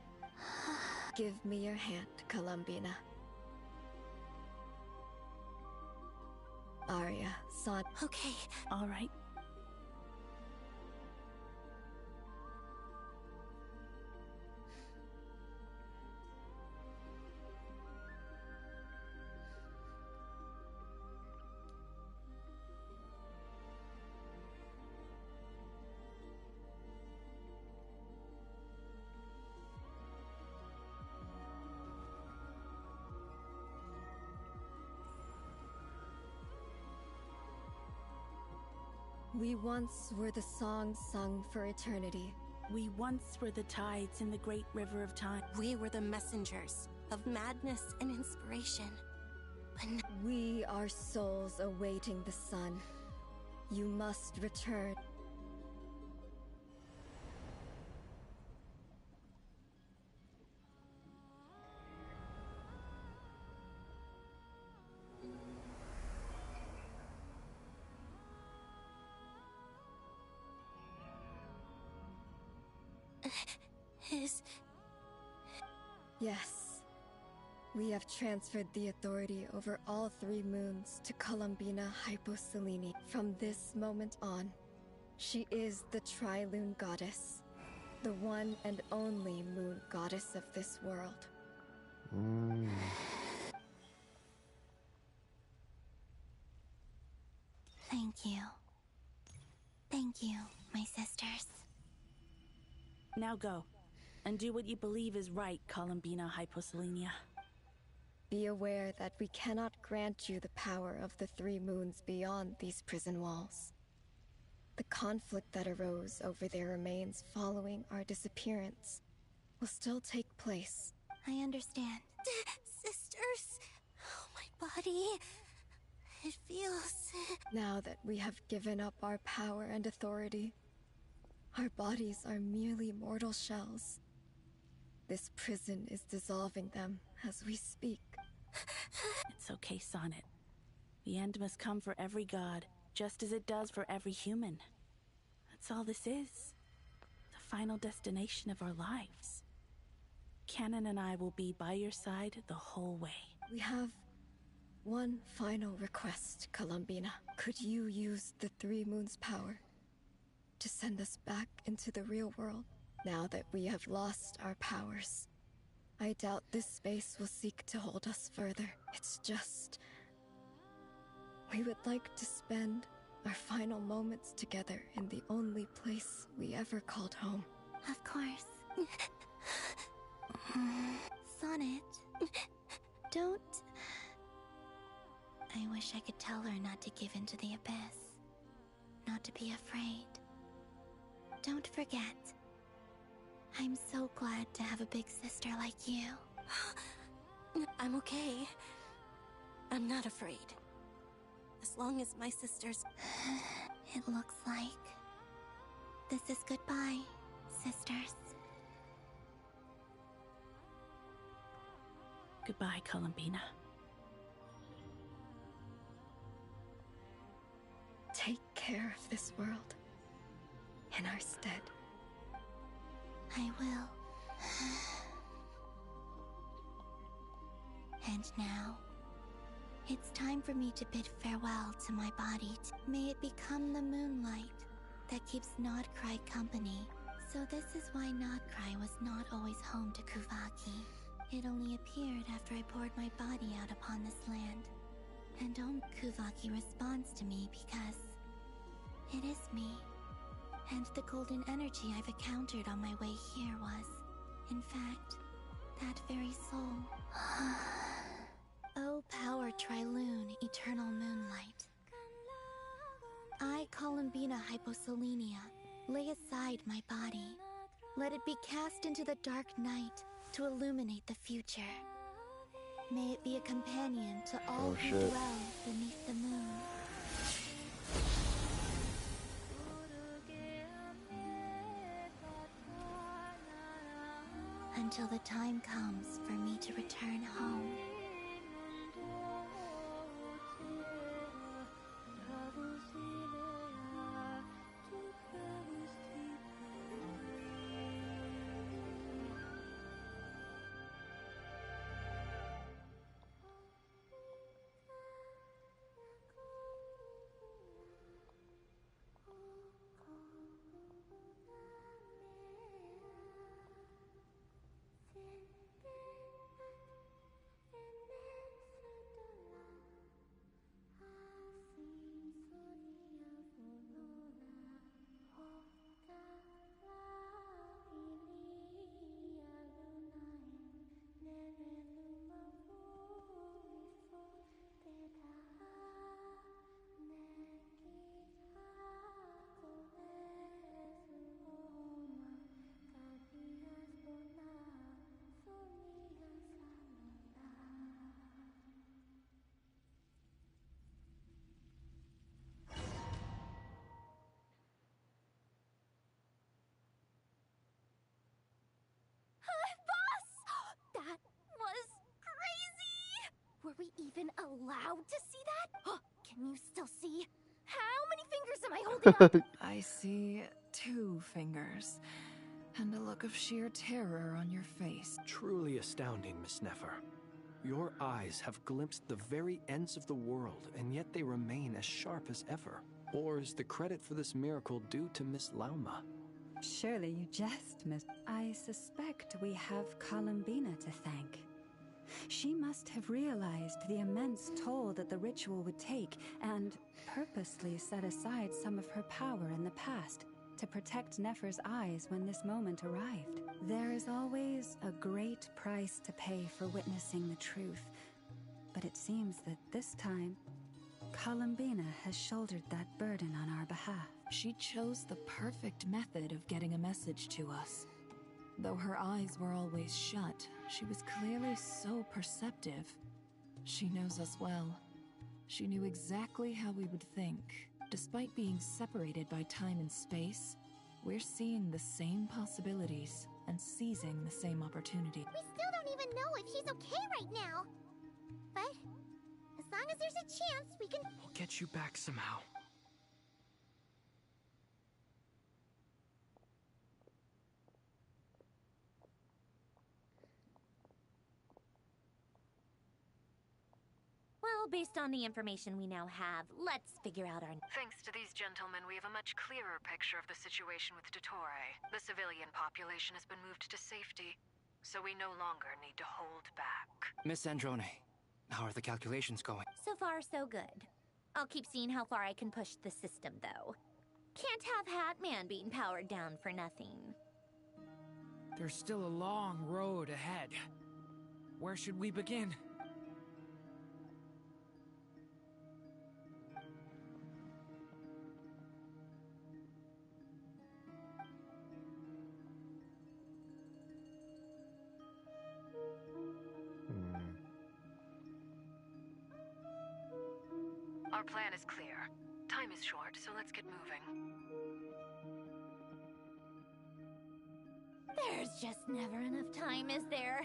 [SPEAKER 21] Give me your hand, Columbina. Arya, son.
[SPEAKER 19] Okay.
[SPEAKER 23] All right.
[SPEAKER 21] We once were the songs sung for eternity.
[SPEAKER 23] We once were the tides in the great river of time.
[SPEAKER 19] We were the messengers of madness and inspiration. But
[SPEAKER 21] we are souls awaiting the sun. You must return. Yes. We have transferred the authority over all 3 moons to Columbina Hyposelene. From this moment on, she is the Tri-Lune Goddess, the one and only moon goddess of this world.
[SPEAKER 2] Thank you. Thank you, my sisters.
[SPEAKER 23] Now go, and do what you believe is right, Columbina Hyposelenia.
[SPEAKER 21] Be aware that we cannot grant you the power of the 3 moons beyond these prison walls. The conflict that arose over their remains following our disappearance will still take place.
[SPEAKER 2] I understand.
[SPEAKER 19] Sisters, oh, my body, it feels...
[SPEAKER 21] Now that we have given up our power and authority, our bodies are merely mortal shells. This prison is dissolving them as we speak.
[SPEAKER 23] It's okay, Sonnet. The end must come for every god, just as it does for every human. That's all this is. The final destination of our lives. Canon and I will be by your side the whole way.
[SPEAKER 21] We have one final request, Columbina. Could you use the 3 moons' power to send us back into the real world? Now that we have lost our powers, I doubt this space will seek to hold us further. It's just... we would like to spend our final moments together in the only place we ever called home.
[SPEAKER 2] Of course. Sonnet, don't... I wish I could tell her not to give in to the abyss. Not to be afraid. Don't forget. I'm so glad to have a big sister like you.
[SPEAKER 19] I'm okay. I'm not afraid. As long as my sisters...
[SPEAKER 2] It looks like this is goodbye, sisters.
[SPEAKER 23] Goodbye, Columbina.
[SPEAKER 21] Take care of this world in our stead.
[SPEAKER 2] I will. And now, it's time for me to bid farewell to my body. May it become the moonlight that keeps Nodcry company. So this is why Nodcry was not always home to Kuvaki. It only appeared after I poured my body out upon this land. And Kuvaki responds to me because it is me. And the golden energy I've encountered on my way here was, in fact, that very soul. O power Tri-Lune, eternal moonlight. I, Columbina Hyposelenia, lay aside my body. Let it be cast into the dark night to illuminate the future. May it be a companion to all who dwell beneath the moon. Until the time comes for me to return home.
[SPEAKER 17] Wow, to see that? Can you still see? How many fingers am I holding up?
[SPEAKER 11] I see 2 fingers, and a look of sheer terror on your face.
[SPEAKER 8] Truly astounding, Miss Nefer. Your eyes have glimpsed the very ends of the world, and yet they remain as sharp as ever. Or is the credit for this miracle due to Miss Lauma?
[SPEAKER 7] Surely you jest, Miss. I suspect we have Columbina to thank. She must have realized the immense toll that the ritual would take and purposely set aside some of her power in the past to protect Nefer's eyes when this moment arrived. There is always a great price to pay for witnessing the truth, but it seems that this time, Columbina has shouldered that burden on our behalf.
[SPEAKER 11] She chose the perfect method of getting a message to us. Though her eyes were always shut, she was clearly so perceptive. She knows us well. She knew exactly how we would think. Despite being separated by time and space, we're seeing the same possibilities and seizing the same opportunity.
[SPEAKER 20] We still don't even know if she's okay right now. But as long as there's a chance, we can...
[SPEAKER 18] We'll get you back somehow.
[SPEAKER 17] Well, based on the information we now have, let's figure out our...
[SPEAKER 4] Thanks to these gentlemen, we have a much clearer picture of the situation with Dottore. The civilian population has been moved to safety, so we no longer need to hold back.
[SPEAKER 3] Miss Androne, how are the calculations going?
[SPEAKER 17] So far, so good. I'll keep seeing how far I can push the system, though. Can't have Hatman being powered down for nothing.
[SPEAKER 18] There's still a long road ahead. Where should we begin?
[SPEAKER 4] Our plan is clear. Time is short, so let's get moving.
[SPEAKER 17] There's just never enough time, is there?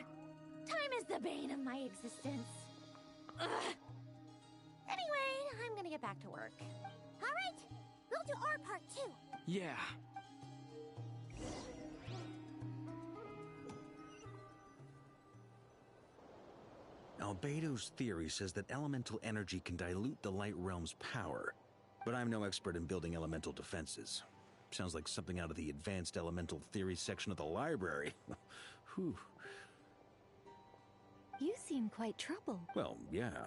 [SPEAKER 17] Time is the bane of my existence. Ugh. Anyway, I'm gonna get back to work.
[SPEAKER 20] All right, we'll do our part too.
[SPEAKER 18] Yeah.
[SPEAKER 6] Albedo's theory says that elemental energy can dilute the light realm's power, but I'm no expert in building elemental defenses. Sounds like something out of the advanced elemental theory section of the library. Whew.
[SPEAKER 2] You seem quite troubled.
[SPEAKER 6] Well, yeah.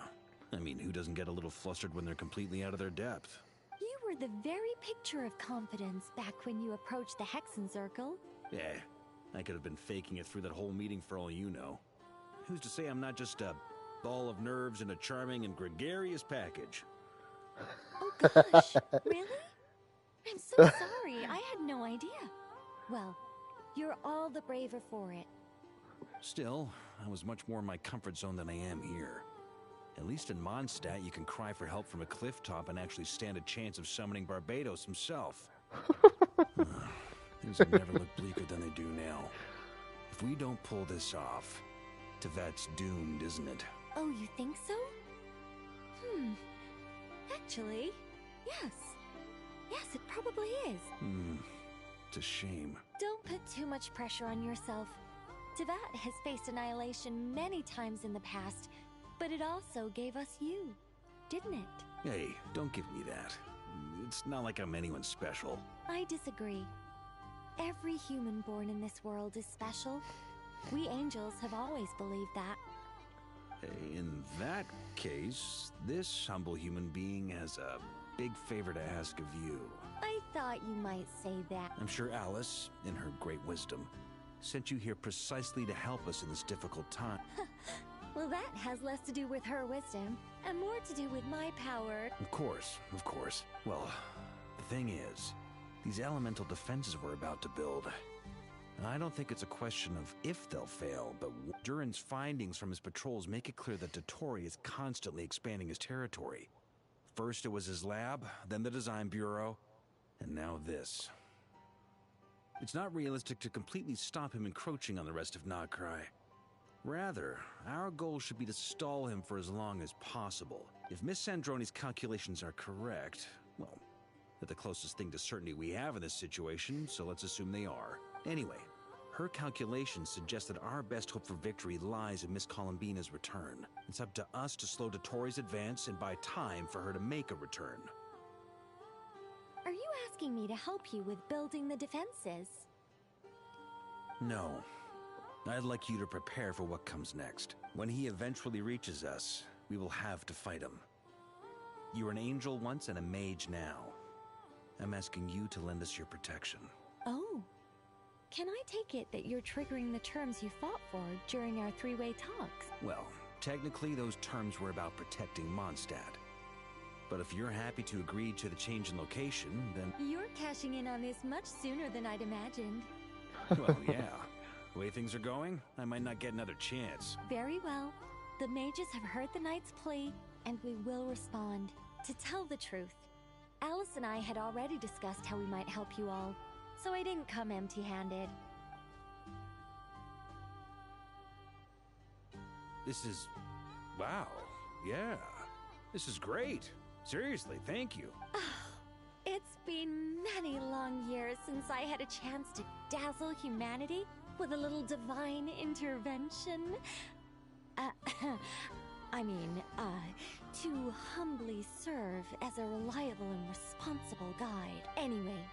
[SPEAKER 6] I mean, who doesn't get a little flustered when they're completely out of their depth?
[SPEAKER 2] You were the very picture of confidence back when you approached the Hexencircle.
[SPEAKER 6] Yeah, I could have been faking it through that whole meeting for all you know. Who's to say I'm not just a ball of nerves in a charming and gregarious package?
[SPEAKER 2] Oh gosh, really? I'm so sorry, I had no idea. Well, you're all the braver for it.
[SPEAKER 6] Still, I was much more in my comfort zone than I am here. At least in Mondstadt, you can cry for help from a cliff top and actually stand a chance of summoning Barbados himself. Things have never looked bleaker than they do now. If we don't pull this off, Tevet's doomed, isn't it?
[SPEAKER 2] Oh, you think so? Actually, yes. Yes, it probably is.
[SPEAKER 6] It's a shame.
[SPEAKER 2] Don't put too much pressure on yourself. Tevat has faced annihilation many times in the past, but it also gave us you, didn't it?
[SPEAKER 6] Hey, don't give me that. It's not like I'm anyone special.
[SPEAKER 2] I disagree. Every human born in this world is special. We angels have always believed that.
[SPEAKER 6] In that case, this humble human being has a big favor to ask of you.
[SPEAKER 2] I thought you might say that.
[SPEAKER 6] I'm sure Alice, in her great wisdom, sent you here precisely to help us in this difficult time.
[SPEAKER 2] Well, that has less to do with her wisdom, and more to do with my power.
[SPEAKER 6] Of course, of course. Well, the thing is, these elemental defenses we're about to build, I don't think it's a question of if they'll fail, but Durin's findings from his patrols make it clear that Dottore is constantly expanding his territory. First it was his lab, then the design bureau, and now this. It's not realistic to completely stop him encroaching on the rest of Nagcry. Rather, our goal should be to stall him for as long as possible. If Miss Sandroni's calculations are correct, well, they're the closest thing to certainty we have in this situation, so let's assume they are. Anyway, her calculations suggest that our best hope for victory lies in Miss Columbina's return. It's up to us to slow Dottoro's advance and buy time for her to make a return.
[SPEAKER 2] Are you asking me to help you with building the defenses?
[SPEAKER 6] No. I'd like you to prepare for what comes next. When he eventually reaches us, we will have to fight him. You were an angel once and a mage now. I'm asking you to lend us your protection.
[SPEAKER 2] Oh. Can I take it that you're triggering the terms you fought for during our three-way talks?
[SPEAKER 6] Well, technically those terms were about protecting Mondstadt. But if you're happy to agree to the change in location, then...
[SPEAKER 2] You're cashing in on this much sooner than I'd imagined.
[SPEAKER 6] Well, yeah. The way things are going, I might not get another chance.
[SPEAKER 2] Very well. The mages have heard the knight's plea, and we will respond. To tell the truth, Alice and I had already discussed how we might help you all, so I didn't come empty-handed.
[SPEAKER 6] This is... wow. Yeah. This is great. Seriously, thank you.
[SPEAKER 2] It's been many long years since I had a chance to dazzle humanity with a little divine intervention. To humbly serve as a reliable and responsible guide. Anyway,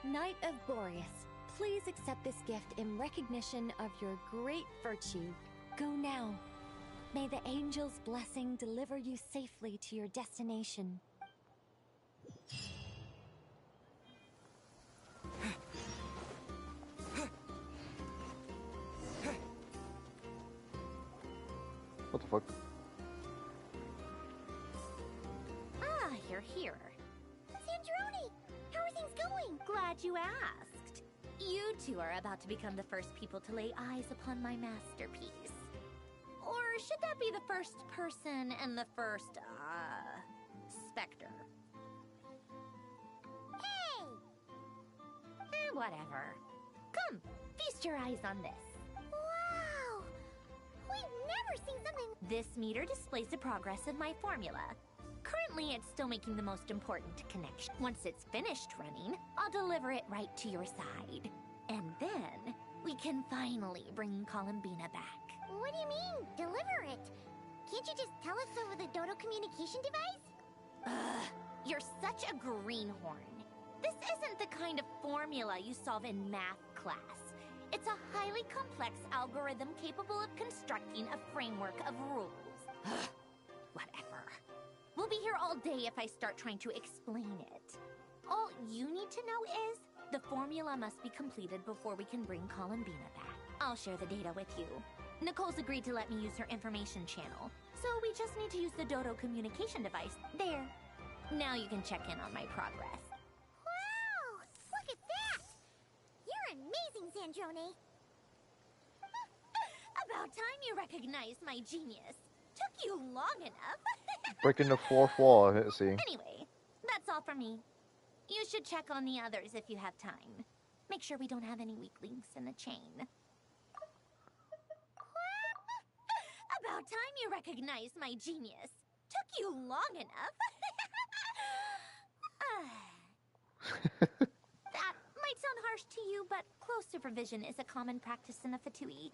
[SPEAKER 2] Knight of Boreas, please accept this gift in recognition of your great virtue. Go now. May the angel's blessing deliver you safely to your destination.
[SPEAKER 1] What the fuck?
[SPEAKER 17] Ah, you're here. Sandroni! How are things going? Glad you asked. You two are about to become the first people to lay eyes upon my masterpiece. Or should that be the first person and the first, specter? Hey! Whatever. Come, feast your eyes on this. Wow! We've never seen something... This meter displays the progress of my formula. Currently, it's still making the most important connection. Once it's finished running, I'll deliver it right to your side. And then, we can finally bring Columbina back. What do you mean, deliver it? Can't you just tell us over the Dodo communication device? You're such a greenhorn. This isn't the kind of formula you solve in math class. It's a highly complex algorithm capable of constructing a framework of rules. Whatever. We'll be here all day if I start trying to explain it. All you need to know is, the formula must be completed before we can bring Columbina back. I'll share the data with you. Nicole's agreed to let me use her information channel, so we just need to use the Dodo communication device. There. Now you can check in on my progress. Wow! Look at that! You're amazing, Sandroni! About time you recognized my genius. Took you long enough.
[SPEAKER 1] Breaking the fourth wall, I see.
[SPEAKER 17] Anyway, that's all for me. You should check on the others if you have time. Make sure we don't have any weak links in the chain. About time you recognized my genius. Took you long enough. That might sound harsh to you, but close supervision is a common practice in the Fatui.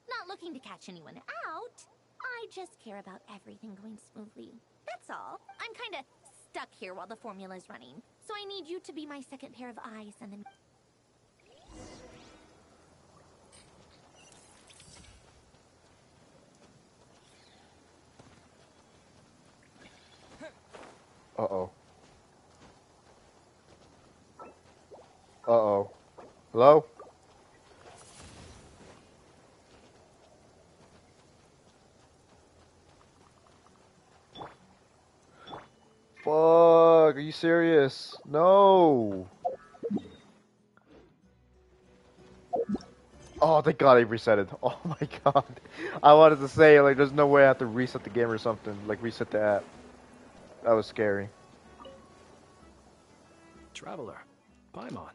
[SPEAKER 17] Not looking to catch anyone out. I just care about everything going smoothly. That's all. I'm kinda stuck here while the formula's running, so I need you to be my second pair of eyes and then...
[SPEAKER 1] Uh-oh. Uh-oh. Hello? Fuck, are you serious? No! Oh, thank God I reset it. Oh my God. I wanted to say, like, there's no way I have to reset the game or something. Like, reset the app. That was scary.
[SPEAKER 8] Traveler, Paimon,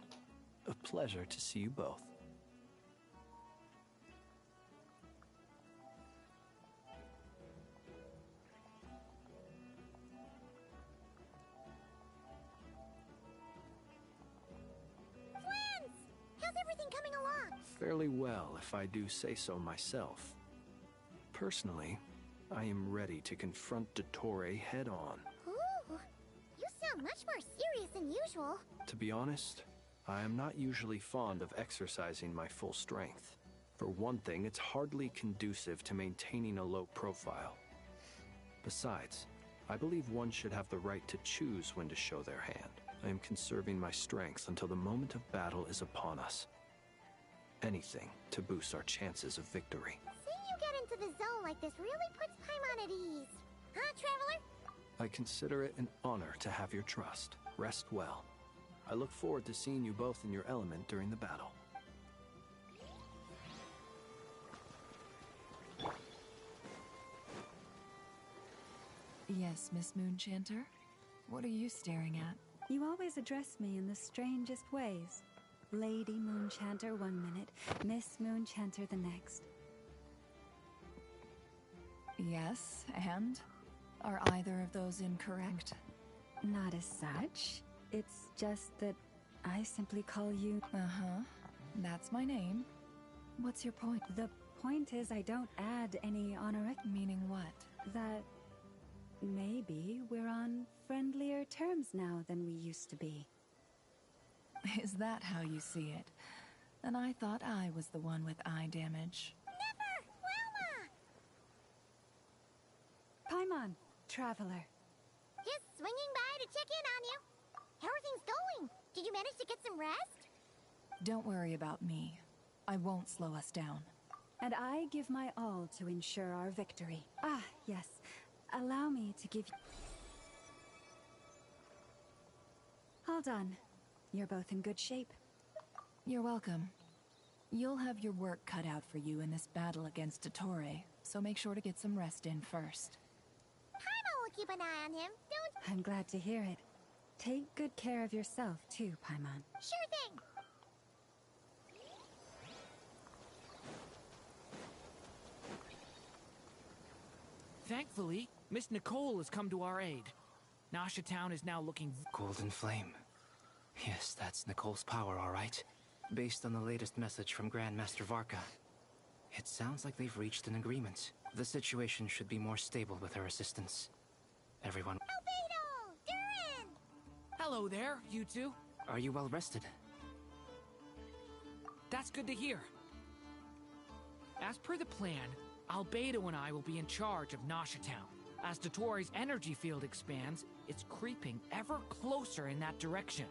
[SPEAKER 8] a pleasure to see you both. fairly well, if I do say so myself. Personally, I am ready to confront Dottore head-on.
[SPEAKER 20] Ooh, you sound much more serious than usual.
[SPEAKER 8] To be honest, I am not usually fond of exercising my full strength. For one thing, it's hardly conducive to maintaining a low profile. Besides, I believe one should have the right to choose when to show their hand. I am conserving my strength until the moment of battle is upon us. Anything to boost our chances of victory.
[SPEAKER 20] Seeing you get into the zone like this really puts Paimon at ease. Huh, Traveler?
[SPEAKER 8] I consider it an honor to have your trust. Rest well. I look forward to seeing you both in your element during the battle.
[SPEAKER 11] Yes, Miss Moonchanter? What are you staring at?
[SPEAKER 7] You always address me in the strangest ways. Lady Moonchanter 1 minute, Miss Moonchanter the next.
[SPEAKER 11] Yes, and? Are either of those incorrect?
[SPEAKER 7] Not as such. It's just that I simply call you...
[SPEAKER 11] Uh-huh. That's my name. What's your point?
[SPEAKER 7] The point is I don't add any honorific...
[SPEAKER 11] Meaning what?
[SPEAKER 7] That... maybe we're on friendlier terms now than we used to be.
[SPEAKER 11] Is that how you see it? And I thought I was the one with eye damage.
[SPEAKER 20] Never! Wilma!
[SPEAKER 7] Paimon, Traveler.
[SPEAKER 20] Just swinging by to check in on you. How are things going? Did you manage to get some rest?
[SPEAKER 11] Don't worry about me. I won't slow us down.
[SPEAKER 7] And I give my all to ensure our victory. Ah, yes. Allow me to give you... All done. You're both in good shape.
[SPEAKER 11] You're welcome. You'll have your work cut out for you in this battle against Dottore, so make sure to get some rest in first.
[SPEAKER 20] Paimon will keep an eye on him, don't...
[SPEAKER 7] I'm glad to hear it. Take good care of yourself, too, Paimon.
[SPEAKER 20] Sure thing!
[SPEAKER 18] Thankfully, Miss Nicole has come to our aid. Nasha Town is now looking...
[SPEAKER 3] Golden Flame. Yes, that's Nicole's power, all right. Based on the latest message from Grandmaster Varka. It sounds like they've reached an agreement. The situation should be more stable with her assistance. Everyone...
[SPEAKER 20] Albedo! Durin!
[SPEAKER 18] Hello there, you two.
[SPEAKER 3] Are you well rested?
[SPEAKER 18] That's good to hear. As per the plan, Albedo and I will be in charge of Nasha Town. As Dottore's energy field expands, it's creeping ever closer in that direction.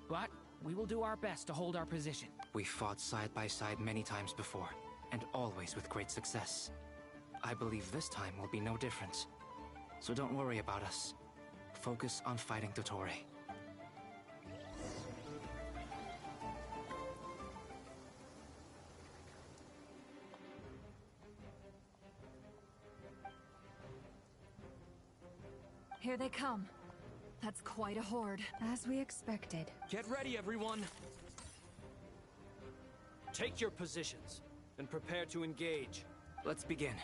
[SPEAKER 18] But we will do our best to hold our position.
[SPEAKER 3] We fought side by side many times before, and always with great success. I believe this time will be no different. So don't worry about us. Focus on fighting Dottore.
[SPEAKER 11] Here they come. That's quite a horde.
[SPEAKER 7] As we expected.
[SPEAKER 5] Get ready, everyone. Take your positions and prepare to engage.
[SPEAKER 3] Let's begin.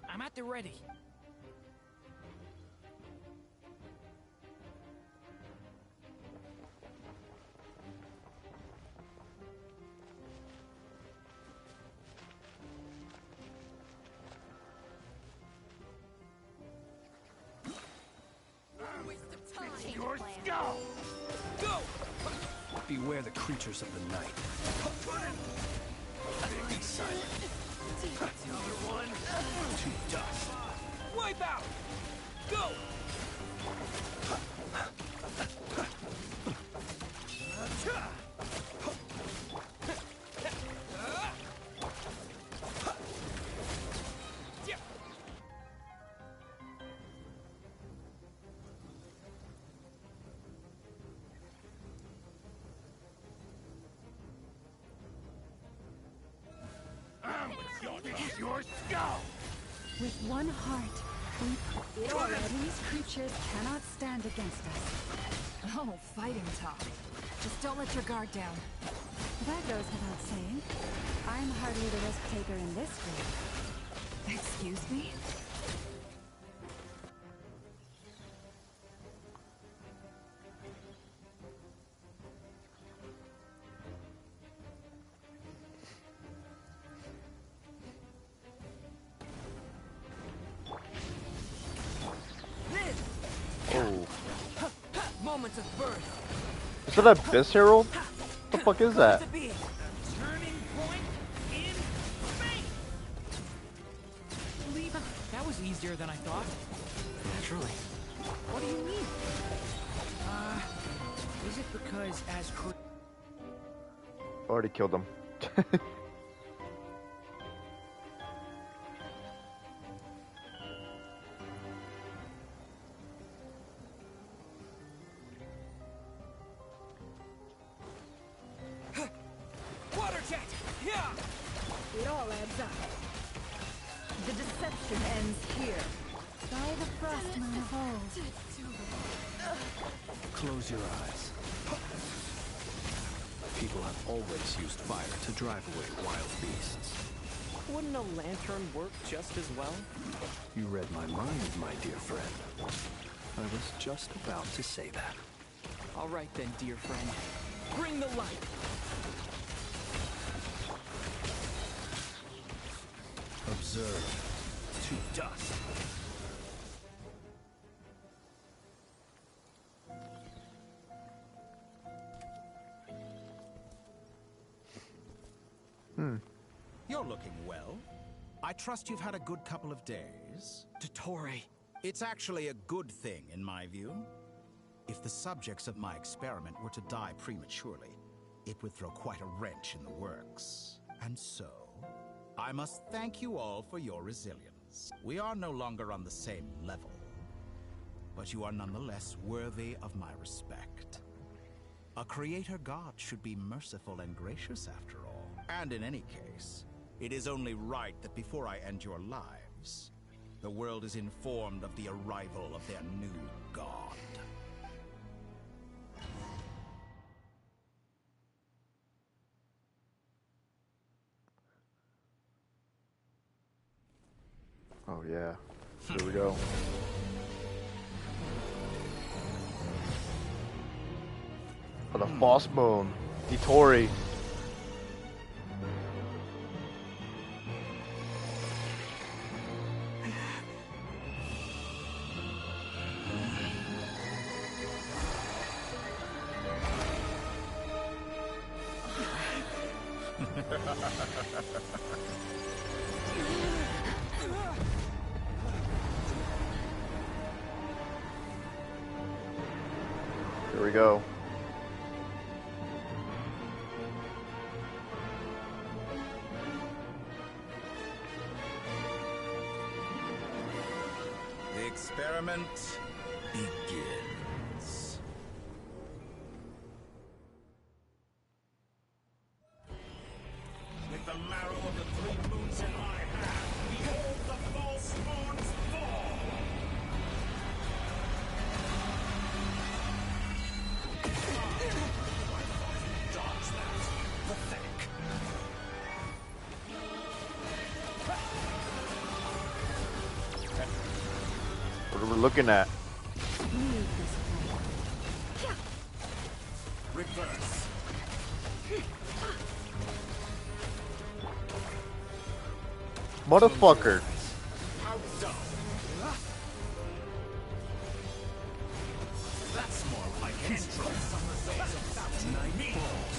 [SPEAKER 18] I'm at the ready.
[SPEAKER 5] Your skull! Go!
[SPEAKER 8] Beware the creatures of the night.
[SPEAKER 5] Be silent. Another one. To dust. Wipe out! Go! Your skull!
[SPEAKER 7] With one heart, these creatures cannot stand against us.
[SPEAKER 11] Oh, fighting tough. Just don't let your guard down.
[SPEAKER 7] That goes without saying. I'm hardly the risk taker in this group.
[SPEAKER 11] Excuse me?
[SPEAKER 5] moments of birth.
[SPEAKER 1] Is that Abyss Herald? What the fuck is that?
[SPEAKER 5] Turning point in space. Leave. That was easier than I thought.
[SPEAKER 8] Naturally.
[SPEAKER 5] What do you mean? Is it because as
[SPEAKER 1] Already killed him.
[SPEAKER 5] water jet? Yeah.
[SPEAKER 9] It all adds up. The deception ends here. By the frost moon of old.
[SPEAKER 8] Close your eyes. People have always used fire to drive away wild beasts.
[SPEAKER 5] Wouldn't a lantern work just as well?
[SPEAKER 8] You read my mind, my dear friend. I was just about to say that.
[SPEAKER 5] All right then, dear friend. Bring the light.
[SPEAKER 8] Observe to dust.
[SPEAKER 13] You're looking well. I trust you've had a good couple of days.
[SPEAKER 5] Dottore.
[SPEAKER 13] It's actually a good thing, in my view. If the subjects of my experiment were to die prematurely, it would throw quite a wrench in the works. And so, I must thank you all for your resilience. We are no longer on the same level, but you are nonetheless worthy of my respect. A creator god should be merciful and gracious after all. And in any case, it is only right that before I end your lives, the world is informed of the arrival of their new god.
[SPEAKER 1] Oh yeah. Here we go. For the false moon. Dottore. Here we go.
[SPEAKER 13] The experiment begins. With the marrow of the three moons in my hand, behold the false moons fall! Dodge that. Pathetic.
[SPEAKER 1] What are we looking at?
[SPEAKER 13] Reverse.
[SPEAKER 1] Motherfucker.
[SPEAKER 13] How dumb. That's more like entrance on the face of that night balls.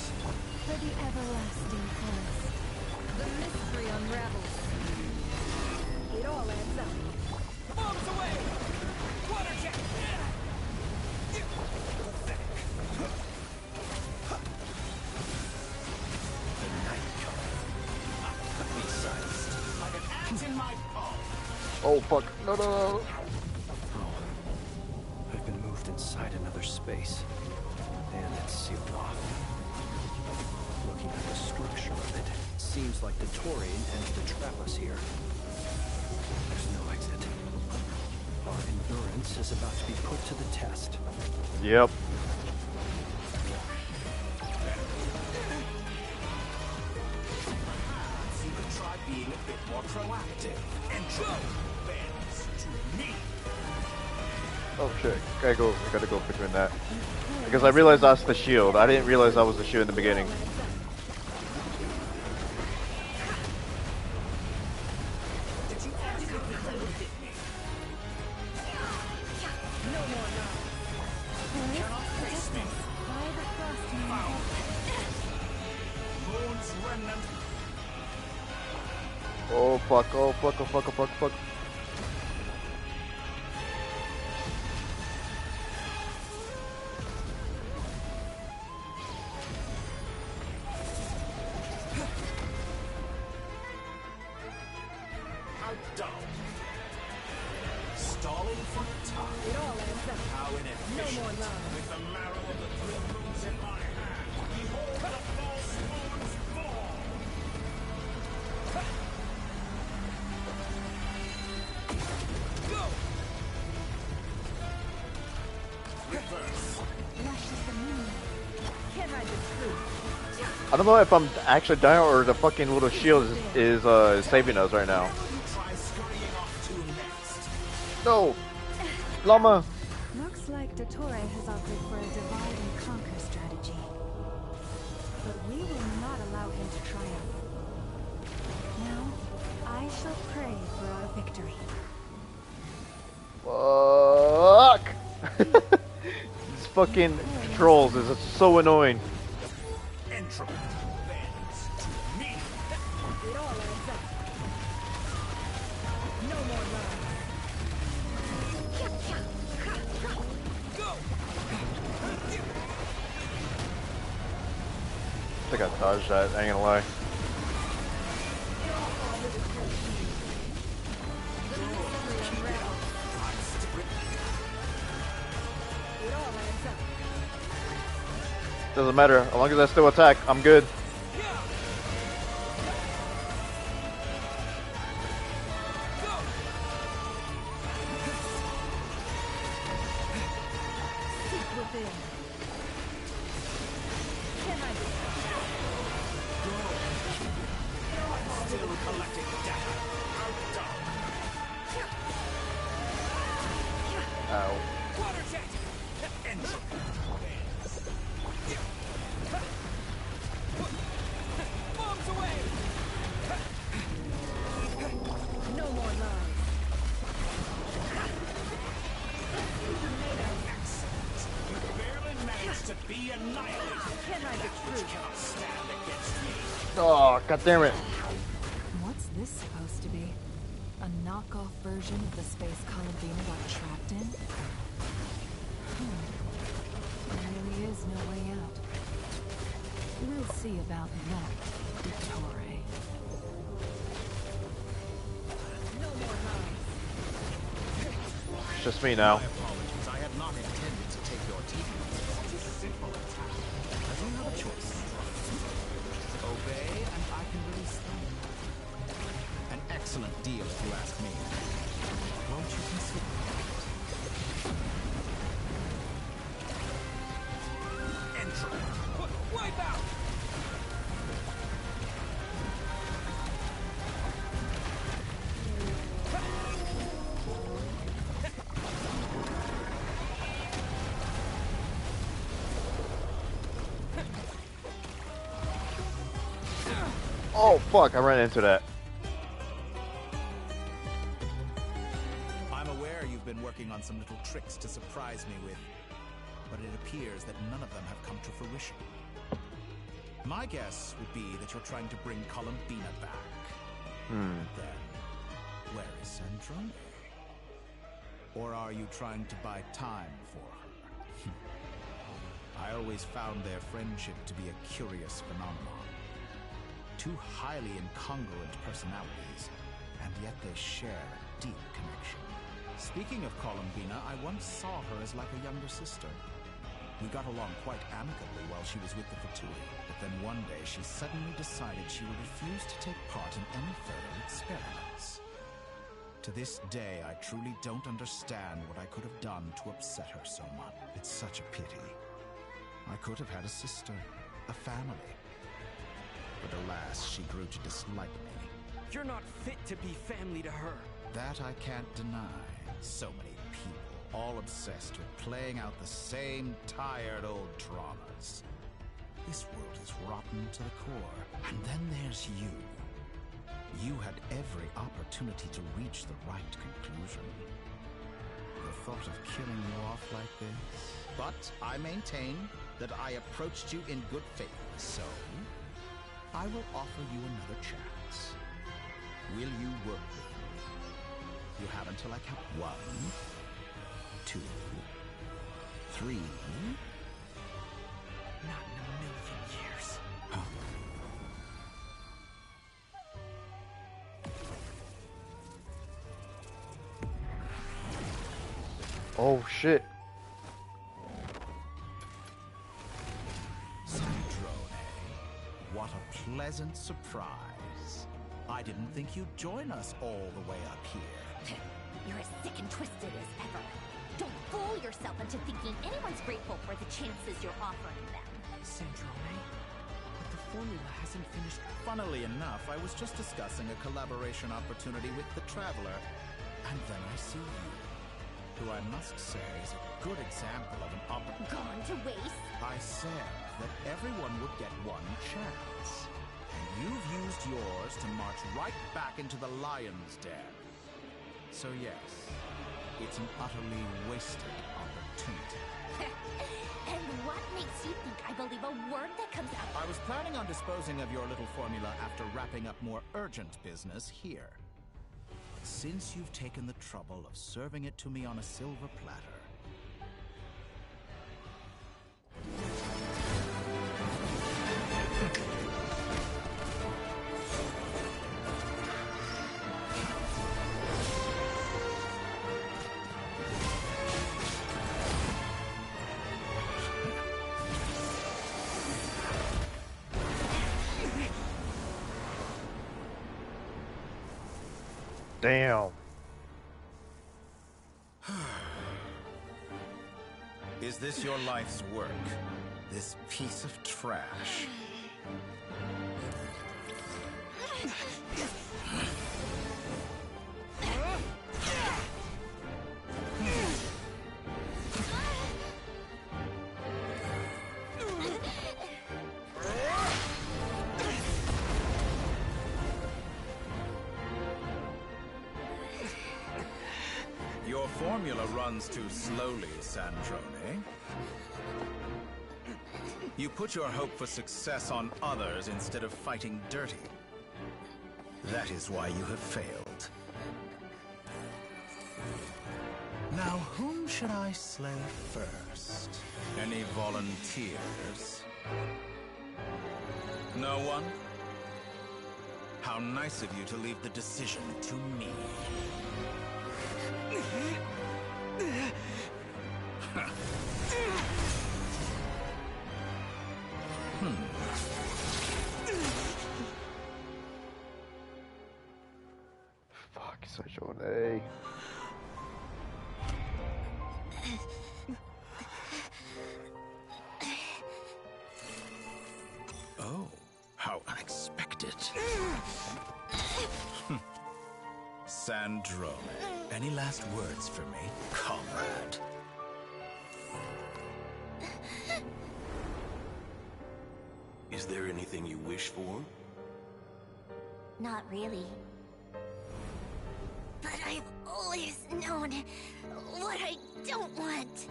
[SPEAKER 9] For the everlasting forest. The mystery unravels. It all adds up.
[SPEAKER 5] Bombs away! Water jet!
[SPEAKER 13] Like an ant in my palm.
[SPEAKER 1] Oh fuck. No, no, no.
[SPEAKER 8] I've been moved inside another space, and it's sealed off. Looking at the structure of it, seems like Dottore intends to trap us here. There's no exit. Our endurance is about to be put to the test.
[SPEAKER 1] Yep.
[SPEAKER 13] You could try being a bit more proactive. And bends to me.
[SPEAKER 1] Oh shit. I gotta go between that. Because I realized that's the shield. I didn't realize that was the shield in the beginning. Oh fuck, oh fuck, oh fuck, oh fuck, oh fuck.
[SPEAKER 13] Stalling for time.
[SPEAKER 9] It all adds up.
[SPEAKER 13] How inefficient.
[SPEAKER 9] No more love.
[SPEAKER 13] With the marrow of the three moons in my hand, behold the false moons fall. Go! Reverse.
[SPEAKER 9] Flash is the moon. Can't hide the truth.
[SPEAKER 1] I don't know if I'm actually dying or the fucking little shield is saving us right now.
[SPEAKER 13] Try scurrying off to next.
[SPEAKER 1] No! Llama!
[SPEAKER 7] Looks like Dottore has opted for a divide and conquer strategy. But we will not allow him to triumph. Now, I shall pray for our victory.
[SPEAKER 1] Fuck! These fucking trolls is so annoying.
[SPEAKER 13] Entropy bends to me.
[SPEAKER 9] It all adds up. No more love.
[SPEAKER 13] Go!
[SPEAKER 1] I think I dodged that, I ain't gonna lie. Doesn't matter, as long as I still attack, I'm good.
[SPEAKER 13] Still collecting data.
[SPEAKER 1] Ow.
[SPEAKER 13] Water jet! Entropy bends. Bombs away!
[SPEAKER 9] No more love.
[SPEAKER 13] You barely managed to be annihilated.
[SPEAKER 9] Can't hide the
[SPEAKER 13] That which
[SPEAKER 9] truth.
[SPEAKER 13] cannot stand against me.
[SPEAKER 1] Oh, god damn it.
[SPEAKER 10] What's this supposed to be? A knockoff version of the space Columbina got trapped in? There really is no way out. We'll see about that, Dottore.
[SPEAKER 9] No more love.
[SPEAKER 1] It's just me now.
[SPEAKER 13] My apologies. I had not intended to take your teeth. Such a simple attack. I don't have a choice. Obey, and I can release them. An excellent deal, if you ask me. Won't you consider it? Entropy. Wipe out!
[SPEAKER 1] Oh fuck, I ran into that.
[SPEAKER 13] I'm aware you've been working on some little tricks to surprise me with, but it appears that none of them have come to fruition. My guess would be that you're trying to bring Columbina back. Then, where is Sandra? Or are you trying to buy time for her? I always found their friendship to be a curious phenomenon. Two highly incongruent personalities, and yet they share a deep connection. Speaking of Columbina, I once saw her as like a younger sister. We got along quite amicably while she was with the Fatui, but then one day she suddenly decided she would refuse to take part in any further experiments. To this day, I truly don't understand what I could have done to upset her so much. It's such a pity. I could have had a sister, a family. But alas, she grew to dislike me.
[SPEAKER 5] You're not fit to be family to her.
[SPEAKER 13] That I can't deny. So many people, all obsessed with playing out the same tired old dramas. This world is rotten to the core. And then there's you. You had every opportunity to reach the right conclusion. The thought of killing you off like this? But I maintain that I approached you in good faith, so I will offer you another chance. Will you work with me? You have until I count 1, 2, 3.
[SPEAKER 18] Not in a million years.
[SPEAKER 1] Oh shit.
[SPEAKER 13] Sandrone, what a pleasant surprise. I didn't think you'd join us all the way up here.
[SPEAKER 17] You're as sick and twisted as ever. Don't fool yourself into thinking anyone's grateful for the chances you're offering them.
[SPEAKER 18] Sandrone, but the formula hasn't finished.
[SPEAKER 13] Funnily enough, I was just discussing a collaboration opportunity with the Traveler, and then I see you, who I must say is a good example of an opportunity.
[SPEAKER 17] Gone to waste?
[SPEAKER 13] I said that everyone would get one chance, and you've used yours to march right back into the lion's den. So yes, it's an utterly wasted opportunity.
[SPEAKER 17] And what makes you think I believe a word that comes out?
[SPEAKER 13] I was planning on disposing of your little formula after wrapping up more urgent business here. Since you've taken the trouble of serving it to me on a silver platter.
[SPEAKER 1] Damn.
[SPEAKER 13] Is this your life's work? This piece of trash? Your formula runs too slowly, Sandrone. You put your hope for success on others instead of fighting dirty. That is why you have failed. Now, whom should I slay first? Any volunteers? No one? How nice of you to leave the decision to me.
[SPEAKER 1] Fuck, such an A.
[SPEAKER 13] Oh, how unexpected. Sandrone, any last words for me, comrade?
[SPEAKER 12] Is there anything you wish for?
[SPEAKER 17] Not really. But I've always known what I don't want.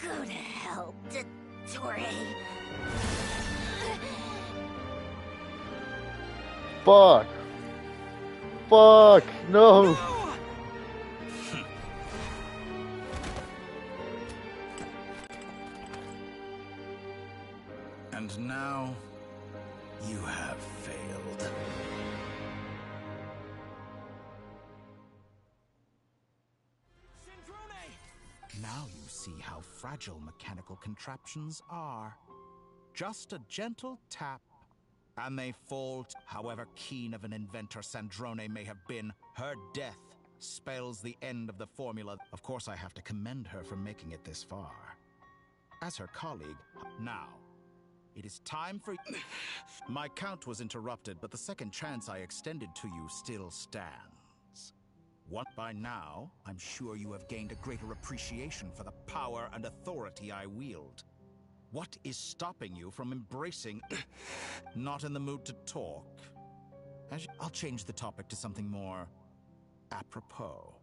[SPEAKER 17] Go to hell, Dottore.
[SPEAKER 1] Fuck. Fuck. No.
[SPEAKER 13] And now, you have failed. Now you see how fragile mechanical contraptions are. Just a gentle tap, and they fall. However keen of an inventor Sandrone may have been, her death spells the end of the formula. Of course, I have to commend her for making it this far. As her colleague, now, it is time for... My count was interrupted, but the second chance I extended to you still stands. What by now, I'm sure you have gained a greater appreciation for the power and authority I wield. What is stopping you from embracing... Not in the mood to talk. I'll change the topic to something more apropos.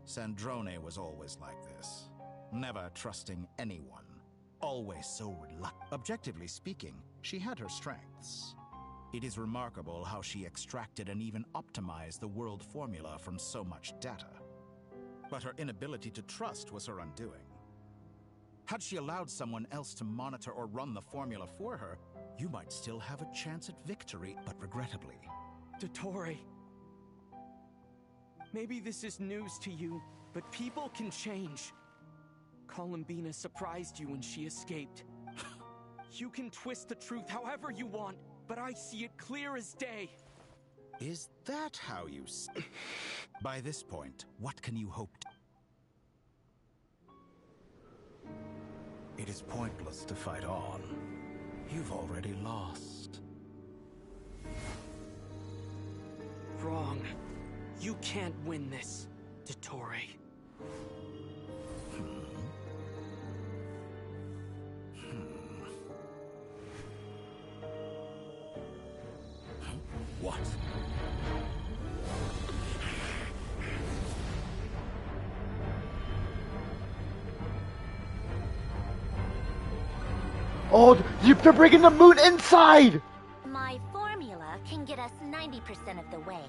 [SPEAKER 13] Sandrone was always like this. Never trusting anyone. Always so reluctant. Objectively speaking, she had her strengths. It is remarkable how she extracted and even optimized the world formula from so much data. But her inability to trust was her undoing. Had she allowed someone else to monitor or run the formula for her, you might still have a chance at victory, but regrettably.
[SPEAKER 5] Dottore. Maybe this is news to you, but people can change. Columbina surprised you when she escaped. You can twist the truth however you want, but I see it clear as day.
[SPEAKER 13] Is that how you see? By this point, what can you hope to? It is pointless to fight on. You've already lost.
[SPEAKER 5] Wrong. You can't win this, Dottore.
[SPEAKER 13] What?
[SPEAKER 1] Oh, they're bringing the moon inside!
[SPEAKER 17] My formula can get us 90% of the way.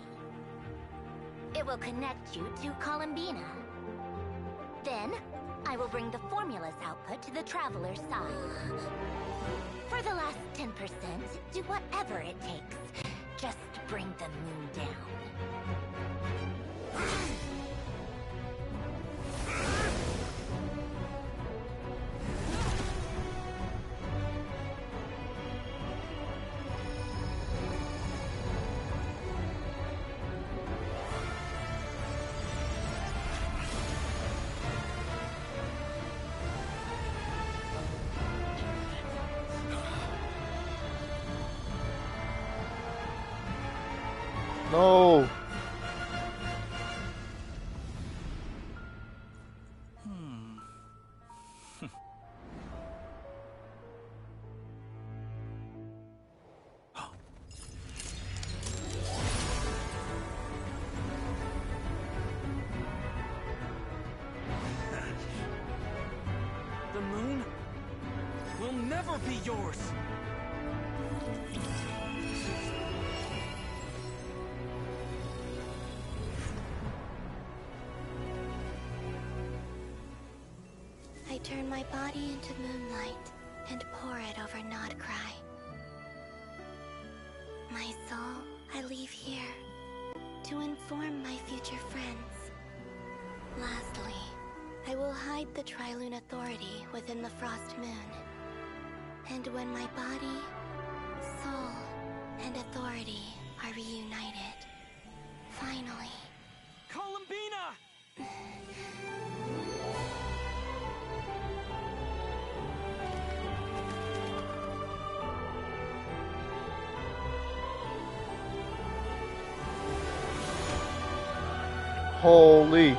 [SPEAKER 17] It will connect you to Columbina. Then, I will bring the formula's output to the Traveler's side. For the last 10%, do whatever it takes. Just bring the moon down.
[SPEAKER 1] No!
[SPEAKER 5] The moon will never be yours!
[SPEAKER 2] I turn my body into moonlight and pour it over Nodcry. My soul I leave here to inform my future friends. Lastly, I will hide the Trilune Authority within the Frost Moon. And when my body, soul, and authority are reunited, finally...
[SPEAKER 5] Columbina!
[SPEAKER 1] Holy.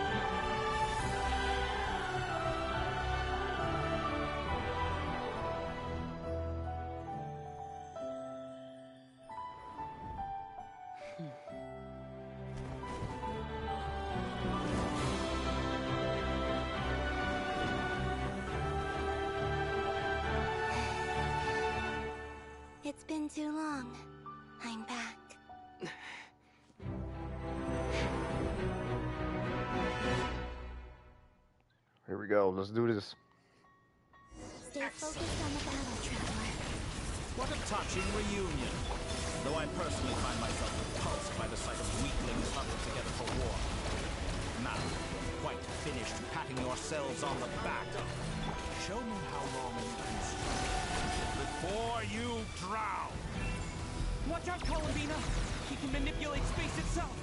[SPEAKER 2] It's been too long. I'm back.
[SPEAKER 1] Here we go, let's do this.
[SPEAKER 2] Stay focused on the battle, Traveler.
[SPEAKER 13] What a touching reunion. Though I personally find myself repulsed by the sight of weaklings huddled together for war. Now, you're quite finished patting yourselves on the back. Show me how long you can struggle before you drown.
[SPEAKER 5] Watch out, Columbina! He can manipulate space itself!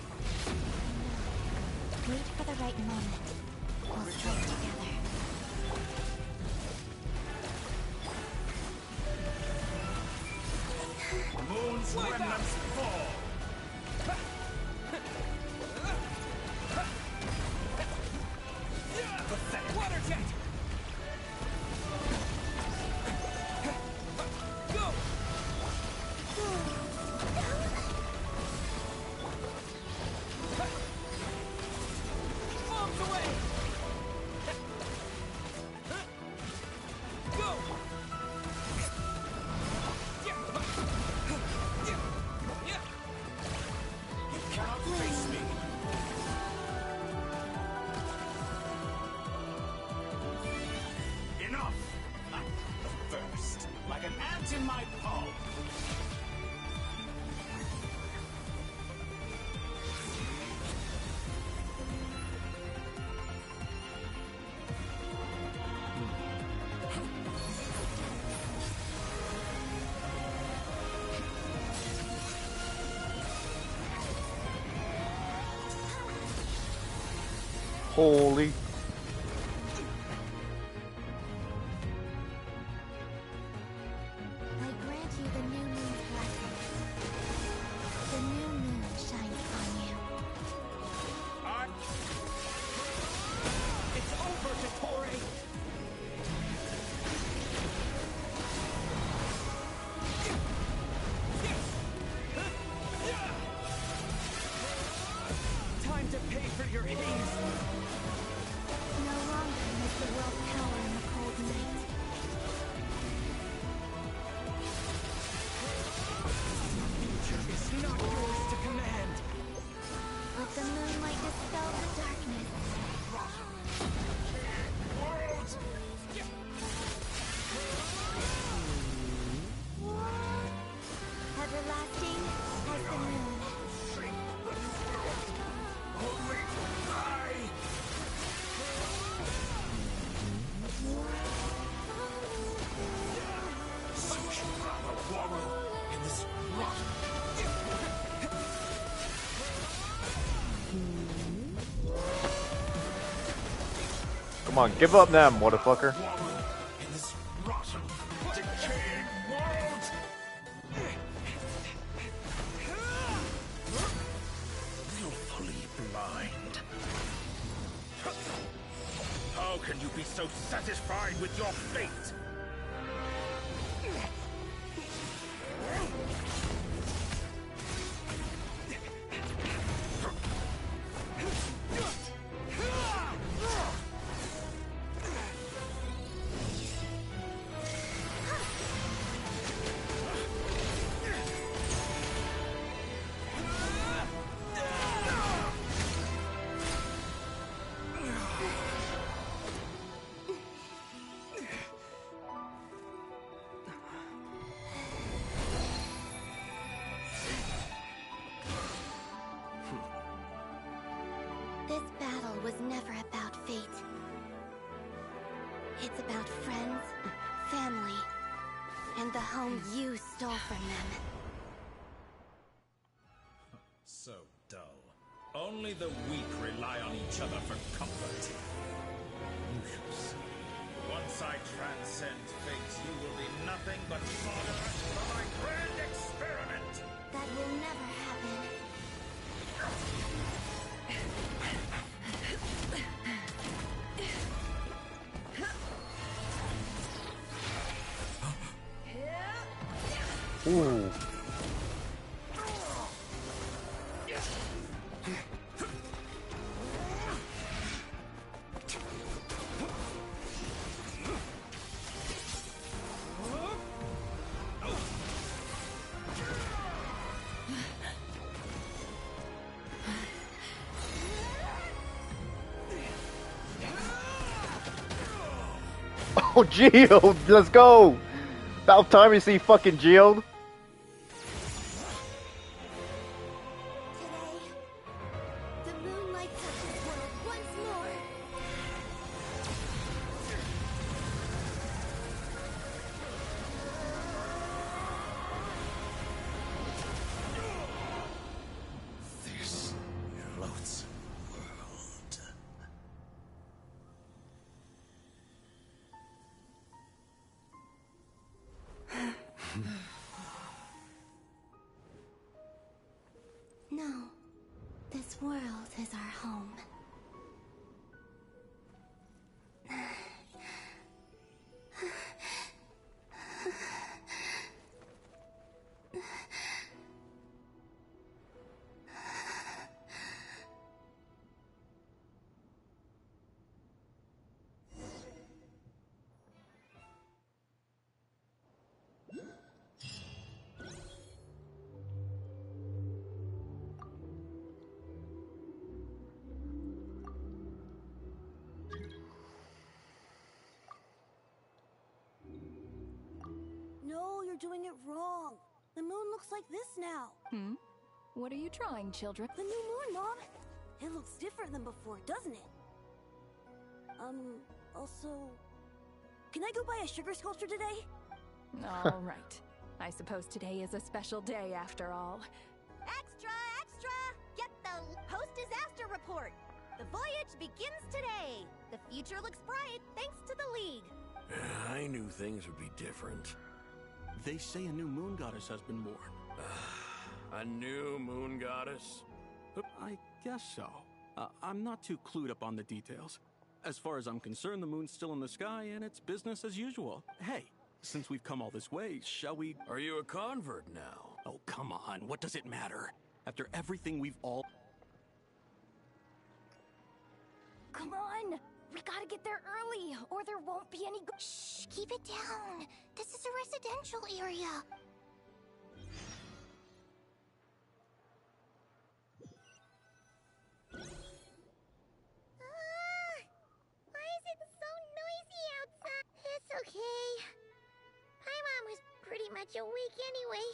[SPEAKER 2] Wait for the right moment. We'll strike together.
[SPEAKER 13] Moon's remnants fall. Pathetic.
[SPEAKER 5] Water jet! Go! Bombs away! Go!
[SPEAKER 1] Holy.
[SPEAKER 2] I grant you the new moon's blessing. The new moon shines on you.
[SPEAKER 5] It's over, Dottore! Time to pay for your haze!
[SPEAKER 2] No longer is the world cower in the cold night.
[SPEAKER 5] It's not yours to command!
[SPEAKER 2] Let the moonlight dispel the darkness. Everlasting as the moon.
[SPEAKER 12] So you'd rather wallow in this rot?
[SPEAKER 1] Come on, give up now, motherfucker.
[SPEAKER 12] In this rotten, decaying world? Willfully blind. How can you be so satisfied with your fate?
[SPEAKER 2] This battle was never about fate. It's about friends, family, and the home you stole from them.
[SPEAKER 13] So dull. Only the weak rely on each other for comfort. You shall see. Once I transcend fate, you will be nothing but fodder for my grand experiment.
[SPEAKER 2] That will never happen.
[SPEAKER 1] Ooh. Oh, Geode! Let's go! About time you see fucking Geode.
[SPEAKER 2] The moonlight touches world once more.
[SPEAKER 13] This loathsome world.
[SPEAKER 2] No, this world is our home.
[SPEAKER 9] No, you're doing it wrong. The moon looks like this now.
[SPEAKER 14] Hmm? What are you trying, children?
[SPEAKER 9] The new moon, Mom. It looks different than before, doesn't it? Also... Can I go buy a sugar sculpture today?
[SPEAKER 14] All right. I suppose today is a special day after all.
[SPEAKER 19] Extra, extra! Get the post-disaster report! The voyage
[SPEAKER 15] voyage begins today. The future looks bright thanks to the League.
[SPEAKER 12] I knew things would be different.
[SPEAKER 16] They say a new moon goddess has been born.
[SPEAKER 12] A new moon goddess?
[SPEAKER 16] I guess so. I'm not too clued up on the details. As far as I'm concerned, the moon's still in the sky and it's business as usual. Hey, since we've come all this way, shall we...
[SPEAKER 12] Are you a convert now?
[SPEAKER 16] Oh, come on. What does it matter? After everything we've all...
[SPEAKER 15] Come on! We gotta get there early, or there won't be any
[SPEAKER 19] Shh, keep it down. This is a residential area. Why is it so noisy outside? It's okay. Paimon was pretty much awake anyway.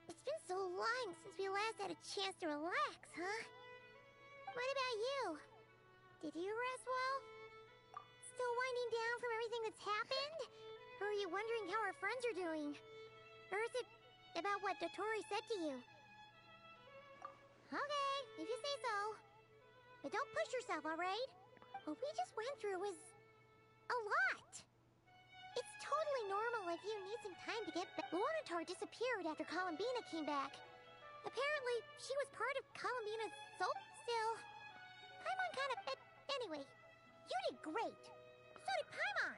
[SPEAKER 19] It's been so long since we last had a chance to relax, huh? What about you? Did you rest well? Still winding down from everything that's happened? Or are you wondering how our friends are doing? Or is it about what Dotori said to you? Okay, if you say so. But don't push yourself, alright? What we just went through was... a lot. It's totally normal if you need some time to get back. Luanatar disappeared after Columbina came back. Apparently, she was part of Columbina's soul. Still, Paimon kind of... Anyway, you did great. So did Paimon.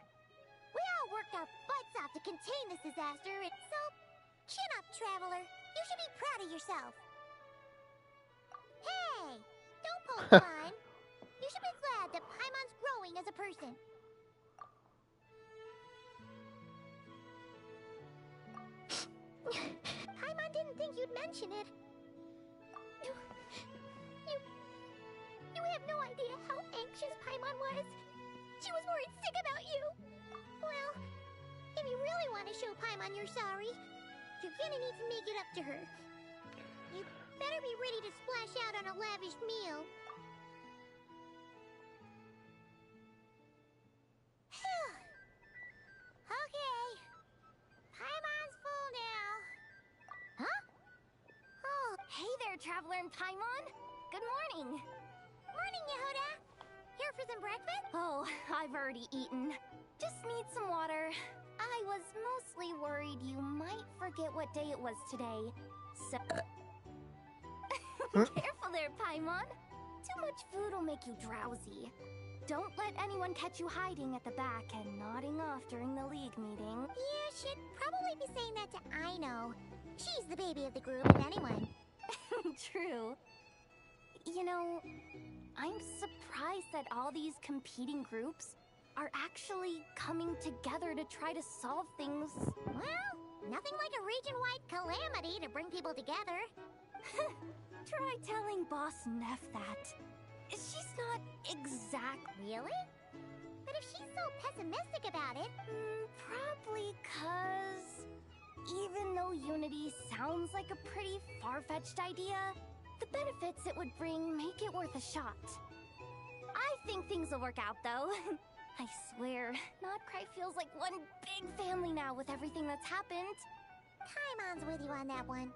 [SPEAKER 19] We all worked our butts off to contain this disaster, and so... Chin up, Traveler. You should be proud of yourself. Hey! Don't poke fun. You should be glad that Paimon's growing as a person. Paimon didn't think you'd mention it. You have no idea how anxious Paimon was. She was worried sick about you. Well, if you really want to show Paimon you're sorry, you're gonna need to make it up to her. You better be ready to splash out on a lavish meal. Okay. Paimon's full now. Huh? Oh.
[SPEAKER 15] Hey there, Traveler and Paimon. Good morning.
[SPEAKER 19] Morning, Yehuda. Here for some breakfast?
[SPEAKER 15] Oh, I've already eaten. Just need some water. I was mostly worried you might forget what day it was today. So... Careful there, Paimon. Too much food will make you drowsy. Don't let anyone catch you hiding at the back and nodding off during the League meeting.
[SPEAKER 19] You should probably be saying that to Aino. She's the baby of the group, if anyone.
[SPEAKER 15] True. You know, I'm surprised that all these competing groups are actually coming together to try to solve things.
[SPEAKER 19] Well, nothing like a region-wide calamity to bring people together.
[SPEAKER 15] Try telling Boss Neff that. She's not exact.
[SPEAKER 19] Really? But if she's so pessimistic about it...
[SPEAKER 15] Probably 'cause... even though Unity sounds like a pretty far-fetched idea, the benefits it would bring make it worth a shot. I think things will work out, though. I swear, Nodcry feels like one big family now with everything that's happened.
[SPEAKER 19] Paimon's with you on that one.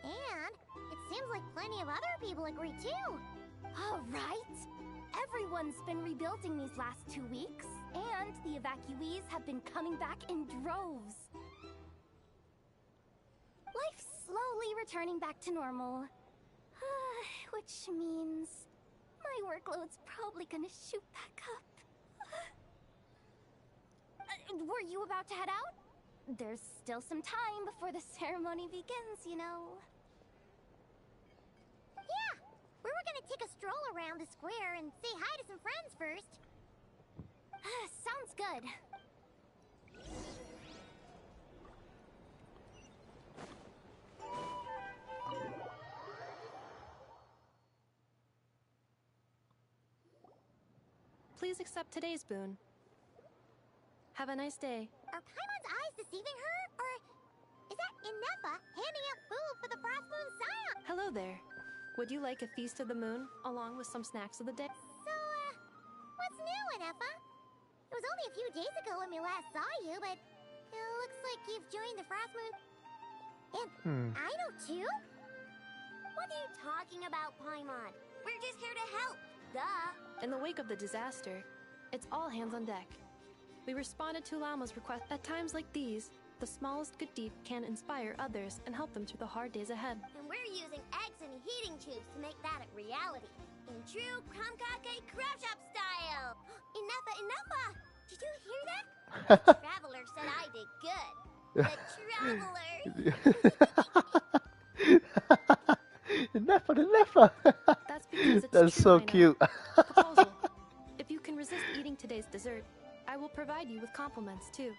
[SPEAKER 19] And it seems like plenty of other people agree, too.
[SPEAKER 15] All right. Everyone's been rebuilding these last 2 weeks, and the evacuees have been coming back in droves. Life's slowly returning back to normal. Which means my workload's probably gonna shoot back up. Were you about to head out? There's still some time before the ceremony begins, you know.
[SPEAKER 19] Yeah, we were gonna take a stroll around the square and say hi to some friends first.
[SPEAKER 15] Sounds good.
[SPEAKER 22] Please accept today's boon. Have a nice day.
[SPEAKER 19] Are Paimon's eyes deceiving her? Or is that Inefa handing out food for the Frost Moon Scion?
[SPEAKER 22] Hello there. Would you like a feast of the moon, along with some snacks of the day?
[SPEAKER 19] So, what's new, Inefa? It was only a few days ago when we last saw you, but it looks like you've joined the Frost Moon. And Aino too? What are you talking about, Paimon? We're just here to help.
[SPEAKER 15] Duh.
[SPEAKER 22] In the wake of the disaster, it's all hands on deck. We responded to Llama's request. At times like these, the smallest good deed can inspire others and help them through the hard days ahead.
[SPEAKER 15] And we're using eggs and heating tubes to make that a reality. In true Kromkake Crab Shop style. Enough. Did you hear that? The traveler said I did good. The traveler.
[SPEAKER 1] Never.
[SPEAKER 22] That's because it's
[SPEAKER 1] That's
[SPEAKER 22] true,
[SPEAKER 1] so
[SPEAKER 22] I know.
[SPEAKER 1] cute.
[SPEAKER 22] Proposal. If you can resist eating today's dessert, I will provide you with compliments too.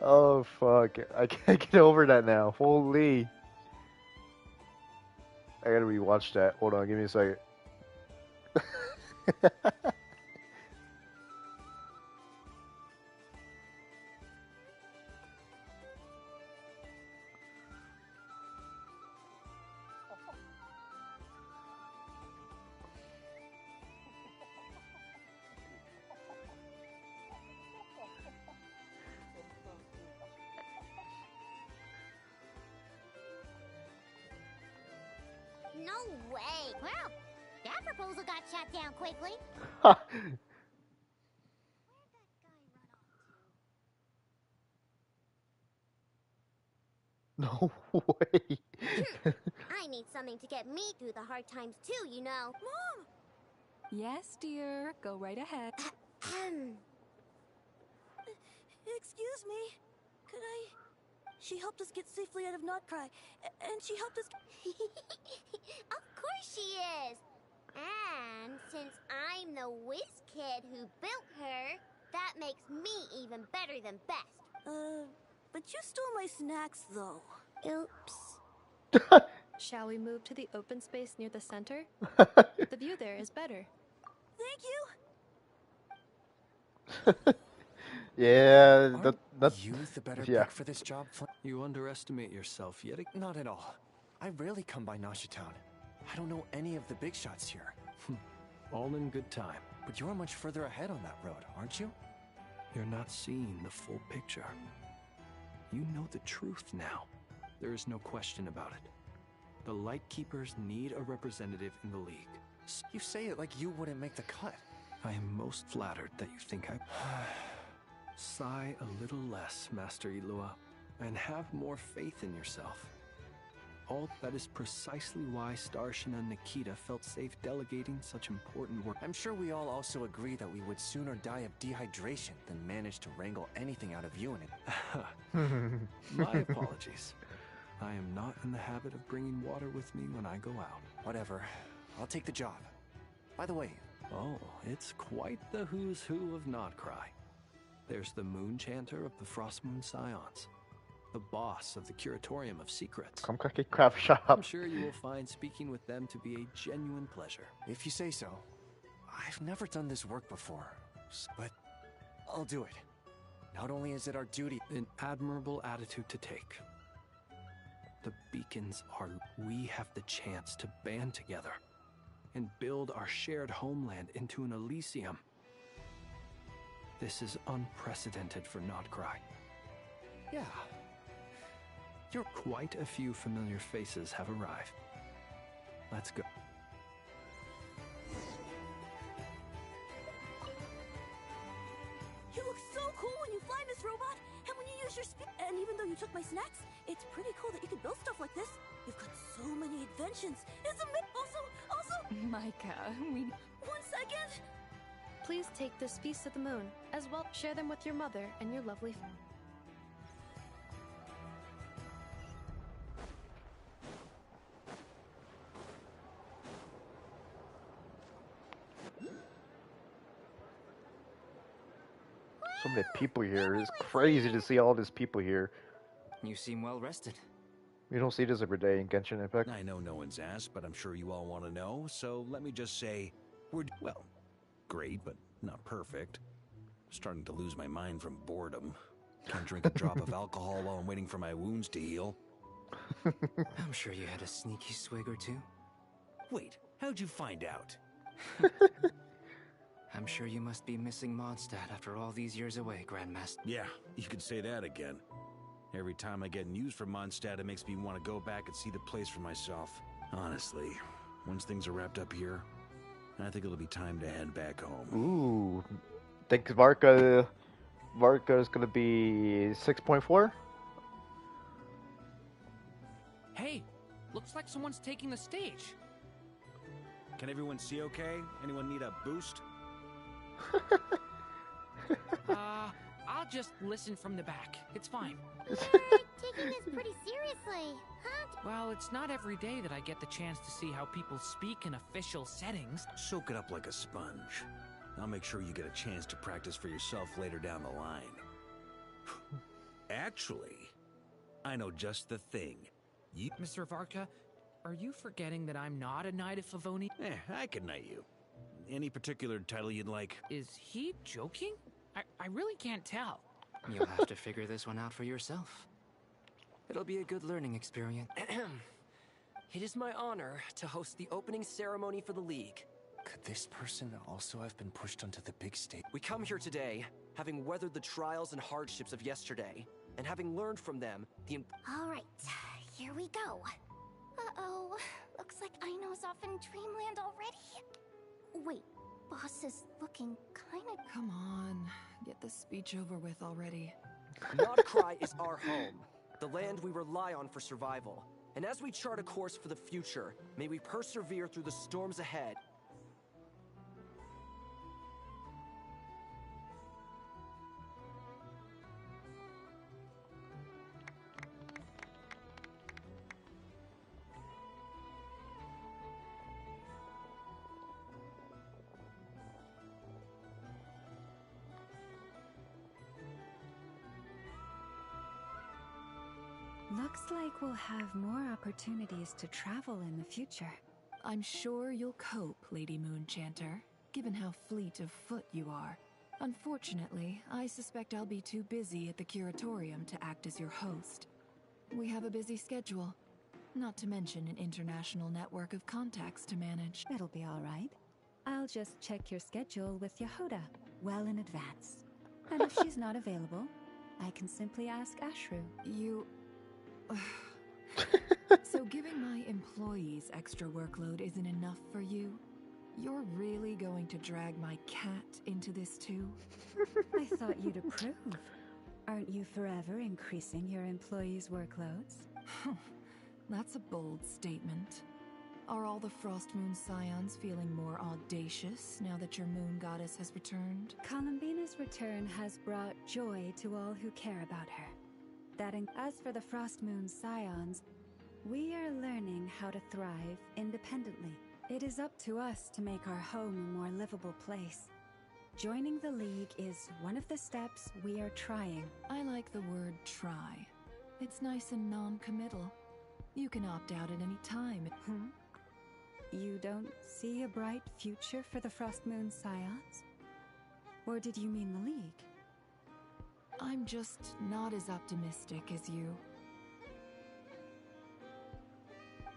[SPEAKER 1] Oh fuck! I can't get over that now. Holy! I gotta rewatch that. Hold on, give me a second.
[SPEAKER 15] No way. Well, that proposal got shut down quickly.
[SPEAKER 1] No way.
[SPEAKER 15] I need something to get me through the hard times too, you know.
[SPEAKER 9] Mom!
[SPEAKER 11] Yes, dear. Go right ahead.
[SPEAKER 9] Excuse me. Could I... She helped us get safely out of Notcry, and she helped us...
[SPEAKER 15] Of course she is. And since I'm the whiz kid who built her, that makes me even better than best.
[SPEAKER 9] But you stole my snacks, though.
[SPEAKER 15] Oops.
[SPEAKER 22] Shall we move to the open space near the center? The view there is better.
[SPEAKER 9] Thank you.
[SPEAKER 1] Yeah, that's
[SPEAKER 8] you the better
[SPEAKER 1] yeah.
[SPEAKER 8] pick for this job? You underestimate yourself yet. Not at all. I rarely come by Nasha Town. I don't know any of the big shots here. All in good time. But you're much further ahead on that road, aren't you? You're not seeing the full picture. You know the truth now. There is no question about it. The Lightkeepers need a representative in the League. You say it like you wouldn't make the cut. I am most flattered that you think I... Sigh a little less, Master Ilua, and have more faith in yourself. All that is precisely why Starshina and Nikita felt safe delegating such important work. I'm sure we all also agree that we would sooner die of dehydration than manage to wrangle anything out of you in it. My apologies. I am not in the habit of bringing water with me when I go out. Whatever. I'll take the job. By the way... Oh, it's quite the who's who of Notcry. There's the Moon Chanter of the Frostmoon Scions, the boss of the Curatorium of Secrets.
[SPEAKER 1] Come cracky crab shop.
[SPEAKER 8] I'm sure you will find speaking with them to be a genuine pleasure. If you say so. I've never done this work before, but I'll do it. Not only is it our duty... An admirable attitude to take. The beacons are... We have the chance to band together and build our shared homeland into an Elysium. This is unprecedented for Notcry. Yeah. You're quite a few familiar faces have arrived. Let's go.
[SPEAKER 9] You look so cool when you fly, Miss Robot, and when you use your speed. And even though you took my snacks, it's pretty cool that you can build stuff like this. You've got so many inventions. It's amazing. Also,
[SPEAKER 11] Micah, we...
[SPEAKER 9] 1 second.
[SPEAKER 22] Please take this piece of the moon, as well share them with your mother and your lovely...
[SPEAKER 1] So many people here. It's crazy to see all these people here.
[SPEAKER 3] You seem well rested.
[SPEAKER 1] You don't see this every day in Genshin Impact.
[SPEAKER 6] I know no one's asked, but I'm sure you all want to know, so let me just say, we're, well, great, but not perfect. Starting to lose my mind from boredom. Can't drink a drop of alcohol while I'm waiting for my wounds to heal.
[SPEAKER 3] I'm sure you had a sneaky swig or two.
[SPEAKER 6] Wait, how'd you find out?
[SPEAKER 3] I'm sure you must be missing Mondstadt after all these years away, Grandmaster.
[SPEAKER 6] Yeah, you could say that again. Every time I get news from Mondstadt, it makes me want to go back and see the place for myself. Honestly, Once things are wrapped up here, I think it'll be time to head back home.
[SPEAKER 1] Ooh. Think Varka's gonna be 6.4?
[SPEAKER 18] Hey, looks like someone's taking the stage.
[SPEAKER 6] Can everyone see okay? Anyone need a boost?
[SPEAKER 18] I'll just listen from the back. It's fine.
[SPEAKER 20] You're taking this pretty seriously, huh?
[SPEAKER 18] Well, it's not every day that I get the chance to see how people speak in official settings.
[SPEAKER 6] Soak it up like a sponge. I'll make sure you get a chance to practice for yourself later down the line. Actually, I know just the thing.
[SPEAKER 18] Mr. Varka, are you forgetting that I'm not a Knight of Favoni?
[SPEAKER 6] I can knight you. Any particular title you'd like?
[SPEAKER 18] Is he joking? I really can't tell.
[SPEAKER 3] You'll have to figure this one out for yourself. It'll be a good learning experience.
[SPEAKER 4] It is my honor to host the opening ceremony for the League.
[SPEAKER 8] Could this person also have been pushed onto the big stage?
[SPEAKER 4] We come here today, having weathered the trials and hardships of yesterday, and having learned from them,
[SPEAKER 15] All right, here we go. Uh-oh, looks like Aino's off in Dreamland already. Wait, boss is looking kinda...
[SPEAKER 11] Come on, get the speech over with already.
[SPEAKER 4] Nodcry is our home, the land we rely on for survival. And as we chart a course for the future, may we persevere through the storms ahead.
[SPEAKER 7] Looks like we'll have more opportunities to travel in the future.
[SPEAKER 11] I'm sure you'll cope, Lady Moonchanter, given how fleet of foot you are. Unfortunately, I suspect I'll be too busy at the Curatorium to act as your host. We have a busy schedule, not to mention an international network of contacts to manage.
[SPEAKER 7] It'll be all right. I'll just check your schedule with Yehuda well in advance. And if she's not available, I can simply ask Ashru.
[SPEAKER 11] You... So giving my employees extra workload isn't enough for you? You're really going to drag my cat into this too?
[SPEAKER 7] I thought you'd approve. Aren't you forever increasing your employees' workloads?
[SPEAKER 11] That's a bold statement. Are all the Frost Moon Scions feeling more audacious now that your moon goddess has returned?
[SPEAKER 7] Columbina's return has brought joy to all who care about her. As for the Frost Moon Scions, we are learning how to thrive independently. It is up to us to make our home a more livable place. Joining the League is one of the steps we are trying.
[SPEAKER 11] I like the word try. It's nice and non-committal. You can opt out at any time.
[SPEAKER 7] You don't see a bright future for the Frost Moon Scions? Or did you mean the League?
[SPEAKER 11] I'm just not as optimistic as you.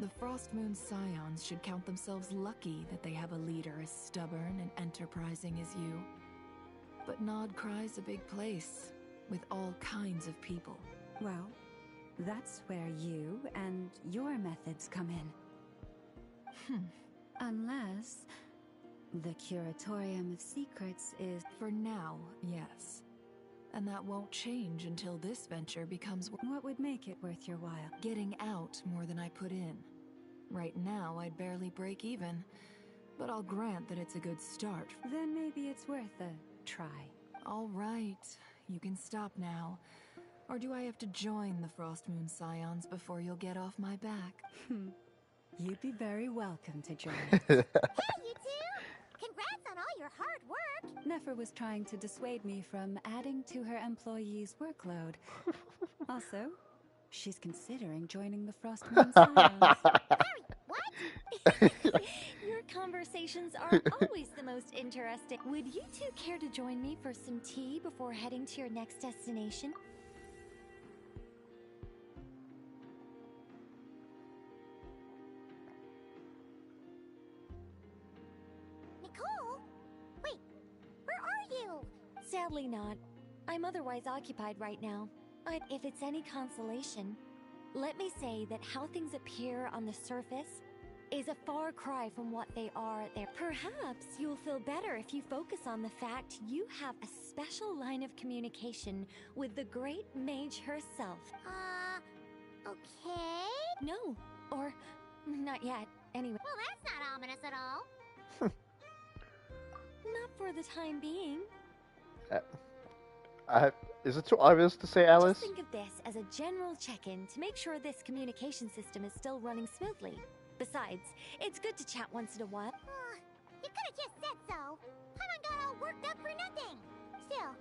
[SPEAKER 11] The Frost Moon Scions should count themselves lucky that they have a leader as stubborn and enterprising as you. But Nodcry's a big place, with all kinds of people.
[SPEAKER 7] Well, that's where you and your methods come in. Unless the Curatorium of Secrets is...
[SPEAKER 11] For now, yes. And that won't change until this venture becomes...
[SPEAKER 7] What would make it worth your while?
[SPEAKER 11] Getting out more than I put in. Right now, I'd barely break even. But I'll grant that it's a good start.
[SPEAKER 7] Then maybe it's worth a try.
[SPEAKER 11] All right. You can stop now. Or do I have to join the Frost Moon Scions before you'll get off my back?
[SPEAKER 7] You'd be very welcome to join.
[SPEAKER 20] Hey, you two! Congrats on all your hard work!
[SPEAKER 7] Nefer was trying to dissuade me from adding to her employees' workload. Also, she's considering joining the Frost Moon Scions.
[SPEAKER 20] Harry, what?
[SPEAKER 21] Your conversations are always the most interesting. Would you two care to join me for some tea before heading to your next destination?
[SPEAKER 20] Nicole? Wait, where are you?
[SPEAKER 21] Sadly not. I'm otherwise occupied right now. But if it's any consolation, let me say that how things appear on the surface is a far cry from what they are at their... Perhaps you'll feel better if you focus on the fact you have a special line of communication with the great mage herself.
[SPEAKER 20] Okay?
[SPEAKER 21] No, or not yet, anyway.
[SPEAKER 20] Well, that's not ominous at all.
[SPEAKER 21] Not for the time being.
[SPEAKER 1] Is it too obvious to say, Alice?
[SPEAKER 21] Just think of this as a general check-in to make sure this communication system is still running smoothly. Besides, it's good to chat once in a while.
[SPEAKER 20] You could have just said so. Paimon got all worked up for nothing. Still,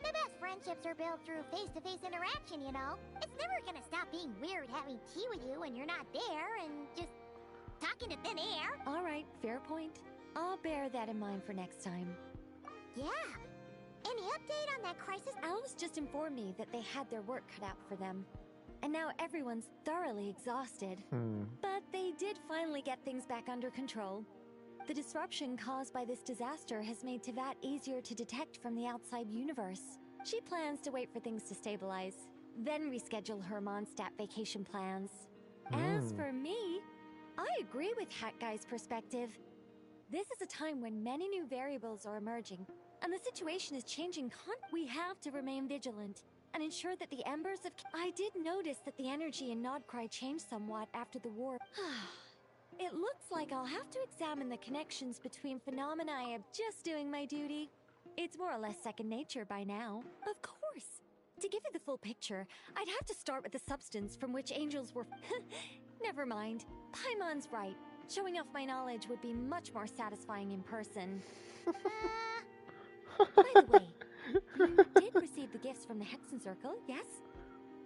[SPEAKER 20] the best friendships are built through face-to-face interaction, you know? It's never gonna stop being weird having tea with you when you're not there and just talking to thin air.
[SPEAKER 21] All right, fair point. I'll bear that in mind for next time.
[SPEAKER 20] Yeah. Any update on that crisis?
[SPEAKER 21] Alice just informed me that they had their work cut out for them. And now everyone's thoroughly exhausted. But they did finally get things back under control. The disruption caused by this disaster has made Teyvat easier to detect from the outside universe. She plans to wait for things to stabilize, then reschedule her Mondstadt vacation plans. As for me, I agree with Hat Guy's perspective. This is a time when many new variables are emerging, and the situation is changing. We have to remain vigilant and ensure that the embers of... I did notice that the energy in Nodcry changed somewhat after the war. It looks like I'll have to examine the connections between phenomena. I am just doing my duty. It's more or less second nature by now. Of course. To give you the full picture, I'd have to start with the substance from which angels were... Never mind. Paimon's right. Showing off my knowledge would be much more satisfying in person. By the way, you did receive the gifts from the Hexencircle, yes?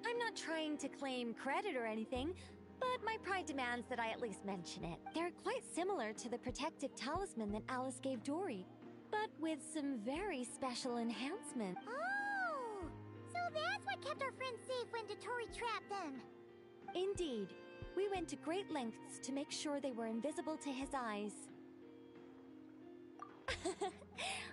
[SPEAKER 21] I'm not trying to claim credit or anything, but my pride demands that I at least mention it. They're quite similar to the protective talisman that Alice gave Dory, but with some very special enhancements.
[SPEAKER 20] Oh! So that's what kept our friends safe when Dotori trapped them.
[SPEAKER 21] Indeed. We went to great lengths to make sure they were invisible to his eyes.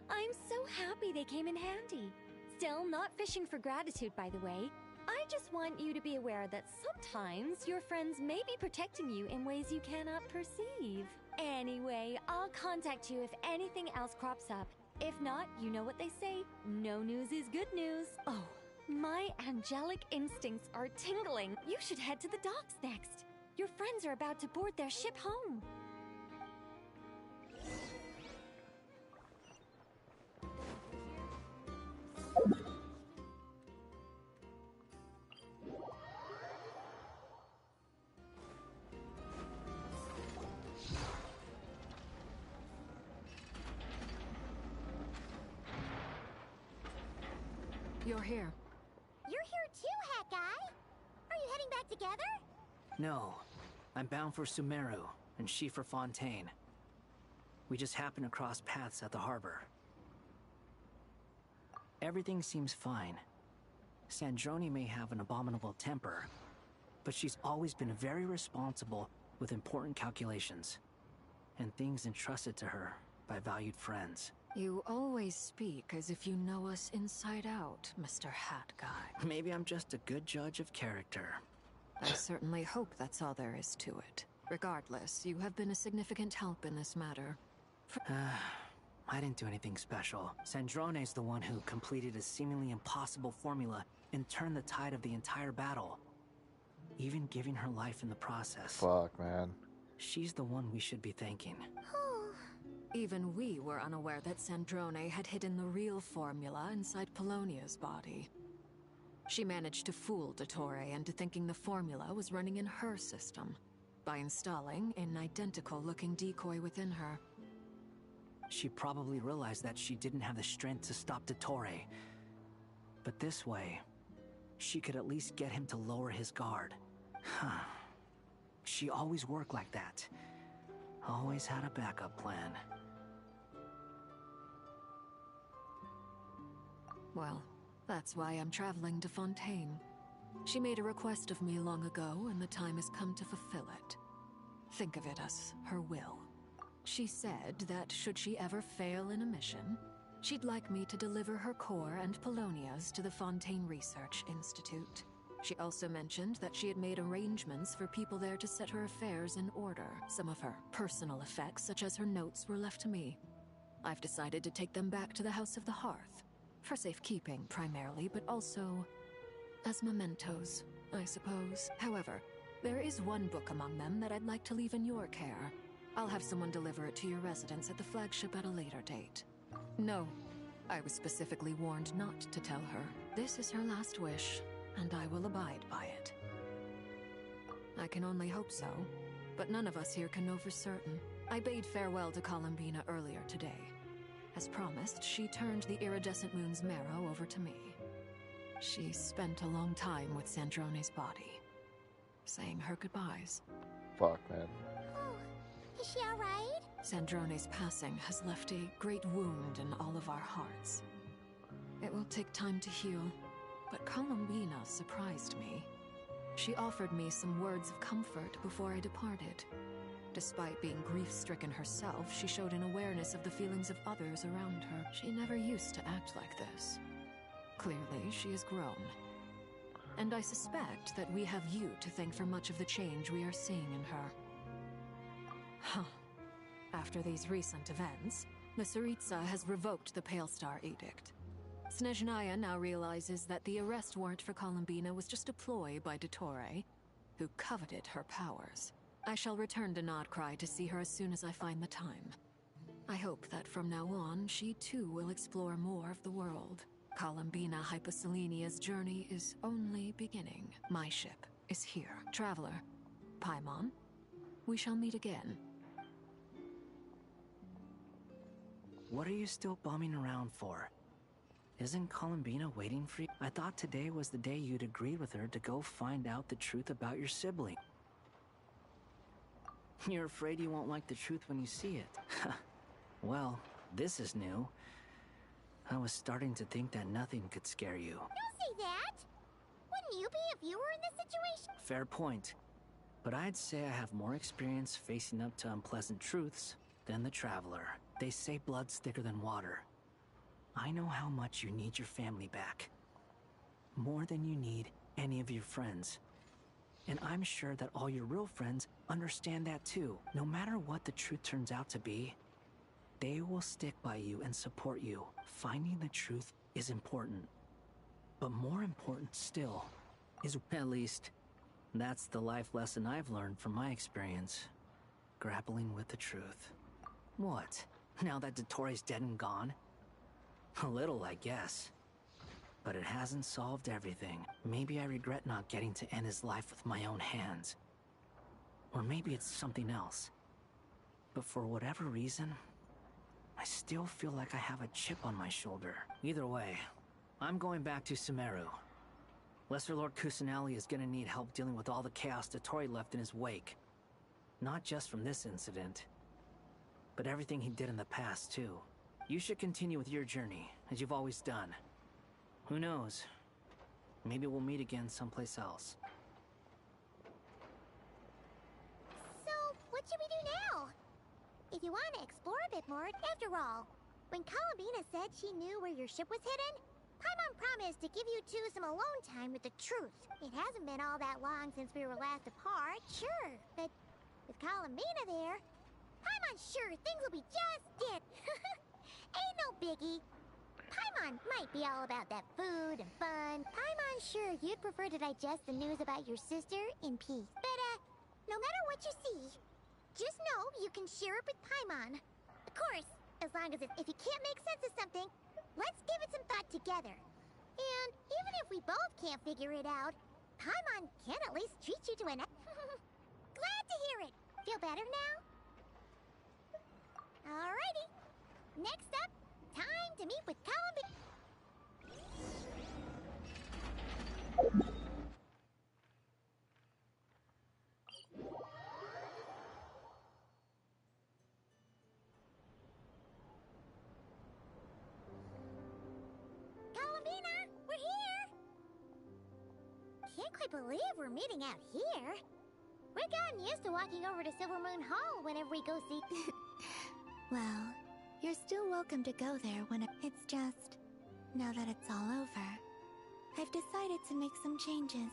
[SPEAKER 21] I'm so happy they came in handy. Still, not fishing for gratitude, by the way. I just want you to be aware that sometimes your friends may be protecting you in ways you cannot perceive. Anyway, I'll contact you if anything else crops up. If not, you know what they say, no news is good news. Oh, my angelic instincts are tingling. You should head to the docks next. Your friends are about to board their ship home.
[SPEAKER 11] You're here.
[SPEAKER 20] You're here too, Hat Guy. Are you heading back together?
[SPEAKER 10] No. I'm bound for Sumeru, and she for Fontaine. We just happened to cross paths at the harbor. Everything seems fine. Sandrone may have an abominable temper, but she's always been very responsible with important calculations, and things entrusted to her by valued friends.
[SPEAKER 11] You always speak as if you know us inside out, Mr. Hat Guy.
[SPEAKER 10] Maybe I'm just a good judge of character.
[SPEAKER 11] I certainly hope that's all there is to it. Regardless, you have been a significant help in this matter.
[SPEAKER 10] I didn't do anything special. Sandrone's the one who completed a seemingly impossible formula and turned the tide of the entire battle, even giving her life in the process.
[SPEAKER 1] Fuck, man.
[SPEAKER 10] She's the one we should be thanking.
[SPEAKER 11] Even we were unaware that Sandrone had hidden the real formula inside Polonia's body. She managed to fool Dottore into thinking the formula was running in her system by installing an identical-looking decoy within her.
[SPEAKER 10] She probably realized that she didn't have the strength to stop Dottore. But this way, she could at least get him to lower his guard. She always worked like that. Always had a backup plan.
[SPEAKER 11] Well, that's why I'm traveling to Fontaine. She made a request of me long ago, and the time has come to fulfill it. Think of it as her will. She said that should she ever fail in a mission, she'd like me to deliver her core and Polonia's to the Fontaine Research Institute. She also mentioned that she had made arrangements for people there to set her affairs in order. Some of her personal effects, such as her notes, were left to me. I've decided to take them back to the House of the Hearth. For safekeeping, primarily, but also as mementos, I suppose. However, there is one book among them that I'd like to leave in your care. I'll have someone deliver it to your residence at the flagship at a later date. No, I was specifically warned not to tell her. This is her last wish, and I will abide by it. I can only hope so, but none of us here can know for certain. I bade farewell to Columbina earlier today. As promised, she turned the iridescent moon's marrow over to me. She spent a long time with Sandrone's body, saying her goodbyes.
[SPEAKER 1] Fuck, man.
[SPEAKER 20] Oh, is she alright?
[SPEAKER 11] Sandrone's passing has left a great wound in all of our hearts. It will take time to heal, but Columbina surprised me. She offered me some words of comfort before I departed. Despite being grief-stricken herself, she showed an awareness of the feelings of others around her. She never used to act like this. Clearly, she has grown. And I suspect that we have you to thank for much of the change we are seeing in her. Huh. After these recent events, the Tsaritsa has revoked the Pale Star Edict. Snezhnaya now realizes that the arrest warrant for Columbina was just a ploy by Dottore, who coveted her powers. I shall return to Nodcry to see her as soon as I find the time. I hope that from now on, she too will explore more of the world. Columbina Hyposelenia's journey is only beginning. My ship is here. Traveler, Paimon, we shall meet again.
[SPEAKER 10] What are you still bumming around for? Isn't Columbina waiting for you? I thought today was the day you'd agreed with her to go find out the truth about your sibling. You're afraid you won't like the truth when you see it. Well, this is new. I was starting to think that nothing could scare you.
[SPEAKER 20] Don't say that! Wouldn't you be if you were in this situation?
[SPEAKER 10] Fair point. But I'd say I have more experience facing up to unpleasant truths than the Traveler. They say blood's thicker than water. I know how much you need your family back. More than you need any of your friends. And I'm sure that all your real friends understand that too. No matter what the truth turns out to be, they will stick by you and support you. Finding the truth is important. But more important still is, at least, that's the life lesson I've learned from my experience. Grappling with the truth. What? Now that Dottore's dead and gone? A little, I guess. But it hasn't solved everything. Maybe I regret not getting to end his life with my own hands. Or maybe it's something else. But for whatever reason, I still feel like I have a chip on my shoulder. Either way, I'm going back to Sumeru. Lesser Lord Kusanali is gonna need help dealing with all the chaos Dottore left in his wake. Not just from this incident, but everything he did in the past, too. You should continue with your journey, as you've always done. Who knows? Maybe we'll meet again someplace else.
[SPEAKER 20] So, what should we do now? If you want to explore a bit more, after all, when Columbina said she knew where your ship was hidden, Paimon promised to give you two some alone time with the truth. It hasn't been all that long since we were last apart, sure, but with Columbina there, Paimon's sure things will be just it. Ain't no biggie. Paimon might be all about that food and fun. Paimon's sure you'd prefer to digest the news about your sister in peace. But, no matter what you see, just know you can share it with Paimon. Of course, as long as if you can't make sense of something, let's give it some thought together. And even if we both can't figure it out, Paimon can at least treat you to an... Glad to hear it. Feel better now? Alrighty. Next up, time to meet with Columbina. Columbina, we're here! Can't quite believe we're meeting out here. We've gotten used to walking over to Silvermoon Hall whenever we go see...
[SPEAKER 2] Well, you're still welcome to go there when it's just... Now that it's all over, I've decided to make some changes.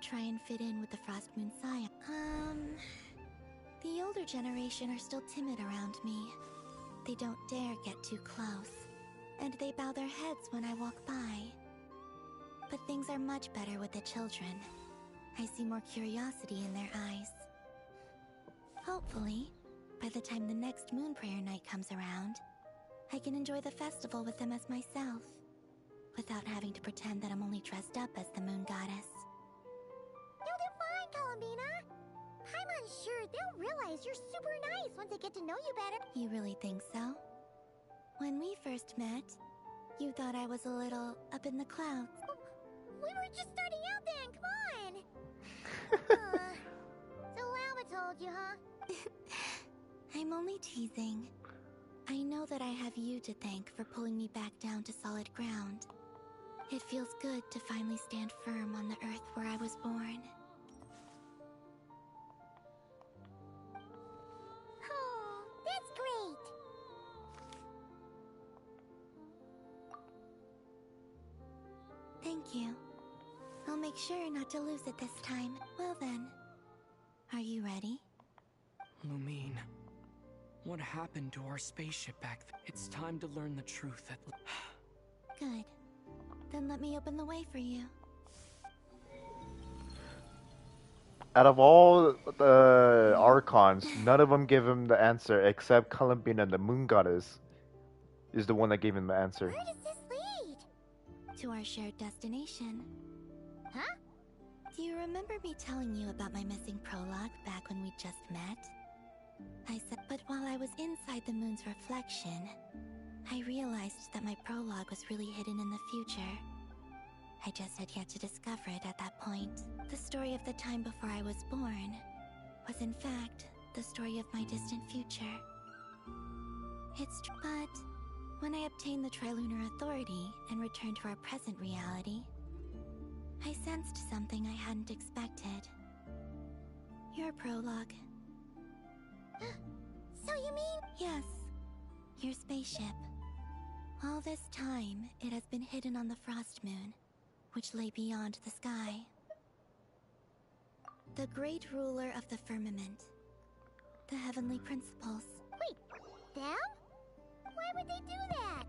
[SPEAKER 2] try and fit in with the Frost Moon Scion. The older generation are still timid around me. They don't dare get too close, and they bow their heads when I walk by. But things are much better with the children. I see more curiosity in their eyes. Hopefully, by the time the next Moon Prayer Night comes around, I can enjoy the festival with them as myself, without having to pretend that I'm only dressed up as the Moon Goddess.
[SPEAKER 20] You'll do fine, Columbina. I'm unsure they'll realize you're super nice once they get to know you better.
[SPEAKER 2] You really think so? When we first met, you thought I was a little up in the clouds.
[SPEAKER 20] We were just starting out then, come on. So Alma told you, huh?
[SPEAKER 2] I'm only teasing. I know that I have you to thank for pulling me back down to solid ground. It feels good to finally stand firm on the earth where I was born.
[SPEAKER 20] Oh, that's great.
[SPEAKER 2] Thank you. I'll make sure not to lose it this time. Well then, are you ready?
[SPEAKER 5] Lumine, what happened to our spaceship back then? It's time to learn the truth at
[SPEAKER 2] Good. Then let me open the way for you.
[SPEAKER 1] Out of all the Archons, none of them give him the answer except Columbina, the Moon Goddess, is the one that gave him the answer.
[SPEAKER 20] Where does this lead?
[SPEAKER 2] To our shared destination.
[SPEAKER 20] Huh?
[SPEAKER 2] Do you remember me telling you about my missing prologue back when we just met? I said, but while I was inside the moon's reflection, I realized that my prologue was really hidden in the future. I just had yet to discover it at that point. The story of the time before I was born was in fact the story of my distant future. But when I obtained the Trilunar Authority and returned to our present reality, I sensed something I hadn't expected. Your prologue.
[SPEAKER 20] So you mean?
[SPEAKER 2] Yes, your spaceship. All this time, it has been hidden on the Frost Moon, which lay beyond the sky. The great ruler of the firmament. The heavenly principles.
[SPEAKER 20] Wait, them? Why would they do that?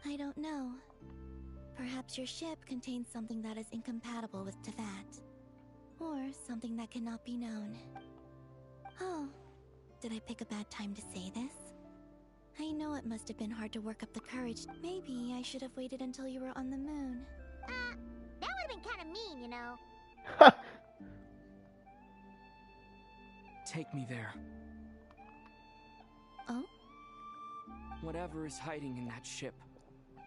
[SPEAKER 2] I don't know. Perhaps your ship contains something that is incompatible with Tevat. Or something that cannot be known. Oh, did I pick a bad time to say this? I know it must have been hard to work up the courage. Maybe I should have waited until you were on the moon.
[SPEAKER 20] That would have been kind of mean, you know.
[SPEAKER 5] Take me there.
[SPEAKER 2] Oh?
[SPEAKER 5] Whatever is hiding in that ship,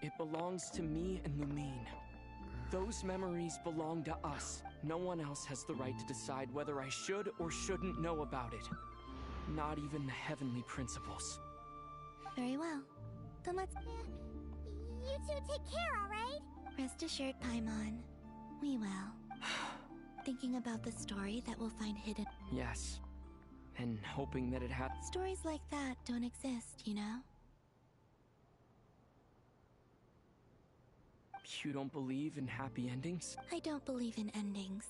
[SPEAKER 5] it belongs to me and Lumine. Those memories belong to us. No one else has the right to decide whether I should or shouldn't know about it. Not even the heavenly principles.
[SPEAKER 2] Very well. Then let's...
[SPEAKER 20] You two take care, alright?
[SPEAKER 2] Rest assured, Paimon. We will. Thinking about the story that we'll find hidden...
[SPEAKER 5] Yes. And hoping that it
[SPEAKER 2] Stories like that don't exist, you know?
[SPEAKER 5] You don't believe in happy endings?
[SPEAKER 2] I don't believe in endings.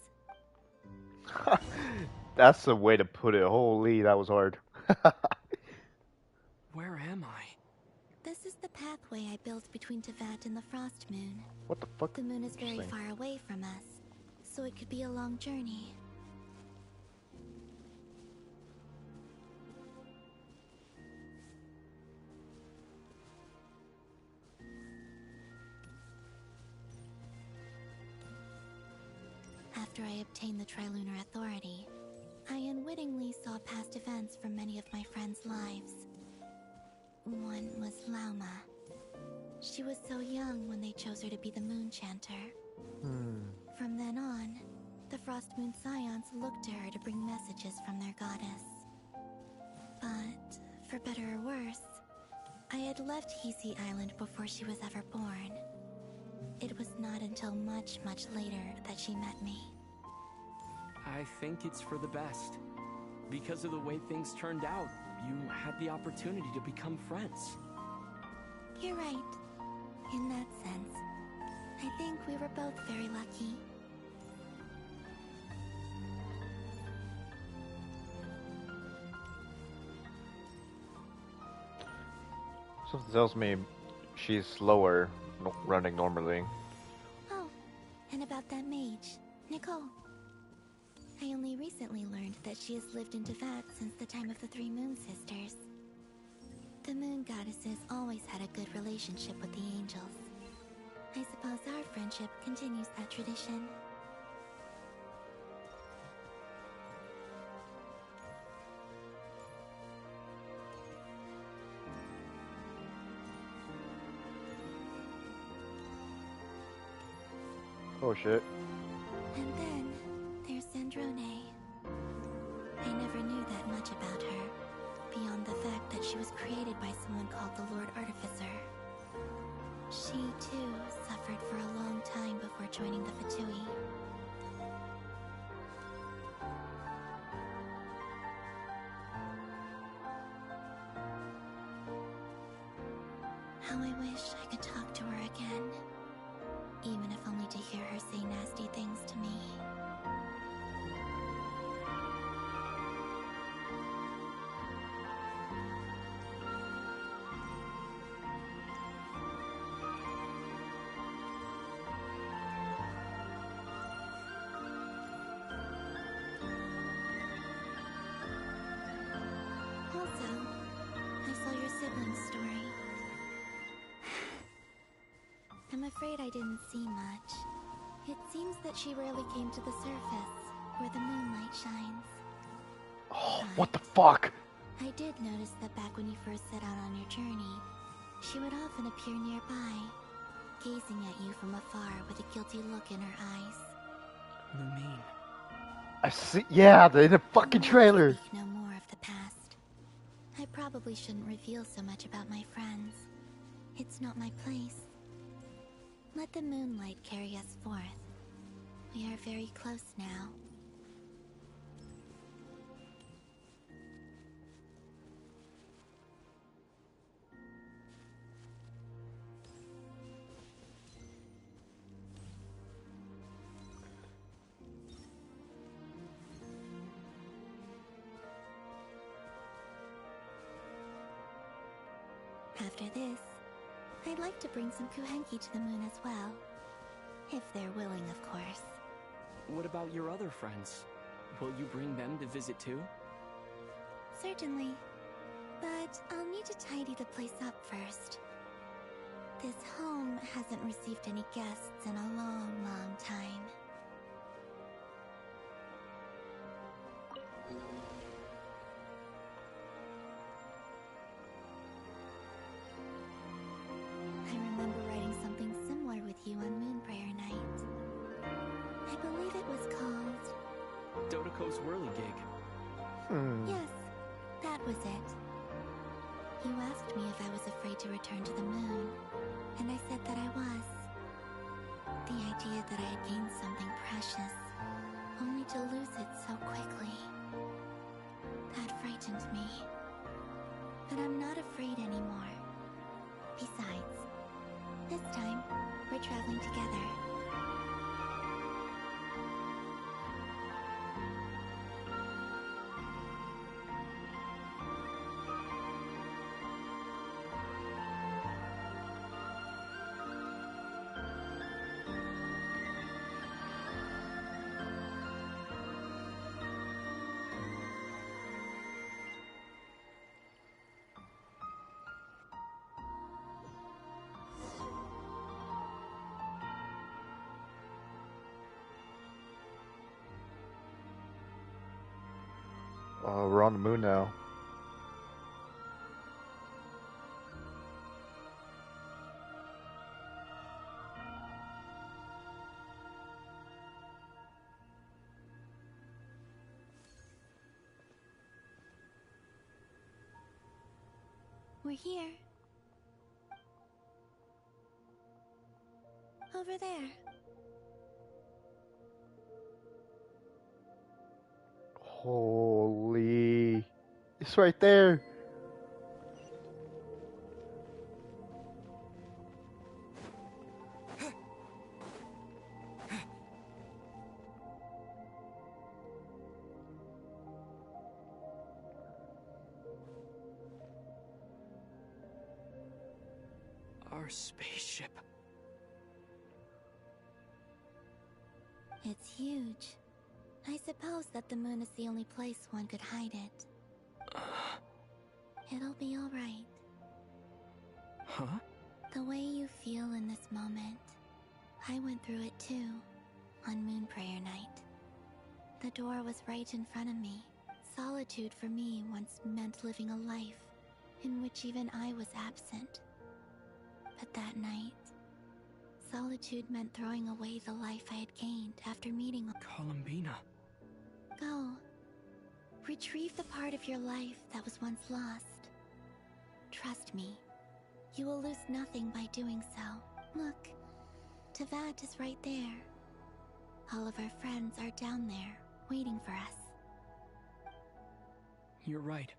[SPEAKER 1] That's the way to put it. Holy, that was hard.
[SPEAKER 5] Where am I?
[SPEAKER 2] This is the pathway I built between Tevat and the Frost Moon.
[SPEAKER 1] What the fuck?
[SPEAKER 2] The moon is very far away from us, so it could be a long journey. After I obtained the Trilunar Authority, I unwittingly saw past events from many of my friends' lives. One was Lauma. She was so young when they chose her to be the Moon Chanter. From then on, the Frost Moon Scions looked to her to bring messages from their goddess. But, for better or worse, I had left Hisi Island before she was ever born. It was not until much, much later that she met me.
[SPEAKER 5] I think it's for the best. Because of the way things turned out, you had the opportunity to become friends.
[SPEAKER 2] You're right. In that sense, I think we were both very lucky.
[SPEAKER 1] Something tells me she's slower running normally.
[SPEAKER 2] Oh, and about that mage, Nicole. I only recently learned that she has lived in Teyvat since the time of the Three Moon Sisters. The Moon Goddesses always had a good relationship with the angels. I suppose our friendship continues that tradition.
[SPEAKER 1] Oh shit.
[SPEAKER 2] And then there's Sandrone. I never knew that much about her, beyond the fact that she was created by someone called the Lord Artificer. She, too, suffered for a long time before joining the Fatui. How I wish I could talk to her again, even if only to hear her say nasty things to me. Also, I saw your siblings' story. I'm afraid I didn't see much. It seems that she rarely came to the surface, where the moonlight shines.
[SPEAKER 1] Oh, what the fuck?
[SPEAKER 2] I did notice that back when you first set out on your journey, she would often appear nearby, gazing at you from afar with a guilty look in her eyes.
[SPEAKER 5] Lumine.
[SPEAKER 1] I see. Yeah, in the fucking trailer.
[SPEAKER 2] Speak no more of the past. I probably shouldn't reveal so much about my friends. It's not my place. Let the moonlight carry us forth. We are very close now. After this, I'd like to bring some Kuhenki to the moon as well. If they're willing, of course.
[SPEAKER 5] What about your other friends? Will you bring them to visit too?
[SPEAKER 2] Certainly. But I'll need to tidy the place up first. This home hasn't received any guests in a long, long time. I remember writing something similar with you on Moon Prayer Night. I believe it was called...
[SPEAKER 5] Dodoko's whirligig.
[SPEAKER 2] Yes, that was it. You asked me if I was afraid to return to the moon, and I said that I was. The idea that I had gained something precious, only to lose it so quickly. That frightened me. But I'm not afraid anymore. Besides, this time, we're traveling together.
[SPEAKER 1] We're on the moon now.
[SPEAKER 2] We're here. Over there.
[SPEAKER 1] Holy. It's right there.
[SPEAKER 5] Our spaceship.
[SPEAKER 2] It's huge. I suppose that the moon is the only place one could hide it. It'll be alright.
[SPEAKER 5] Huh?
[SPEAKER 2] The way you feel in this moment, I went through it too, on Moon Prayer Night. The door was right in front of me. Solitude for me once meant living a life in which even I was absent. But that night, solitude meant throwing away the life I had gained after meeting
[SPEAKER 5] Columbina.
[SPEAKER 2] Go. Retrieve the part of your life that was once lost. Trust me, you will lose nothing by doing so. Look, Tevat is right there. All of our friends are down there, waiting for us.
[SPEAKER 5] You're right.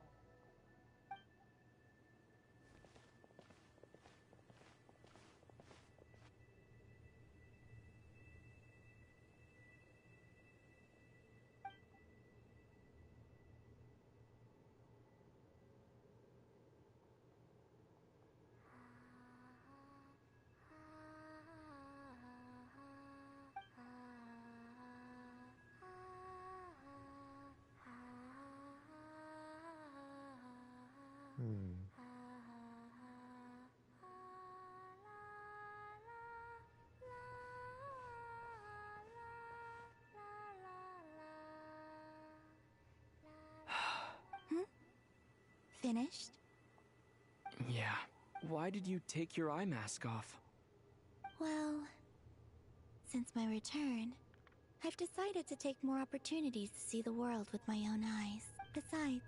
[SPEAKER 2] Finished?
[SPEAKER 5] Yeah. Why did you take your eye mask off?
[SPEAKER 2] Well, since my return, I've decided to take more opportunities to see the world with my own eyes. Besides,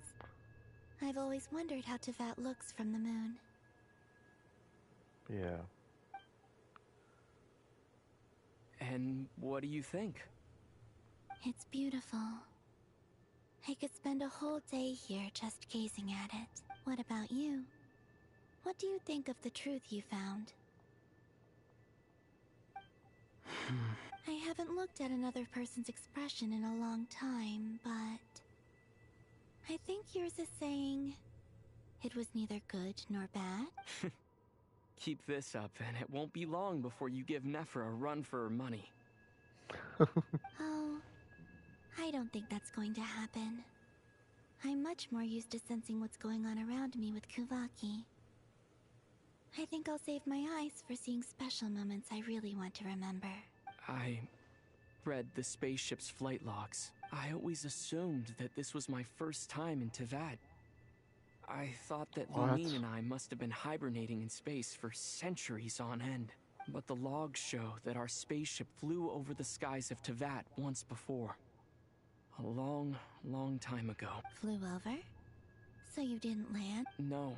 [SPEAKER 2] I've always wondered how Tevat looks from the moon.
[SPEAKER 1] Yeah.
[SPEAKER 5] And what do you think?
[SPEAKER 2] It's beautiful. I could spend a whole day here just gazing at it. What about you? What do you think of the truth you found? I haven't looked at another person's expression in a long time, but I think yours is saying it was neither good nor bad.
[SPEAKER 5] Keep this up, and it won't be long before you give Nephra a run for her money.
[SPEAKER 2] Oh, I don't think that's going to happen. I'm much more used to sensing what's going on around me with Kuvaki. I think I'll save my eyes for seeing special moments I really want to remember.
[SPEAKER 5] I read the spaceship's flight logs. I always assumed that this was my first time in Tevat. I thought that Lumine and I must have been hibernating in space for centuries on end. But the logs show that our spaceship flew over the skies of Tevat once before. A long, long time ago.
[SPEAKER 2] Flew over? So you didn't land?
[SPEAKER 5] No.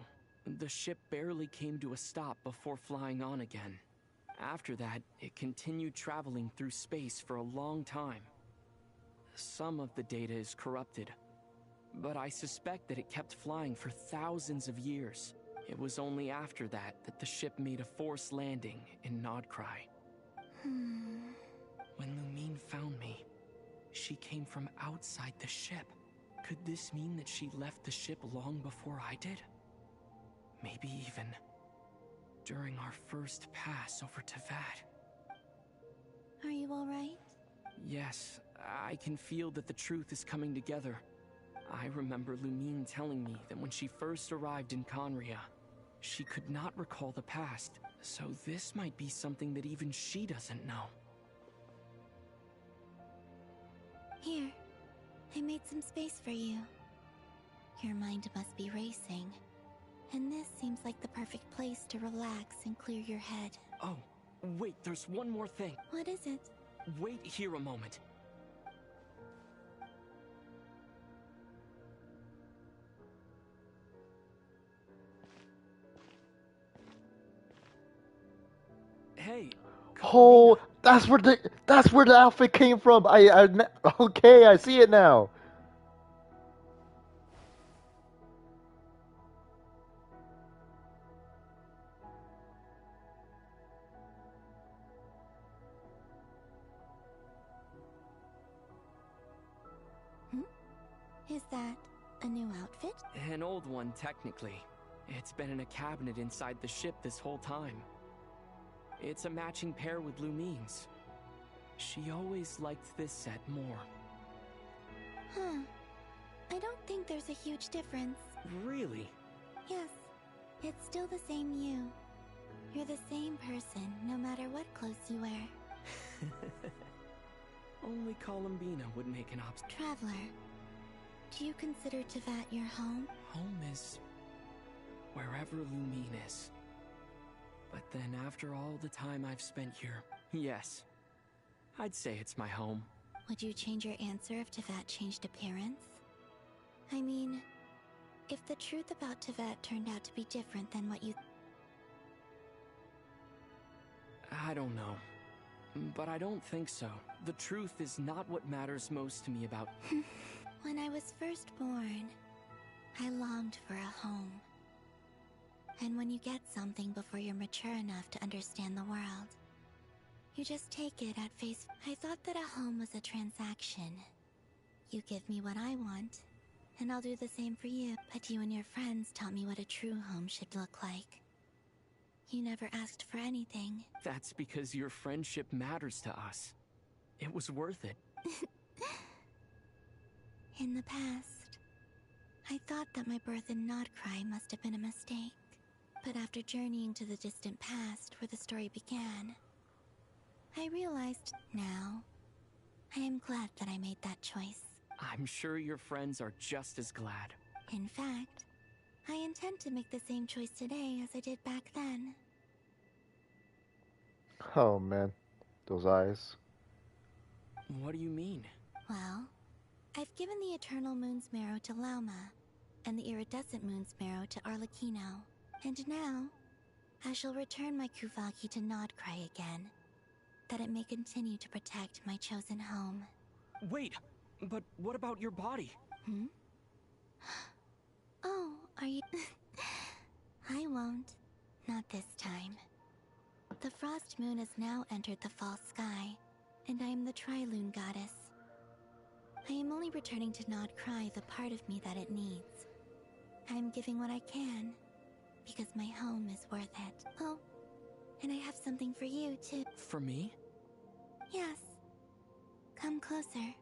[SPEAKER 5] The ship barely came to a stop before flying on again. After that, it continued traveling through space for a long time. Some of the data is corrupted, but I suspect that it kept flying for thousands of years. It was only after that that the ship made a forced landing in Nodcry. When Lumine found me, she came from outside the ship. Could this mean that she left the ship long before I did? Maybe even during our first pass over Tevat.
[SPEAKER 2] Are you alright?
[SPEAKER 5] Yes, I can feel that the truth is coming together. I remember Lumine telling me that when she first arrived in Conria, she could not recall the past, so this might be something that even she doesn't know.
[SPEAKER 2] Here, I made some space for you. Your mind must be racing, and this seems like the perfect place to relax and clear your head.
[SPEAKER 5] Oh, wait, there's one more thing.
[SPEAKER 2] What is it?
[SPEAKER 5] Wait here a moment. Hey.
[SPEAKER 1] Oh, that's where the outfit came from. Okay, I see it now.
[SPEAKER 2] Is that a new outfit?
[SPEAKER 5] An old one, technically. It's been in a cabinet inside the ship this whole time. It's a matching pair with Lumine's. She always liked this set more.
[SPEAKER 2] Huh. I don't think there's a huge difference.
[SPEAKER 5] Really?
[SPEAKER 2] Yes. It's still the same you. You're the same person, no matter what clothes you wear.
[SPEAKER 5] Only Columbina would make an obstacle.
[SPEAKER 2] Traveler, do you consider Tevat your home?
[SPEAKER 5] Home is wherever Lumine is. But then after all the time I've spent here, yes, I'd say it's my home.
[SPEAKER 2] Would you change your answer if Tevat changed appearance? I mean, if the truth about Tevat turned out to be different than what you...
[SPEAKER 5] I don't know. But I don't think so. The truth is not what matters most to me about...
[SPEAKER 2] When I was first born, I longed for a home. And when you get something before you're mature enough to understand the world, you just take it at face... I thought that a home was a transaction. You give me what I want, and I'll do the same for you. But you and your friends taught me what a true home should look like. You never asked for anything.
[SPEAKER 5] That's because your friendship matters to us. It was worth it.
[SPEAKER 2] In the past, I thought that my birth in Nodcry must have been a mistake. But after journeying to the distant past where the story began, I realized now, I am glad that I made that choice.
[SPEAKER 5] I'm sure your friends are just as glad.
[SPEAKER 2] In fact, I intend to make the same choice today as I did back then.
[SPEAKER 1] Oh man, those eyes.
[SPEAKER 5] What do you mean?
[SPEAKER 2] Well, I've given the Eternal Moon's Marrow to Lauma, and the Iridescent Moon's Marrow to Arlecchino. And now, I shall return my Kuvaki to Nodcry again, that it may continue to protect my chosen home.
[SPEAKER 5] Wait, but what about your body?
[SPEAKER 2] Hmm? Oh, are you... I won't. Not this time. The Frost Moon has now entered the fall sky, and I am the Tri-Lune goddess. I am only returning to Nodcry the part of me that it needs. I am giving what I can, because my home is worth it. Oh, and I have something for you, too.
[SPEAKER 5] For me?
[SPEAKER 2] Yes. Come closer.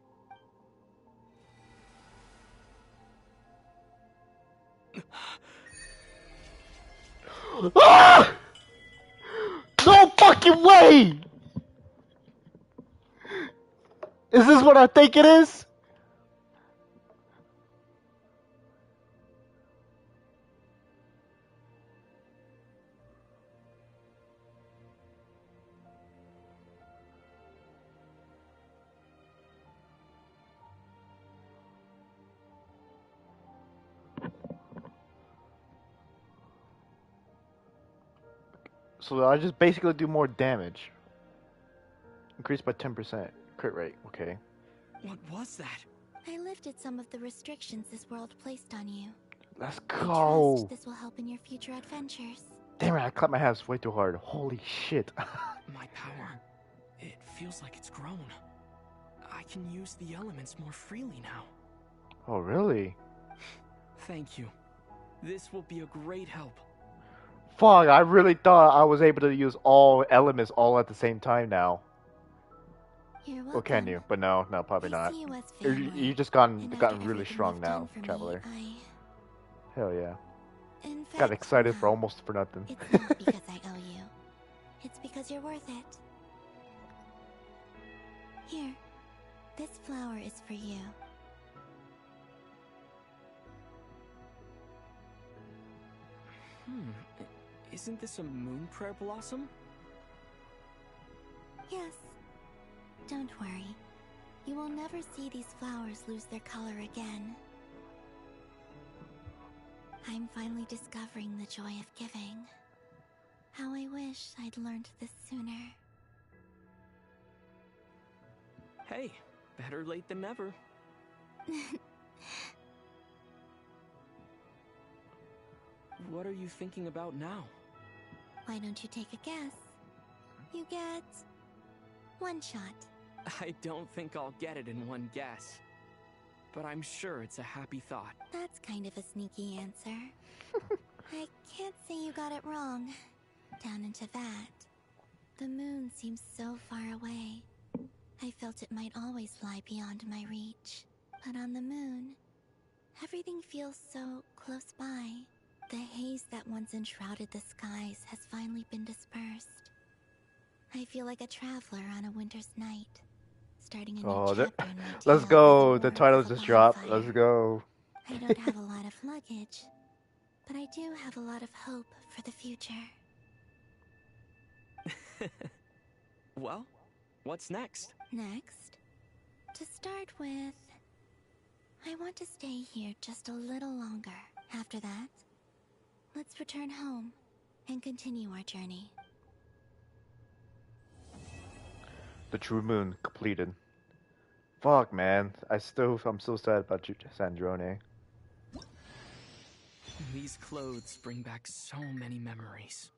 [SPEAKER 1] Ah! No fucking way! Is this what I think it is? So I just basically do more damage. Increased by 10%. Crit rate, okay.
[SPEAKER 5] What was that?
[SPEAKER 2] I lifted some of the restrictions this world placed on you.
[SPEAKER 1] Let's
[SPEAKER 2] I
[SPEAKER 1] go!
[SPEAKER 2] trust this will help in your future adventures.
[SPEAKER 1] Damn it, I clapped my hands way too hard. Holy shit.
[SPEAKER 5] My power. It feels like it's grown. I can use the elements more freely now.
[SPEAKER 1] Oh, really?
[SPEAKER 5] Thank you. This will be a great help.
[SPEAKER 1] Fuck, I really thought I was able to use all elements all at the same time now.
[SPEAKER 2] You're welcome.
[SPEAKER 1] Or can you? But no, probably
[SPEAKER 2] I
[SPEAKER 1] not.
[SPEAKER 2] see you as
[SPEAKER 1] You
[SPEAKER 2] family,
[SPEAKER 1] just gotten
[SPEAKER 2] and
[SPEAKER 1] really
[SPEAKER 2] after everything
[SPEAKER 1] strong
[SPEAKER 2] you've
[SPEAKER 1] now,
[SPEAKER 2] done for me,
[SPEAKER 1] Traveler.
[SPEAKER 2] I...
[SPEAKER 1] Hell yeah.
[SPEAKER 2] In
[SPEAKER 1] Got
[SPEAKER 2] fact,
[SPEAKER 1] excited for
[SPEAKER 2] no.
[SPEAKER 1] almost for nothing.
[SPEAKER 2] It's not because I owe you. It's because you're worth it. Here, this flower is for you.
[SPEAKER 5] Isn't this a moon prayer blossom?
[SPEAKER 2] Yes. Don't worry. You will never see these flowers lose their color again. I'm finally discovering the joy of giving. How I wish I'd learned this sooner.
[SPEAKER 5] Hey, better late than never. What are you thinking about now?
[SPEAKER 2] Why don't you take a guess? You get... one shot.
[SPEAKER 5] I don't think I'll get it in one guess. But I'm sure it's a happy thought.
[SPEAKER 2] That's kind of a sneaky answer. I can't say you got it wrong. Down into that, The moon seems so far away. I felt it might always lie beyond my reach. But on the moon, everything feels so close by. The haze that once enshrouded the skies has finally been dispersed. I feel like a traveler on a winter's night, starting a new chapter in my tale.
[SPEAKER 1] Let's go. The title just dropped. Let's go.
[SPEAKER 2] I don't have a lot of luggage, but I do have a lot of hope for the future.
[SPEAKER 5] Well, what's next?
[SPEAKER 2] Next, to start with, I want to stay here just a little longer. After that, let's return home and continue our journey.
[SPEAKER 1] The true moon completed. Fuck, man. I'm so sad about Sandrone.
[SPEAKER 5] These clothes bring back so many memories.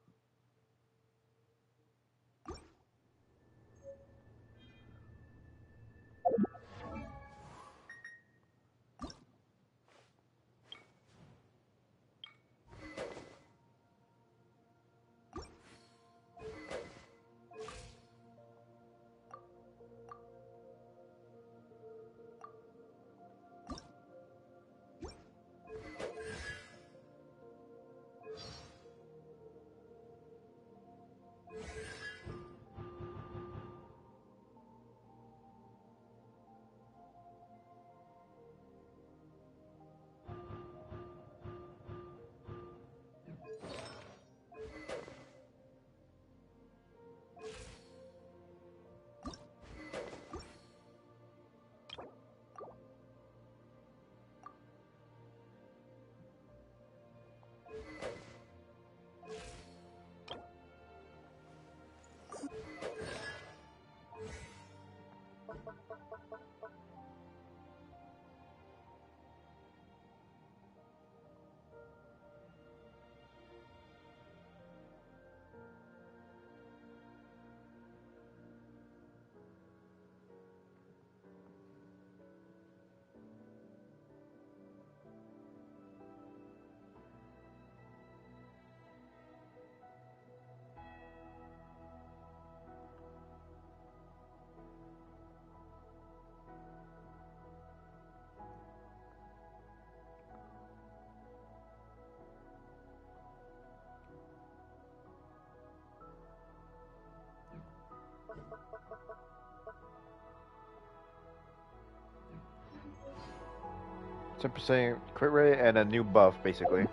[SPEAKER 1] %, crit rate, and a new buff, basically.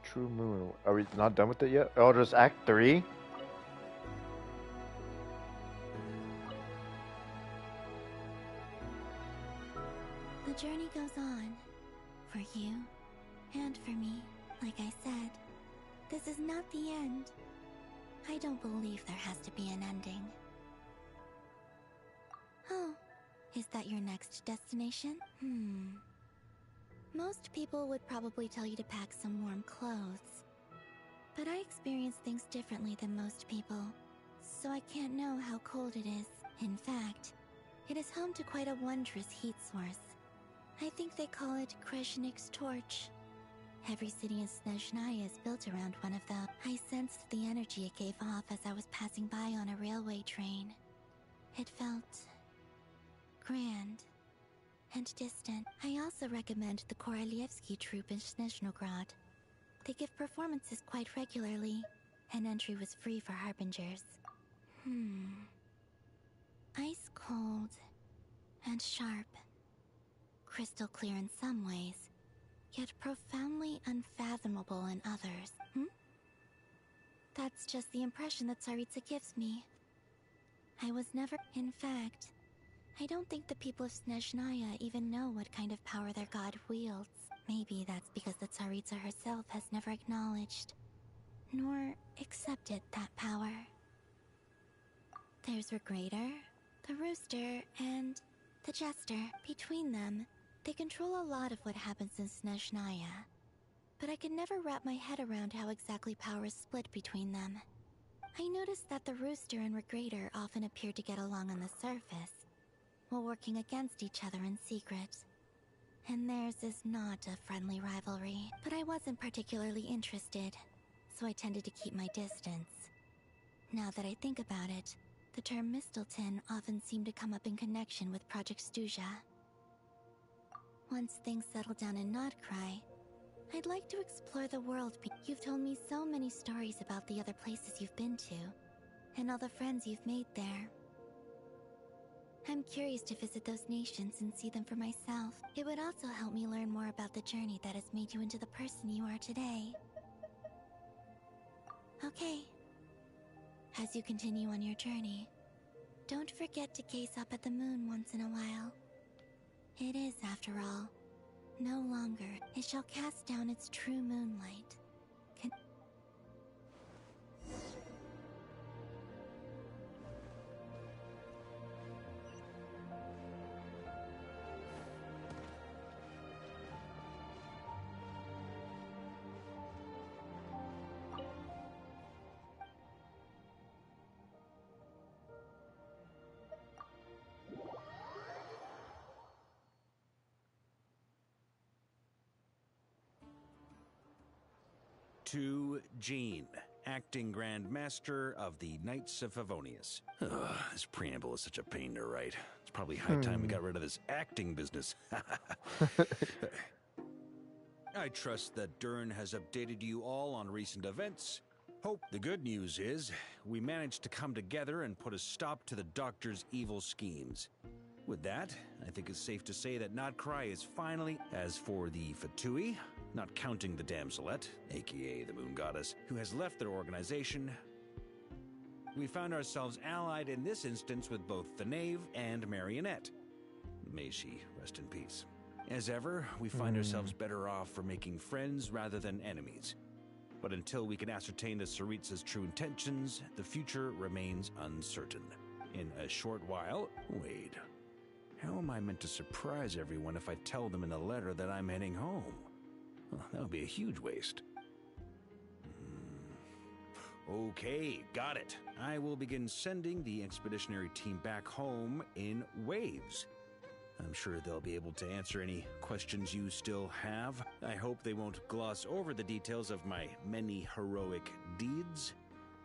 [SPEAKER 1] True moon. Are we not done with it yet? Oh, just Act 3?
[SPEAKER 2] The journey goes on. For you, and for me. Like I said, this is not the end. I don't believe there has to be an ending. Oh, is that your next destination? Most people would probably tell you to pack some warm clothes. But I experience things differently than most people, so I can't know how cold it is. In fact, it is home to quite a wondrous heat source. I think they call it Kreshnik's torch. Every city in Snezhnaya is built around one of them. I sensed the energy it gave off as I was passing by on a railway train. It felt grand and distant. I also recommend the Korolievsky troupe in Snezhnograd. They give performances quite regularly, and entry was free for harbingers. Ice cold and sharp. Crystal clear in some ways, yet profoundly unfathomable in others. That's just the impression that Tsaritsa gives me. I was never... In fact, I don't think the people of Snezhnaya even know what kind of power their god wields. Maybe that's because the Tsaritsa herself has never acknowledged, nor accepted that power. There's Regrator, the Rooster, and the Jester. Between them, they control a lot of what happens in Snezhnaya. But I can never wrap my head around how exactly power is split between them. I noticed that the Rooster and Regrator often appear to get along on the surface, while working against each other in secret. And theirs is not a friendly rivalry. But I wasn't particularly interested, so I tended to keep my distance. Now that I think about it, the term Mistelton often seemed to come up in connection with Project Stuja. Once things settle down in Nodcry, I'd like to explore the world. You've told me so many stories about the other places you've been to, and all the friends you've made there. I'm curious to visit those nations and see them for myself. It would also help me learn more about the journey that has made you into the person you are today. Okay. As you continue on your journey, don't forget to gaze up at the moon once in a while. It is, after all, no longer. It shall cast down its true moonlight.
[SPEAKER 6] To Jean, acting Grand Master of the Knights of Favonius. This preamble is such a pain to write. It's probably high time we got rid of this acting business. I trust that Dern has updated you all on recent events. Hope the good news is we managed to come together and put a stop to the Doctor's evil schemes. With that, I think it's safe to say that Nodcry is finally, as for the Fatui, not counting the Damselette, aka the Moon Goddess, who has left their organization, we found ourselves allied in this instance with both the Knave and Marionette. May she rest in peace. As ever, we find ourselves better off for making friends rather than enemies. But until we can ascertain the Tsaritsa's true intentions, the future remains uncertain. In a short while, wait. How am I meant to surprise everyone if I tell them in a letter that I'm heading home? Well, that would be a huge waste. Okay, got it. I will begin sending the expeditionary team back home in waves. I'm sure they'll be able to answer any questions you still have. I hope they won't gloss over the details of my many heroic deeds.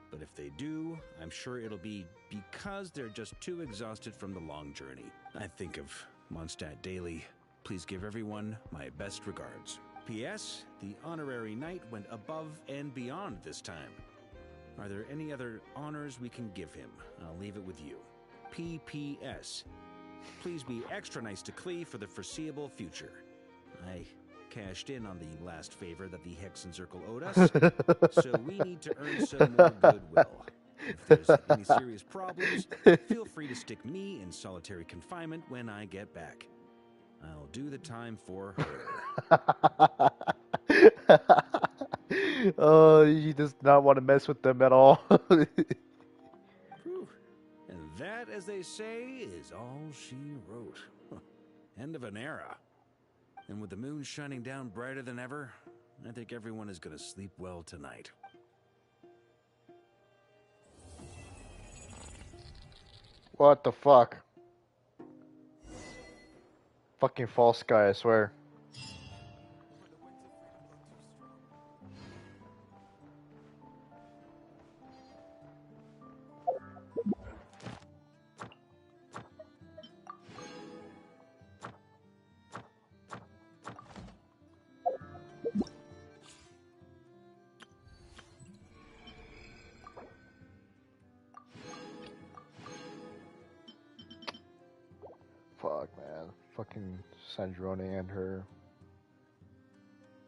[SPEAKER 6] But if they do, I'm sure it'll be because they're just too exhausted from the long journey. I think of Mondstadt daily. Please give everyone my best regards. P.S. The honorary knight went above and beyond this time. Are there any other honors we can give him? I'll leave it with you. P.P.S. Please be extra nice to Klee for the foreseeable future. I cashed in on the last favor that the JeremyGameCircle owed us, so we need to earn some more goodwill. If there's any serious problems, feel free to stick me in solitary confinement when I get back. I'll do the time for her.
[SPEAKER 1] Oh, he does not want to mess with them at all.
[SPEAKER 6] Whew. And that, as they say, is all she wrote. End of an era. And with the moon shining down brighter than ever, I think everyone is going to sleep well tonight.
[SPEAKER 1] What the fuck? Fucking false guy, I swear. Fuck, man. Fucking Sandrone and her.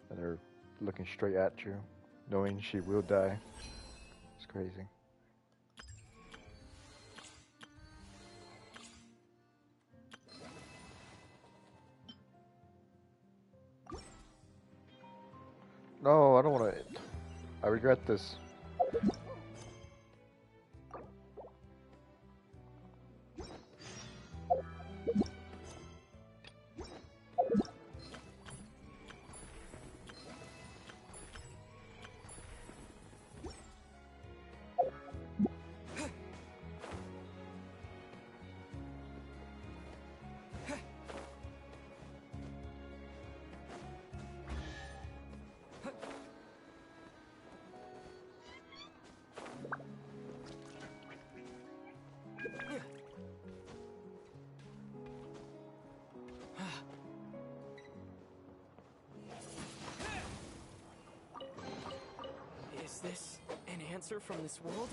[SPEAKER 1] And they're looking straight at you, knowing she will die. It's crazy. No, I don't want to. I regret this.
[SPEAKER 5] Is this an answer from this world?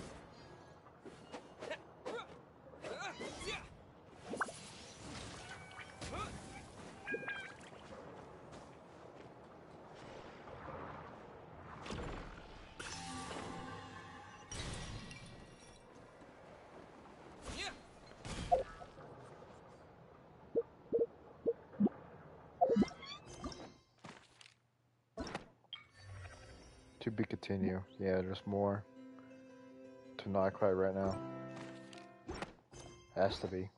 [SPEAKER 1] To be continued. Yeah, there's more to not cry right now. Has to be.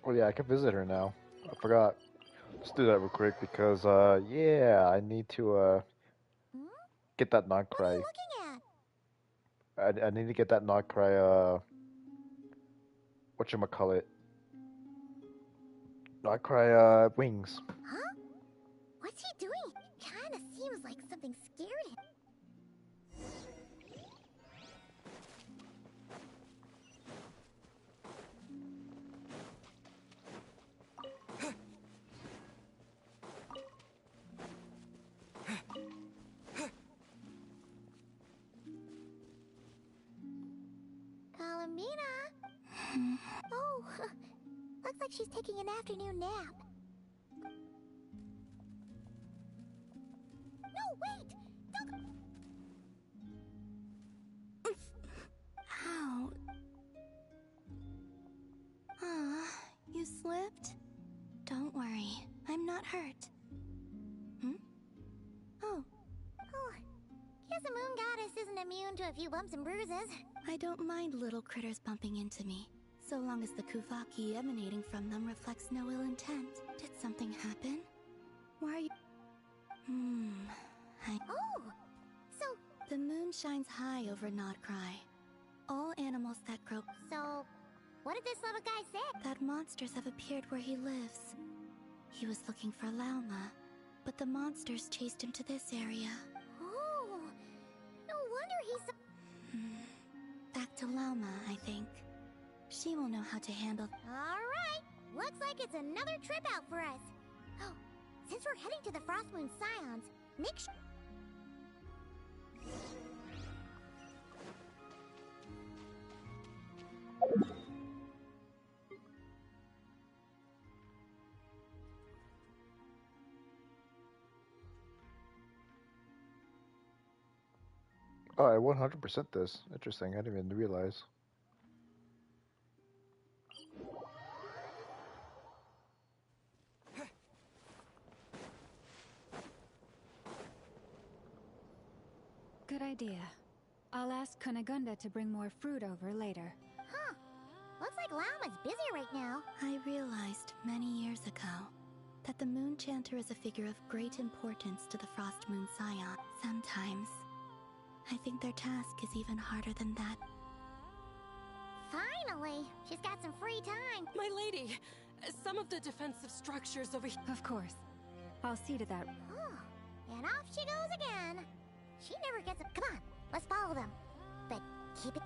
[SPEAKER 1] Oh yeah, I can visit her now. I forgot. Let's do that real quick because yeah, I need to get that not cry. I need to get that not cry whatchamacallit. Not cry wings.
[SPEAKER 20] Huh? What's he doing? Kinda seems like something scared him. Columbina! Oh, looks like she's taking an afternoon nap. No, wait! Don't...
[SPEAKER 2] Ow. You slipped? Don't worry, I'm not hurt. Oh.
[SPEAKER 20] Oh, guess a moon goddess isn't immune to a few bumps and bruises.
[SPEAKER 2] I don't mind little critters bumping into me, so long as the kuvaki emanating from them reflects no ill intent. Did something happen? Why are you...
[SPEAKER 20] Oh! So...
[SPEAKER 2] The moon shines high over Nodcry. All animals that grow...
[SPEAKER 20] So... What did this little guy say?
[SPEAKER 2] That monsters have appeared where he lives. He was looking for Lauma, but the monsters chased him to this area.
[SPEAKER 20] Oh! No wonder he's...
[SPEAKER 2] Back to Lauma, I think. She will know how to handle...
[SPEAKER 20] Alright! Looks like it's another trip out for us. Oh, since we're heading to the Frostmoon Scions, make sure...
[SPEAKER 1] Oh, I 100% this. Interesting. I didn't even realize.
[SPEAKER 7] Good idea. I'll ask Kunigunda to bring more fruit over later.
[SPEAKER 20] Huh. Looks like Lauma's busy right now.
[SPEAKER 2] I realized many years ago that the Moon Chanter is a figure of great importance to the Frostmoon Scion. Sometimes, I think their task is even harder than that.
[SPEAKER 20] Finally! She's got some free time.
[SPEAKER 22] My lady, some of the defensive structures over here...
[SPEAKER 7] Of course. I'll see to that.
[SPEAKER 20] Oh, and off she goes again. She never gets a... Come on, let's follow them. But keep it...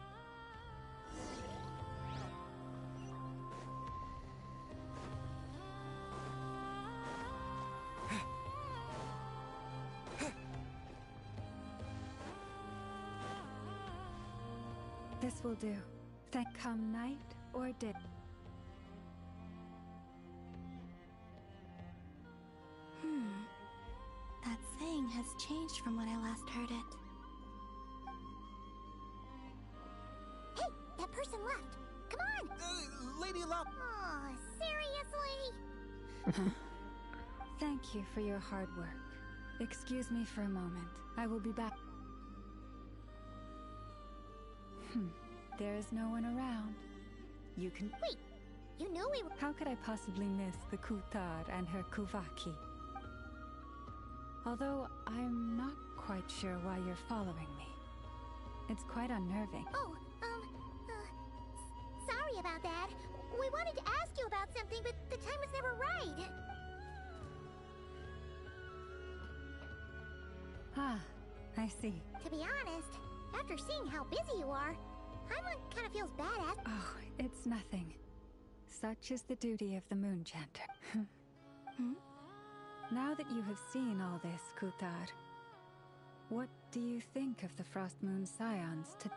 [SPEAKER 7] This will do. Come night or day.
[SPEAKER 2] That saying has changed from when I last heard it.
[SPEAKER 20] Hey, that person left. Come on!
[SPEAKER 4] Lady Love.
[SPEAKER 20] Aw, seriously?
[SPEAKER 7] Thank you for your hard work. Excuse me for a moment. I will be back. There is no one around. You can...
[SPEAKER 20] Wait, you knew we were...
[SPEAKER 7] How could I possibly miss the Kutar and her Kuvaki? Although I'm not quite sure why you're following me. It's quite unnerving.
[SPEAKER 20] Oh, sorry about that. We wanted to ask you about something, but the time was never right.
[SPEAKER 7] Ah, I see.
[SPEAKER 20] To be honest, after seeing how busy you are, Paimon kind of feels bad.
[SPEAKER 7] Oh, it's nothing. Such is the duty of the Moon Chanter. Now that you have seen all this, Kutar, what do you think of the Frost Moon Scions to...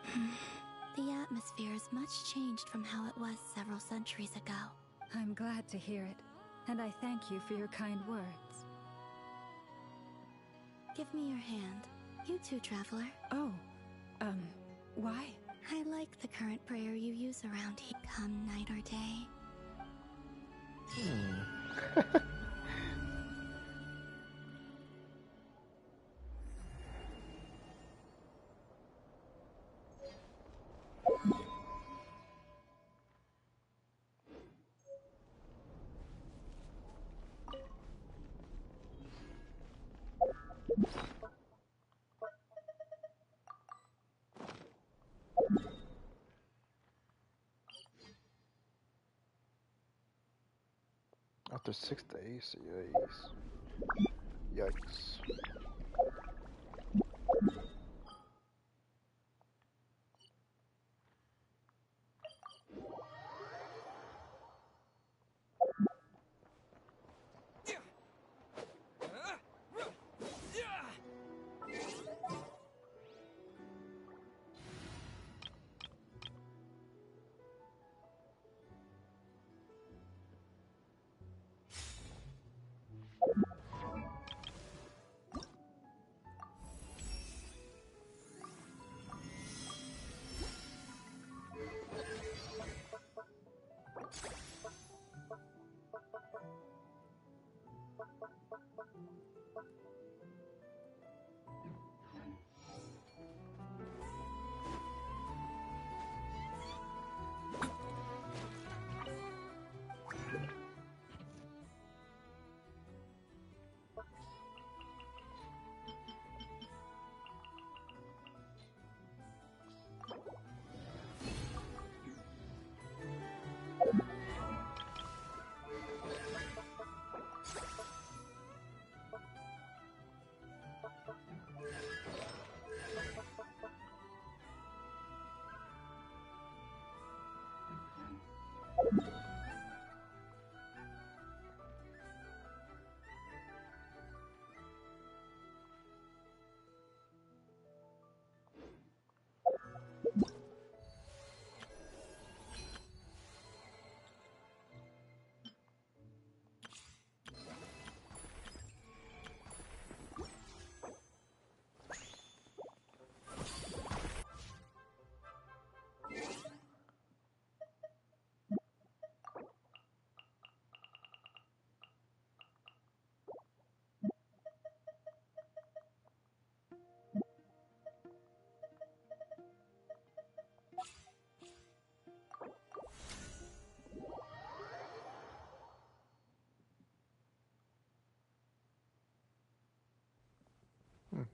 [SPEAKER 2] The atmosphere is much changed from how it was several centuries ago.
[SPEAKER 7] I'm glad to hear it, and I thank you for your kind words.
[SPEAKER 2] Give me your hand. You too, traveler.
[SPEAKER 7] Oh, why?
[SPEAKER 2] I like the current prayer you use around here. Come night or day.
[SPEAKER 1] After 6 days, yikes.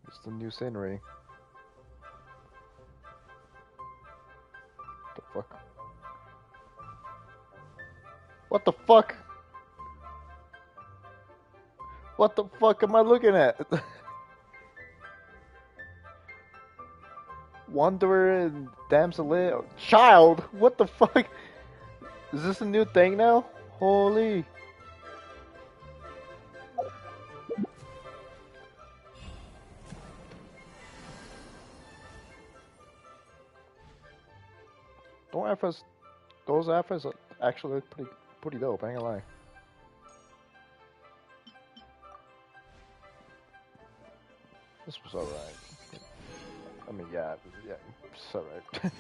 [SPEAKER 1] It's the new scenery. The fuck? What the fuck? What the fuck am I looking at? Wanderer and Damsel Child? What the fuck? Is this a new thing now? Holy. Those alphas actually look pretty dope. I ain't gonna lie. This was alright. I mean, yeah, it's alright.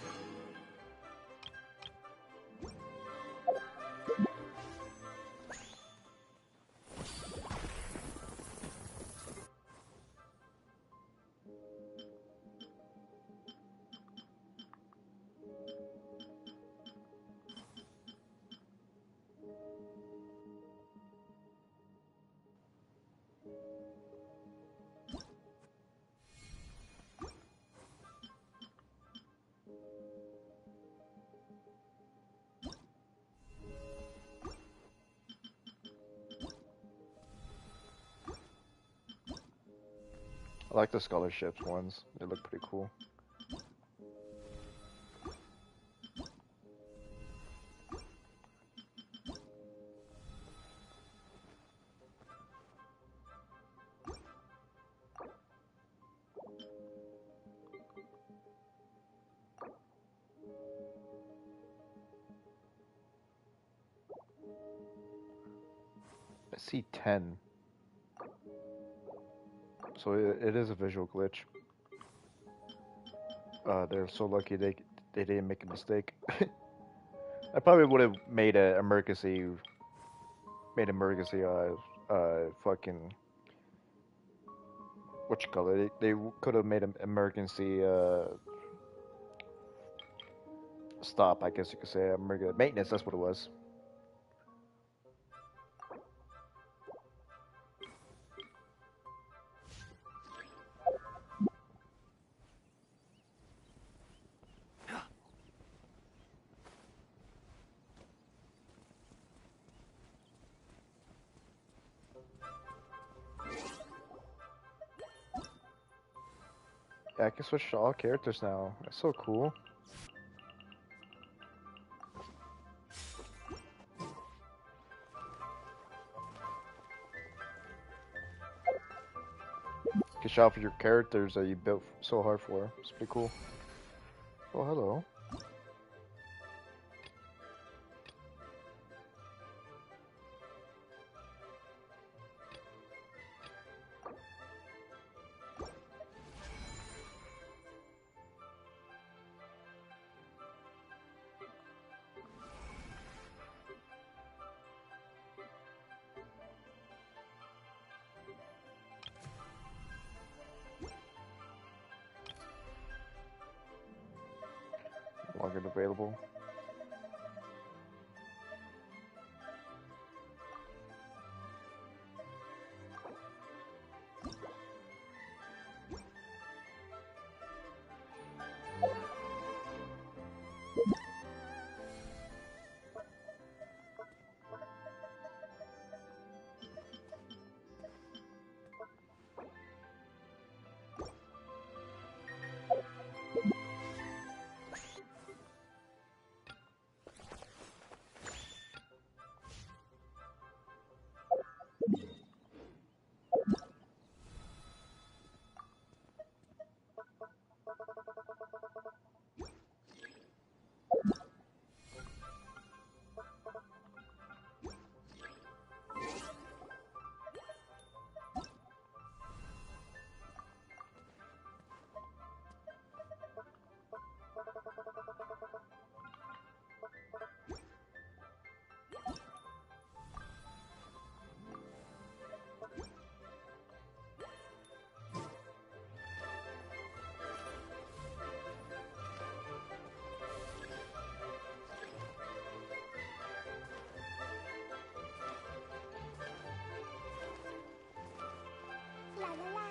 [SPEAKER 1] I like the scholarships ones. They look pretty cool. I see 10. So it is a visual glitch. They're so lucky they didn't make a mistake. I probably would have made a emergency fucking what you call it? They could have made an emergency stop. I guess you could say maintenance. That's what it was. Yeah, I can switch to all characters now. That's so cool. You can shop for your characters that you built so hard for. It's pretty cool. Oh, hello. Longer available.
[SPEAKER 20] La la la.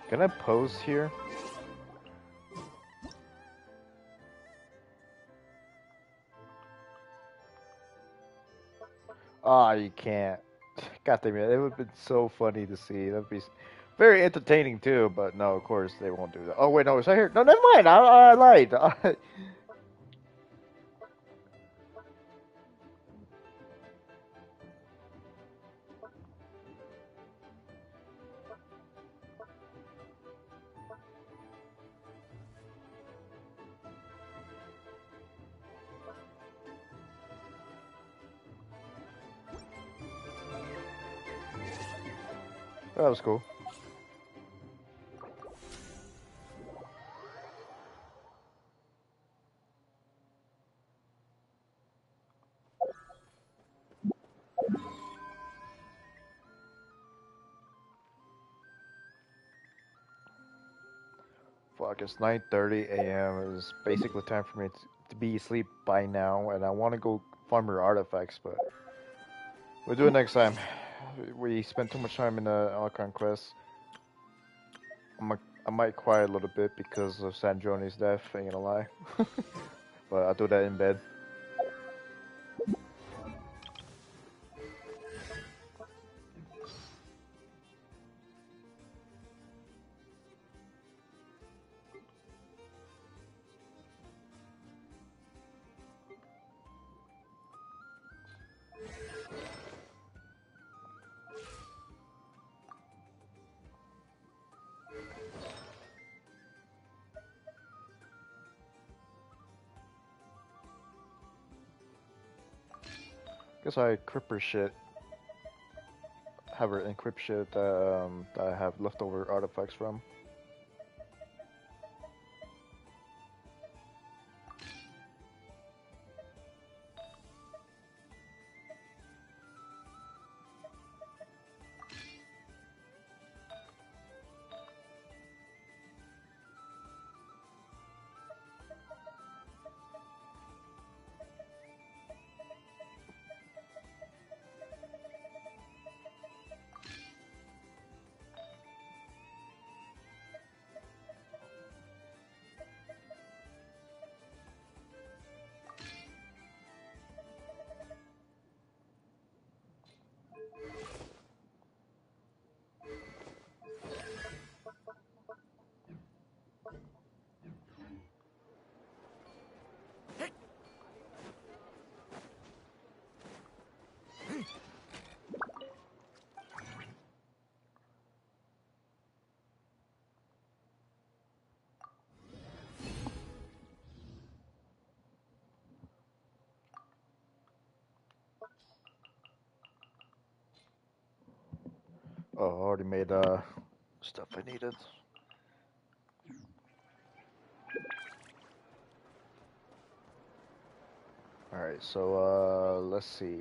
[SPEAKER 1] Can I pose here? Oh, you can't. God damn it! It would have been so funny to see. That'd be very entertaining too. But no, of course they won't do that. Oh wait, no, it's right here. No, never mind. I lied. That was cool. Fuck, it's 9:30 a.m. It's basically time for me to be asleep by now, and I want to go farm your artifacts, but we'll do it next time. We spent too much time in the Alcon quest. I might cry a little bit because of Sandroni's death, ain't gonna lie. But I'll do that in bed. Guess I encrypt her shit. Have her encrypt shit that I have leftover artifacts from. Oh, I already made stuff I needed. Alright, so let's see.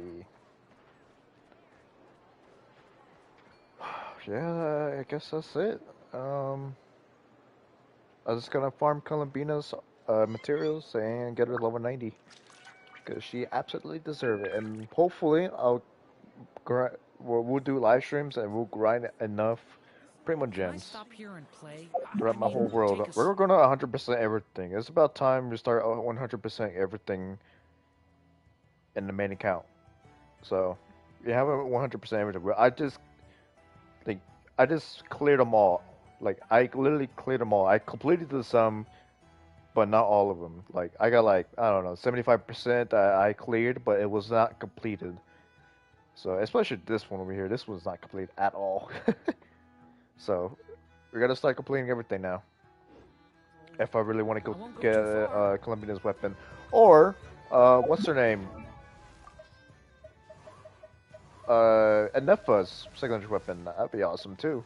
[SPEAKER 1] Yeah, I guess that's it. I'm just gonna farm Columbina's materials and get her level 90. Because she absolutely deserves it. And hopefully, we'll do live streams and we'll grind enough Primo
[SPEAKER 18] Can I
[SPEAKER 1] gems
[SPEAKER 18] stop here and play?
[SPEAKER 1] throughout
[SPEAKER 18] I
[SPEAKER 1] my
[SPEAKER 18] mean,
[SPEAKER 1] whole world.
[SPEAKER 18] take a
[SPEAKER 1] We're gonna 100% everything. It's about time we start 100% everything in the main account. So, we have a 100% everything. Like, I just cleared them all. Like, I literally cleared them all. I completed the sum, but not all of them. Like, I got like, I don't know, 75% I cleared, but it was not completed. So, especially this one over here, this was not complete at all. So, we gotta start completing everything now. If I really want to go get Columbia's weapon. Or, what's her name? Anefa's signature weapon. That'd be awesome too.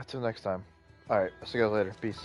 [SPEAKER 1] Till next time. Alright, see you guys later. Peace.